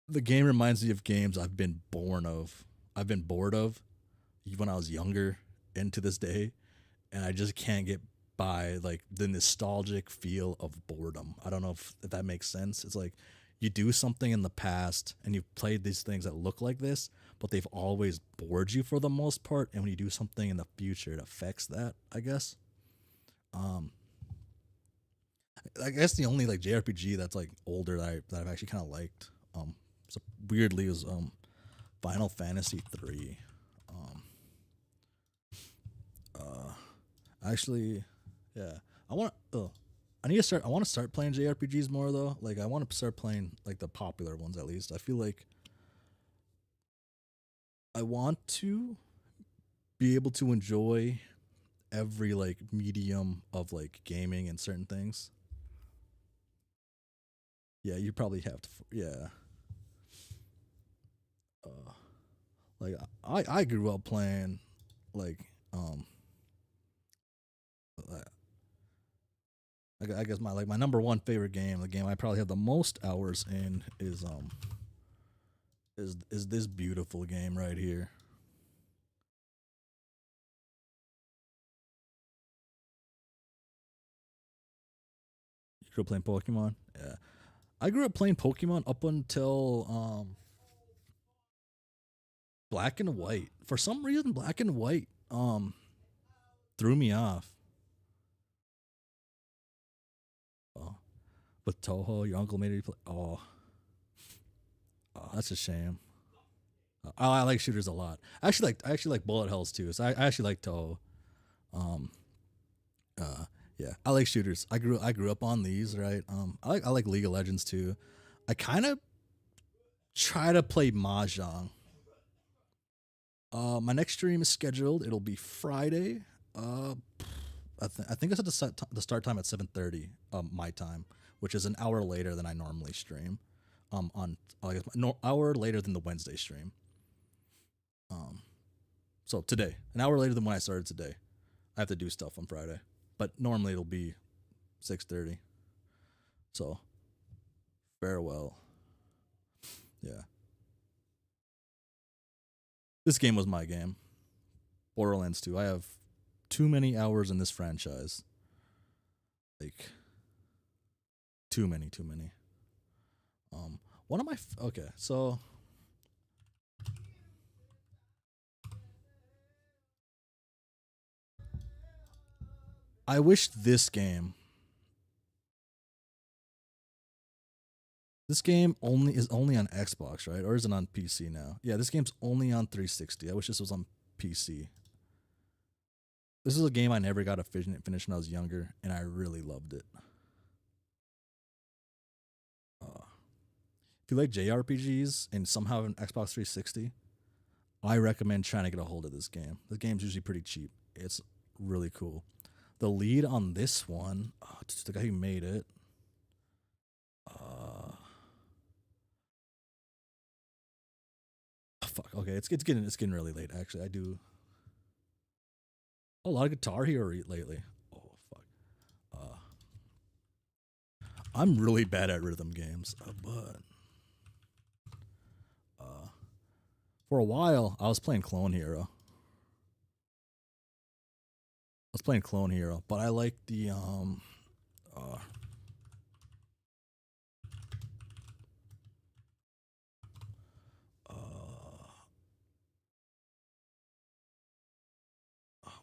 the game reminds me of games I've been bored of when I was younger and to this day, and I just can't get by like the nostalgic feel of boredom. I don't know if that makes sense. It's like you do something in the past and you've played these things that look like this, but they've always bored you for the most part, and when you do something in the future, it affects that, I guess. Um, I guess the only like JRPG that's like older that I've actually kind of liked, so weirdly was Final Fantasy 3. Um, actually, yeah, I want to. I need to start. I want to start playing JRPGs more though. Like I want to start playing like the popular ones at least. I feel like I want to be able to enjoy every like medium of like gaming and certain things. Yeah, you probably have to. Yeah. Uh, like I grew up playing like uh, I guess my number one favorite game, the game I probably have the most hours in is this beautiful game right here. You grew up playing Pokemon? Yeah. I grew up playing Pokemon up until Black and White. For some reason Black and White threw me off. Oh. With Toho, your uncle made you play. Oh, that's a shame. I like shooters a lot. I actually like bullet hells too. So I actually like Toho. Um, yeah, I like shooters. I grew up on these, right? I like League of Legends too. I kind of try to play Mahjong. My next stream is scheduled. It'll be Friday. I think it's at the start time at 7:30 my time, which is an hour later than I normally stream. On I guess hour later than the Wednesday stream. So today, an hour later than when I started today. I have to do stuff on Friday, but normally it'll be 6:30. So farewell. Yeah. This game was my game. Borderlands 2. I have too many hours in this franchise. Like too many. One of my okay, so I wish this game is only on Xbox, right? Or is it on PC now? Yeah, this game's only on 360. I wish this was on PC. This is a game I never got to finish when I was younger, and I really loved it. If you like JRPGs and somehow have an Xbox 360, I recommend trying to get a hold of this game. The game's usually pretty cheap. It's really cool. The lead on this one, it's the guy who made it. Fuck. Okay, it's getting really late. Actually, I do a lot of Guitar Hero lately. Oh fuck. I'm really bad at rhythm games, but for a while I was playing Clone Hero. But I like the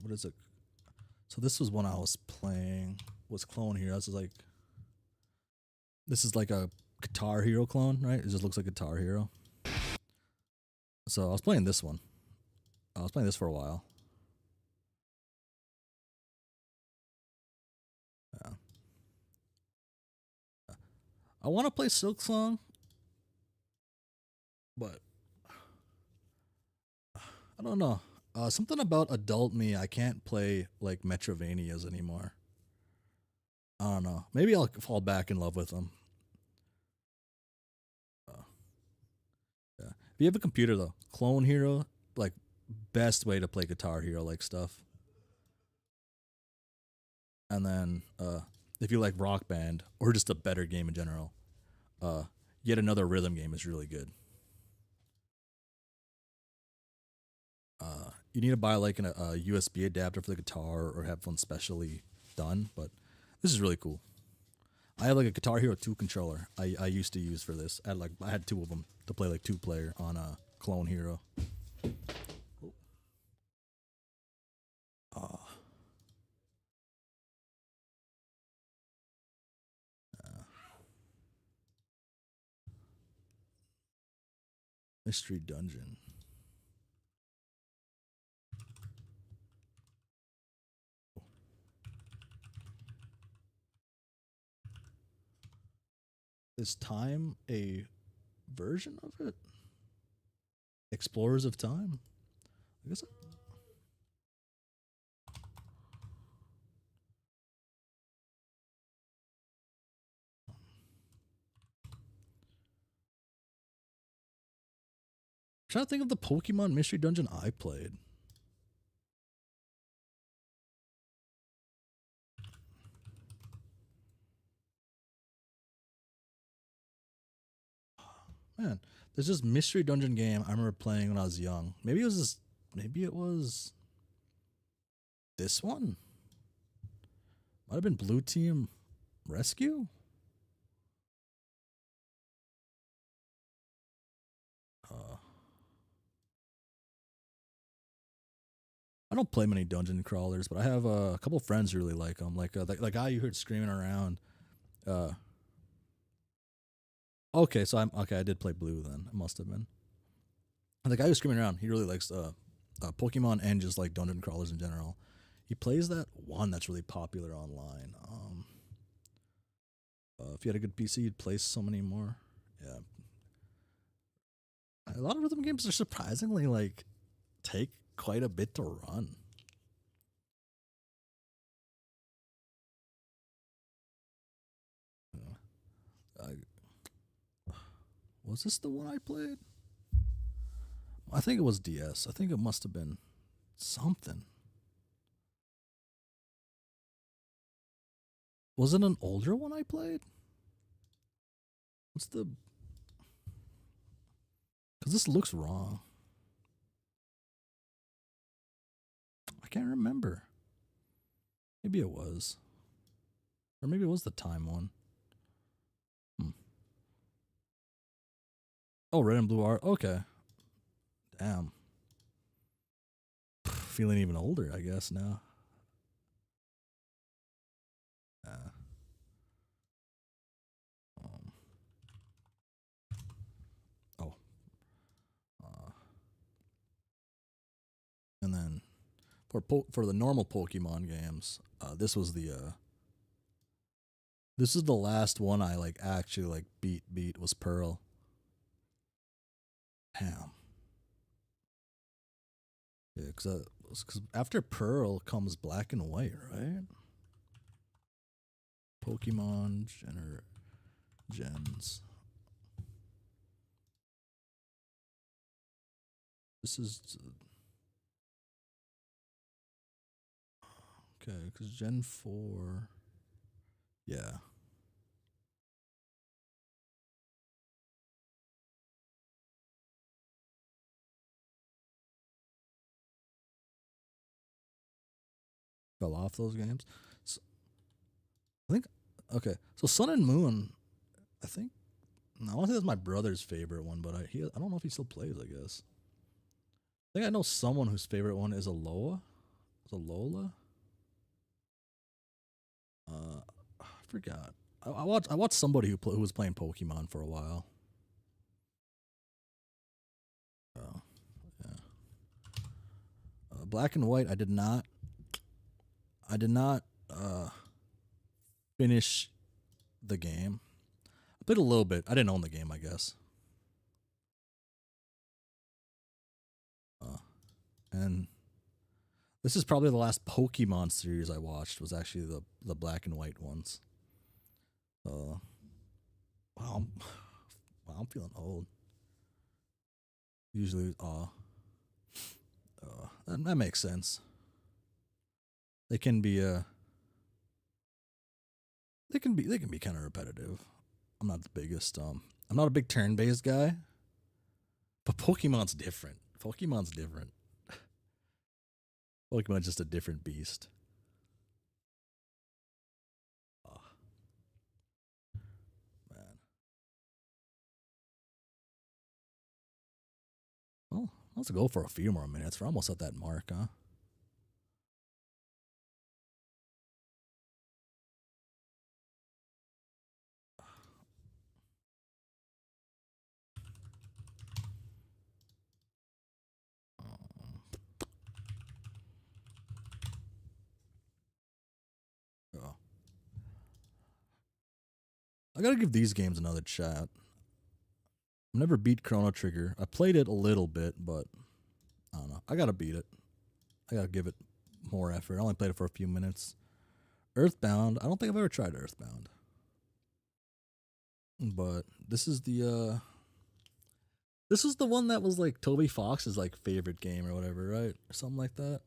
what is it? So this was when I was playing was Clone Hero. This is like a Guitar Hero clone, right? It just looks like Guitar Hero. So I was playing this one. I was playing this for a while. Yeah. I want to play Silk Song, but I don't know. Something about adult me, I can't play like Metrovanias anymore. I don't know. Maybe I'll fall back in love with them. Yeah. If you have a computer though, Clone Hero, like best way to play Guitar Hero like stuff. And then if you like Rock Band or just a better game in general, yet another rhythm game is really good. You need to buy like a USB adapter for the guitar or have one specially done, but this is really cool. I have like a Guitar Hero 2 controller I used to use for this. I had two of them to play like 2-player on a Clone Hero. mystery dungeon. Is Time a version of it? Explorers of Time? I guess. I'm trying to think of the Pokemon Mystery Dungeon I played. Man, there's this Mystery Dungeon game I remember playing when I was young. Maybe it was this, maybe it was this one. Might have been Blue Team Rescue. I don't play many dungeon crawlers, but I have a couple friends who really like them. Like the guy you heard screaming around. Okay, so I did play Blue then. It must have been. And the guy who's screaming around, he really likes Pokemon and just like dungeon crawlers in general. He plays that one that's really popular online. If you had a good PC, you'd play so many more. Yeah. A lot of rhythm games are surprisingly like take quite a bit to run. Was this the one I played? I think it was DS. I think it must have been something. Was it an older one I played? What's the... Because this looks wrong. I can't remember. Maybe it was. Or maybe it was the Time one. Oh, red and blue art. Okay. Damn. Feeling even older, I guess, now. And then for the normal Pokemon games, this was the this is the last one I like actually like beat was Pearl. Damn. Yeah, because after Pearl comes Black and White, right? Pokemon Gens. This is okay, because Gen 4. Yeah. Fell off those games. So, I think okay. So Sun and Moon, I think. No, I want to say that's my brother's favorite one, but I don't know if he still plays. I guess. I think I know someone whose favorite one is Alola. Is Alola? I forgot. I watched somebody who was playing Pokemon for a while. Oh, yeah. Black and White. I did not finish the game. I played a little bit. I didn't own the game, I guess. And this is probably the last Pokemon series I watched. Was actually the Black and White ones. Wow, I'm feeling old. Usually, that makes sense. They can be they can be kind of repetitive. I'm not the biggest I'm not a big turn-based guy, but Pokemon's different. Pokemon's just a different beast. Oh, man. Well, let's go for a few more minutes. We're almost at that mark, huh? I gotta give these games another shot. I've never beat Chrono Trigger. I played it a little bit, but I don't know. I gotta beat it. I gotta give it more effort. I only played it for a few minutes. Earthbound. I don't think I've ever tried Earthbound. But this is the one that was like Toby Fox's like favorite game or whatever, right? Or something like that.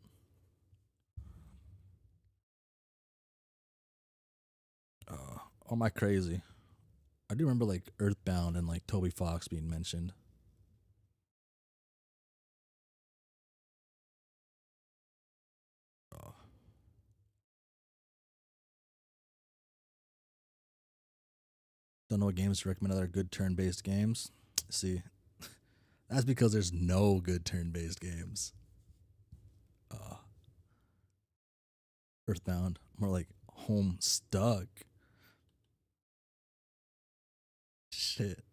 Or am I crazy? I do remember like Earthbound and like Toby Fox being mentioned. Oh. Don't know what games to recommend that are good turn-based games. See, that's because there's no good turn-based games. Earthbound, more like Homestuck. Shit.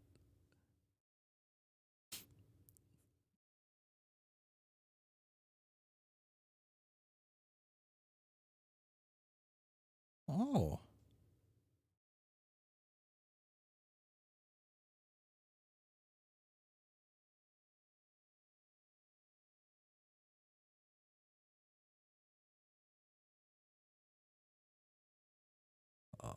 Oh. Oh.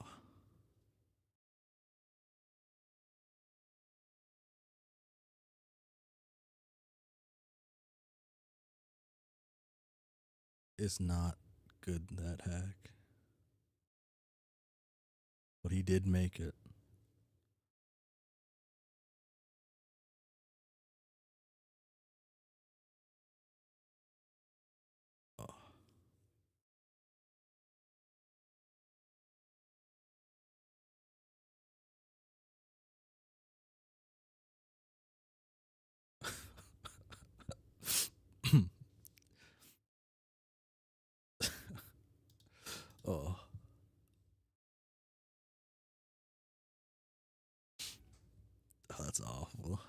It's not good, that hack. But he did make it. Oh. Oh. Oh, that's awful.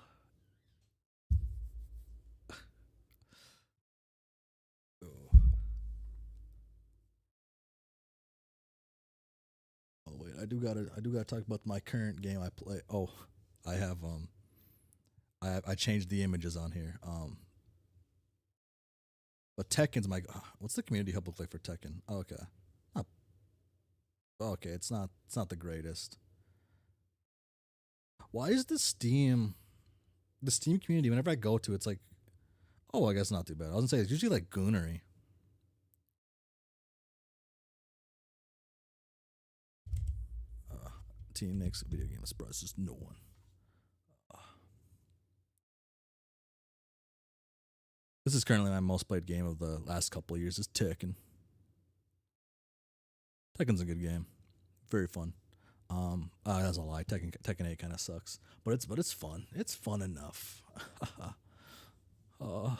Oh. Oh wait, I do gotta talk about my current game I play. Oh, I have I changed the images on here. But Tekken's my what's the community hub look like for Tekken? Oh, okay. Oh, okay, it's not the greatest. Why is the Steam community whenever I go to it's like, oh, I guess not too bad. I was gonna say it's usually like goonery. Team next video game surprises no one. This is currently my most played game of the last couple of years. Is Tekken. Tekken's a good game, very fun. That's a lie. Tekken 8 kind of sucks, but it's fun. It's fun enough. uh, oh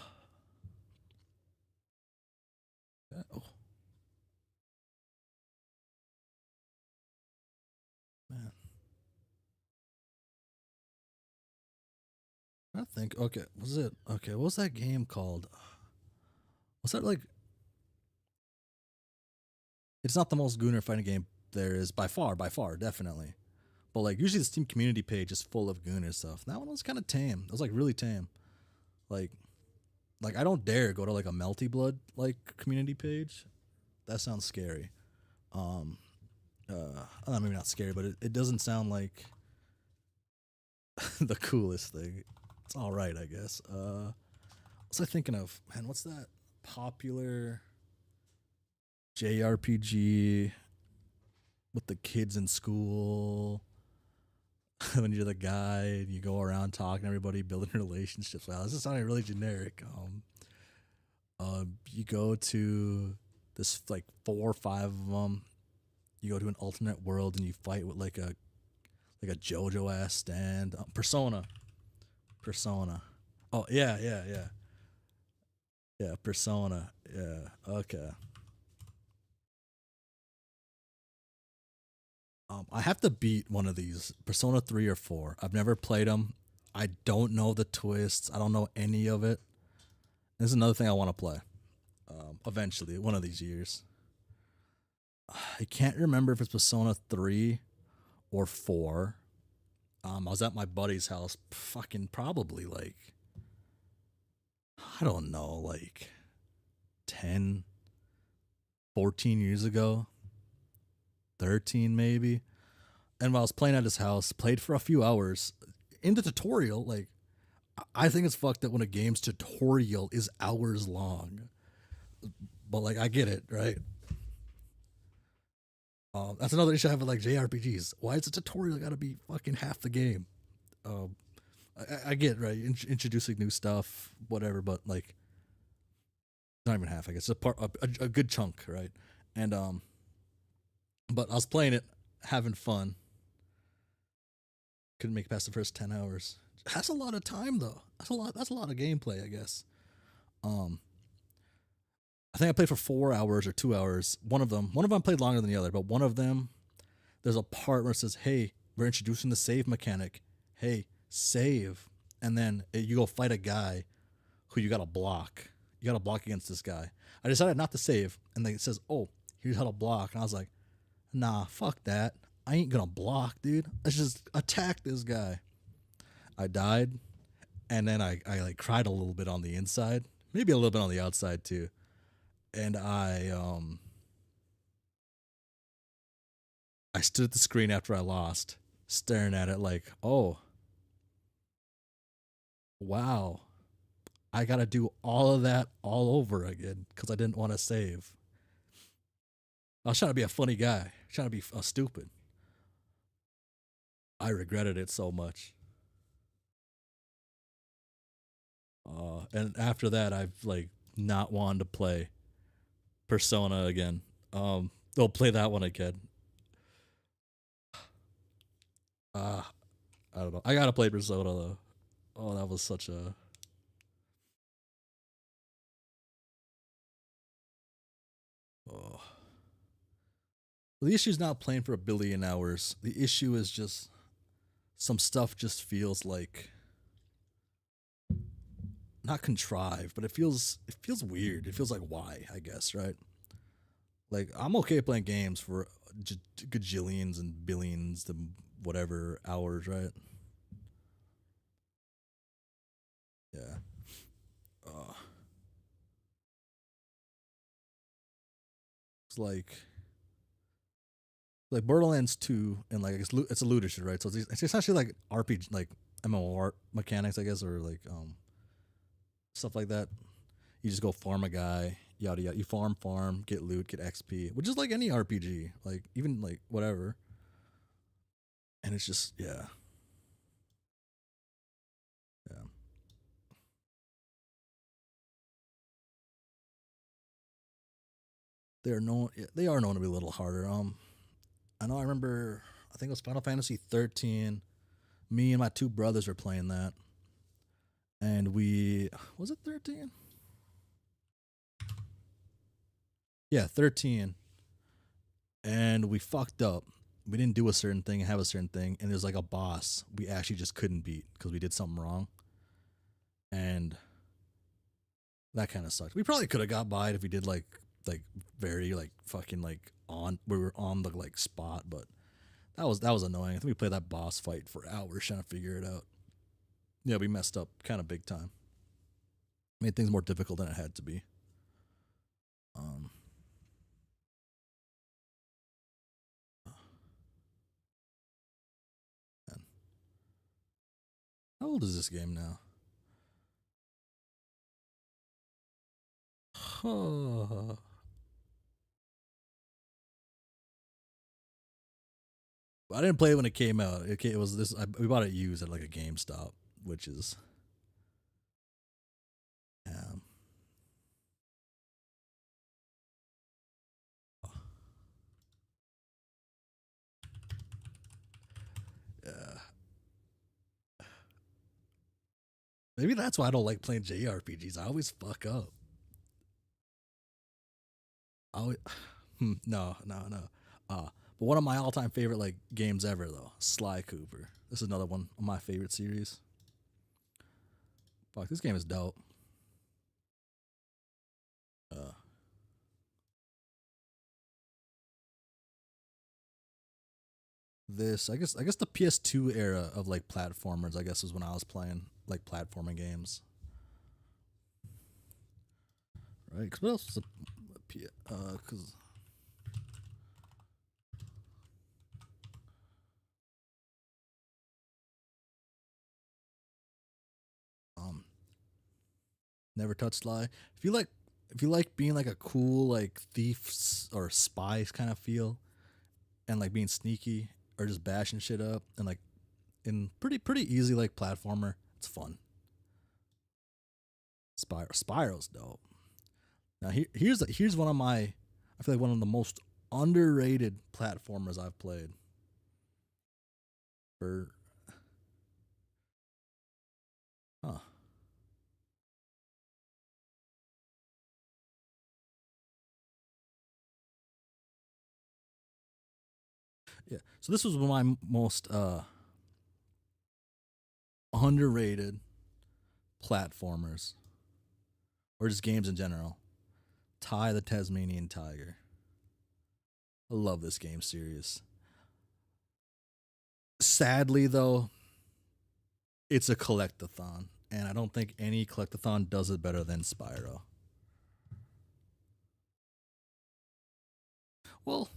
man, I think okay. Was it okay? What was that game called? Was that like? It's not the most gooner fighting game there is by far, definitely. But like usually the Steam community page is full of gooner stuff. That one was kind of tame. It was like really tame. Like, like I don't dare go to like a Melty Blood like community page. That sounds scary. Maybe not scary, but it doesn't sound like the coolest thing. It's all right, I guess. What's I thinking of? Man, what's that popular JRPG with the kids in school? When you're the guy and you go around talking to everybody, building relationships. Wow, this is sounding really generic. You go to this like 4 or 5 of them. You go to an alternate world and you fight with like a JoJo ass stand. Persona. Oh yeah. Persona. Yeah. Okay. I have to beat one of these, Persona 3 or 4. I've never played them. I don't know the twists. I don't know any of it. This is another thing I want to play. Eventually, one of these years. I can't remember if it's Persona 3 or 4. I was at my buddy's house fucking probably like, I don't know, like 10, 14 years ago, 13 maybe. And while I was playing at his house, played for a few hours. In the tutorial, like, I think it's fucked up when a game's tutorial is hours long. But, like, I get it, right? That's another issue I have with, like, JRPGs. Why is a tutorial gotta be fucking half the game? I get, right? Introducing new stuff, whatever, but, like, not even half, I guess. A good chunk, right? And, but I was playing it, having fun. Couldn't make it past the first 10 hours. That's a lot of time, though. That's a lot of gameplay, I guess. I think I played for 4 hours or 2 hours. One of them I played longer than the other, but one of them, there's a part where it says, "Hey, we're introducing the save mechanic. Hey, save." And then you go fight a guy who you got to block. You got to block against this guy. I decided not to save, and then it says, "Oh, here's how to block." And I was like, "Nah, fuck that. I ain't gonna block, dude. Let's just attack this guy." I died, and then I like cried a little bit on the inside, maybe a little bit on the outside too. And I stood at the screen after I lost, staring at it like, "Oh, wow, I gotta do all of that all over again because I didn't want to save." I was trying to be a funny guy, trying to be stupid. I regretted it so much. And after that, I've like not wanted to play Persona again. They'll play that one again. I don't know. I gotta play Persona though. Oh, that was such a. Oh. The issue is not playing for a billion hours. The issue is just some stuff just feels like not contrived, but it feels weird. It feels like why, I guess, right? Like I'm okay playing games for gajillions and billions to whatever hours, right? Yeah. It's like Borderlands 2 and like it's a loot issue, right? So it's essentially like RPG, like MMOR mechanics, I guess, or like stuff like that. You just go farm a guy, yada yada. You farm, get loot, get XP, which is like any RPG, like even like whatever. And it's just yeah. They are known to be a little harder. I know I remember I think it was Final Fantasy 13. Me and my two brothers were playing that. And was it 13? Yeah, 13. And we fucked up. We didn't do a certain thing and have a certain thing, and there's like a boss we actually just couldn't beat because we did something wrong. And that kind of sucked. We probably could have got by it if we did like very like fucking like we were on the like spot, but that was annoying. I think we played that boss fight for hours trying to figure it out. Yeah, we messed up kind of big time. Made things more difficult than it had to be. Man. How old is this game now? I didn't play it when it came out. It was this. We bought it used at like a GameStop, which is. Yeah. Maybe that's why I don't like playing JRPGs. I always fuck up. No. But one of my all-time favorite like games ever though, Sly Cooper. This is another one of my favorite series. Fuck, this game is dope. this. I guess the PS2 era of like platformers, I guess, was when I was playing like platforming games. Right? Cause what else was a cause Never Touch Sly. If you like being like a cool like thief or spy kind of feel, and like being sneaky or just bashing shit up and like in pretty easy like platformer, it's fun. Spyro's dope. Now here's one of my, I feel like one of the most underrated platformers I've played. For huh. Yeah. So this was one of my most underrated platformers, or just games in general. Ty the Tasmanian Tiger. I love this game series. Sadly, though, it's a collectathon, and I don't think any collectathon does it better than Spyro. Well,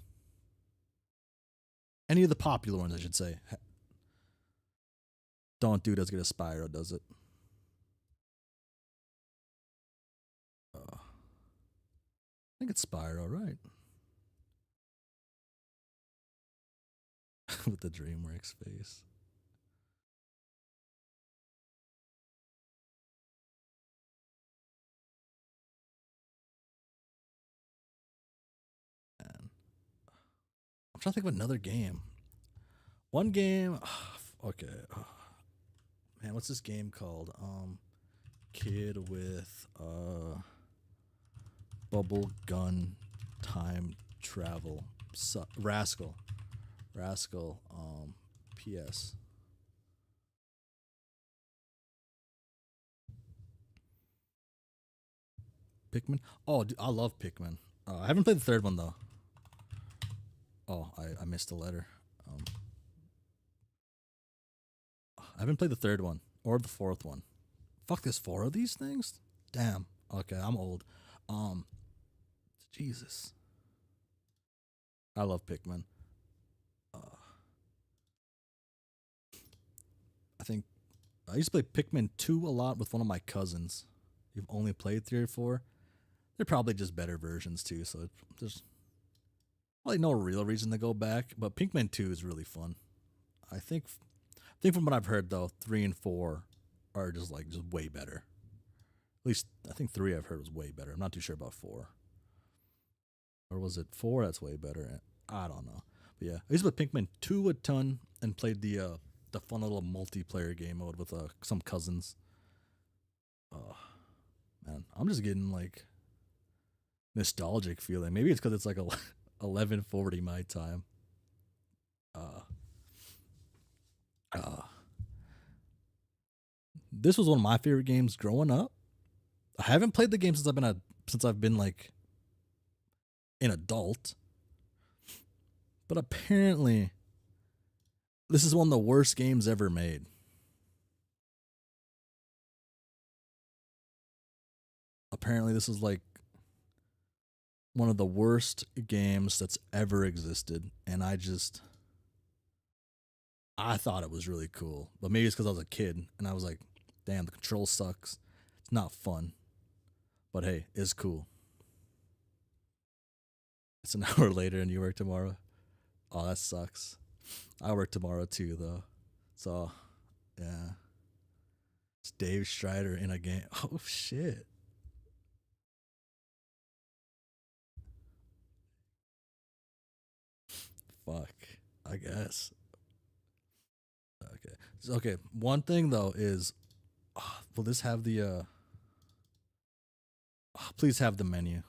any of the popular ones, I should say, don't do it as good as Spyro does it. I think it's Spyro, right? With the DreamWorks face. Man. I'm trying to think of another game. One game. Okay. Man, what's this game called? Kid with bubble gun time travel. Rascal. PS. Pikmin. Oh, dude, I love Pikmin. I haven't played the third one though. Oh, I missed a letter. I haven't played the third one or the fourth one. Fuck, there's 4 of these things? Damn. Okay, I'm old. Jesus. I love Pikmin. I think I used to play Pikmin 2 a lot with one of my cousins. You've only played 3 or 4. They're probably just better versions too, so there's probably no real reason to go back. But Pikmin 2 is really fun. I think from what I've heard though, 3 and 4 are just way better. At least I think 3 I've heard was way better. I'm not too sure about 4. Or was it 4 that's way better? I don't know. But yeah, I used to play Pikmin 2 a ton and played the fun little multiplayer game mode with some cousins. Oh, man, I'm just getting like nostalgic feeling. Maybe it's because it's like 11:40 my time. This was one of my favorite games growing up. I haven't played the game since I've been like an adult. But apparently this is one of the worst games ever made. Apparently this is like one of the worst games that's ever existed, and I thought it was really cool. But maybe it's because I was a kid and I was like, damn, the control sucks. It's not fun. But hey, it's cool. It's an hour later and you work tomorrow. Oh, that sucks. I work tomorrow too, though. So, yeah. It's Dave Strider in a game. Oh, shit. Fuck. I guess. Okay. Okay. One thing, though, is will this have the. Please have the menu.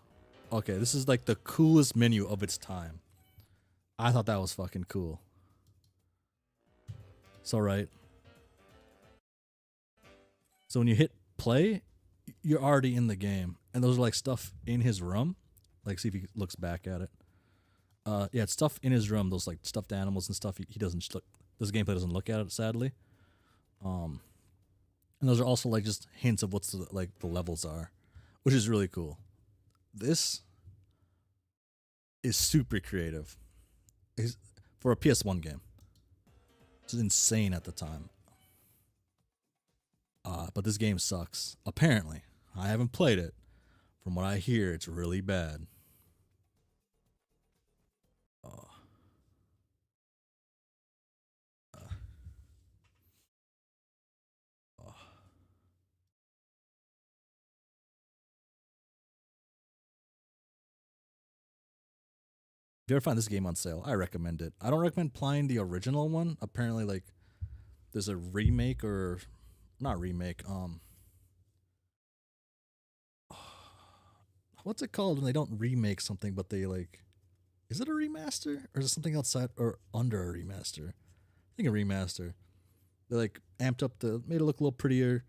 Okay, this is like the coolest menu of its time. I thought that was fucking cool. So, right. So when you hit play, you're already in the game. And those are like stuff in his room. Like, see if he looks back at it. Yeah, it's stuff in his room. Those like stuffed animals and stuff. He doesn't look. This gameplay doesn't look at it, sadly. And those are also like just hints of what's the levels are, which is really cool. This is super creative. For a PS1 game. It's insane at the time. But this game sucks. Apparently. I haven't played it. From what I hear, it's really bad. If you ever find this game on sale, I recommend it. I don't recommend playing the original one. Apparently, like, there's a remake or not remake. What's it called when they don't remake something, but they like? Is it a remaster or is it something outside or under a remaster? I think a remaster. They like amped up made it look a little prettier.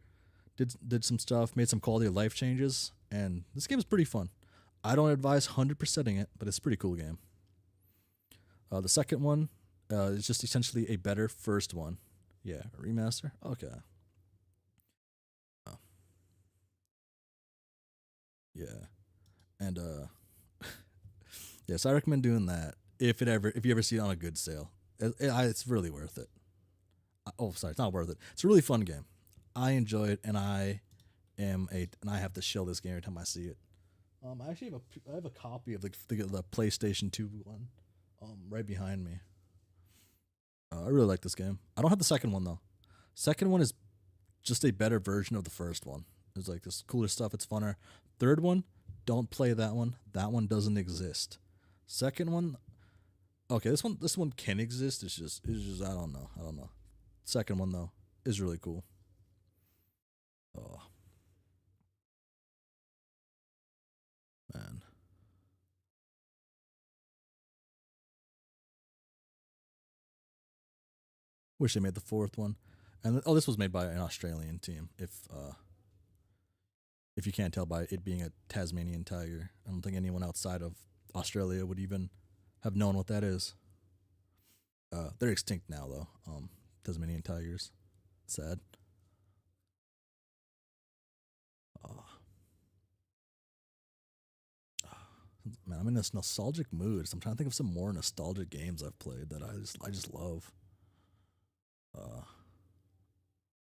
Did some stuff, made some quality of life changes, and this game is pretty fun. I don't advise 100%ing it, but it's a pretty cool game. The second one is just essentially a better first one. Yeah, a remaster. Okay. Oh. Yeah, and yes, I recommend doing that if you ever see it on a good sale. It's really worth it. Oh, sorry, it's not worth it. It's a really fun game. I enjoy it, and I have to shill this game every time I see it. I actually have a copy of the PlayStation 2 one, right behind me. I really like this game. I don't have the second one though. Second one is just a better version of the first one. It's like this cooler stuff. It's funner. Third one, don't play that one. That one doesn't exist. Second one, okay, this one can exist. It's just I don't know. Second one though is really cool. Oh man. Wish they made the fourth one. And this was made by an Australian team. If you can't tell by it being a Tasmanian tiger, I don't think anyone outside of Australia would even have known what that is. They're extinct now though. Tasmanian tigers. Sad. Oh. Man, I'm in this nostalgic mood. So I'm trying to think of some more nostalgic games I've played that I just love.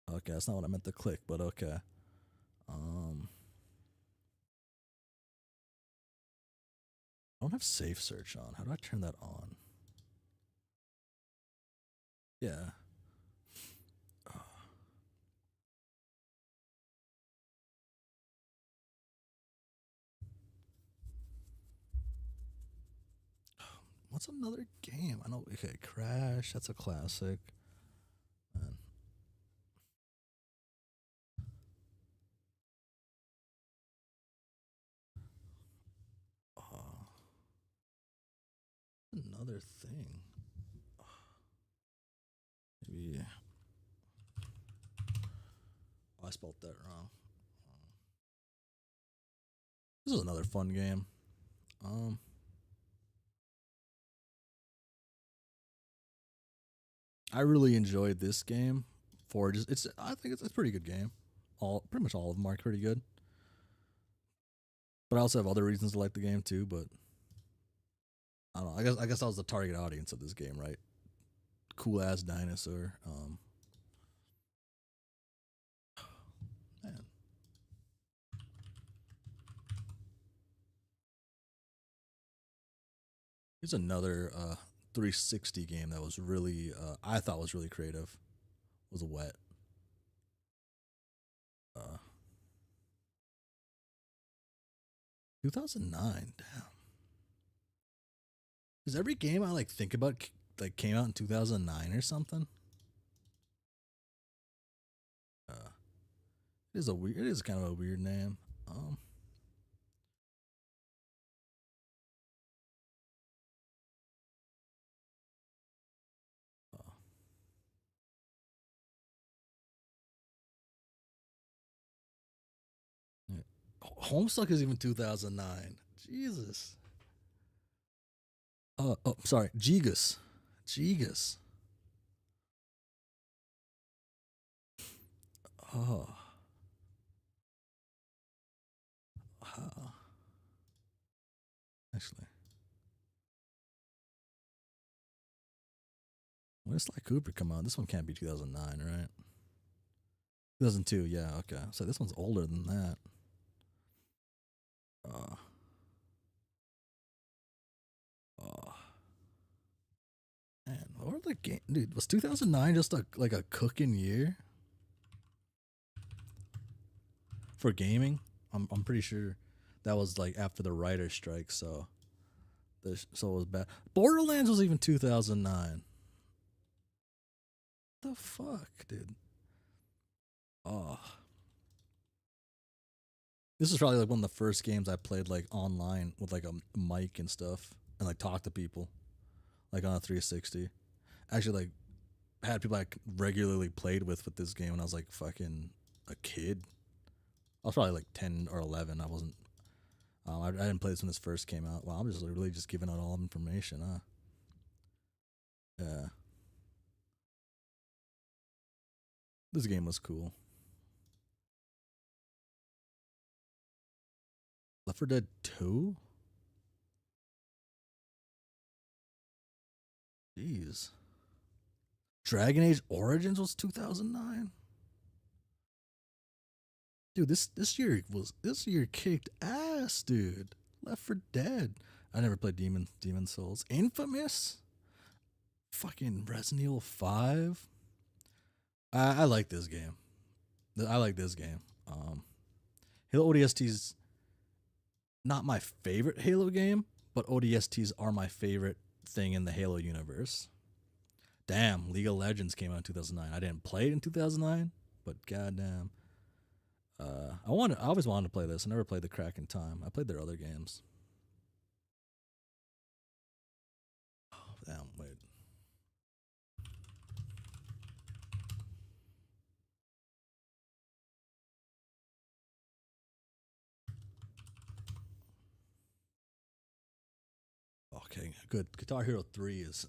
Okay, that's not what I meant to click, but okay. I don't have safe search on. How do I turn that on? Yeah. What's another game? I know. Okay, Crash. That's a classic. Man. Another thing. Maybe. Oh, I spelled that wrong. This is another fun game. I really enjoyed this game. I think it's a pretty good game. Pretty much all of them are pretty good. But I also have other reasons to like the game too. But I don't know. I guess I was the target audience of this game, right? Cool ass dinosaur. Man. Here's another 360 game that was really I thought was really creative. Was Wet. 2009. Damn. Is every game I like think about like came out in 2009 or something? It is kind of a weird name. Yeah. Homestuck is even 2009. Jesus. Oh, sorry, Gigas. Gigas. Oh. Actually. When did Sly Cooper come out? This one can't be 2009, right? 2002, yeah, okay. So this one's older than that. Uh, uh, man, what were the game? Dude, was 2009 just like a cooking year for gaming? I'm pretty sure that was like after the writer's strike, so so it was bad. Borderlands was even 2009. The fuck, dude? Oh. This is probably like one of the first games I played like online with like a mic and stuff and like talk to people like on a 360. Actually, like had people I regularly played with this game when I was like fucking a kid. I was probably like 10 or 11. I wasn't. I didn't play this when this first came out. Wow, I'm just really just giving out all information, huh? Yeah. This game was cool. Left 4 Dead 2? Jeez. Dragon Age Origins was 2009? Dude, this year kicked ass, dude. Left 4 Dead. I never played Demon Souls. Infamous? Fucking Resident Evil 5? I like this game. I like this game. Halo ODST's not my favorite Halo game, but ODSTs are my favorite thing in the Halo universe. Damn, League of Legends came out in 2009. I didn't play it in 2009, but goddamn. I always wanted to play this. I never played the Crack in Time. I played their other games. Oh, damn, wait. Okay, good. Guitar Hero 3 is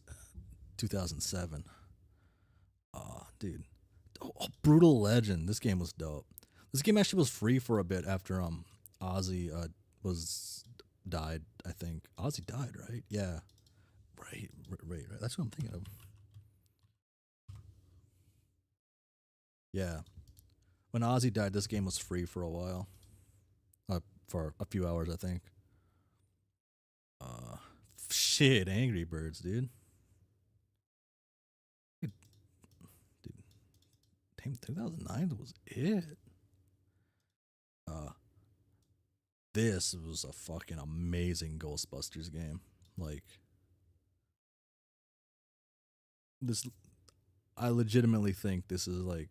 2007. Oh, dude. Oh, Brutal Legend. This game was dope. This game actually was free for a bit after Ozzy was died, I think. Ozzy died, right? Yeah. Right. That's what I'm thinking of. Yeah. When Ozzy died, this game was free for a while. For a few hours, I think. Shit, Angry Birds, dude. Dude, 2009 was it. This was a fucking amazing Ghostbusters game. Like, this, I legitimately think this is like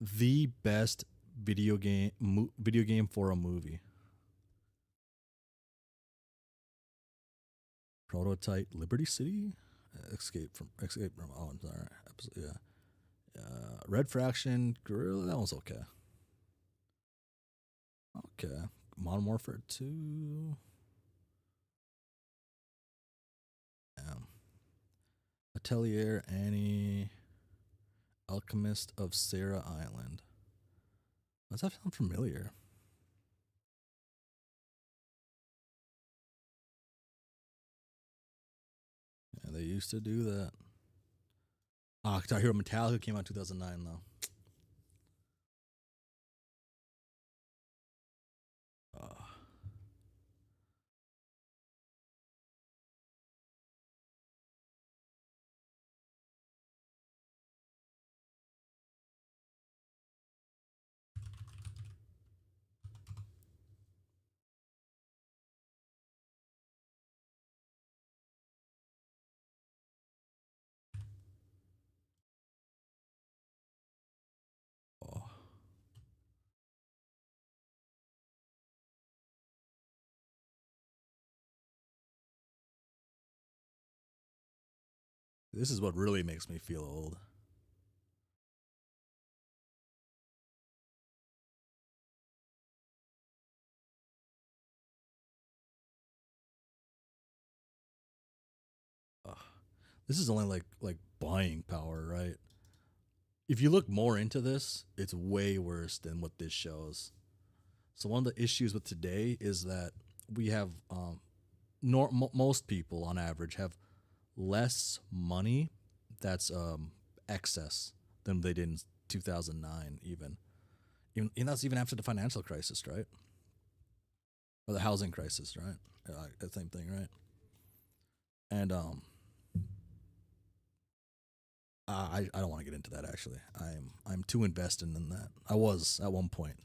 the best video game for a movie. Prototype Liberty City, Escape from. Oh, I'm sorry. Yeah. Red Fraction, Gorilla. That one's okay. Okay. Modern Warfare 2. Atelier Annie, Alchemist of Sarah Island. Does that sound familiar? Yeah, they used to do that. Guitar Hero Metallica came out in 2009, though. This is what really makes me feel old. This is only like buying power, right? If you look more into this, it's way worse than what this shows. So one of the issues with today is that we have most people on average have less money that's excess than they did in 2009 even and that's even after the financial crisis, right? Or the housing crisis, right? The same thing, right? And I don't want to get into that actually. I'm too invested in that. I was at one point.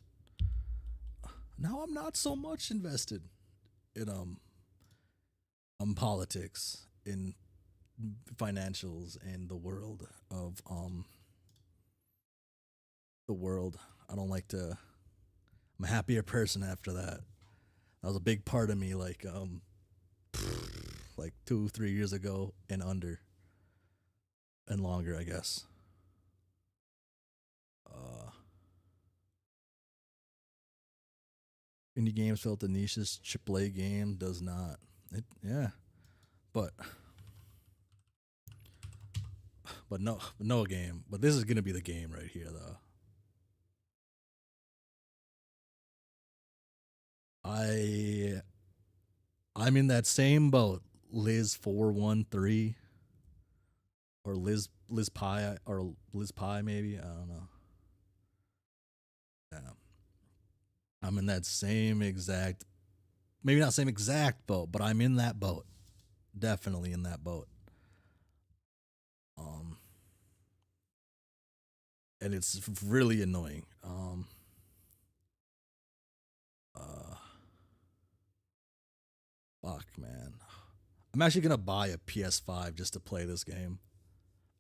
Now I'm not so much invested in politics, in financials, and the world of the world. I don't like to. I'm a happier person after that. That was a big part of me, like 2-3 years ago and under and longer, I guess. Indie games felt the niches. AAA game does not. Yeah, but no game. But this is gonna be the game right here, though. I'm in that same boat. Liz 413 or Liz Pie or Liz Pie maybe, I don't know. Yeah. I'm in that same exact, maybe not same exact boat, but I'm in that boat. Definitely in that boat. And it's really annoying. Fuck, man. I'm actually gonna buy a PS5 just to play this game.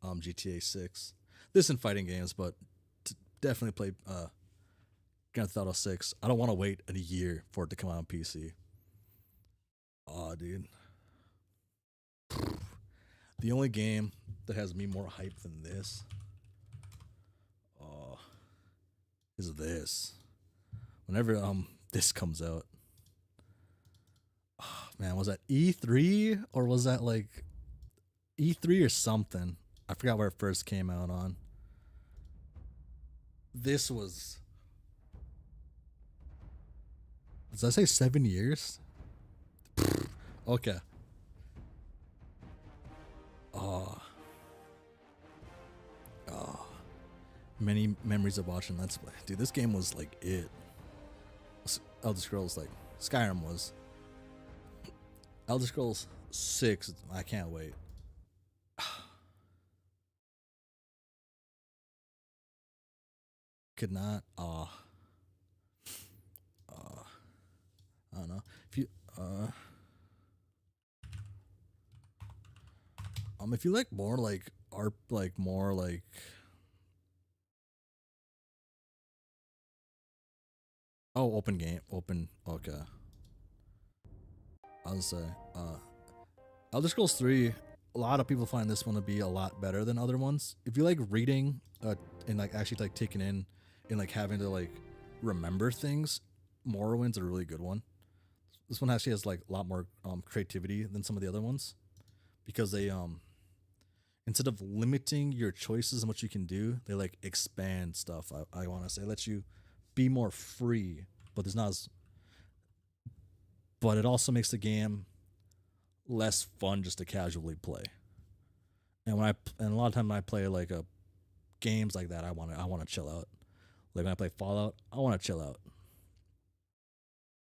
GTA 6. This and fighting games, but definitely play Grand Theft Auto 6. I don't want to wait a year for it to come out on PC. Oh, dude. The only game that has me more hyped than this is this. Whenever this comes out. Oh, man, was that E3 or was that like E3 or something? I forgot where it first came out on. This was. Does that say 7 years? Okay. Oh. Many memories of watching Let's Play. Dude, this game was like it. Elder Scrolls, like Skyrim was. Elder Scrolls 6, I can't wait. Could not. I don't know. If you like more like art, like more like open game, okay. I'll say Elder Scrolls 3, a lot of people find this one to be a lot better than other ones. If you like reading and like actually like taking in and like having to like remember things, Morrowind's a really good one. This one actually has like a lot more creativity than some of the other ones because they instead of limiting your choices and what you can do, they like expand stuff. I want to say let you be more free, but there's not as. But it also makes the game less fun just to casually play. And a lot of times when I play like games like that, I want to chill out. Like when I play Fallout, I want to chill out.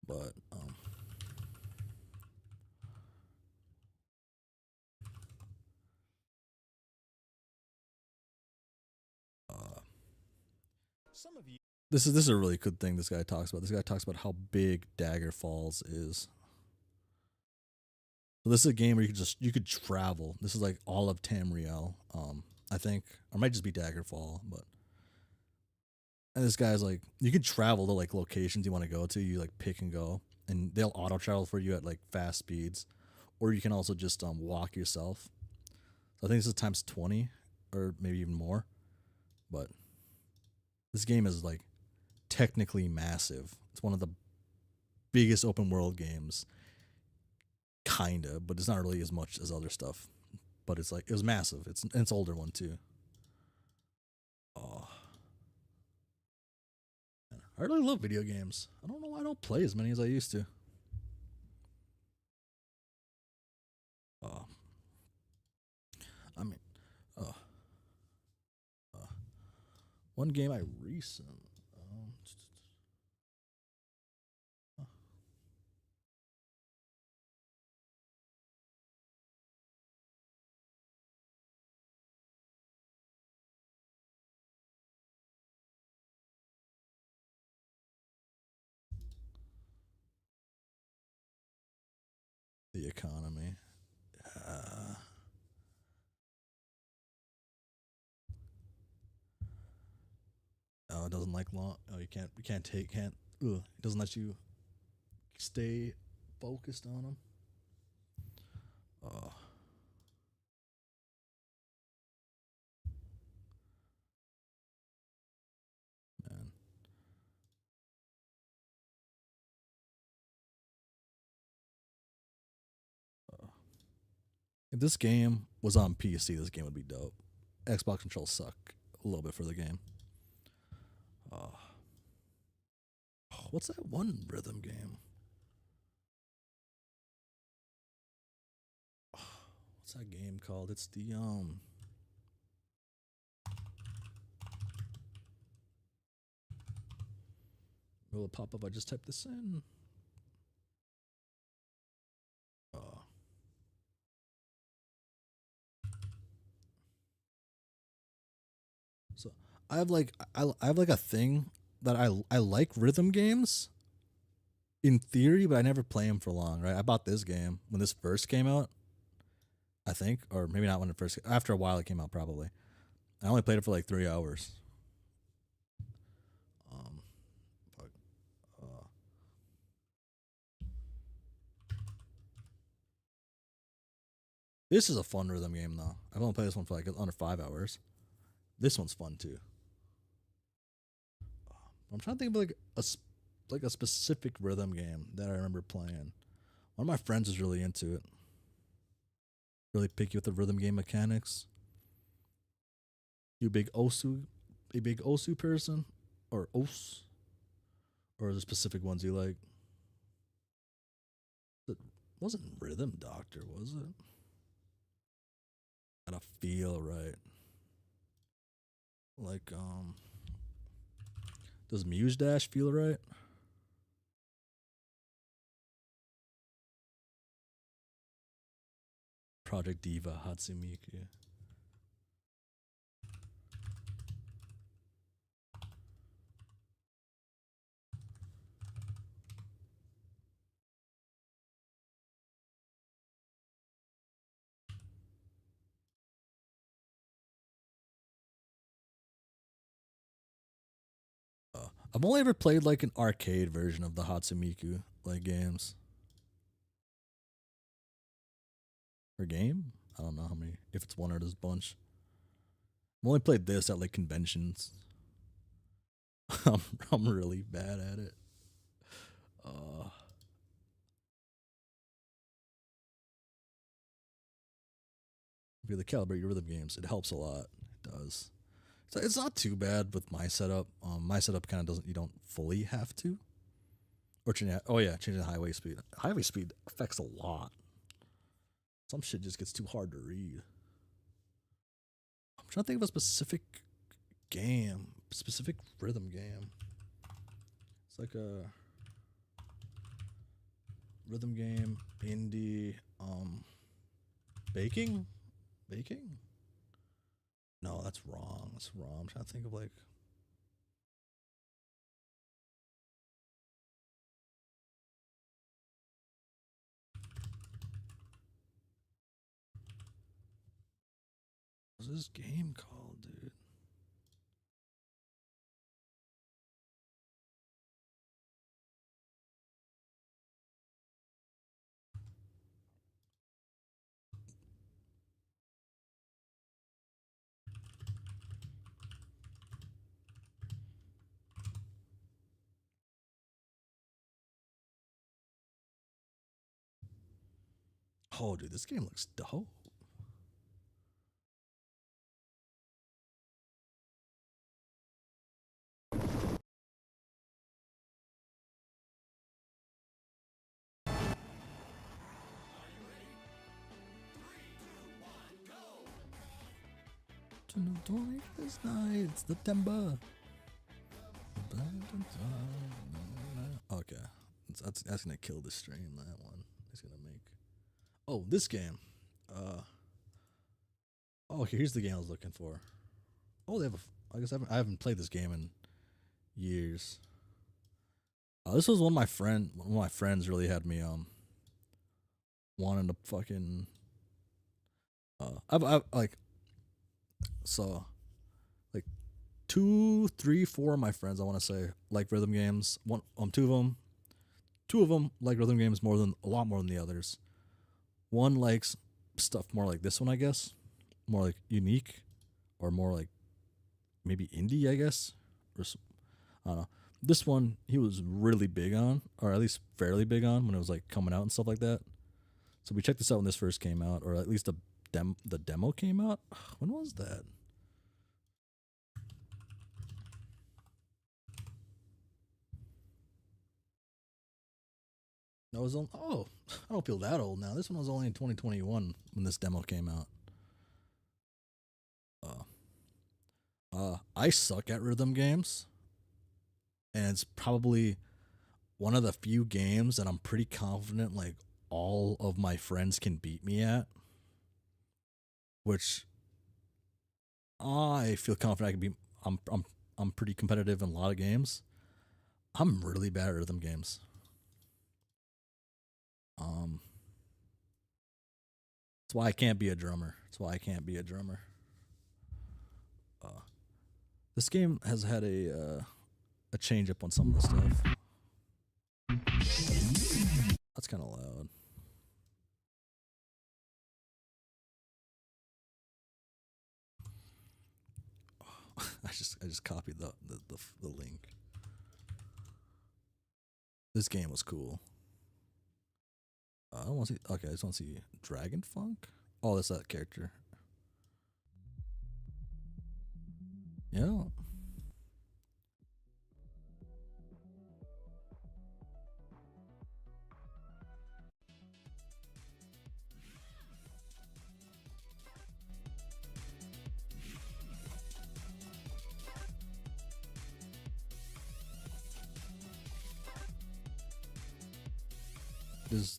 But some of you. This is a really good thing this guy talks about. This guy talks about how big Dagger Falls is. So this is a game where you could travel. This is like all of Tamriel, I think, or it might just be Daggerfall, but. And this guy's like, you can travel to like locations you want to go to. You like pick and go, and they'll auto travel for you at like fast speeds, or you can also just walk yourself. So I think this is times 20, or maybe even more. But this game is like technically massive. It's one of the biggest open world games, kinda, but it's not really as much as other stuff. but it's like it was massive. It's older one too. Oh, man, I really love video games. I don't know why I don't play as many as I used to. Oh, I mean, uh, uh, one game I recent. The economy. Oh, it doesn't like long. Oh, you can't. You can't take. Can't. Ugh, it doesn't let you stay focused on them. Oh, man. If this game was on PC, this game would be dope. Xbox controls suck a little bit for the game. Oh, what's that one rhythm game? What's that game called? It's the Will it pop up? I just typed this in. Oh. So I have like I have like a thing that I like rhythm games in theory, but I never play them for long. Right? I bought this game when this first came out, I think, or maybe not when it first. After a while, it came out probably. I only played it for like 3 hours. But, this is a fun rhythm game though. I've only played this one for like under 5 hours. This one's fun too. I'm trying to think of like a specific rhythm game that I remember playing. One of my friends was really into it. Really picky with the rhythm game mechanics. You a big Osu person, or Os, or the specific ones you like? It wasn't Rhythm Doctor, was it? Gotta feel right. Like does Muse Dash feel right? Project Diva Hatsumiku. I've only ever played like an arcade version of the Hatsumiku like games. Or game? I don't know how many. If it's one or this bunch. I've only played this at like conventions. I'm really bad at it. If you calibrate your rhythm games, it helps a lot. It does. So it's not too bad with my setup. My setup kind of doesn't. You don't fully have to. Or change. Oh yeah, changing the highway speed. Highway speed affects a lot. Some shit just gets too hard to read. I'm trying to think of a specific game, specific rhythm game. It's like a rhythm game, indie, baking? Baking? No, that's wrong. That's wrong. I'm trying to think of like. What's this game called, dude? Oh, dude, this game looks dope. This night, it's September. Okay, that's gonna kill the stream. That one is gonna make. Oh, this game. Oh, here's the game I was looking for. Oh, they have a. I guess I haven't played this game in years. This was one of my friends really had me wanting to fucking. I've like. So, like, 2, 3, 4 of my friends I want to say like rhythm games. Two of them like rhythm games a lot more than the others. One likes stuff more like this one, I guess, more like unique, or more like maybe indie, I guess, or I don't know. This one he was really big on, or at least fairly big on when it was like coming out and stuff like that. So we checked this out when this first came out, or at least the demo came out. When was that? I was on. Oh, I don't feel that old now. This one was only in 2021 when this demo came out. I suck at rhythm games, and it's probably one of the few games that I'm pretty confident like all of my friends can beat me at. Which I feel confident I can be. I'm pretty competitive in a lot of games. I'm really bad at rhythm games. That's why I can't be a drummer. This game has had a change up on some of the stuff. That's kind of loud. I just copied the link. This game was cool. I don't want to see. Okay, I just want to see Dragon Funk. Oh, that's that character. Yeah.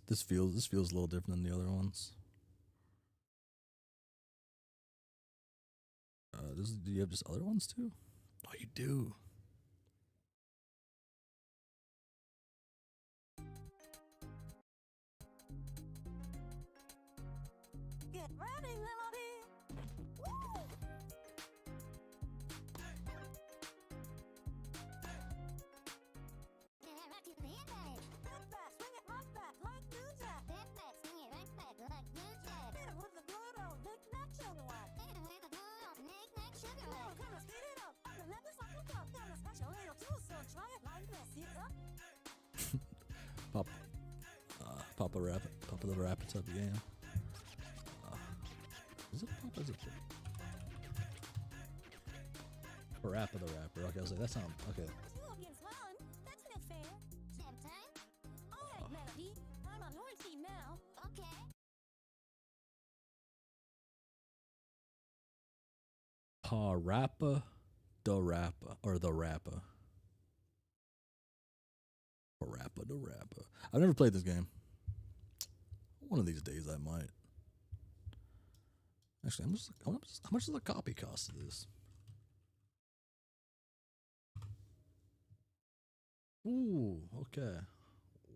This feels a little different than the other ones. Do you have just other ones too? Oh, you do. Get ready, Melody. Woo! Papa the Rapper type of game. Is it Papa? Is it Parappa the Rapper? Okay, I was like, that sounds okay. Parappa the Rapper, or the Rapper. Parappa the Rapper. I've never played this game. One of these days I might. Actually, how much does a copy cost of this? Ooh, okay.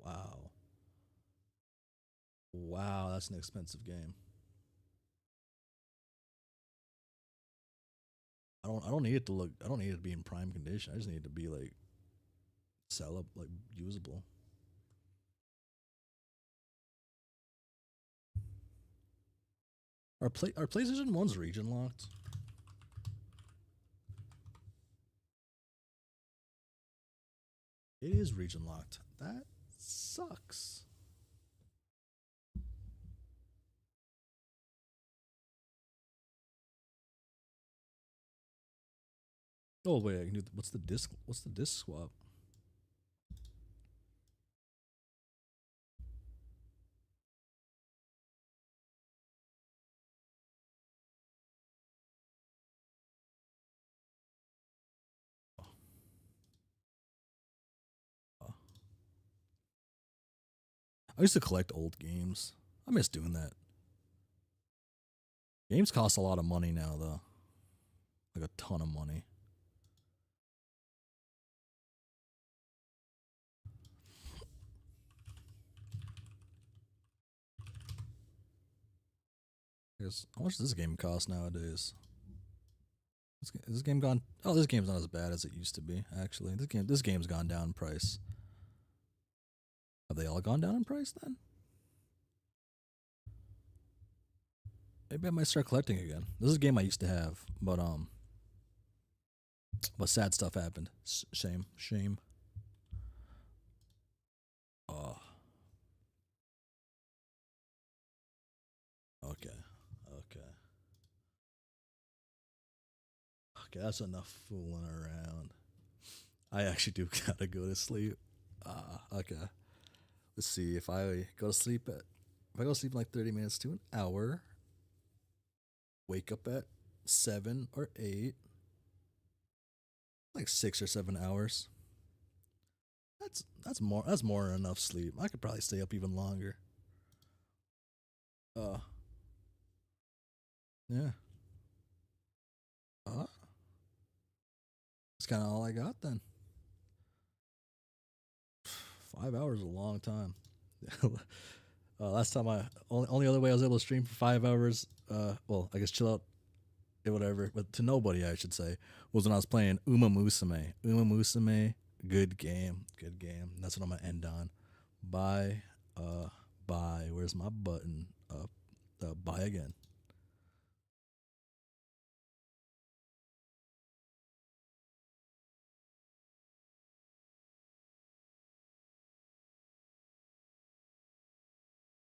Wow. Wow, that's an expensive game. I don't need it to look. I don't need it to be in prime condition. I just need it to be like like usable. Are PlayStation 1's region locked? It is region locked. That sucks. Oh wait, I can do. What's the disc? What's the disc swap? I used to collect old games. I miss doing that. Games cost a lot of money now, though. Like a ton of money. How much does this game cost nowadays? Is this game gone? Oh, this game's not as bad as it used to be. Actually, this game's gone down in price. Have they all gone down in price then? Maybe I might start collecting again. This is a game I used to have, but sad stuff happened. Shame. Oh. Okay. Okay, that's enough fooling around. I actually do gotta go to sleep. Okay. Let's see if I go to sleep in like 30 minutes to an hour. Wake up at 7 or 8. Like 6 or 7 hours. That's more than enough sleep. I could probably stay up even longer. Yeah. That's kind of all I got then. 5 hours is a long time. Last time only other way I was able to stream for 5 hours, well, I guess chill out, whatever, but to nobody I should say, was when I was playing Uma Musume. Uma Musume, good game. That's what I'm gonna end on. Bye. Where's my button? Bye again.